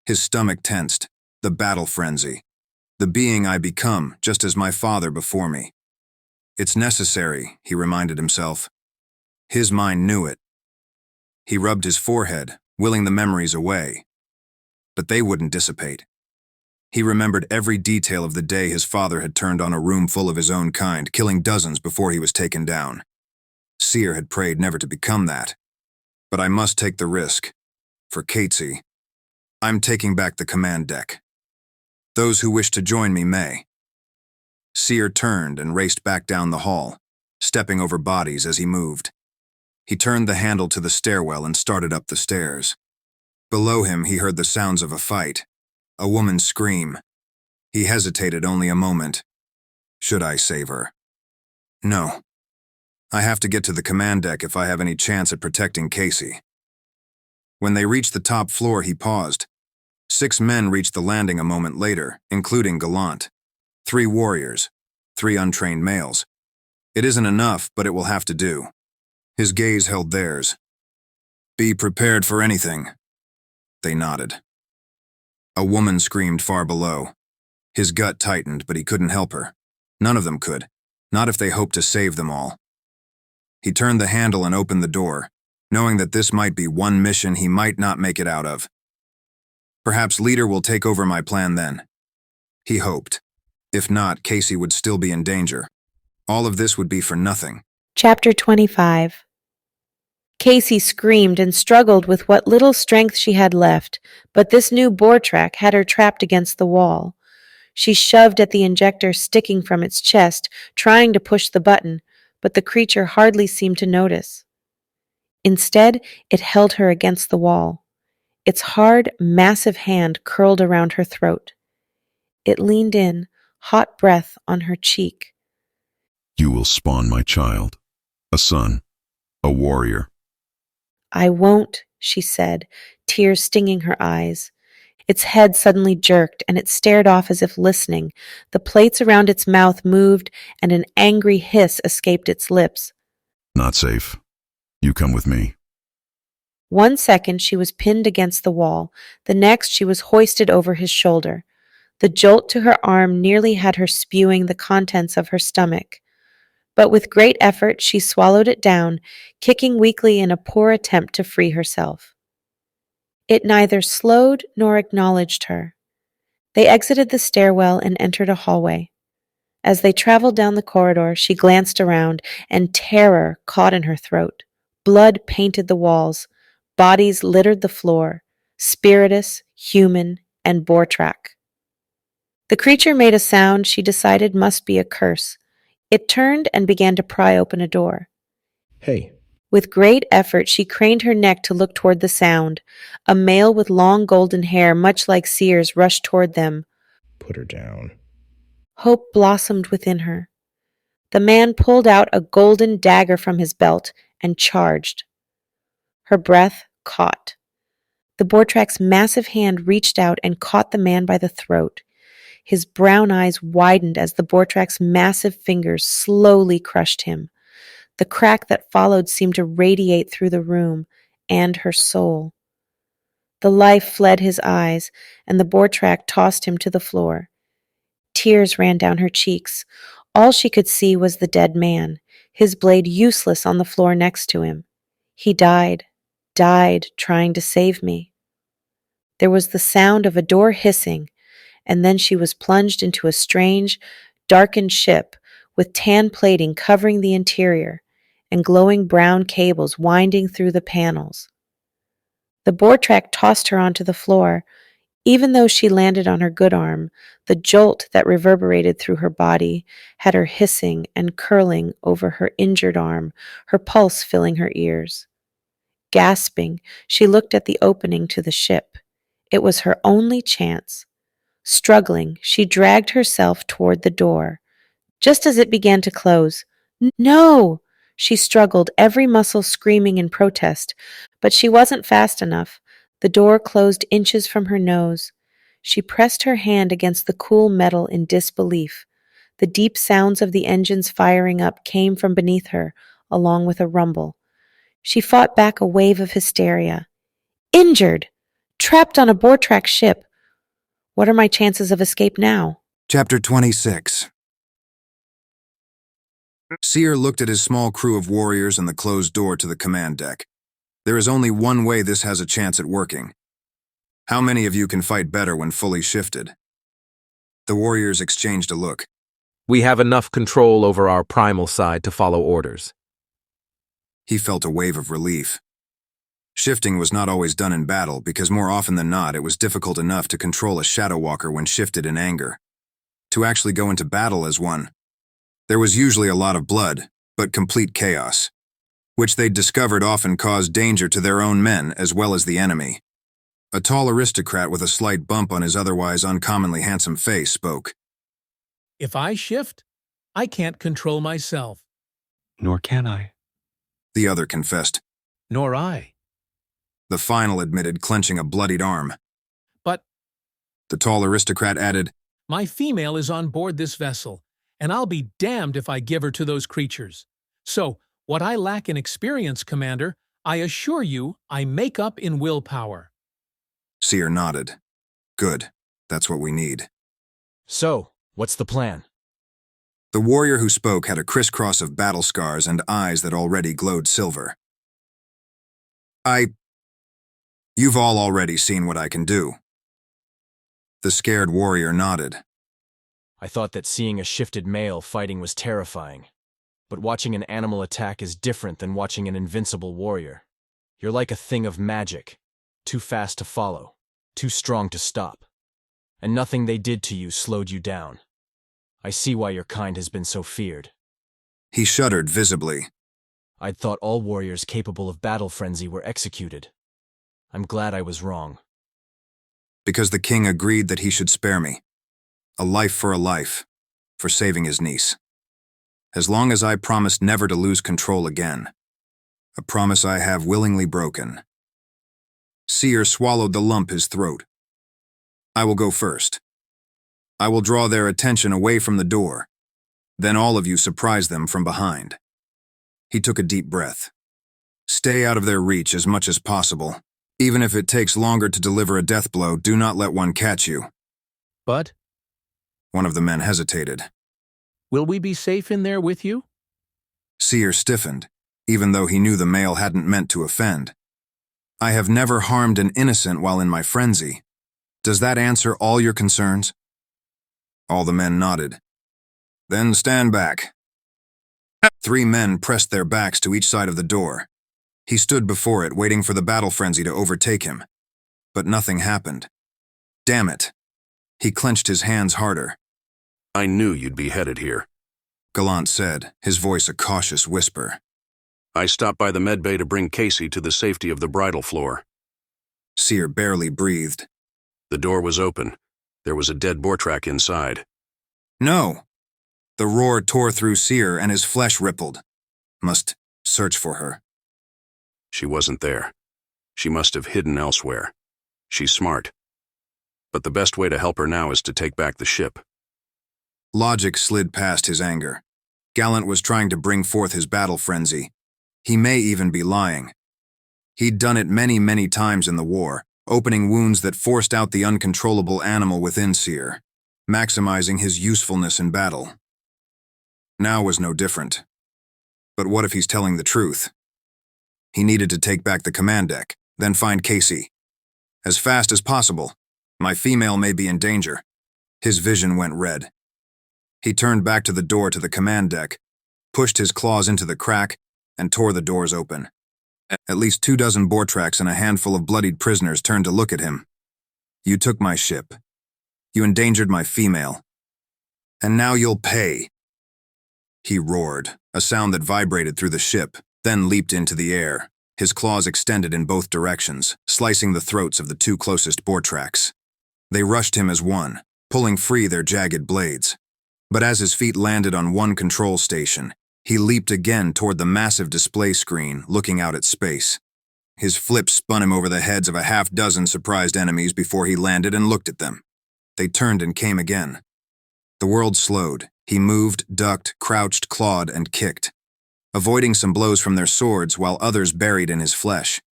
His stomach tensed, the battle frenzy. The being I become, just as my father before me. It's necessary, he reminded himself. His mind knew it. He rubbed his forehead, willing the memories away. But they wouldn't dissipate. He remembered every detail of the day his father had turned on a room full of his own kind, killing dozens before he was taken down. Seer had prayed never to become that. But I must take the risk. For Kaci, I'm taking back the command deck. Those who wish to join me may. Seer turned and raced back down the hall, stepping over bodies as he moved. He turned the handle to the stairwell and started up the stairs. Below him he heard the sounds of a fight. A woman's scream. He hesitated only a moment. Should I save her? No. I have to get to the command deck if I have any chance at protecting Kaci. When they reached the top floor, he paused. 6 men reached the landing a moment later, including Gallant. 3 warriors, 3 untrained males. It isn't enough, but it will have to do. His gaze held theirs. Be prepared for anything. They nodded. A woman screamed far below. His gut tightened, but he couldn't help her. None of them could, not if they hoped to save them all. He turned the handle and opened the door, knowing that this might be one mission he might not make it out of. Perhaps Leader will take over my plan then. He hoped. If not, Kaci would still be in danger. All of this would be for nothing. Chapter 25. Kaci screamed and struggled with what little strength she had left, but this new bore track had her trapped against the wall. She shoved at the injector sticking from its chest, trying to push the button, but the creature hardly seemed to notice. Instead, it held her against the wall. Its hard, massive hand curled around her throat. It leaned in, hot breath on her cheek. You will spawn my child, a son, a warrior. I won't, she said, tears stinging her eyes. Its head suddenly jerked, and it stared off as if listening. The plates around its mouth moved, and an angry hiss escaped its lips. Not safe. You come with me. 1 second she was pinned against the wall. The next she was hoisted over his shoulder. The jolt to her arm nearly had her spewing the contents of her stomach. But with great effort she swallowed it down, kicking weakly in a poor attempt to free herself. It neither slowed nor acknowledged her. They exited the stairwell and entered a hallway. As they traveled down the corridor, she glanced around, and terror caught in her throat. Blood painted the walls. Bodies littered the floor, spiritus, human, and bore track. The creature made a sound she decided must be a curse. It turned and began to pry open a door. Hey. With great effort, she craned her neck to look toward the sound. A male with long golden hair, much like Seer's, rushed toward them. Put her down. Hope blossomed within her. The man pulled out a golden dagger from his belt and charged. Her breath caught. The Bortrak's massive hand reached out and caught the man by the throat. His brown eyes widened as the Bortrak's massive fingers slowly crushed him. The crack that followed seemed to radiate through the room and her soul. The life fled his eyes, and the Bortrak tossed him to the floor. Tears ran down her cheeks. All she could see was the dead man, his blade useless on the floor next to him. He died trying to save me. There was the sound of a door hissing, and then she was plunged into a strange, darkened ship with tan plating covering the interior and glowing brown cables winding through the panels. The Bortrak tossed her onto the floor. Even though she landed on her good arm, the jolt that reverberated through her body had her hissing and curling over her injured arm, her pulse filling her ears. Gasping, she looked at the opening to the ship. It was her only chance. Struggling, she dragged herself toward the door. Just as it began to close, "No!" She struggled, every muscle screaming in protest, but she wasn't fast enough. The door closed inches from her nose. She pressed her hand against the cool metal in disbelief. The deep sounds of the engines firing up came from beneath her, along with a rumble. She fought back a wave of hysteria. Injured! Trapped on a Bortrak ship. What are my chances of escape now? Chapter 26. Seer looked at his small crew of warriors and the closed door to the command deck. There is only one way this has a chance at working. How many of you can fight better when fully shifted? The warriors exchanged a look. We have enough control over our primal side to follow orders. He felt a wave of relief. Shifting was not always done in battle because more often than not it was difficult enough to control a shadow walker when shifted in anger. To actually go into battle as one. There was usually a lot of blood, but complete chaos, which they'd discovered often caused danger to their own men as well as the enemy. A tall aristocrat with a slight bump on his otherwise uncommonly handsome face spoke. If I shift, I can't control myself. Nor can I. The other confessed. Nor I. The final admitted, clenching a bloodied arm. But the tall aristocrat added, my female is on board this vessel, and I'll be damned if I give her to those creatures. So, What I lack in experience, Commander, I assure you I make up in willpower. Seer nodded. Good. That's what we need. So, what's the plan? The warrior who spoke had a crisscross of battle scars and eyes that already glowed silver. You've all already seen what I can do. The scared warrior nodded. I thought that seeing a shifted male fighting was terrifying. But watching an animal attack is different than watching an invincible warrior. You're like a thing of magic, too fast to follow, too strong to stop. And nothing they did to you slowed you down. I see why your kind has been so feared. He shuddered visibly. I'd thought all warriors capable of battle frenzy were executed. I'm glad I was wrong. Because the king agreed that he should spare me. A life, for saving his niece. As long as I promised never to lose control again. A promise I have willingly broken. Seer swallowed the lump his throat. I will go first. I will draw their attention away from the door. Then all of you surprise them from behind. He took a deep breath. Stay out of their reach as much as possible. Even if it takes longer to deliver a death blow, do not let one catch you. But? One of the men hesitated. Will we be safe in there with you? Seer stiffened, even though he knew the male hadn't meant to offend. I have never harmed an innocent while in my frenzy. Does that answer all your concerns? All the men nodded. Then stand back. 3 men pressed their backs to each side of the door. He stood before it, waiting for the battle frenzy to overtake him. But nothing happened. Damn it. He clenched his hands harder. I knew you'd be headed here, Gallant said, his voice a cautious whisper. I stopped by the medbay to bring Kaci to the safety of the bridal floor. Seer barely breathed. The door was open. There was a dead Bortrak inside. No. The roar tore through Seer and his flesh rippled. Must search for her. She wasn't there. She must have hidden elsewhere. She's smart. But the best way to help her now is to take back the ship. Logic slid past his anger. Gallant was trying to bring forth his battle frenzy. He may even be lying. He'd done it many, many times in the war, opening wounds that forced out the uncontrollable animal within Seer, maximizing his usefulness in battle. Now was no different. But what if he's telling the truth? He needed to take back the command deck, then find Kaci. As fast as possible. My female may be in danger. His vision went red. He turned back to the door to the command deck, pushed his claws into the crack, and tore the doors open. At least 24 Bortraks and a handful of bloodied prisoners turned to look at him. You took my ship. You endangered my female. And now you'll pay. He roared, a sound that vibrated through the ship, then leaped into the air, his claws extended in both directions, slicing the throats of the 2 closest Bortraks. They rushed him as one, pulling free their jagged blades. But as his feet landed on one control station, he leaped again toward the massive display screen, looking out at space. His flip spun him over the heads of a half-dozen surprised enemies before he landed and looked at them. They turned and came again. The world slowed. He moved, ducked, crouched, clawed, and kicked, avoiding some blows from their swords while others buried in his flesh.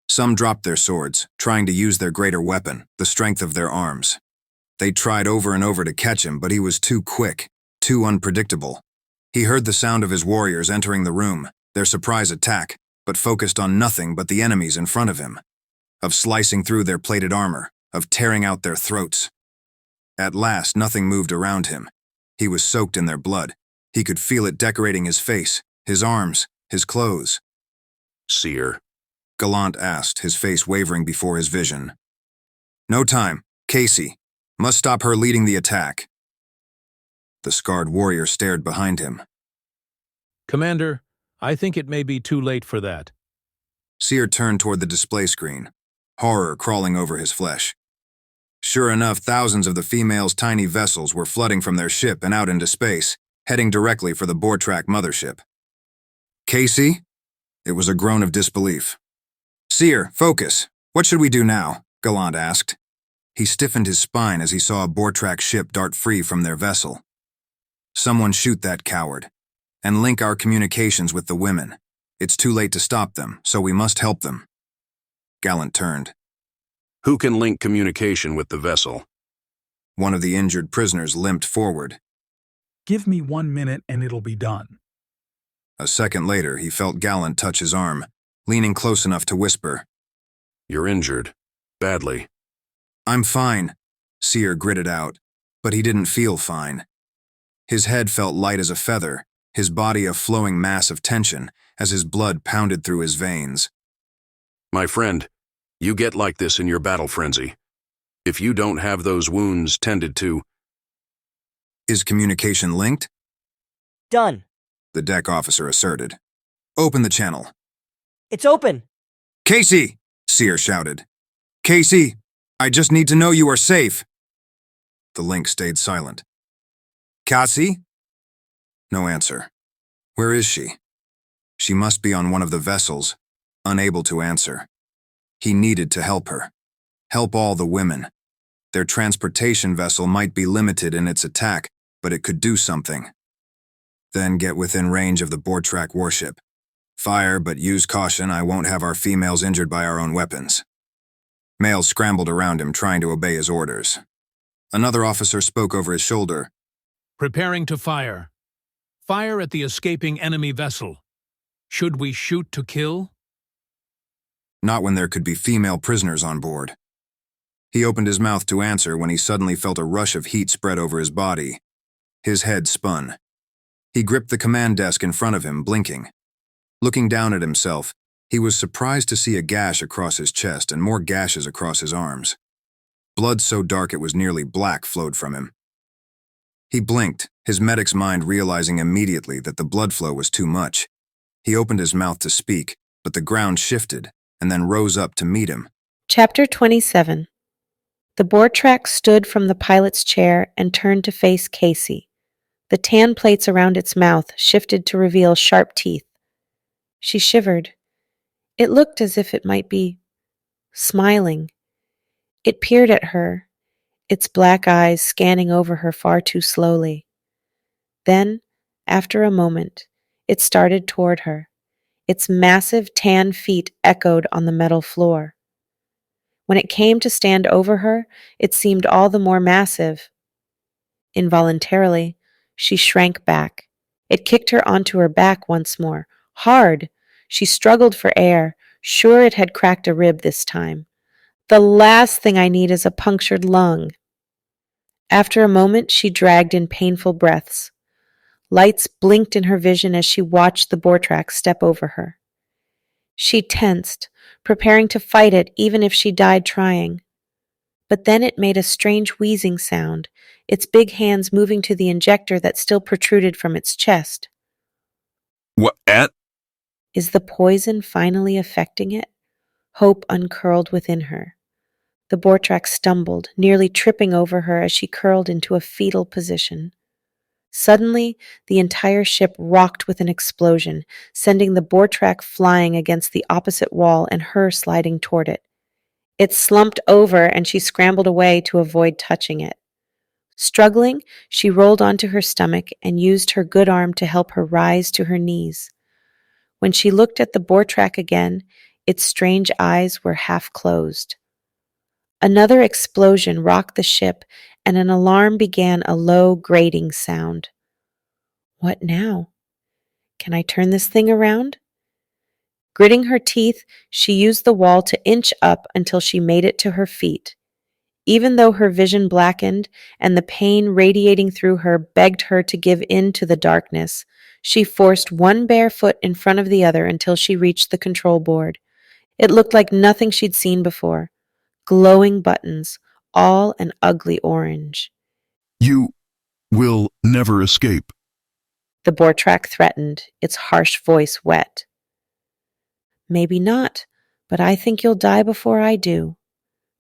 Some dropped their swords, trying to use their greater weapon, the strength of their arms. They tried over and over to catch him, but he was too quick, too unpredictable. He heard the sound of his warriors entering the room, their surprise attack, but focused on nothing but the enemies in front of him, of slicing through their plated armor, of tearing out their throats. At last, nothing moved around him. He was soaked in their blood. He could feel it decorating his face, his arms, his clothes. Seer? Gallant asked, his face wavering before his vision. No time. Kaci. Must stop her leading the attack. The scarred warrior stared behind him. Commander, I think it may be too late for that. Seer turned toward the display screen, horror crawling over his flesh. Sure enough, thousands of the female's tiny vessels were flooding from their ship and out into space, heading directly for the Bortrak mothership. Kaci? It was a groan of disbelief. Seer, focus. What should we do now? Gallant asked. He stiffened his spine as he saw a Bortrak ship dart free from their vessel. Someone shoot that coward, and link our communications with the women. It's too late to stop them, so we must help them. Gallant turned. Who can link communication with the vessel? One of the injured prisoners limped forward. Give me 1 minute and it'll be done. A second later, he felt Gallant touch his arm, leaning close enough to whisper. You're injured. Badly. I'm fine, Seer gritted out, but he didn't feel fine. His head felt light as a feather, his body a flowing mass of tension as his blood pounded through his veins. My friend, you get like this in your battle frenzy. If you don't have those wounds tended to... Is communication linked? Done, The deck officer asserted. Open the channel. it's open. Kaci! Seer shouted. Kaci, I just need to know you are safe. The link stayed silent. Kaci? No answer. Where is she? She must be on one of the vessels, unable to answer. He needed to help her. Help all the women. Their transportation vessel might be limited in its attack, but it could do something. Then get within range of the Bortrak warship. Fire, but use caution. I won't have our females injured by our own weapons. Males scrambled around him, trying to obey his orders. Another officer spoke over his shoulder. Preparing to fire. Fire at the escaping enemy vessel. Should we shoot to kill? Not when there could be female prisoners on board. He opened his mouth to answer when he suddenly felt a rush of heat spread over his body. His head spun. He gripped the command desk in front of him, blinking. Looking down at himself, he was surprised to see a gash across his chest and more gashes across his arms. Blood so dark it was nearly black flowed from him. He blinked, his medic's mind realizing immediately that the blood flow was too much. He opened his mouth to speak, but the ground shifted and then rose up to meet him. Chapter 27. The Bortrak stood from the pilot's chair and turned to face Kaci. The tan plates around its mouth shifted to reveal sharp teeth. She shivered. It looked as if it might be smiling. It peered at her, its black eyes scanning over her far too slowly. Then, after a moment, it started toward her. Its massive tan feet echoed on the metal floor. When it came to stand over her, it seemed all the more massive. Involuntarily, she shrank back. It kicked her onto her back once more. Hard. She struggled for air, sure it had cracked a rib this time. The last thing I need is a punctured lung. After a moment, she dragged in painful breaths. Lights blinked in her vision as she watched the Bortrak step over her. She tensed, preparing to fight it even if she died trying. But then it made a strange wheezing sound, its big hands moving to the injector that still protruded from its chest. What at? Is the poison finally affecting it? Hope uncurled within her. The Bortrak stumbled, nearly tripping over her as she curled into a fetal position. Suddenly, the entire ship rocked with an explosion, sending the Bortrak flying against the opposite wall and her sliding toward it. It slumped over and she scrambled away to avoid touching it. Struggling, she rolled onto her stomach and used her good arm to help her rise to her knees. When she looked at the Bortrak again, its strange eyes were half closed. Another explosion rocked the ship, and an alarm began, a low, grating sound. What now? Can I turn this thing around? Gritting her teeth, she used the wall to inch up until she made it to her feet. Even though her vision blackened and the pain radiating through her begged her to give in to the darkness, she forced one bare foot in front of the other until she reached the control board. It looked like nothing she'd seen before. Glowing buttons, all an ugly orange. You will never escape. The Bortrak threatened, its harsh voice wet. Maybe not, but I think you'll die before I do.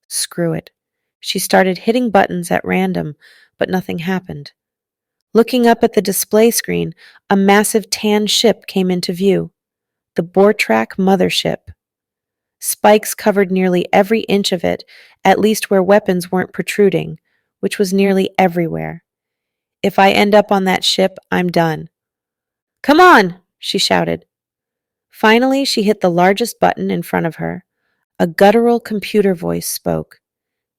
Screw it. She started hitting buttons at random, but nothing happened. Looking up at the display screen, a massive tan ship came into view. The Bortrak mothership. Spikes covered nearly every inch of it, at least where weapons weren't protruding, which was nearly everywhere. If I end up on that ship, I'm done. Come on, she shouted. Finally, she hit the largest button in front of her. A guttural computer voice spoke.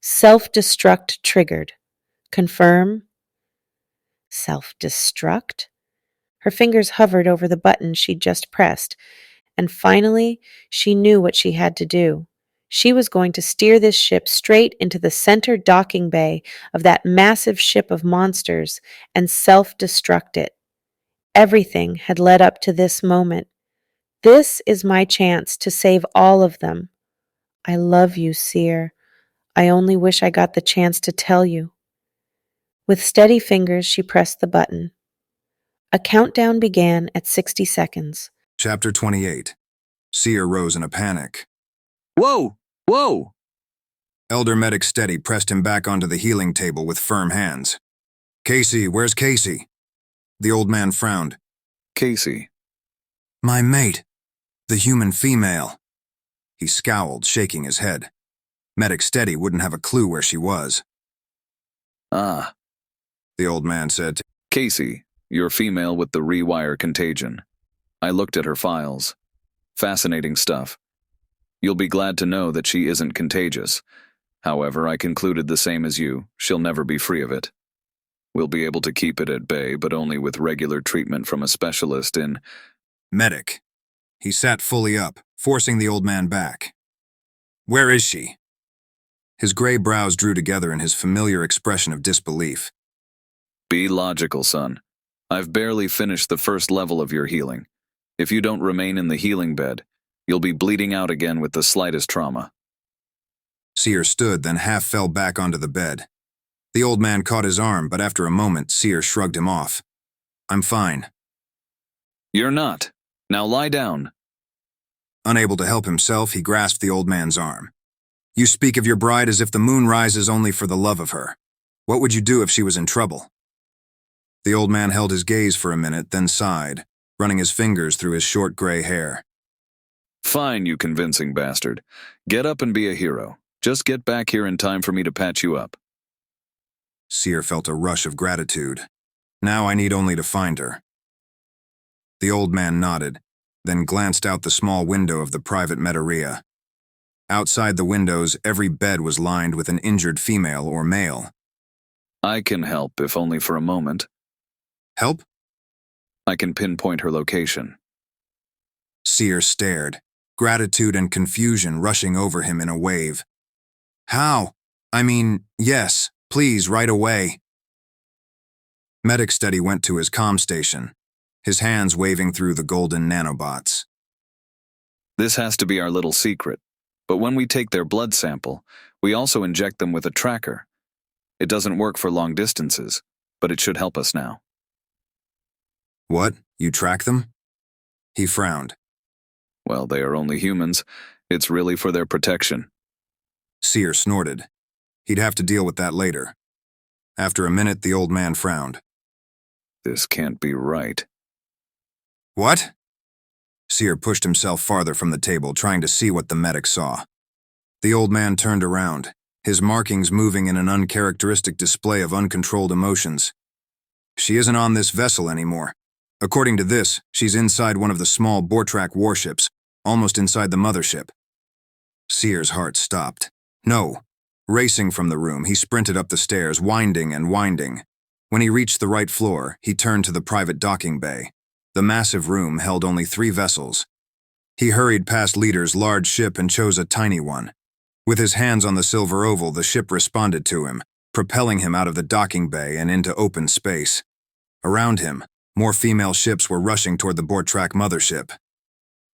Self-destruct triggered. Confirm. Self-destruct? Her fingers hovered over the button she'd just pressed, and finally, she knew what she had to do. She was going to steer this ship straight into the center docking bay of that massive ship of monsters and self-destruct it. Everything had led up to this moment. This is my chance to save all of them. I love you, Seer. I only wish I got the chance to tell you. With steady fingers, she pressed the button. A countdown began at 60 seconds. Chapter 28. Seer rose in a panic. Whoa! Whoa! Elder Medic Steady pressed him back onto the healing table with firm hands. Kaci, where's Kaci? The old man frowned. Kaci. My mate. The human female. He scowled, shaking his head. Medic Steady wouldn't have a clue where she was. Ah. The old man said. Kaci, your female with the rewire contagion. I looked at her files. Fascinating stuff. You'll be glad to know that she isn't contagious. However, I concluded the same as you. She'll never be free of it. We'll be able to keep it at bay, but only with regular treatment from a specialist in... Medic. He sat fully up, forcing the old man back. Where is she? His gray brows drew together in his familiar expression of disbelief. Be logical, son. I've barely finished the first level of your healing. If you don't remain in the healing bed, you'll be bleeding out again with the slightest trauma. Seer stood, then half fell back onto the bed. The old man caught his arm, but after a moment, Seer shrugged him off. I'm fine. You're not. Now lie down. Unable to help himself, he grasped the old man's arm. You speak of your bride as if the moon rises only for the love of her. What would you do if she was in trouble? The old man held his gaze for a minute, then sighed, running his fingers through his short gray hair. Fine, you convincing bastard. Get up and be a hero. Just get back here in time for me to patch you up. Seer felt a rush of gratitude. Now I need only to find her. The old man nodded, then glanced out the small window of the private metaria. Outside the windows, every bed was lined with an injured female or male. I can help, if only for a moment. Help? I can pinpoint her location. Seer stared, gratitude and confusion rushing over him in a wave. How? I mean, yes, please, right away. Medic Steady went to his comm station, his hands waving through the golden nanobots. This has to be our little secret, but when we take their blood sample, we also inject them with a tracker. It doesn't work for long distances, but it should help us now. What? You track them? He frowned. Well, they are only humans. It's really for their protection. Seer snorted. He'd have to deal with that later. After a minute, the old man frowned. This can't be right. What? Seer pushed himself farther from the table, trying to see what the medic saw. The old man turned around, his markings moving in an uncharacteristic display of uncontrolled emotions. She isn't on this vessel anymore. According to this, she's inside one of the small Bortrak warships, almost inside the mothership. Seer's heart stopped. No. Racing from the room, he sprinted up the stairs, winding and winding. When he reached the right floor, he turned to the private docking bay. The massive room held only 3 vessels. He hurried past Leader's large ship and chose a tiny one. With his hands on the silver oval, the ship responded to him, propelling him out of the docking bay and into open space. Around him, more female ships were rushing toward the Bortrak mothership.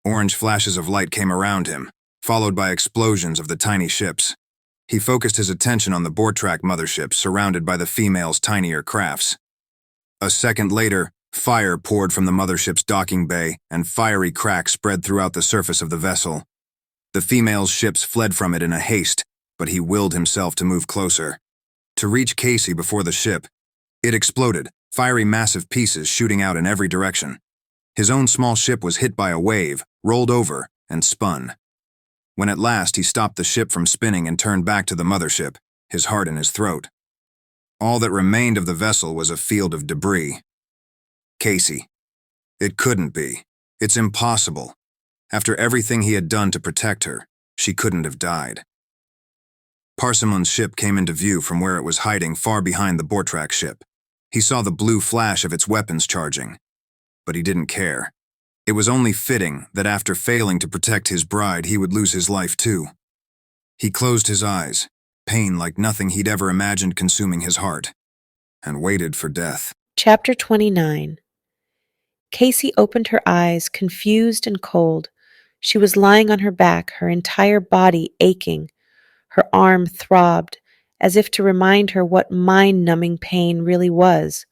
Orange flashes of light came around him, followed by explosions of the tiny ships. He focused his attention on the Bortrak mothership, surrounded by the female's tinier crafts. A second later, fire poured from the mothership's docking bay, and fiery cracks spread throughout the surface of the vessel. The female's ships fled from it in a haste, but he willed himself to move closer. To reach Kaci before the ship, it exploded, fiery massive pieces shooting out in every direction. His own small ship was hit by a wave, rolled over, and spun. When at last he stopped the ship from spinning and turned back to the mothership, his heart in his throat. All that remained of the vessel was a field of debris. Kaci. It couldn't be. It's impossible. After everything he had done to protect her, she couldn't have died. Parsimon's ship came into view from where it was hiding far behind the Bortrak ship. He saw the blue flash of its weapons charging, but he didn't care. It was only fitting that after failing to protect his bride, he would lose his life too. He closed his eyes, pain like nothing he'd ever imagined consuming his heart, and waited for death. Chapter 29. Kaci opened her eyes, confused and cold. She was lying on her back, her entire body aching. Her arm throbbed, as if to remind her what mind-numbing pain really was.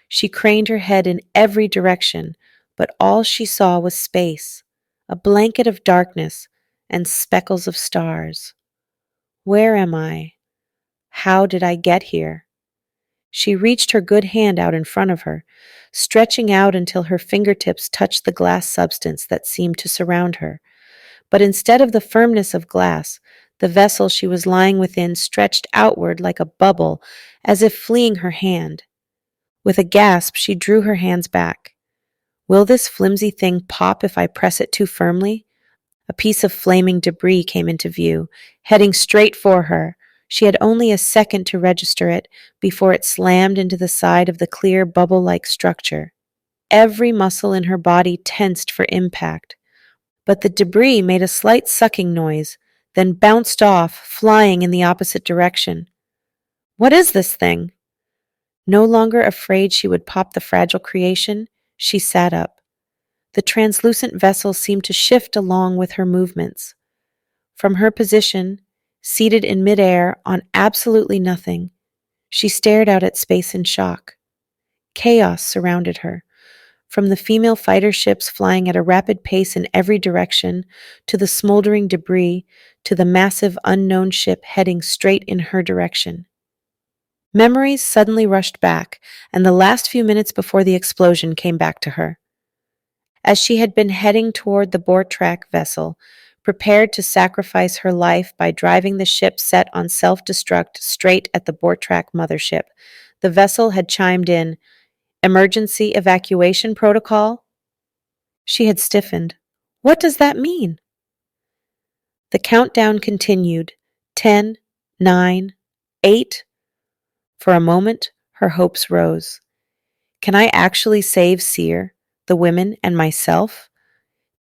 She craned her head in every direction, but all she saw was space, a blanket of darkness, and speckles of stars. Where am I? How did I get here? She reached her good hand out in front of her, stretching out until her fingertips touched the glass substance that seemed to surround her. But instead of the firmness of glass, the vessel she was lying within stretched outward like a bubble, as if fleeing her hand. With a gasp, she drew her hands back. Will this flimsy thing pop if I press it too firmly? A piece of flaming debris came into view, heading straight for her. She had only a second to register it before it slammed into the side of the clear bubble-like structure. Every muscle in her body tensed for impact. But the debris made a slight sucking noise, then bounced off, flying in the opposite direction. What is this thing? No longer afraid she would pop the fragile creation, she sat up. The translucent vessel seemed to shift along with her movements. From her position, seated in midair on absolutely nothing, she stared out at space in shock. Chaos surrounded her. From the female fighter ships flying at a rapid pace in every direction, to the smoldering debris, to the massive unknown ship heading straight in her direction. Memories suddenly rushed back, and the last few minutes before the explosion came back to her. As she had been heading toward the Bortrak vessel, prepared to sacrifice her life by driving the ship set on self-destruct straight at the Bortrak mothership, the vessel had chimed in, "Emergency evacuation protocol?" She had stiffened. What does that mean? The countdown continued. 10, 9, 8. For a moment, her hopes rose. Can I actually save Seer, the women, and myself?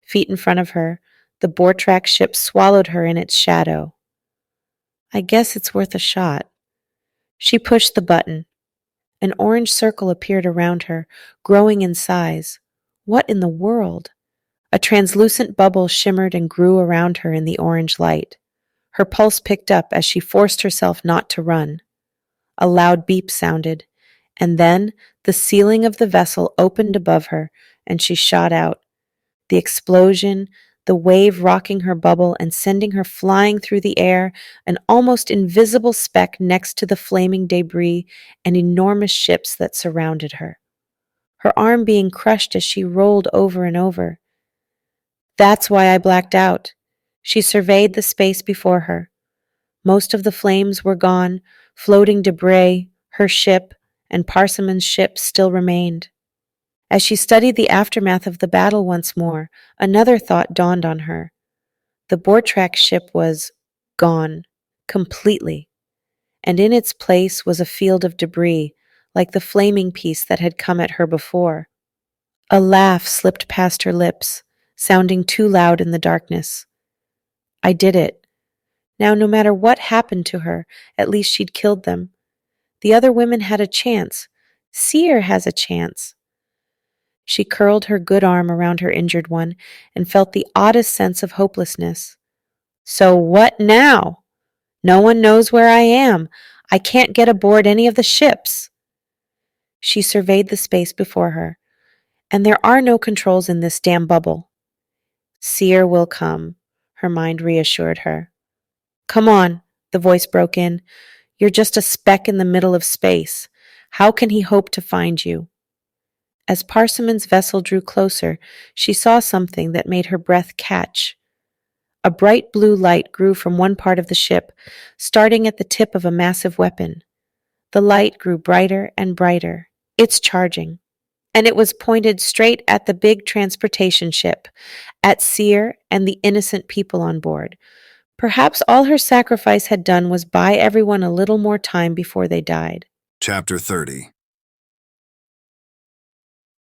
Feet in front of her, the Bortrak ship swallowed her in its shadow. I guess it's worth a shot. She pushed the button. An orange circle appeared around her, growing in size. What in the world? A translucent bubble shimmered and grew around her in the orange light. Her pulse picked up as she forced herself not to run. A loud beep sounded, and then the ceiling of the vessel opened above her, and she shot out. The explosion, the wave rocking her bubble and sending her flying through the air, an almost invisible speck next to the flaming debris and enormous ships that surrounded her. Her arm being crushed as she rolled over and over. That's why I blacked out. She surveyed the space before her. Most of the flames were gone, floating debris, her ship, and Parsimon's ship still remained. As she studied the aftermath of the battle once more, another thought dawned on her. The Bortrak ship was gone, completely, and in its place was a field of debris, like the flaming piece that had come at her before. A laugh slipped past her lips, sounding too loud in the darkness. I did it. Now, no matter what happened to her, at least she'd killed them. The other women had a chance. Seer has a chance. She curled her good arm around her injured one and felt the oddest sense of hopelessness. So what now? No one knows where I am. I can't get aboard any of the ships. She surveyed the space before her. And there are no controls in this damn bubble. Seer will come, her mind reassured her. Come on, the voice broke in. You're just a speck in the middle of space. How can he hope to find you? As Parsimon's vessel drew closer, she saw something that made her breath catch. A bright blue light grew from one part of the ship, starting at the tip of a massive weapon. The light grew brighter and brighter. It's charging. and it was pointed straight at the big transportation ship, at Seer and the innocent people on board. Perhaps all her sacrifice had done was buy everyone a little more time before they died. Chapter 30.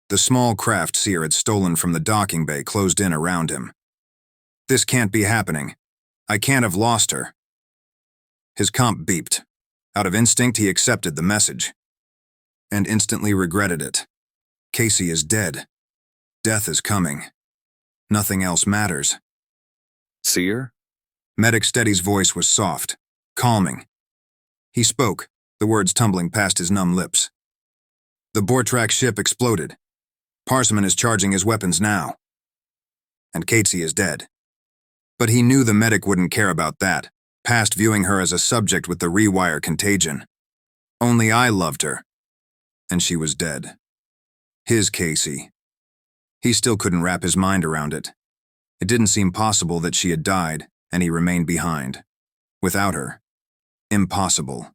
The small craft Seer had stolen from the docking bay closed in around him. This can't be happening. I can't have lost her. His comp beeped. Out of instinct, he accepted the message. And instantly regretted it. Kaci is dead. Death is coming. Nothing else matters. Seer? Medic Steady's voice was soft, calming. He spoke, the words tumbling past his numb lips. The Bortrak ship exploded. Parsimon is charging his weapons now. And Kaci is dead. But he knew the medic wouldn't care about that, past viewing her as a subject with the rewire contagion. Only I loved her. And she was dead. His Kaci. He still couldn't wrap his mind around it. It didn't seem possible that she had died, and he remained behind. Without her. Impossible.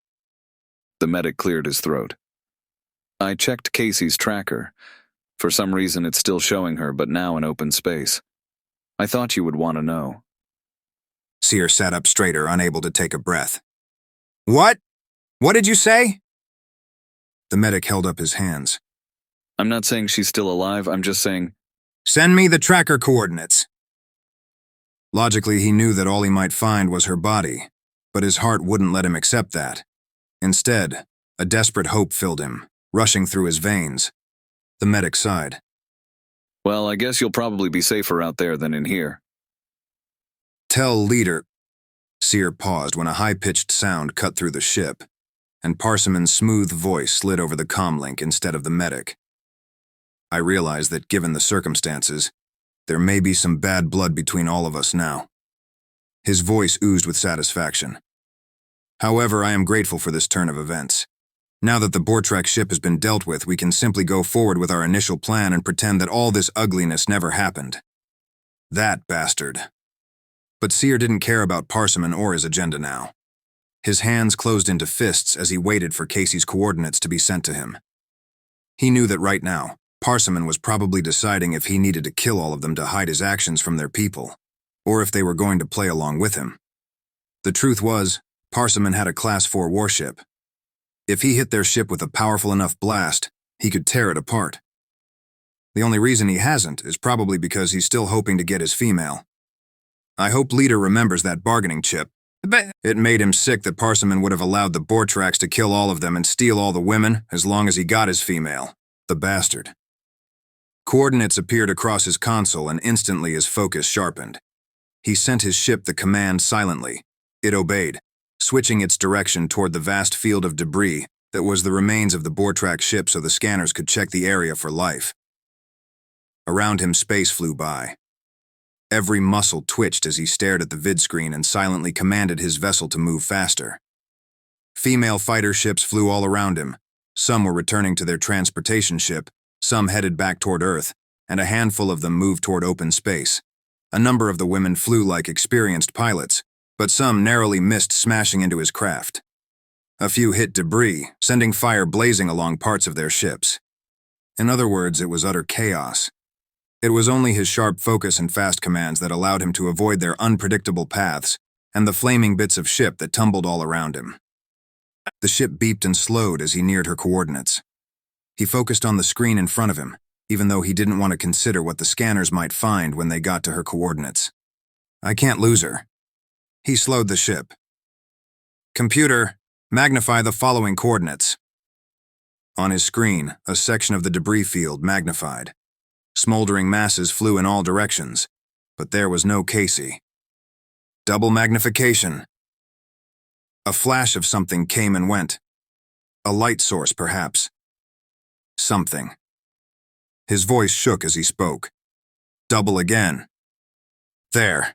The medic cleared his throat. I checked Kaci's tracker. For some reason it's still showing her, but now in open space. I thought you would want to know. Seer sat up straighter, unable to take a breath. What? What did you say? The medic held up his hands. I'm not saying she's still alive, I'm just saying... Send me the tracker coordinates. Logically, he knew that all he might find was her body, but his heart wouldn't let him accept that. Instead, a desperate hope filled him, rushing through his veins. The medic sighed. Well, I guess you'll probably be safer out there than in here. Tell leader... Seer paused when a high-pitched sound cut through the ship, and Parsimon's smooth voice slid over the comlink instead of the medic. I realized that given the circumstances, there may be some bad blood between all of us now. His voice oozed with satisfaction. However, I am grateful for this turn of events. Now that the Bortrak ship has been dealt with, we can simply go forward with our initial plan and pretend that all this ugliness never happened. That bastard. But Seer didn't care about Parsimon or his agenda now. His hands closed into fists as he waited for Kaci's coordinates to be sent to him. He knew that right now, Parsimon was probably deciding if he needed to kill all of them to hide his actions from their people, or if they were going to play along with him. The truth was, Parsimon had a Class 4 warship. If he hit their ship with a powerful enough blast, he could tear it apart. The only reason he hasn't is probably because he's still hoping to get his female. I hope Leader remembers that bargaining chip. It made him sick that Parsimon would have allowed the Bortraks to kill all of them and steal all the women as long as he got his female. The bastard. Coordinates appeared across his console and instantly his focus sharpened. He sent his ship the command silently. It obeyed, switching its direction toward the vast field of debris that was the remains of the Bortrak ship so the scanners could check the area for life. Around him, space flew by. Every muscle twitched as he stared at the vidscreen and silently commanded his vessel to move faster. Female fighter ships flew all around him. Some were returning to their transportation ship, some headed back toward Earth, and a handful of them moved toward open space. A number of the women flew like experienced pilots, but some narrowly missed smashing into his craft. A few hit debris, sending fire blazing along parts of their ships. In other words, it was utter chaos. It was only his sharp focus and fast commands that allowed him to avoid their unpredictable paths and the flaming bits of ship that tumbled all around him. The ship beeped and slowed as he neared her coordinates. He focused on the screen in front of him, even though he didn't want to consider what the scanners might find when they got to her coordinates. I can't lose her. He slowed the ship. Computer, magnify the following coordinates. On his screen, a section of the debris field magnified. Smoldering masses flew in all directions, but there was no Kaci. Double magnification. A flash of something came and went. A light source, perhaps. Something. His voice shook as he spoke. Double again. There.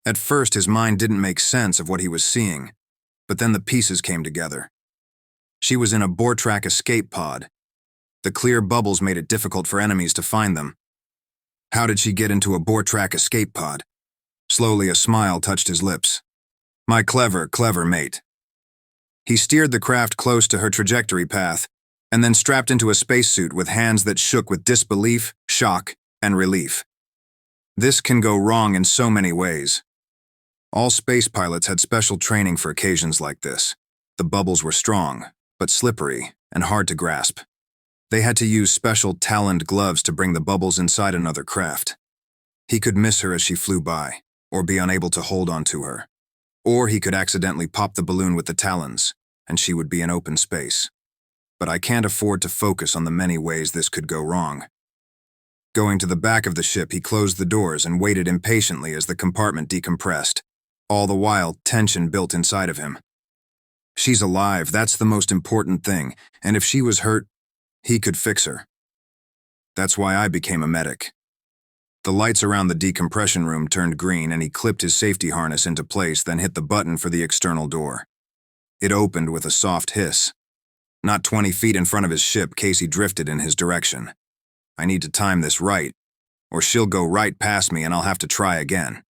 At first, his mind didn't make sense of what he was seeing, but then the pieces came together. She was in a Bortrak escape pod. The clear bubbles made it difficult for enemies to find them. How did she get into a Bortrak escape pod? Slowly, a smile touched his lips. My clever, clever mate. He steered the craft close to her trajectory path, and then strapped into a spacesuit with hands that shook with disbelief, shock, and relief. This can go wrong in so many ways. All space pilots had special training for occasions like this. The bubbles were strong, but slippery and hard to grasp. They had to use special taloned gloves to bring the bubbles inside another craft. He could miss her as she flew by, or be unable to hold on to her. Or he could accidentally pop the balloon with the talons, and she would be in open space. But I can't afford to focus on the many ways this could go wrong. Going to the back of the ship, he closed the doors and waited impatiently as the compartment decompressed. All the while, tension built inside of him. She's alive, that's the most important thing, and if she was hurt, he could fix her. That's why I became a medic. The lights around the decompression room turned green and he clipped his safety harness into place, then hit the button for the external door. It opened with a soft hiss. Not 20 feet in front of his ship, Kaci drifted in his direction. I need to time this right, or she'll go right past me and I'll have to try again.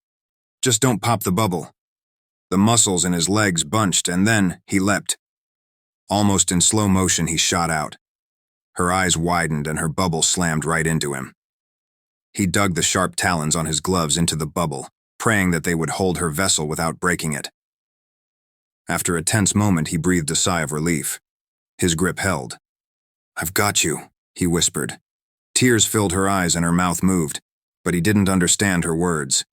Just don't pop the bubble. The muscles in his legs bunched and then he leapt. Almost in slow motion, he shot out. Her eyes widened and her bubble slammed right into him. He dug the sharp talons on his gloves into the bubble, praying that they would hold her vessel without breaking it. After a tense moment, he breathed a sigh of relief. His grip held. "I've got you," he whispered. Tears filled her eyes and her mouth moved, but he didn't understand her words.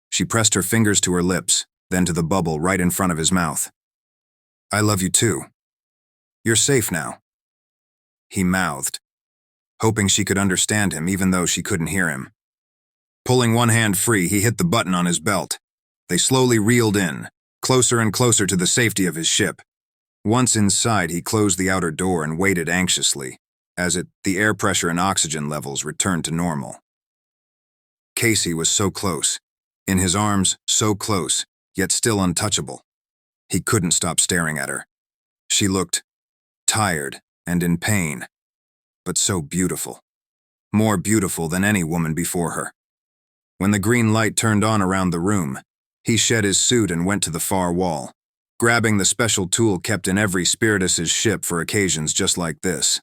She pressed her fingers to her lips, then to the bubble right in front of his mouth. "I love you too. You're safe now," he mouthed, hoping she could understand him even though she couldn't hear him. Pulling one hand free, he hit the button on his belt. They slowly reeled in, closer and closer to the safety of his ship. Once inside, he closed the outer door and waited anxiously, as the air pressure and oxygen levels returned to normal. Kaci was so close, in his arms, so close, yet still untouchable. He couldn't stop staring at her. She looked tired and in pain, but so beautiful. More beautiful than any woman before her. When the green light turned on around the room, he shed his suit and went to the far wall, grabbing the special tool kept in every Spiritus's ship for occasions just like this.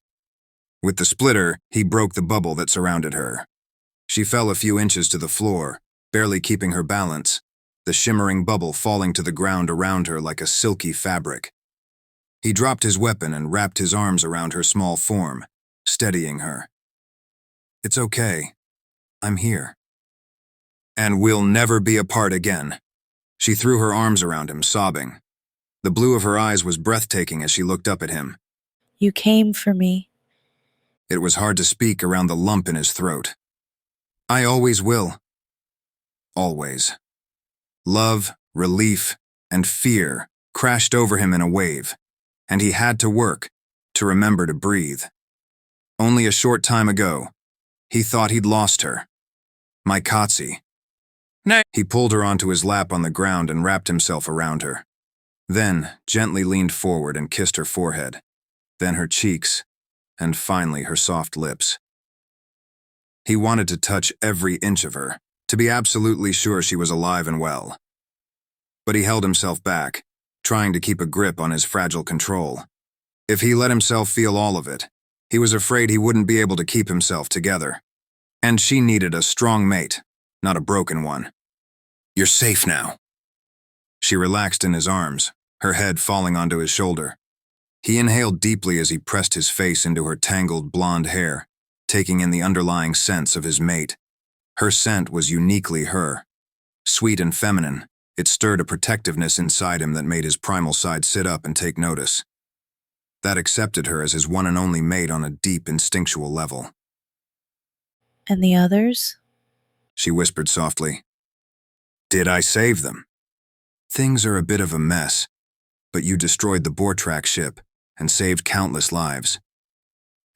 With the splitter, he broke the bubble that surrounded her. She fell a few inches to the floor, barely keeping her balance, the shimmering bubble falling to the ground around her like a silky fabric. He dropped his weapon and wrapped his arms around her small form, steadying her. "It's okay. I'm here. And we'll never be apart again." She threw her arms around him, sobbing. The blue of her eyes was breathtaking as she looked up at him. "You came for me." It was hard to speak around the lump in his throat. "I always will." Always. Love, relief, and fear crashed over him in a wave, and he had to work to remember to breathe. Only a short time ago, he thought he'd lost her. My Kaci. "No." He pulled her onto his lap on the ground and wrapped himself around her. Then gently leaned forward and kissed her forehead, then her cheeks, and finally her soft lips. He wanted to touch every inch of her, to be absolutely sure she was alive and well. But he held himself back, trying to keep a grip on his fragile control. If he let himself feel all of it, he was afraid he wouldn't be able to keep himself together. And she needed a strong mate, not a broken one. "You're safe now." She relaxed in his arms, her head falling onto his shoulder. He inhaled deeply as he pressed his face into her tangled blonde hair, taking in the underlying scents of his mate. Her scent was uniquely her. Sweet and feminine, it stirred a protectiveness inside him that made his primal side sit up and take notice. That accepted her as his one and only mate on a deep instinctual level. "And the others?" She whispered softly. "Did I save them? Things are a bit of a mess, but you destroyed the Bortrak ship and saved countless lives.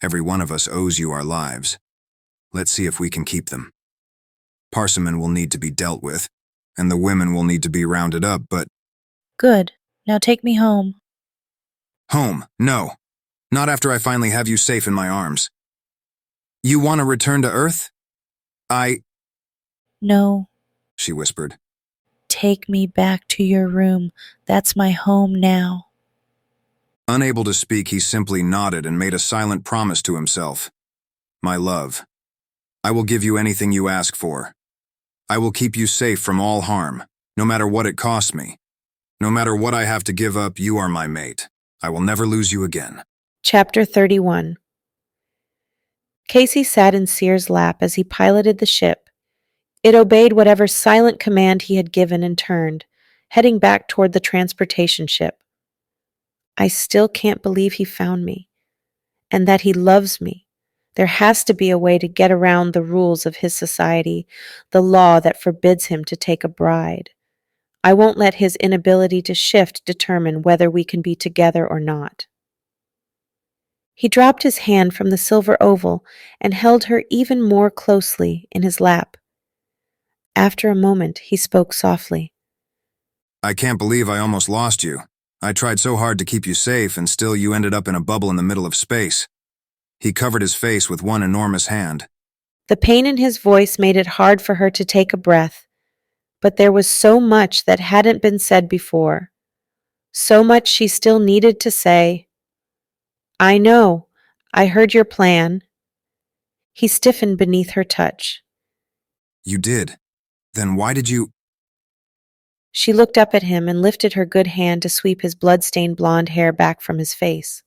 Every one of us owes you our lives. Let's see if we can keep them. Parsimon will need to be dealt with, and the women will need to be rounded up, but—" "Good. Now take me home." "Home? No. Not after I finally have you safe in my arms. You want to return to Earth? "No. She whispered. Take me back to your room. That's my home now." Unable to speak, he simply nodded and made a silent promise to himself. My love, I will give you anything you ask for. I will keep you safe from all harm, no matter what it costs me. No matter what I have to give up, you are my mate. I will never lose you again. Chapter 31. Kaci sat in Seer's lap as he piloted the ship. It obeyed whatever silent command he had given and turned, heading back toward the transportation ship. I still can't believe he found me, and that he loves me. There has to be a way to get around the rules of his society, the law that forbids him to take a bride. I won't let his inability to shift determine whether we can be together or not. He dropped his hand from the silver oval and held her even more closely in his lap. After a moment, he spoke softly. I can't believe I almost lost you. I tried so hard to keep you safe, and still you ended up in a bubble in the middle of space. He covered his face with one enormous hand. The pain in his voice made it hard for her to take a breath, but there was so much that hadn't been said before. So much she still needed to say. I know. I heard your plan. He stiffened beneath her touch. You did? Then why did you... She looked up at him and lifted her good hand to sweep his blood-stained blonde hair back from his face.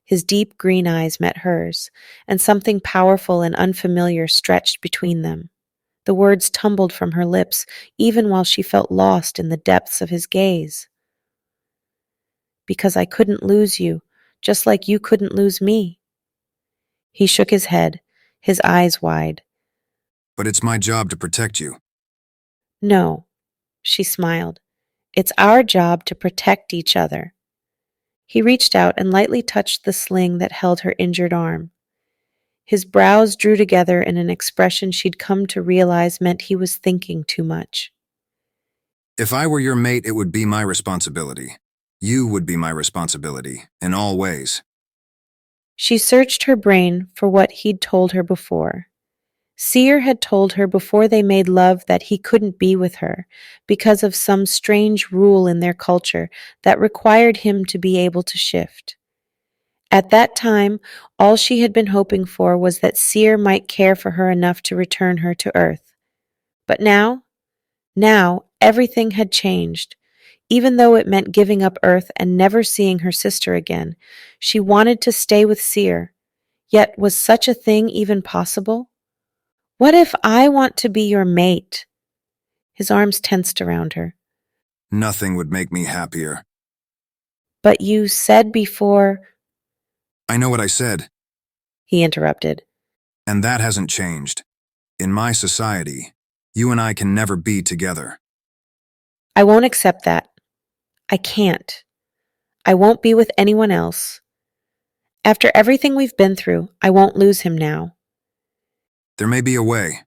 His deep green eyes met hers, and something powerful and unfamiliar stretched between them. The words tumbled from her lips, even while she felt lost in the depths of his gaze. Because I couldn't lose you, just like you couldn't lose me. He shook his head, his eyes wide. But it's my job to protect you. No, she smiled. It's our job to protect each other. He reached out and lightly touched the sling that held her injured arm. His brows drew together in an expression she'd come to realize meant he was thinking too much. If I were your mate, it would be my responsibility. You would be my responsibility, in all ways. She searched her brain for what he'd told her before. Seer had told her before they made love that he couldn't be with her because of some strange rule in their culture that required him to be able to shift. At that time, all she had been hoping for was that Seer might care for her enough to return her to Earth. But now, everything had changed. Even though it meant giving up Earth and never seeing her sister again, she wanted to stay with Seer. Yet was such a thing even possible? What if I want to be your mate? His arms tensed around her. Nothing would make me happier. But you said before... I know what I said. He interrupted. And that hasn't changed. In my society, you and I can never be together. I won't accept that. I can't. I won't be with anyone else. After everything we've been through, I won't lose him now. There may be a way.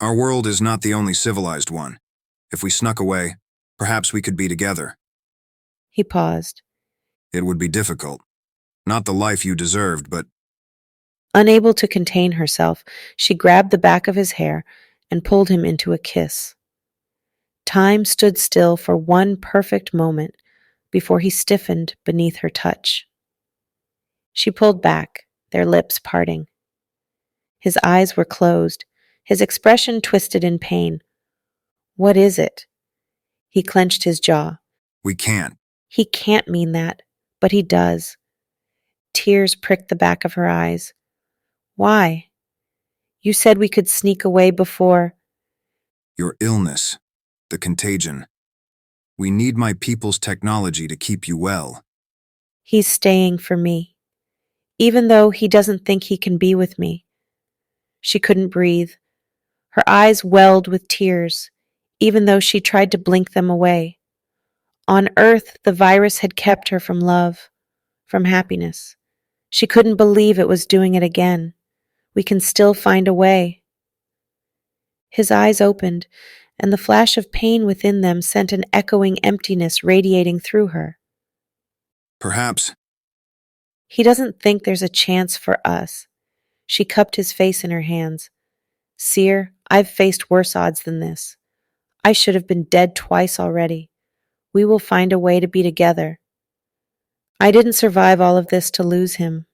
Our world is not the only civilized one. If we snuck away, perhaps we could be together. He paused. It would be difficult. Not the life you deserved, but... Unable to contain herself, she grabbed the back of his hair and pulled him into a kiss. Time stood still for one perfect moment before he stiffened beneath her touch. She pulled back, their lips parting. His eyes were closed, his expression twisted in pain. What is it? He clenched his jaw. We can't. He can't mean that, but he does. Tears pricked the back of her eyes. Why? You said we could sneak away before... Your illness, the contagion. We need my people's technology to keep you well. He's staying for me, even though he doesn't think he can be with me. She couldn't breathe. Her eyes welled with tears, even though she tried to blink them away. On Earth, the virus had kept her from love, from happiness. She couldn't believe it was doing it again. We can still find a way. His eyes opened, and the flash of pain within them sent an echoing emptiness radiating through her. Perhaps. He doesn't think there's a chance for us. She cupped his face in her hands. Seer, I've faced worse odds than this. I should have been dead twice already. We will find a way to be together. I didn't survive all of this to lose him.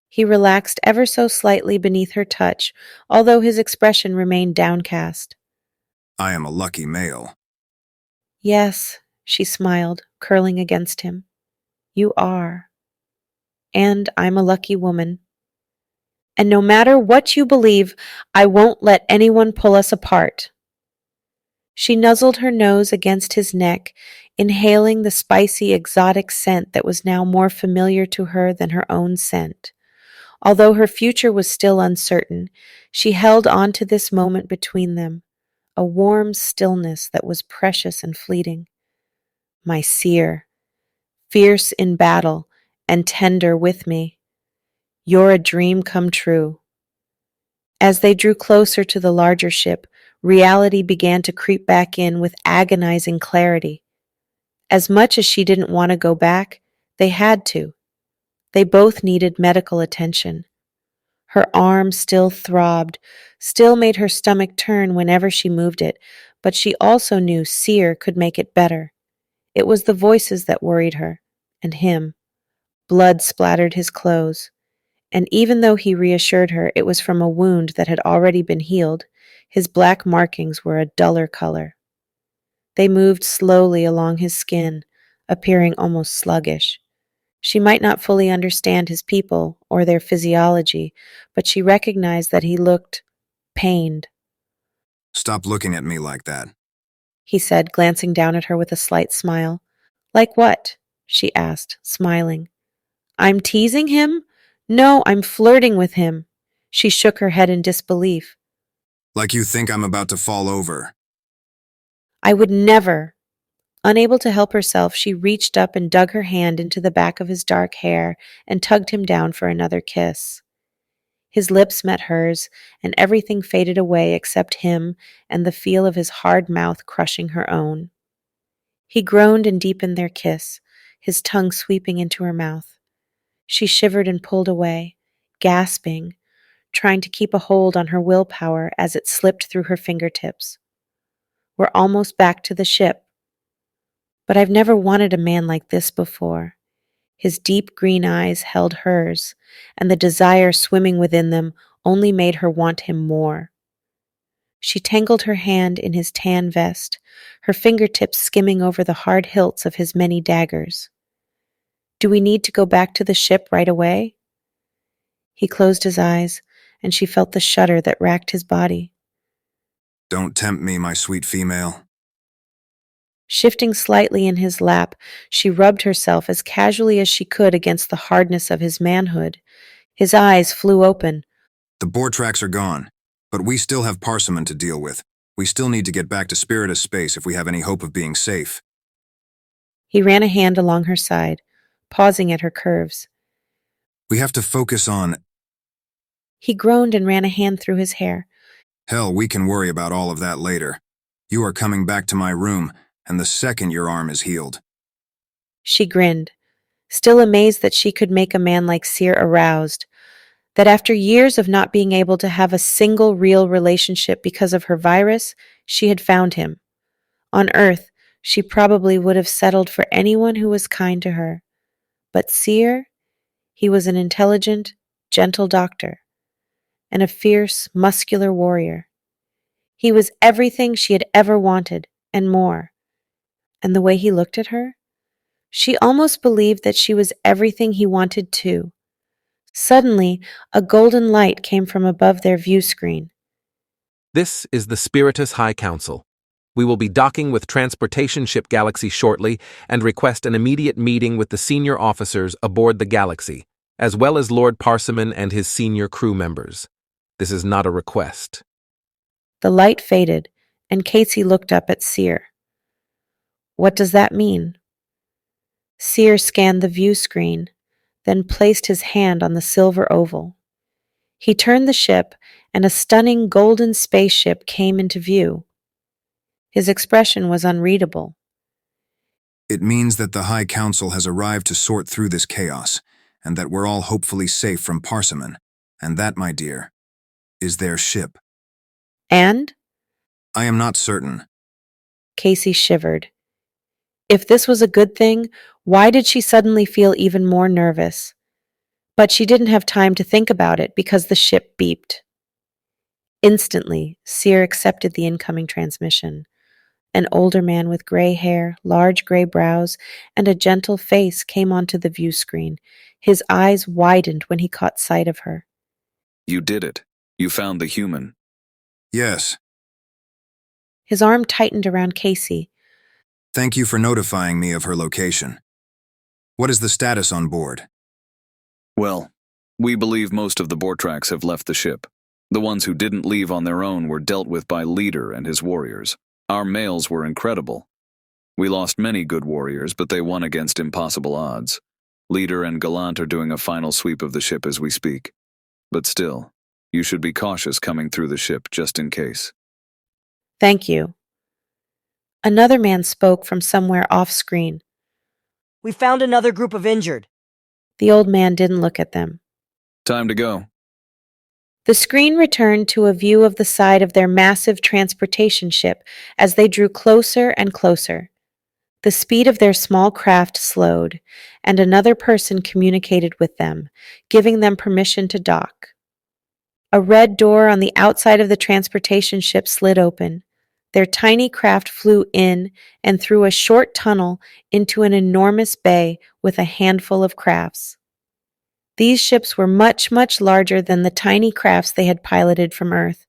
He relaxed ever so slightly beneath her touch, although his expression remained downcast. I am a lucky male. Yes, she smiled, curling against him. You are. And I'm a lucky woman. And no matter what you believe, I won't let anyone pull us apart. She nuzzled her nose against his neck, inhaling the spicy, exotic scent that was now more familiar to her than her own scent. Although her future was still uncertain, she held on to this moment between them, a warm stillness that was precious and fleeting. My Seer, fierce in battle and tender with me. You're a dream come true. As they drew closer to the larger ship, reality began to creep back in with agonizing clarity. As much as she didn't want to go back, they had to. They both needed medical attention. Her arm still throbbed, still made her stomach turn whenever she moved it, but she also knew Seer could make it better. It was the voices that worried her, and him. Blood splattered his clothes, and even though he reassured her it was from a wound that had already been healed, his black markings were a duller color. They moved slowly along his skin, appearing almost sluggish. She might not fully understand his people or their physiology, but she recognized that he looked pained. Stop looking at me like that, he said, glancing down at her with a slight smile. Like what? She asked, smiling. I'm teasing him? No, I'm flirting with him. She shook her head in disbelief. Like you think I'm about to fall over. I would never. Unable to help herself, she reached up and dug her hand into the back of his dark hair and tugged him down for another kiss. His lips met hers, and everything faded away except him and the feel of his hard mouth crushing her own. He groaned and deepened their kiss, his tongue sweeping into her mouth. She shivered and pulled away, gasping, trying to keep a hold on her willpower as it slipped through her fingertips. We're almost back to the ship. But I've never wanted a man like this before. His deep green eyes held hers, and the desire swimming within them only made her want him more. She tangled her hand in his tan vest, her fingertips skimming over the hard hilts of his many daggers. Do we need to go back to the ship right away? He closed his eyes, and she felt the shudder that racked his body. Don't tempt me, my sweet female. Shifting slightly in his lap, she rubbed herself as casually as she could against the hardness of his manhood. His eyes flew open. The boar tracks are gone, but we still have Parsimon to deal with. We still need to get back to Spiritus Space if we have any hope of being safe. He ran a hand along her side, pausing at her curves. We have to focus on... He groaned and ran a hand through his hair. Hell, we can worry about all of that later. You are coming back to my room, and the second your arm is healed. She grinned, still amazed that she could make a man like Seer aroused, that after years of not being able to have a single real relationship because of her virus, she had found him. On Earth, she probably would have settled for anyone who was kind to her. But Seer, he was an intelligent, gentle doctor, and a fierce, muscular warrior. He was everything she had ever wanted, and more. And the way he looked at her, she almost believed that she was everything he wanted too. Suddenly, a golden light came from above their view screen. This is the Spiritus High Council. We will be docking with Transportation Ship Galaxy shortly and request an immediate meeting with the senior officers aboard the Galaxy, as well as Lord Parsimon and his senior crew members. This is not a request. The light faded, and Kaci looked up at Seer. What does that mean? Seer scanned the view screen, then placed his hand on the silver oval. He turned the ship, and a stunning golden spaceship came into view. His expression was unreadable. It means that the High Council has arrived to sort through this chaos, and that we're all hopefully safe from Parsimon. And that, my dear, is their ship. And? I am not certain. Kaci shivered. If this was a good thing, Why did she suddenly feel even more nervous? But she didn't have time to think about it because the ship beeped. Instantly, Seer accepted the incoming transmission. An older man with gray hair, large gray brows, and a gentle face came onto the view screen. His eyes widened when he caught sight of her. You did it. You found the human. Yes. His arm tightened around Kaci. Thank you for notifying me of her location. What is the status on board? Well, we believe most of the Bortracs have left the ship. The ones who didn't leave on their own were dealt with by Leader and his warriors. Our males were incredible. We lost many good warriors, but they won against impossible odds. Leader and Gallant are doing a final sweep of the ship as we speak. But still, you should be cautious coming through the ship just in case. Thank you. Another man spoke from somewhere off-screen. We found another group of injured. The old man didn't look at them. Time to go. The screen returned to a view of the side of their massive transportation ship as they drew closer and closer. The speed of their small craft slowed, and another person communicated with them, giving them permission to dock. A red door on the outside of the transportation ship slid open. Their tiny craft flew in and through a short tunnel into an enormous bay with a handful of crafts. These ships were much, much larger than the tiny crafts they had piloted from Earth.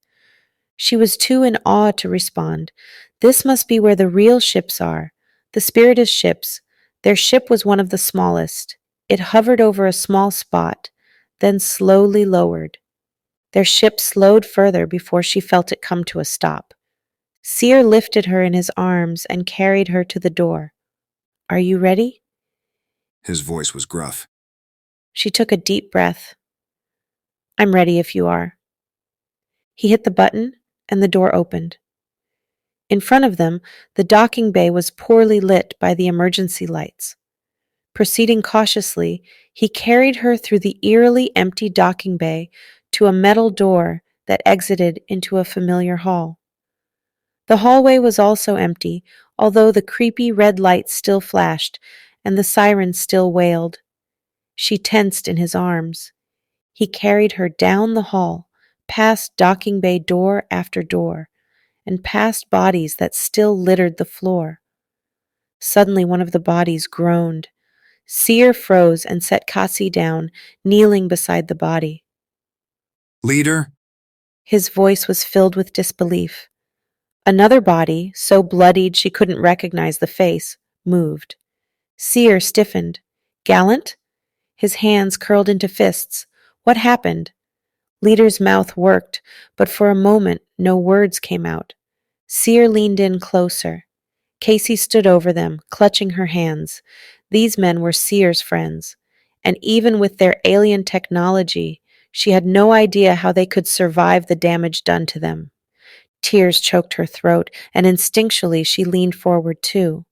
She was too in awe to respond. This must be where the real ships are, the Spiritus ships. Their ship was one of the smallest. It hovered over a small spot, then slowly lowered. Their ship slowed further before she felt it come to a stop. Seer lifted her in his arms and carried her to the door. Are you ready? His voice was gruff. She took a deep breath. I'm ready if you are. He hit the button, and the door opened. In front of them, the docking bay was poorly lit by the emergency lights. Proceeding cautiously, he carried her through the eerily empty docking bay to a metal door that exited into a familiar hall. The hallway was also empty, although the creepy red lights still flashed and the sirens still wailed. She tensed in his arms. He carried her down the hall, past docking bay door after door, and past bodies that still littered the floor. Suddenly one of the bodies groaned. Seer froze and set Kaci down, kneeling beside the body. Leader? His voice was filled with disbelief. Another body, so bloodied she couldn't recognize the face, moved. Seer stiffened. Gallant? His hands curled into fists. What happened? Leader's mouth worked, but for a moment no words came out. Seer leaned in closer. Kaci stood over them, clutching her hands. These men were Seer's friends, and even with their alien technology, she had no idea how they could survive the damage done to them. Tears choked her throat, and instinctually she leaned forward too.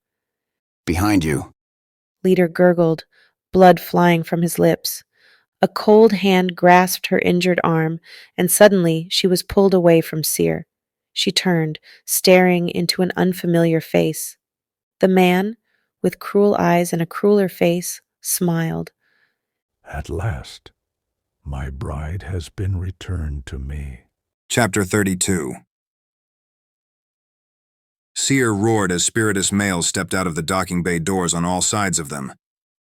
Behind you. Leader gurgled, blood flying from his lips. A cold hand grasped her injured arm, and suddenly she was pulled away from Seer. She turned, staring into an unfamiliar face. The man, with cruel eyes and a crueler face, smiled. At last, my bride has been returned to me. Chapter 32. Seer roared as Spiritus males stepped out of the docking bay doors on all sides of them.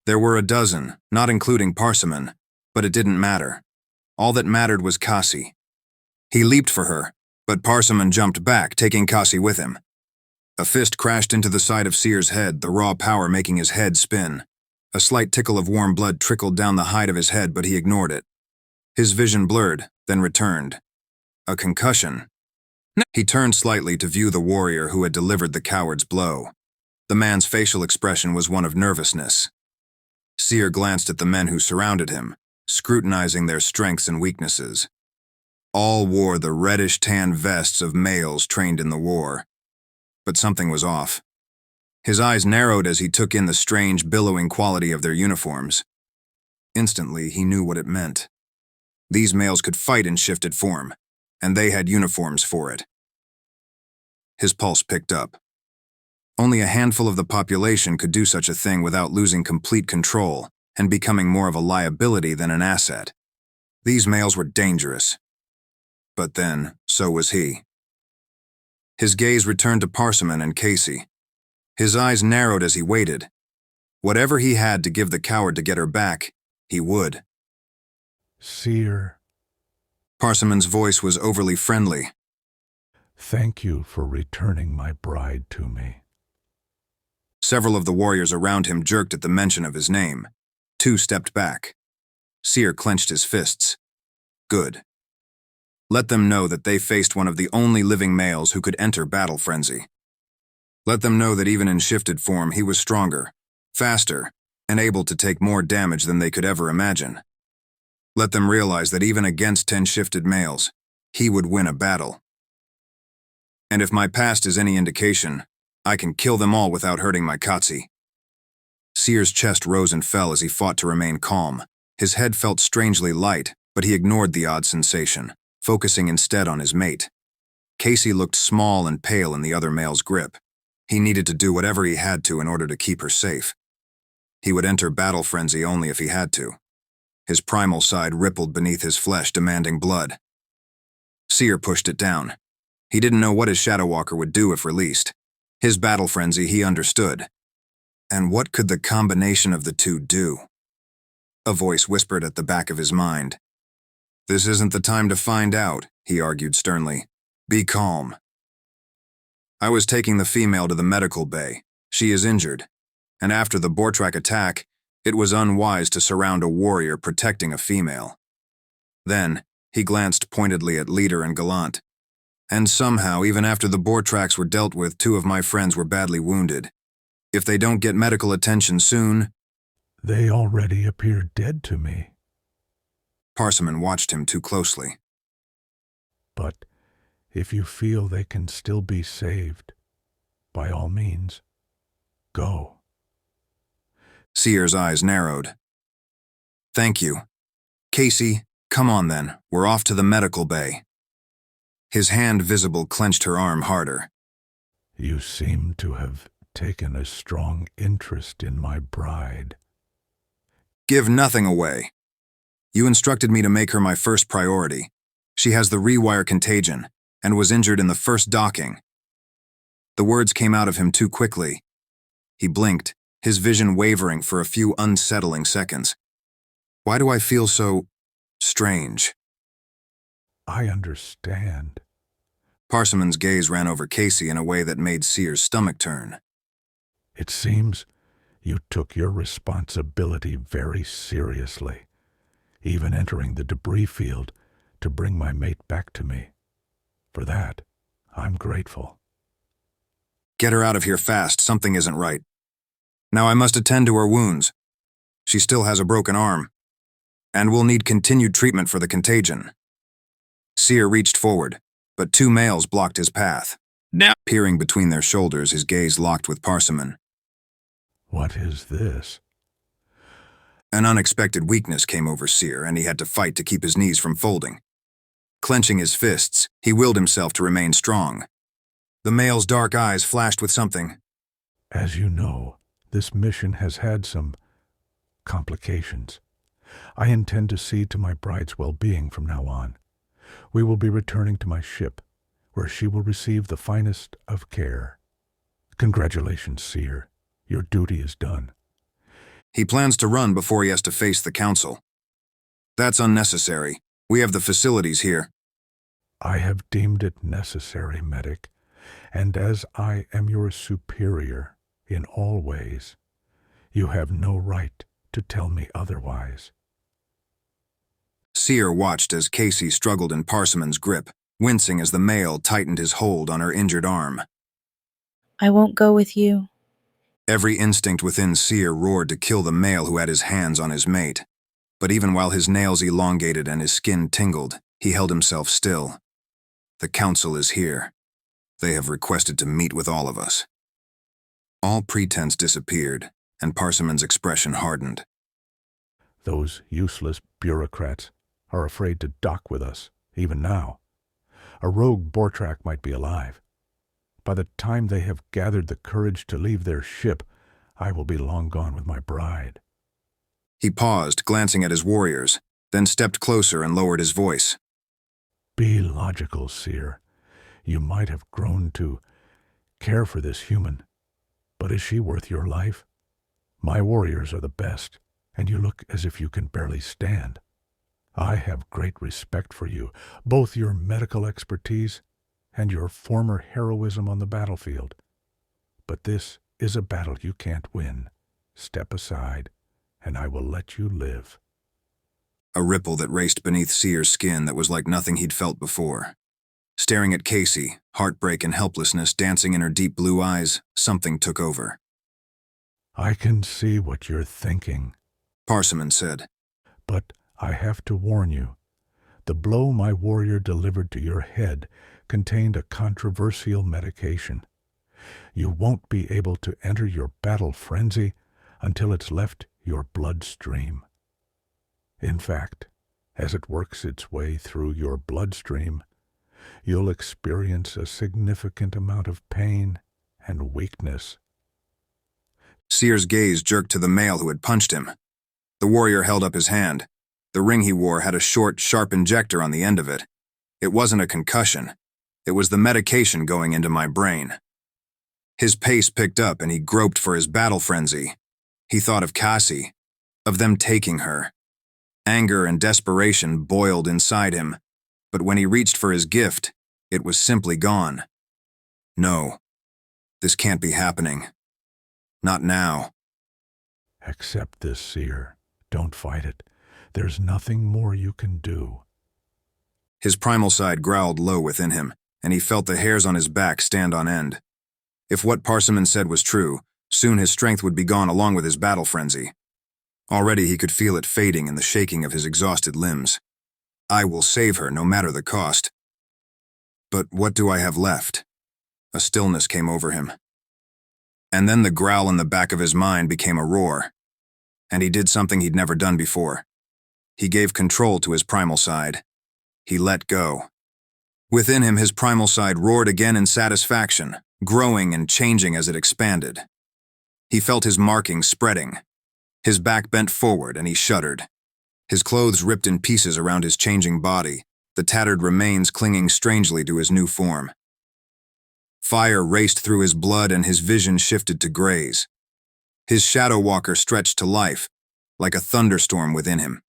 There were a dozen, not including Parsimon, but it didn't matter. All that mattered was Kaci. He leaped for her, but Parsimon jumped back, taking Kaci with him. A fist crashed into the side of Seer's head, the raw power making his head spin. A slight tickle of warm blood trickled down the height of his head, but he ignored it. His vision blurred, then returned. A concussion. He turned slightly to view the warrior who had delivered the coward's blow. The man's facial expression was one of nervousness. Seer glanced at the men who surrounded him, scrutinizing their strengths and weaknesses. All wore the reddish-tan vests of males trained in the war. But something was off. His eyes narrowed as he took in the strange, billowing quality of their uniforms. Instantly, he knew what it meant. These males could fight in shifted form, and they had uniforms for it. His pulse picked up. Only a handful of the population could do such a thing without losing complete control and becoming more of a liability than an asset. These males were dangerous. But then, so was he. His gaze returned to Parsimon and Kaci. His eyes narrowed as he waited. Whatever he had to give the coward to get her back, he would. Seer. Parsimon's voice was overly friendly. Thank you for returning my bride to me. Several of the warriors around him jerked at the mention of his name. 2 stepped back. Seer clenched his fists. Good. Let them know that they faced one of the only living males who could enter battle frenzy. Let them know that even in shifted form he was stronger, faster, and able to take more damage than they could ever imagine. Let them realize that even against 10 shifted males, he would win a battle. And if my past is any indication, I can kill them all without hurting my Kaci. Seer's chest rose and fell as he fought to remain calm. His head felt strangely light, but he ignored the odd sensation, focusing instead on his mate. Kaci looked small and pale in the other male's grip. He needed to do whatever he had to in order to keep her safe. He would enter battle frenzy only if he had to. His primal side rippled beneath his flesh, demanding blood. Seer pushed it down. He didn't know what his Shadow Walker would do if released. His battle frenzy he understood. And what could the combination of the two do? A voice whispered at the back of his mind. This isn't the time to find out, he argued sternly. Be calm. I was taking the female to the medical bay. She is injured. And after the Bortrak attack, it was unwise to surround a warrior protecting a female. Then, he glanced pointedly at Leader and Gallant. And somehow, even after the Bortraks were dealt with, 2 of my friends were badly wounded. If they don't get medical attention soon... They already appear dead to me. Parsimon watched him too closely. But if you feel they can still be saved, by all means, go. Seer's eyes narrowed. Thank you. Kaci, come on then. We're off to the medical bay. His hand visible clenched her arm harder. You seem to have taken a strong interest in my bride. Give nothing away. You instructed me to make her my first priority. She has the rewire contagion, and was injured in the first docking. The words came out of him too quickly. He blinked, his vision wavering for a few unsettling seconds. Why do I feel so... strange? I understand. Parsimon's gaze ran over Kaci in a way that made Seer's stomach turn. It seems you took your responsibility very seriously, even entering the debris field to bring my mate back to me. For that, I'm grateful. Get her out of here fast, something isn't right. Now I must attend to her wounds. She still has a broken arm, and will need continued treatment for the contagion. Seer reached forward, but 2 males blocked his path. Now, peering between their shoulders, his gaze locked with Parsimon. What is this? An unexpected weakness came over Seer, and he had to fight to keep his knees from folding. Clenching his fists, he willed himself to remain strong. The male's dark eyes flashed with something. As you know, this mission has had some complications. I intend to see to my bride's well-being from now on. We will be returning to my ship, where she will receive the finest of care. Congratulations, Seer. Your duty is done. He plans to run before he has to face the council. That's unnecessary. We have the facilities here. I have deemed it necessary, medic, and as I am your superior in all ways, you have no right to tell me otherwise. Seer watched as Kaci struggled in Parsimon's grip, wincing as the male tightened his hold on her injured arm. I won't go with you. Every instinct within Seer roared to kill the male who had his hands on his mate. But even while his nails elongated and his skin tingled, he held himself still. The council is here. They have requested to meet with all of us. All pretense disappeared, and Parsimon's expression hardened. Those useless bureaucrats are afraid to dock with us, even now. A rogue Bortrak might be alive, By the time they have gathered the courage to leave their ship, I will be long gone with my bride." He paused, glancing at his warriors, then stepped closer and lowered his voice. "Be logical, Seer. You might have grown to care for this human, but is she worth your life? My warriors are the best, and you look as if you can barely stand. I have great respect for you, both your medical expertise and your former heroism on the battlefield. But this is a battle you can't win. Step aside, and I will let you live." A ripple that raced beneath Seer's skin that was like nothing he'd felt before. Staring at Kaci, heartbreak and helplessness dancing in her deep blue eyes, something took over. "I can see what you're thinking," Parsimon said. "But I have to warn you. The blow my warrior delivered to your head contained a controversial medication. You won't be able to enter your battle frenzy until it's left your bloodstream. In fact, as it works its way through your bloodstream, you'll experience a significant amount of pain and weakness." Seer's gaze jerked to the male who had punched him. The warrior held up his hand. The ring he wore had a short, sharp injector on the end of it. It wasn't a concussion. It was the medication going into my brain. His pace picked up and he groped for his battle frenzy. He thought of Kaci, of them taking her. Anger and desperation boiled inside him, but when he reached for his gift, it was simply gone. No, this can't be happening. Not now. "Accept this, Seer. Don't fight it. There's nothing more you can do." His primal side growled low within him, and he felt the hairs on his back stand on end. If what Parsimon said was true, soon his strength would be gone along with his battle frenzy. Already he could feel it fading in the shaking of his exhausted limbs. I will save her, no matter the cost. But what do I have left? A stillness came over him. And then the growl in the back of his mind became a roar. And he did something he'd never done before. He gave control to his primal side. He let go. Within him, his primal side roared again in satisfaction, growing and changing as it expanded. He felt his markings spreading. His back bent forward and he shuddered. His clothes ripped in pieces around his changing body, the tattered remains clinging strangely to his new form. Fire raced through his blood and his vision shifted to grays. His shadow walker stretched to life, like a thunderstorm within him.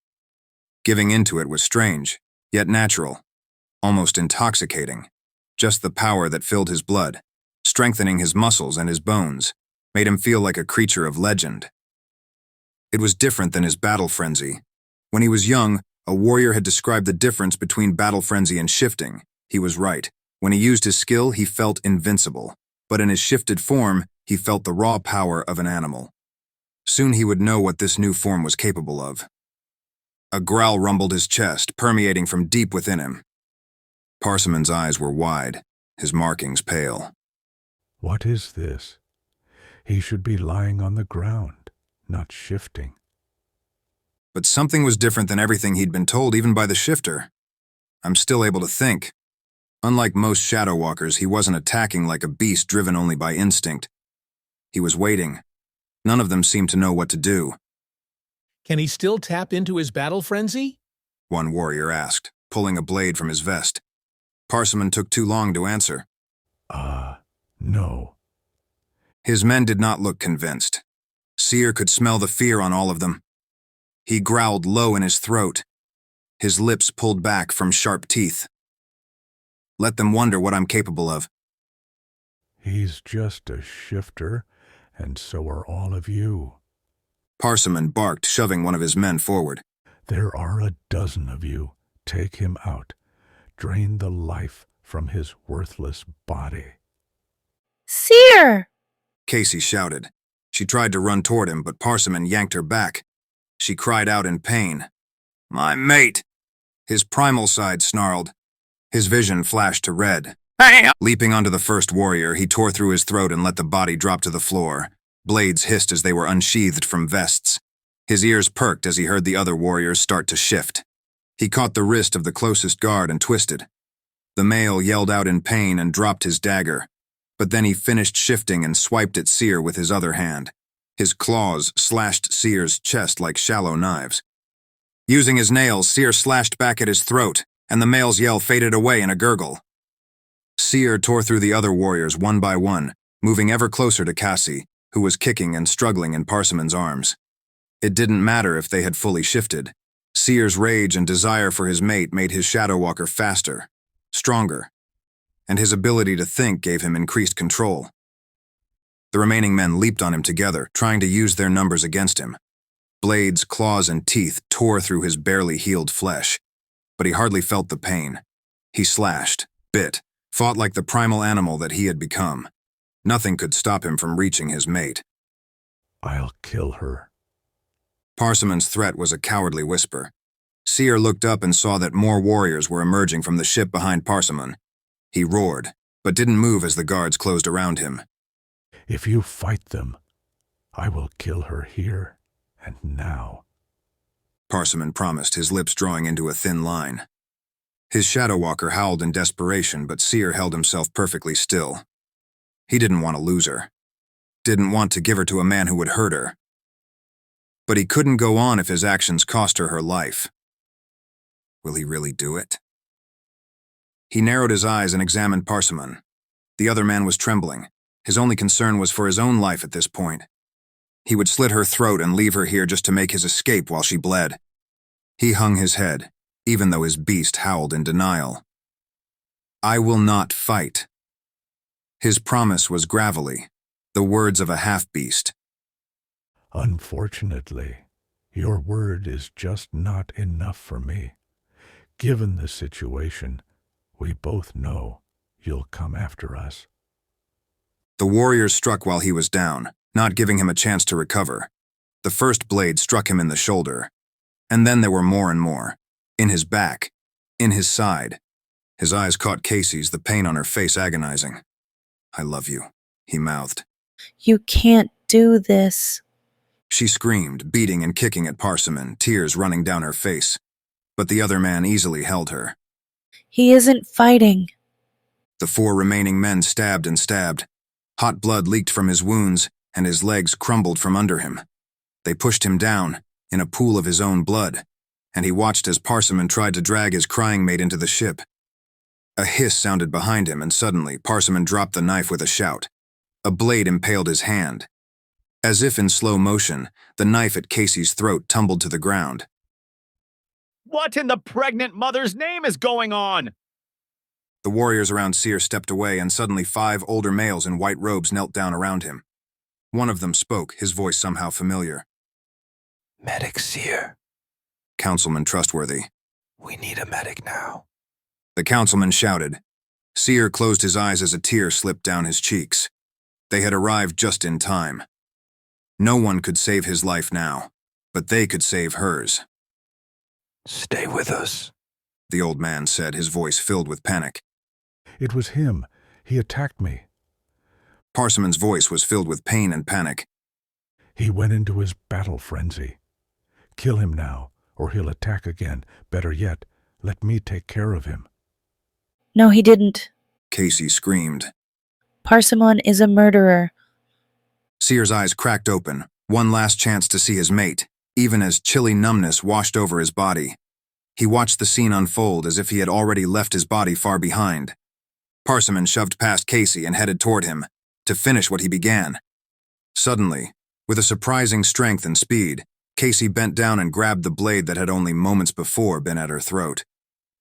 Giving into it was strange, yet natural, almost intoxicating. Just the power that filled his blood, strengthening his muscles and his bones, made him feel like a creature of legend. It was different than his battle frenzy. When he was young, a warrior had described the difference between battle frenzy and shifting. He was right. When he used his skill, he felt invincible. But in his shifted form, he felt the raw power of an animal. Soon he would know what this new form was capable of. A growl rumbled his chest, permeating from deep within him. Parsimon's eyes were wide, his markings pale. "What is this? He should be lying on the ground, not shifting." But something was different than everything he'd been told, even by the shifter. I'm still able to think. Unlike most shadow walkers, he wasn't attacking like a beast driven only by instinct. He was waiting. None of them seemed to know what to do. "Can he still tap into his battle frenzy?" One warrior asked, pulling a blade from his vest. Parsimon took too long to answer. No. His men did not look convinced. Seer could smell the fear on all of them. He growled low in his throat, his lips pulled back from sharp teeth. Let them wonder what I'm capable of. He's just a shifter, and so are all of you. Parsimon barked, shoving one of his men forward. There are a dozen of you. Take him out. Drain the life from his worthless body. Seer! Kaci shouted. She tried to run toward him, but Parsimon yanked her back. She cried out in pain. My mate! His primal side snarled. His vision flashed to red. Hey! Leaping onto the first warrior, he tore through his throat and let the body drop to the floor. Blades hissed as they were unsheathed from vests. His ears perked as he heard the other warriors start to shift. He caught the wrist of the closest guard and twisted. The male yelled out in pain and dropped his dagger. But then he finished shifting and swiped at Seer with his other hand. His claws slashed Seer's chest like shallow knives. Using his nails, Seer slashed back at his throat, and the male's yell faded away in a gurgle. Seer tore through the other warriors one by one, moving ever closer to Kaci, who was kicking and struggling in Parsimon's arms. It didn't matter if they had fully shifted. Seer's rage and desire for his mate made his Shadow Walker faster, stronger, and his ability to think gave him increased control. The remaining men leaped on him together, trying to use their numbers against him. Blades, claws, and teeth tore through his barely healed flesh, but he hardly felt the pain. He slashed, bit, fought like the primal animal that he had become. Nothing could stop him from reaching his mate. I'll kill her. Parsimon's threat was a cowardly whisper. Seer looked up and saw that more warriors were emerging from the ship behind Parsimon. He roared, but didn't move as the guards closed around him. If you fight them, I will kill her here and now. Parsimon promised, his lips drawing into a thin line. His Shadow Walker howled in desperation, but Seer held himself perfectly still. He didn't want to lose her. Didn't want to give her to a man who would hurt her. But he couldn't go on if his actions cost her her life. Will he really do it? He narrowed his eyes and examined Parsimon. The other man was trembling. His only concern was for his own life at this point. He would slit her throat and leave her here just to make his escape while she bled. He hung his head, even though his beast howled in denial. I will not fight. His promise was gravelly, the words of a half-beast. Unfortunately, your word is just not enough for me. Given the situation, we both know you'll come after us. The warriors struck while he was down, not giving him a chance to recover. The first blade struck him in the shoulder, and then there were more and more. In his back, in his side. His eyes caught Kaci's, the pain on her face agonizing. I love you, he mouthed. You can't do this. She screamed, beating and kicking at Parsimon, tears running down her face. But the other man easily held her. He isn't fighting. The 4 remaining men stabbed and stabbed. Hot blood leaked from his wounds, and his legs crumbled from under him. They pushed him down, in a pool of his own blood, and he watched as Parsimon tried to drag his crying mate into the ship. A hiss sounded behind him, and suddenly Parsimon dropped the knife with a shout. A blade impaled his hand. As if in slow motion, the knife at Kaci's throat tumbled to the ground. What in the pregnant mother's name is going on? The warriors around Seer stepped away, and suddenly 5 older males in white robes knelt down around him. One of them spoke, his voice somehow familiar. Medic Seer. Councilman Trustworthy. We need a medic now. The councilman shouted. Seer closed his eyes as a tear slipped down his cheeks. They had arrived just in time. No one could save his life now, but they could save hers. Stay with us, the old man said, his voice filled with panic. It was him. He attacked me. Parsimon's voice was filled with pain and panic. He went into his battle frenzy. Kill him now, or he'll attack again. Better yet, let me take care of him. No, he didn't. Kaci screamed. Parsimon is a murderer. Seer's eyes cracked open, one last chance to see his mate, even as chilly numbness washed over his body. He watched the scene unfold as if he had already left his body far behind. Parsimon shoved past Kaci and headed toward him, to finish what he began. Suddenly, with a surprising strength and speed, Kaci bent down and grabbed the blade that had only moments before been at her throat.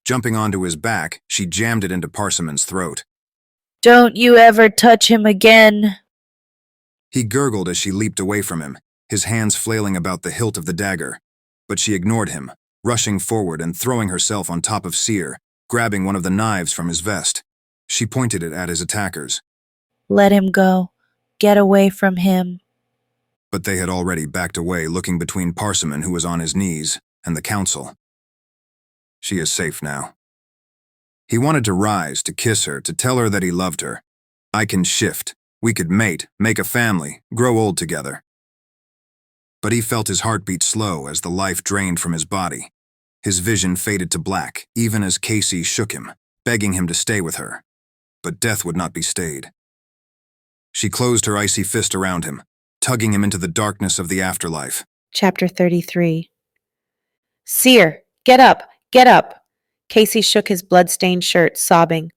Jumping onto his back, she jammed it into Parsimon's throat. Don't you ever touch him again. He gurgled as she leaped away from him, his hands flailing about the hilt of the dagger. But she ignored him, rushing forward and throwing herself on top of Seer, grabbing one of the knives from his vest. She pointed it at his attackers. Let him go. Get away from him. But they had already backed away, looking between Parsimon, who was on his knees, and the council. She is safe now. He wanted to rise, to kiss her, to tell her that he loved her. I can shift. We could mate, make a family, grow old together. But he felt his heartbeat slow as the life drained from his body. His vision faded to black, even as Kaci shook him, begging him to stay with her. But death would not be stayed. She closed her icy fist around him, tugging him into the darkness of the afterlife. Chapter 33. Seer, get up! Get up! Kaci shook his blood-stained shirt, sobbing.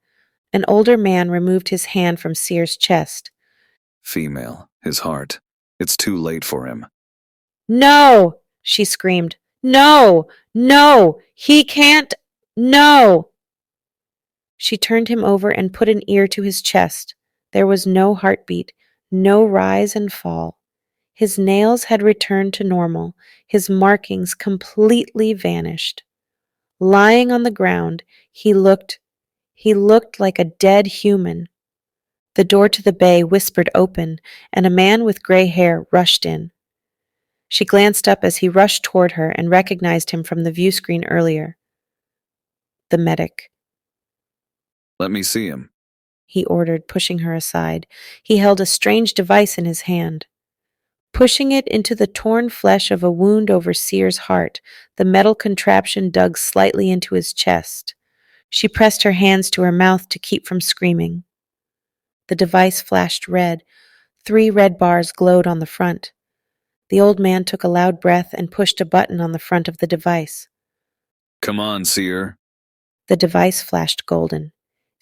An older man removed his hand from Seer's chest. Female, his heart. It's too late for him. No! She screamed. No! No! He can't! No! She turned him over and put an ear to his chest. There was no heartbeat, no rise and fall. His nails had returned to normal, his markings completely vanished. Lying on the ground, he looked like a dead human. The door to the bay whispered open, and a man with gray hair rushed in. She glanced up as he rushed toward her and recognized him from the view screen earlier. The medic. Let me see him, he ordered, pushing her aside. He held a strange device in his hand. Pushing it into the torn flesh of a wound over Seer's heart, the metal contraption dug slightly into his chest. She pressed her hands to her mouth to keep from screaming. The device flashed red. 3 red bars glowed on the front. The old man took a loud breath and pushed a button on the front of the device. Come on, Seer. The device flashed golden.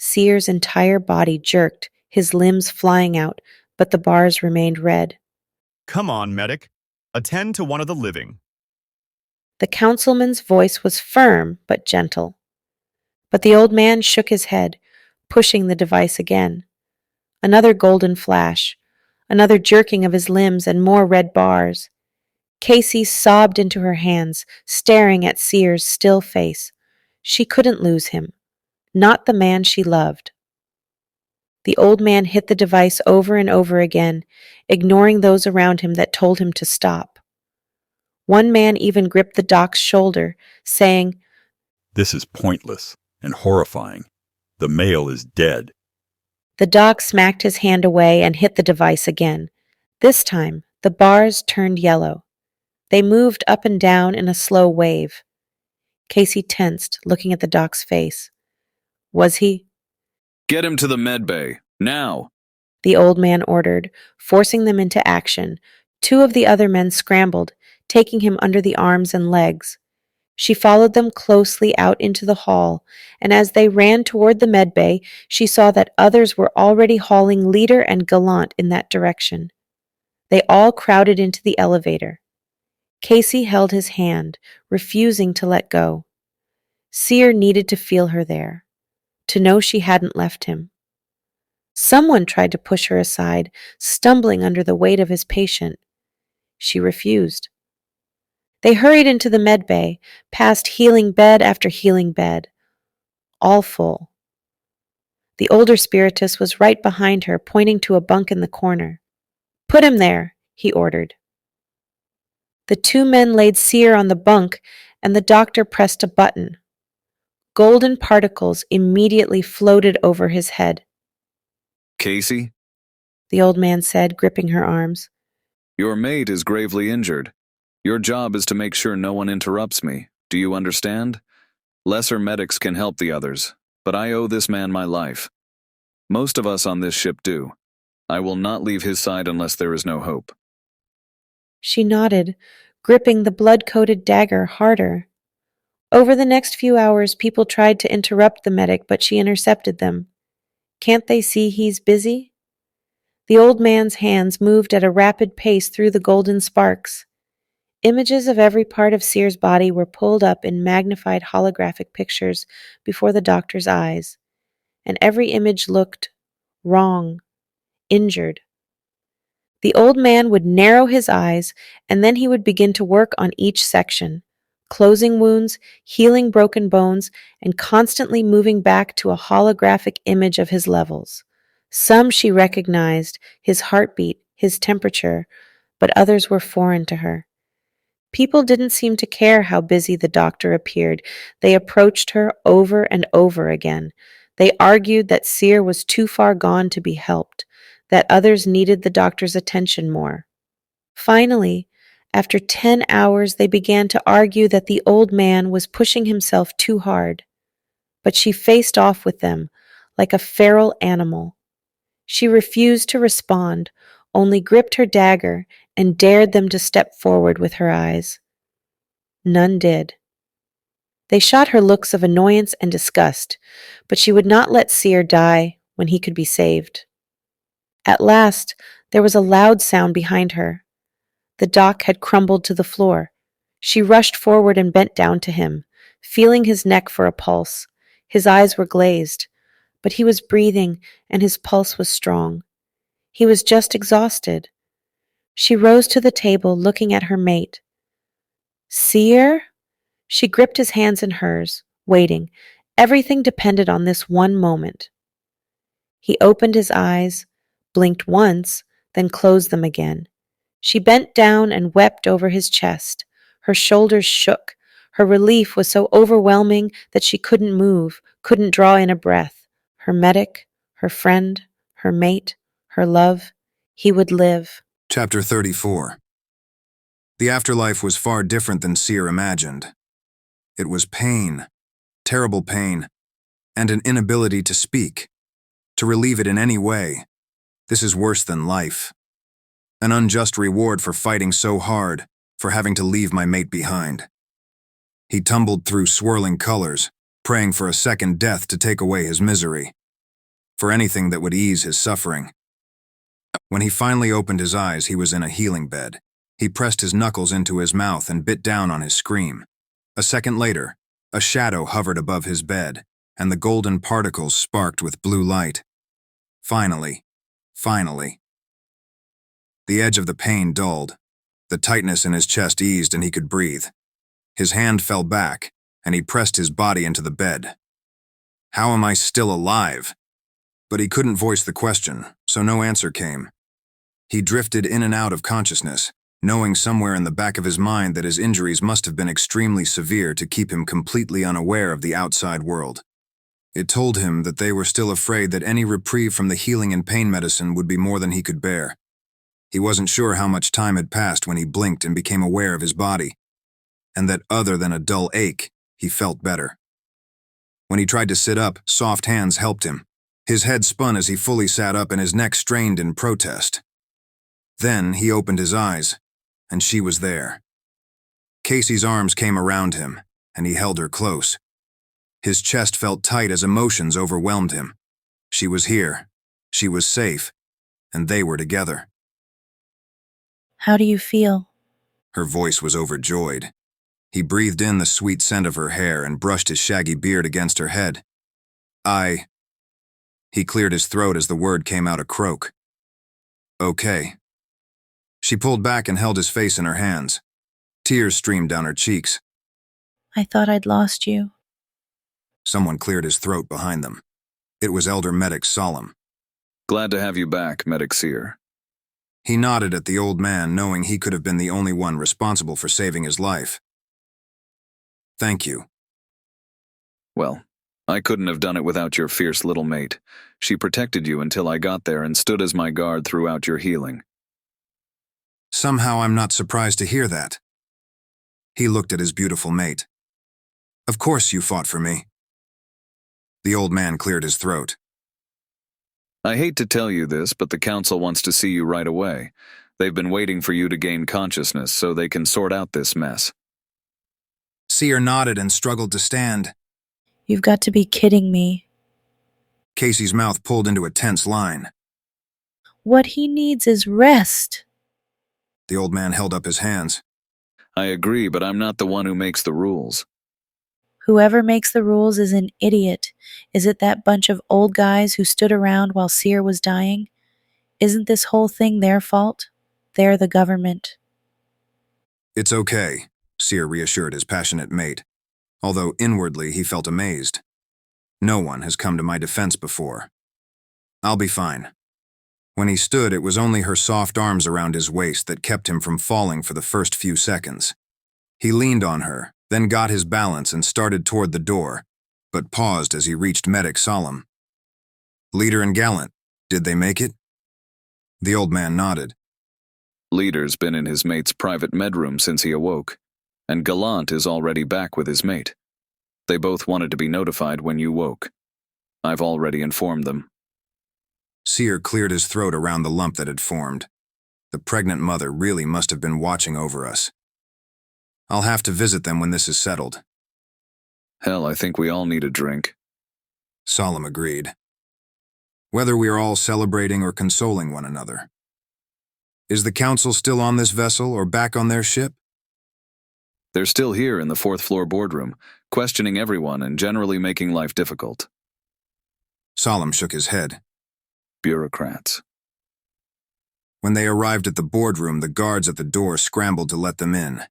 Seer's entire body jerked, his limbs flying out, but the bars remained red. Come on, medic. Attend to one of the living. The councilman's voice was firm but gentle. But the old man shook his head, pushing the device again. Another golden flash, another jerking of his limbs, and more red bars. Kaci sobbed into her hands, staring at Seer's still face. She couldn't lose him. Not the man she loved. The old man hit the device over and over again, ignoring those around him that told him to stop. One man even gripped the doc's shoulder, saying, "This is pointless and horrifying. The male is dead." The doc smacked his hand away and hit the device again. This time, the bars turned yellow. They moved up and down in a slow wave. Kaci tensed, looking at the doc's face. Was he? Get him to the medbay, now! The old man ordered, forcing them into action. 2 of the other men scrambled, taking him under the arms and legs. She followed them closely out into the hall, and as they ran toward the medbay, she saw that others were already hauling Leader and Gallant in that direction. They all crowded into the elevator. Kaci held his hand, refusing to let go. Seer needed to feel her there, to know she hadn't left him. Someone tried to push her aside, stumbling under the weight of his patient. She refused. They hurried into the medbay, past healing bed after healing bed, all full. The older spiritist was right behind her, pointing to a bunk in the corner. "Put him there," he ordered. The 2 men laid Seer on the bunk, and the doctor pressed a button. Golden particles immediately floated over his head. Kaci? The old man said, gripping her arms. Your mate is gravely injured. Your job is to make sure no one interrupts me. Do you understand? Lesser medics can help the others, but I owe this man my life. Most of us on this ship do. I will not leave his side unless there is no hope. She nodded, gripping the blood-coated dagger harder. Over the next few hours, people tried to interrupt the medic, but she intercepted them. Can't they see he's busy? The old man's hands moved at a rapid pace through the golden sparks. Images of every part of Seer's body were pulled up in magnified holographic pictures before the doctor's eyes, and every image looked wrong, injured. The old man would narrow his eyes, and then he would begin to work on each section, closing wounds, healing broken bones, and constantly moving back to a holographic image of his levels. Some she recognized, his heartbeat, his temperature, but others were foreign to her. People didn't seem to care how busy the doctor appeared. They approached her over and over again. They argued that Seer was too far gone to be helped, that others needed the doctor's attention more. Finally, after 10 hours, they began to argue that the old man was pushing himself too hard. But she faced off with them like a feral animal. She refused to respond, only gripped her dagger and dared them to step forward with her eyes. None did. They shot her looks of annoyance and disgust, but she would not let Seer die when he could be saved. At last, there was a loud sound behind her. The dock had crumbled to the floor. She rushed forward and bent down to him, feeling his neck for a pulse. His eyes were glazed, but he was breathing and his pulse was strong. He was just exhausted. She rose to the table, looking at her mate. Seer? She gripped his hands in hers, waiting. Everything depended on this one moment. He opened his eyes, blinked once, then closed them again. She bent down and wept over his chest. Her shoulders shook. Her relief was so overwhelming that she couldn't move, couldn't draw in a breath. Her medic, her friend, her mate, her love, he would live. Chapter 34. The afterlife was far different than Seer imagined. It was pain, terrible pain, and an inability to speak, to relieve it in any way. This is worse than life. An unjust reward for fighting so hard, for having to leave my mate behind. He tumbled through swirling colors, praying for a second death to take away his misery, for anything that would ease his suffering. When he finally opened his eyes, he was in a healing bed. He pressed his knuckles into his mouth and bit down on his scream. A second later, a shadow hovered above his bed, and the golden particles sparked with blue light. Finally. The edge of the pain dulled. The tightness in his chest eased and he could breathe. His hand fell back, and he pressed his body into the bed. How am I still alive? But he couldn't voice the question, so no answer came. He drifted in and out of consciousness, knowing somewhere in the back of his mind that his injuries must have been extremely severe to keep him completely unaware of the outside world. It told him that they were still afraid that any reprieve from the healing and pain medicine would be more than he could bear. He wasn't sure how much time had passed when he blinked and became aware of his body, and that other than a dull ache, he felt better. When he tried to sit up, soft hands helped him. His head spun as he fully sat up and his neck strained in protest. Then he opened his eyes, and she was there. Kaci's arms came around him, and he held her close. His chest felt tight as emotions overwhelmed him. She was here, she was safe, and they were together. How do you feel? Her voice was overjoyed. He breathed in the sweet scent of her hair and brushed his shaggy beard against her head. He cleared his throat as the word came out a croak. Okay. She pulled back and held his face in her hands. Tears streamed down her cheeks. I thought I'd lost you. Someone cleared his throat behind them. It was Elder Medic Solemn. Glad to have you back, Medic Seer. He nodded at the old man, knowing he could have been the only one responsible for saving his life. Thank you. Well, I couldn't have done it without your fierce little mate. She protected you until I got there and stood as my guard throughout your healing. Somehow I'm not surprised to hear that. He looked at his beautiful mate. Of course you fought for me. The old man cleared his throat. I hate to tell you this, but the council wants to see you right away. They've been waiting for you to gain consciousness so they can sort out this mess. Seer nodded and struggled to stand. You've got to be kidding me. Kaci's mouth pulled into a tense line. What he needs is rest. The old man held up his hands. I agree, but I'm not the one who makes the rules. Whoever makes the rules is an idiot. Is it that bunch of old guys who stood around while Seer was dying? Isn't this whole thing their fault? They're the government. It's okay, Seer reassured his passionate mate, although inwardly he felt amazed. No one has come to my defense before. I'll be fine. When he stood, it was only her soft arms around his waist that kept him from falling for the first few seconds. He leaned on her, then got his balance and started toward the door, but paused as he reached Medic Solemn. Leader and Gallant, did they make it? The old man nodded. Leader's been in his mate's private medroom since he awoke, and Gallant is already back with his mate. They both wanted to be notified when you woke. I've already informed them. Seer cleared his throat around the lump that had formed. The pregnant mother really must have been watching over us. I'll have to visit them when this is settled. Hell, I think we all need a drink. Solemn agreed. Whether we are all celebrating or consoling one another. Is the council still on this vessel or back on their ship? They're still here in the 4th floor boardroom, questioning everyone and generally making life difficult. Solemn shook his head. Bureaucrats. When they arrived at the boardroom, the guards at the door scrambled to let them in.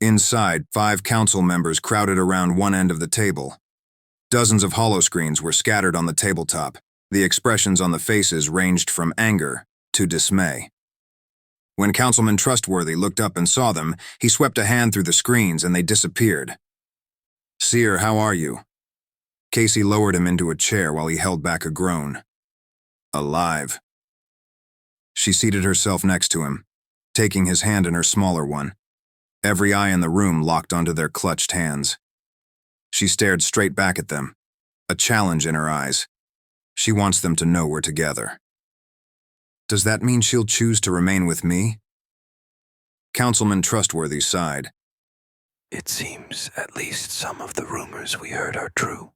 Inside, 5 council members crowded around one end of the table. Dozens of holoscreens were scattered on the tabletop. The expressions on the faces ranged from anger to dismay. When Councilman Trustworthy looked up and saw them, he swept a hand through the screens and they disappeared. Seer, how are you? Kaci lowered him into a chair while he held back a groan. Alive. She seated herself next to him, taking his hand in her smaller one. Every eye in the room locked onto their clutched hands. She stared straight back at them, a challenge in her eyes. She wants them to know we're together. Does that mean she'll choose to remain with me? Councilman Trustworthy sighed. It seems at least some of the rumors we heard are true.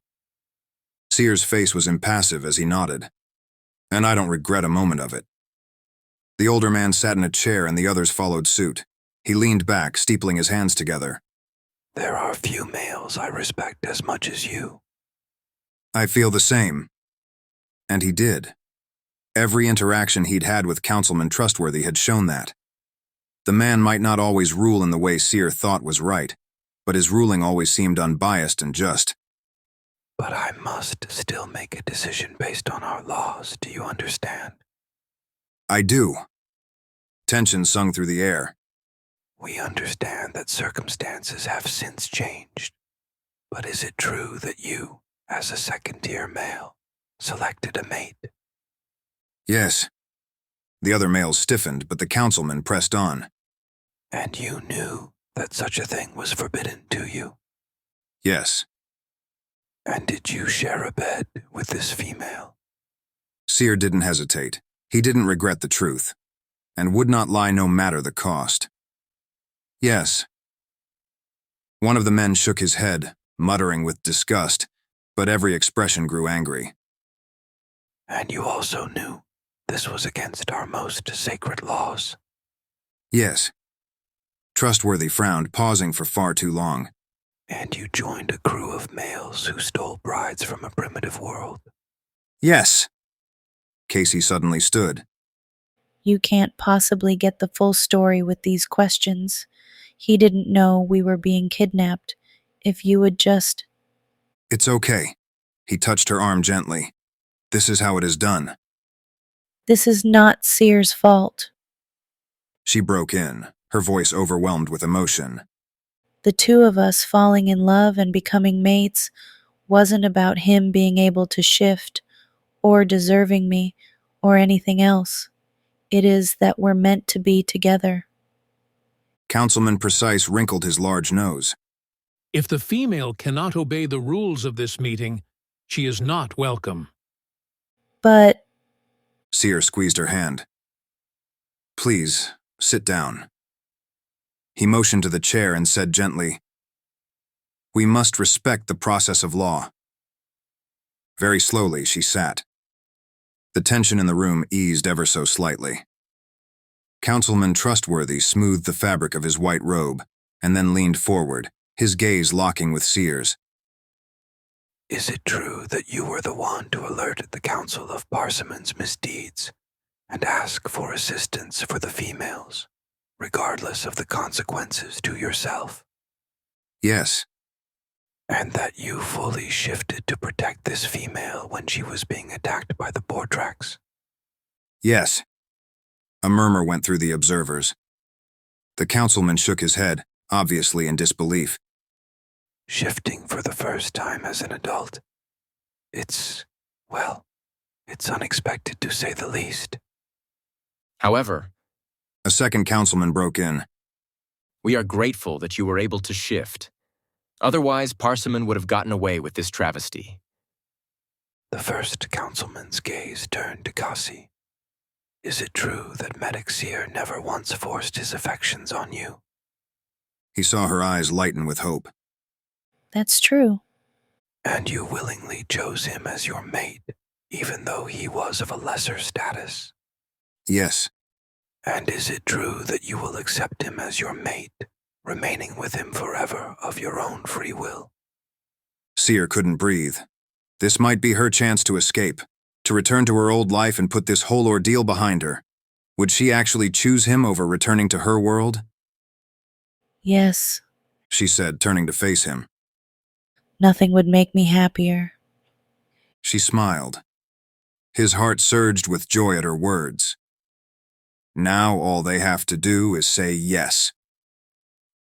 Seer's face was impassive as he nodded. And I don't regret a moment of it. The older man sat in a chair and the others followed suit. He leaned back, steepling his hands together. There are few males I respect as much as you. I feel the same. And he did. Every interaction he'd had with Councilman Trustworthy had shown that. The man might not always rule in the way Seer thought was right, but his ruling always seemed unbiased and just. But I must still make a decision based on our laws, do you understand? I do. Tension sung through the air. We understand that circumstances have since changed. But is it true that you, as a second-tier male, selected a mate? Yes. The other males stiffened, but the councilman pressed on. And you knew that such a thing was forbidden to you? Yes. And did you share a bed with this female? Seer didn't hesitate. He didn't regret the truth, and would not lie no matter the cost. Yes. One of the men shook his head, muttering with disgust, but every expression grew angry. And you also knew this was against our most sacred laws? Yes. Trustworthy frowned, pausing for far too long. And you joined a crew of males who stole brides from a primitive world? Yes. Kaci suddenly stood. You can't possibly get the full story with these questions. He didn't know we were being kidnapped. If you would just... It's okay. He touched her arm gently. This is how it is done. This is not Seer's fault. She broke in, her voice overwhelmed with emotion. The two of us falling in love and becoming mates wasn't about him being able to shift, or deserving me, or anything else. It is that we're meant to be together. Councilman Precise wrinkled his large nose. If the female cannot obey the rules of this meeting, she is not welcome. But... Seer squeezed her hand. Please, sit down. He motioned to the chair and said gently, We must respect the process of law. Very slowly, she sat. The tension in the room eased ever so slightly. Councilman Trustworthy smoothed the fabric of his white robe and then leaned forward, his gaze locking with Seer's. Is it true that you were the one to alert the Council of Parsimon's misdeeds and ask for assistance for the females, regardless of the consequences to yourself? Yes. And that you fully shifted to protect this female when she was being attacked by the Bortrax? Yes. A murmur went through the observers. The councilman shook his head, obviously in disbelief. Shifting for the first time as an adult. It's unexpected to say the least. However, a second councilman broke in. We are grateful that you were able to shift. Otherwise, Parsimon would have gotten away with this travesty. The first councilman's gaze turned to Kaci. Is it true that medic Seer never once forced his affections on you? He saw her eyes lighten with hope. That's true. And you willingly chose him as your mate, even though he was of a lesser status? Yes. And is it true that you will accept him as your mate, remaining with him forever of your own free will? Seer couldn't breathe. This might be her chance to escape, to return to her old life and put this whole ordeal behind her. Would she actually choose him over returning to her world? Yes. She said, turning to face him. Nothing would make me happier. She smiled. His heart surged with joy at her words. Now all they have to do is say yes.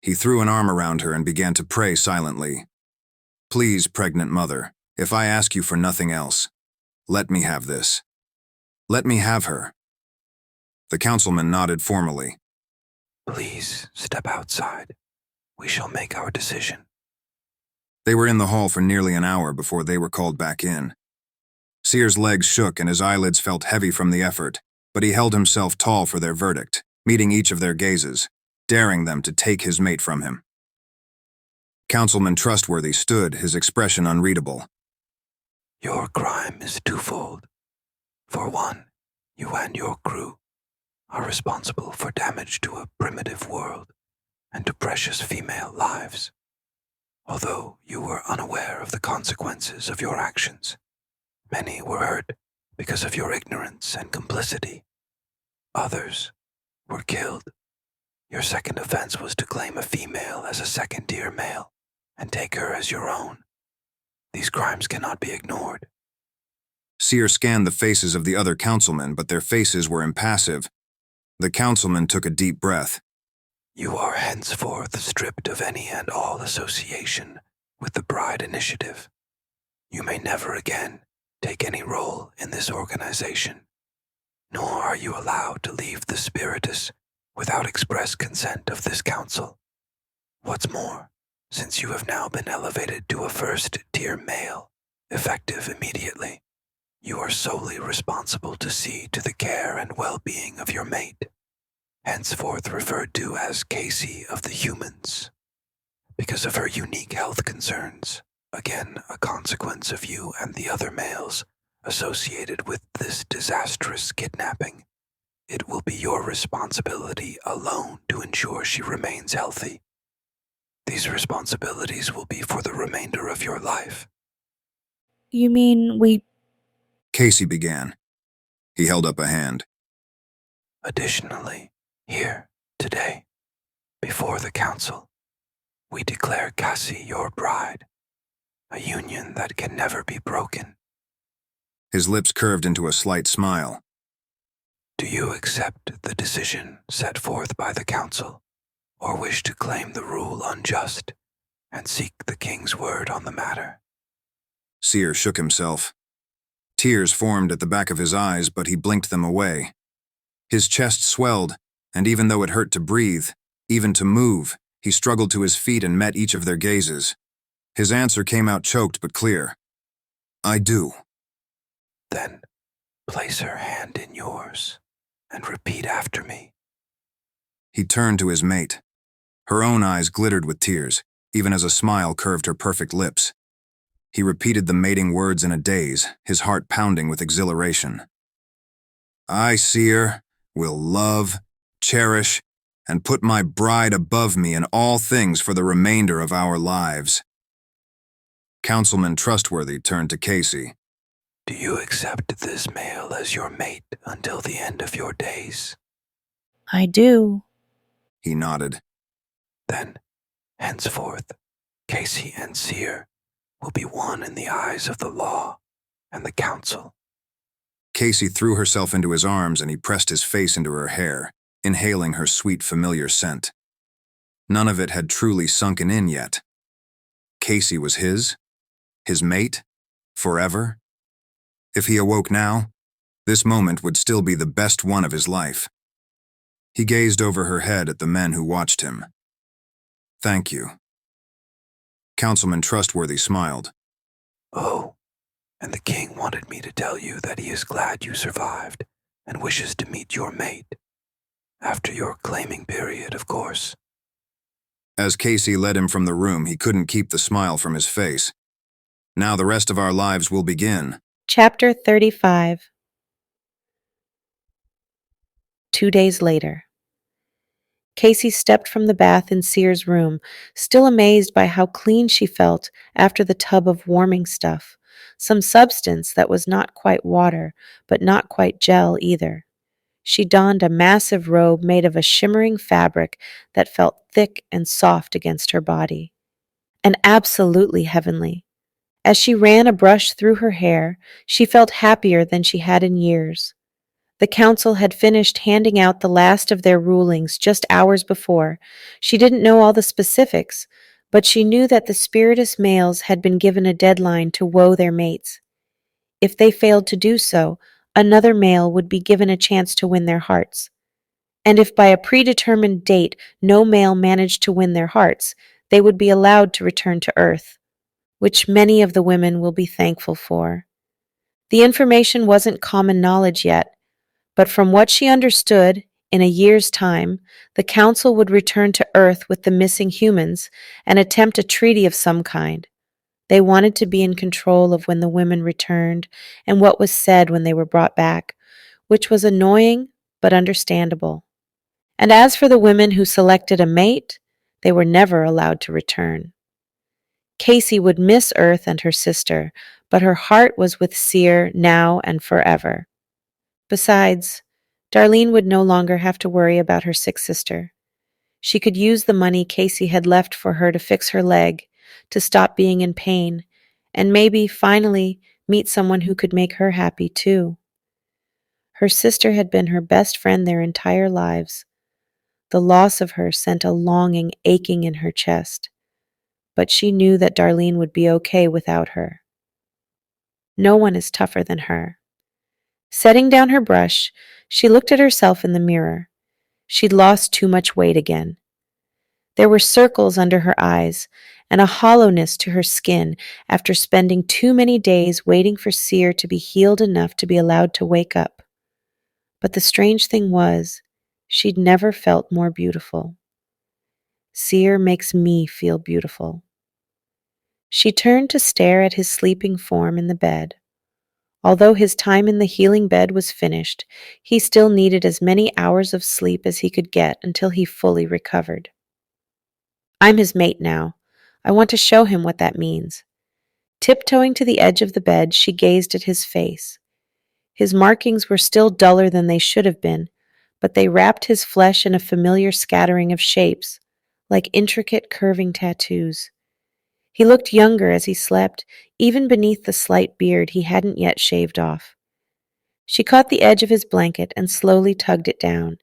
He threw an arm around her and began to pray silently. Please, pregnant mother, if I ask you for nothing else, let me have this. Let me have her. The councilman nodded formally. Please step outside. We shall make our decision. They were in the hall for nearly an hour before they were called back in. Seer's legs shook and his eyelids felt heavy from the effort, but he held himself tall for their verdict, meeting each of their gazes, daring them to take his mate from him. Councilman Trustworthy stood, his expression unreadable. Your crime is twofold. For one, you and your crew are responsible for damage to a primitive world and to precious female lives. Although you were unaware of the consequences of your actions, many were hurt because of your ignorance and complicity. Others were killed. Your second offense was to claim a female as a second-tier male and take her as your own. These crimes cannot be ignored. Seer scanned the faces of the other councilmen, but their faces were impassive. The councilman took a deep breath. You are henceforth stripped of any and all association with the Bride Initiative. You may never again take any role in this organization, nor are you allowed to leave the Spiritus without express consent of this council. What's more, since you have now been elevated to a first-tier male, effective immediately, you are solely responsible to see to the care and well-being of your mate, henceforth referred to as Kaci of the humans. Because of her unique health concerns, again a consequence of you and the other males associated with this disastrous kidnapping, it will be your responsibility alone to ensure she remains healthy. These responsibilities will be for the remainder of your life. You mean Kaci began. He held up a hand. Additionally, here, today, before the council, we declare Kaci your bride, a union that can never be broken. His lips curved into a slight smile. Do you accept the decision set forth by the council, or wish to claim the rule unjust and seek the king's word on the matter? Seer shook himself. Tears formed at the back of his eyes, but he blinked them away. His chest swelled, and even though it hurt to breathe, even to move, he struggled to his feet and met each of their gazes. His answer came out choked but clear. I do. Then place her hand in yours and repeat after me. He turned to his mate. Her own eyes glittered with tears, even as a smile curved her perfect lips. He repeated the mating words in a daze, his heart pounding with exhilaration. I, Seer, will love, cherish, and put my bride above me in all things for the remainder of our lives. Councilman Trustworthy turned to Kaci. Do you accept this male as your mate until the end of your days? I do. He nodded. Then, henceforth, Kaci and Seer will be one in the eyes of the law and the council. Kaci threw herself into his arms and he pressed his face into her hair, inhaling her sweet, familiar scent. None of it had truly sunken in yet. Kaci was his mate, forever. If he awoke now, this moment would still be the best one of his life. He gazed over her head at the men who watched him. Thank you. Councilman Trustworthy smiled. Oh, and the king wanted me to tell you that he is glad you survived and wishes to meet your mate. After your claiming period, of course. As Kaci led him from the room, he couldn't keep the smile from his face. Now the rest of our lives will begin. Chapter 35. 2 days later. Kaci stepped from the bath in Seer's room, still amazed by how clean she felt after the tub of warming stuff, some substance that was not quite water, but not quite gel either. She donned a massive robe made of a shimmering fabric that felt thick and soft against her body, and absolutely heavenly. As she ran a brush through her hair, she felt happier than she had in years. The council had finished handing out the last of their rulings just hours before. She didn't know all the specifics, but she knew that the spiritus males had been given a deadline to woe their mates. If they failed to do so, another male would be given a chance to win their hearts. And if by a predetermined date no male managed to win their hearts, they would be allowed to return to Earth, which many of the women will be thankful for. The information wasn't common knowledge yet, but from what she understood, in a year's time, the council would return to Earth with the missing humans and attempt a treaty of some kind. They wanted to be in control of when the women returned and what was said when they were brought back, which was annoying but understandable. And as for the women who selected a mate, they were never allowed to return. Kaci would miss Earth and her sister, but her heart was with Seer now and forever. Besides, Darlene would no longer have to worry about her sick sister. She could use the money Kaci had left for her to fix her leg, to stop being in pain, and maybe, finally, meet someone who could make her happy too. Her sister had been her best friend their entire lives. The loss of her sent a longing aching in her chest, but she knew that Darlene would be okay without her. No one is tougher than her. Setting down her brush, she looked at herself in the mirror. She'd lost too much weight again. There were circles under her eyes and a hollowness to her skin after spending too many days waiting for Seer to be healed enough to be allowed to wake up. But the strange thing was, she'd never felt more beautiful. Seer makes me feel beautiful. She turned to stare at his sleeping form in the bed. Although his time in the healing bed was finished, he still needed as many hours of sleep as he could get until he fully recovered. I'm his mate now. I want to show him what that means. Tiptoeing to the edge of the bed, she gazed at his face. His markings were still duller than they should have been, but they wrapped his flesh in a familiar scattering of shapes, like intricate curving tattoos. He looked younger as he slept, even beneath the slight beard he hadn't yet shaved off. She caught the edge of his blanket and slowly tugged it down.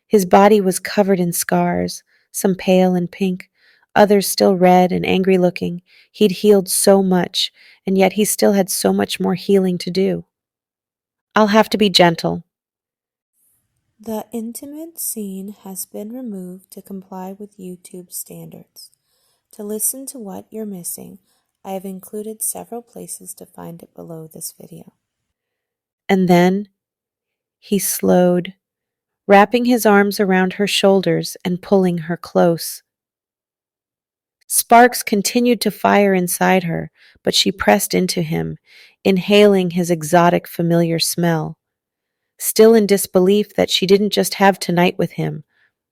His body was covered in scars, some pale and pink, others still red and angry-looking. He'd healed so much, and yet he still had so much more healing to do. I'll have to be gentle. The intimate scene has been removed to comply with YouTube standards. To listen to what you're missing, I have included several places to find it below this video. And then he slowed, wrapping his arms around her shoulders and pulling her close. Sparks continued to fire inside her, but she pressed into him, inhaling his exotic, familiar smell, still in disbelief that she didn't just have tonight with him,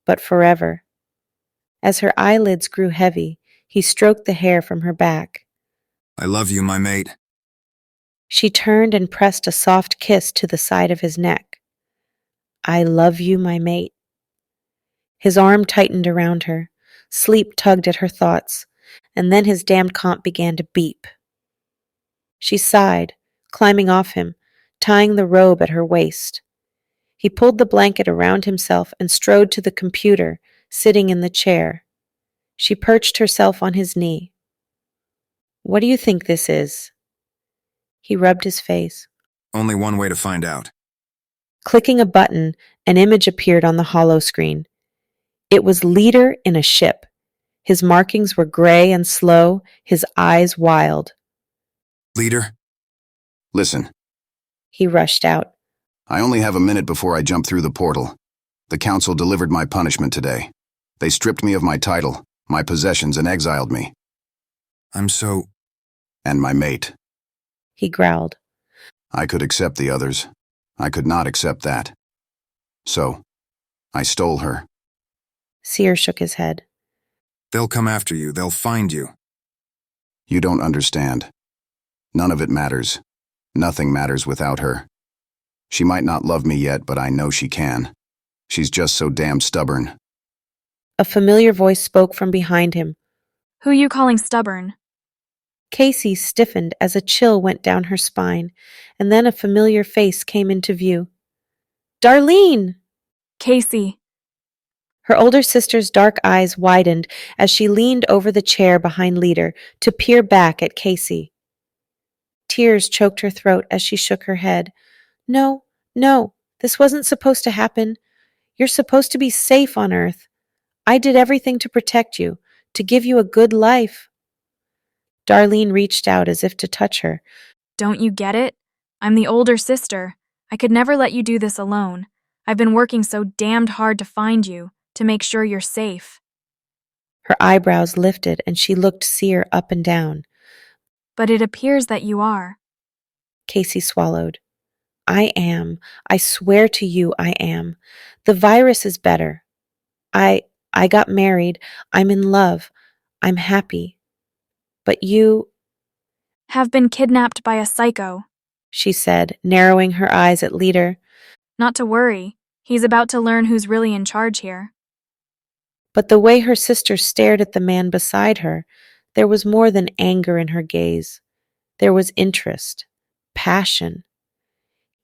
but forever. As her eyelids grew heavy, he stroked the hair from her back. I love you, my mate. She turned and pressed a soft kiss to the side of his neck. I love you, my mate. His arm tightened around her. Sleep tugged at her thoughts, and then his damned comp began to beep. She sighed, climbing off him, tying the robe at her waist. He pulled the blanket around himself and strode to the computer, sitting in the chair. She perched herself on his knee. What do you think this is? He rubbed his face. Only one way to find out. Clicking a button, an image appeared on the hollow screen. It was Leader in a ship. His markings were gray and slow, his eyes wild. Leader? Listen. He rushed out. I only have a minute before I jump through the portal. The council delivered my punishment today. They stripped me of my title, my possessions, and exiled me. I'm so... And my mate. He growled. I could accept the others. I could not accept that. So, I stole her. Seer shook his head. They'll come after you. They'll find you. You don't understand. None of it matters. Nothing matters without her. She might not love me yet, but I know she can. She's just so damn stubborn. A familiar voice spoke from behind him. Who you calling stubborn? Kaci stiffened as a chill went down her spine, and then a familiar face came into view. Darlene! Kaci. Her older sister's dark eyes widened as she leaned over the chair behind Leader to peer back at Kaci. Tears choked her throat as she shook her head. No, this wasn't supposed to happen. You're supposed to be safe on Earth. I did everything to protect you, to give you a good life. Darlene reached out as if to touch her. Don't you get it? I'm the older sister. I could never let you do this alone. I've been working so damned hard to find you, to make sure you're safe. Her eyebrows lifted and she looked Seer up and down. But it appears that you are. Kaci swallowed. I am. I swear to you I am. The virus is better. I got married. I'm in love. I'm happy. But you... Have been kidnapped by a psycho, she said, narrowing her eyes at Leader. Not to worry. He's about to learn who's really in charge here. But the way her sister stared at the man beside her, there was more than anger in her gaze. There was interest, passion.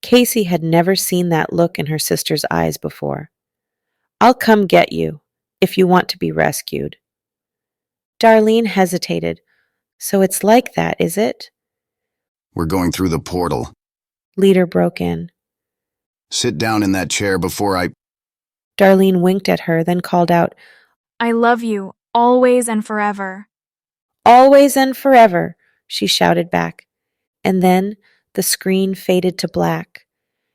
Kaci had never seen that look in her sister's eyes before. I'll come get you, if you want to be rescued. Darlene hesitated. So it's like that, is it? We're going through the portal. Leader broke in. Sit down in that chair before I... Darlene winked at her, then called out, I love you, always and forever. Always and forever, she shouted back. And then the screen faded to black.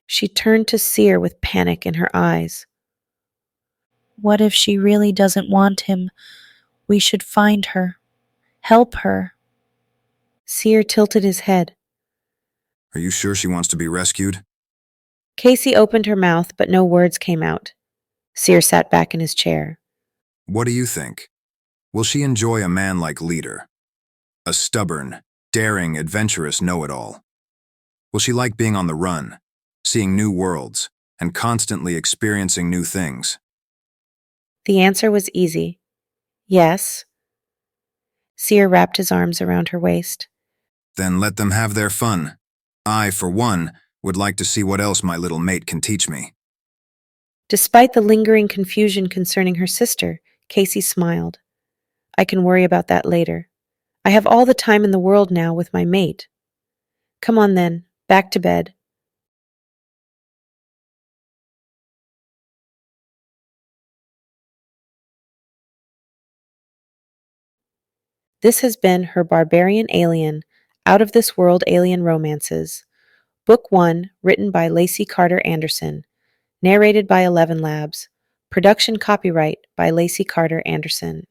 She turned to Seer with panic in her eyes. What if she really doesn't want him? We should find her. Help her. Seer tilted his head. Are you sure she wants to be rescued? Kaci opened her mouth, but no words came out. Seer sat back in his chair. What do you think? Will she enjoy a man like Leader? A stubborn, daring, adventurous know-it-all? Will she like being on the run, seeing new worlds, and constantly experiencing new things? The answer was easy. Yes. Seer wrapped his arms around her waist. Then let them have their fun. I, for one, would like to see what else my little mate can teach me. Despite the lingering confusion concerning her sister, Kaci smiled. I can worry about that later. I have all the time in the world now with my mate. Come on then, back to bed. This has been her Barbarian Alien, Out of This World Alien Romances. Book 1, written by Lacey Carter Andersen. Narrated by 11 Labs. Production copyright by Lacey Carter Andersen.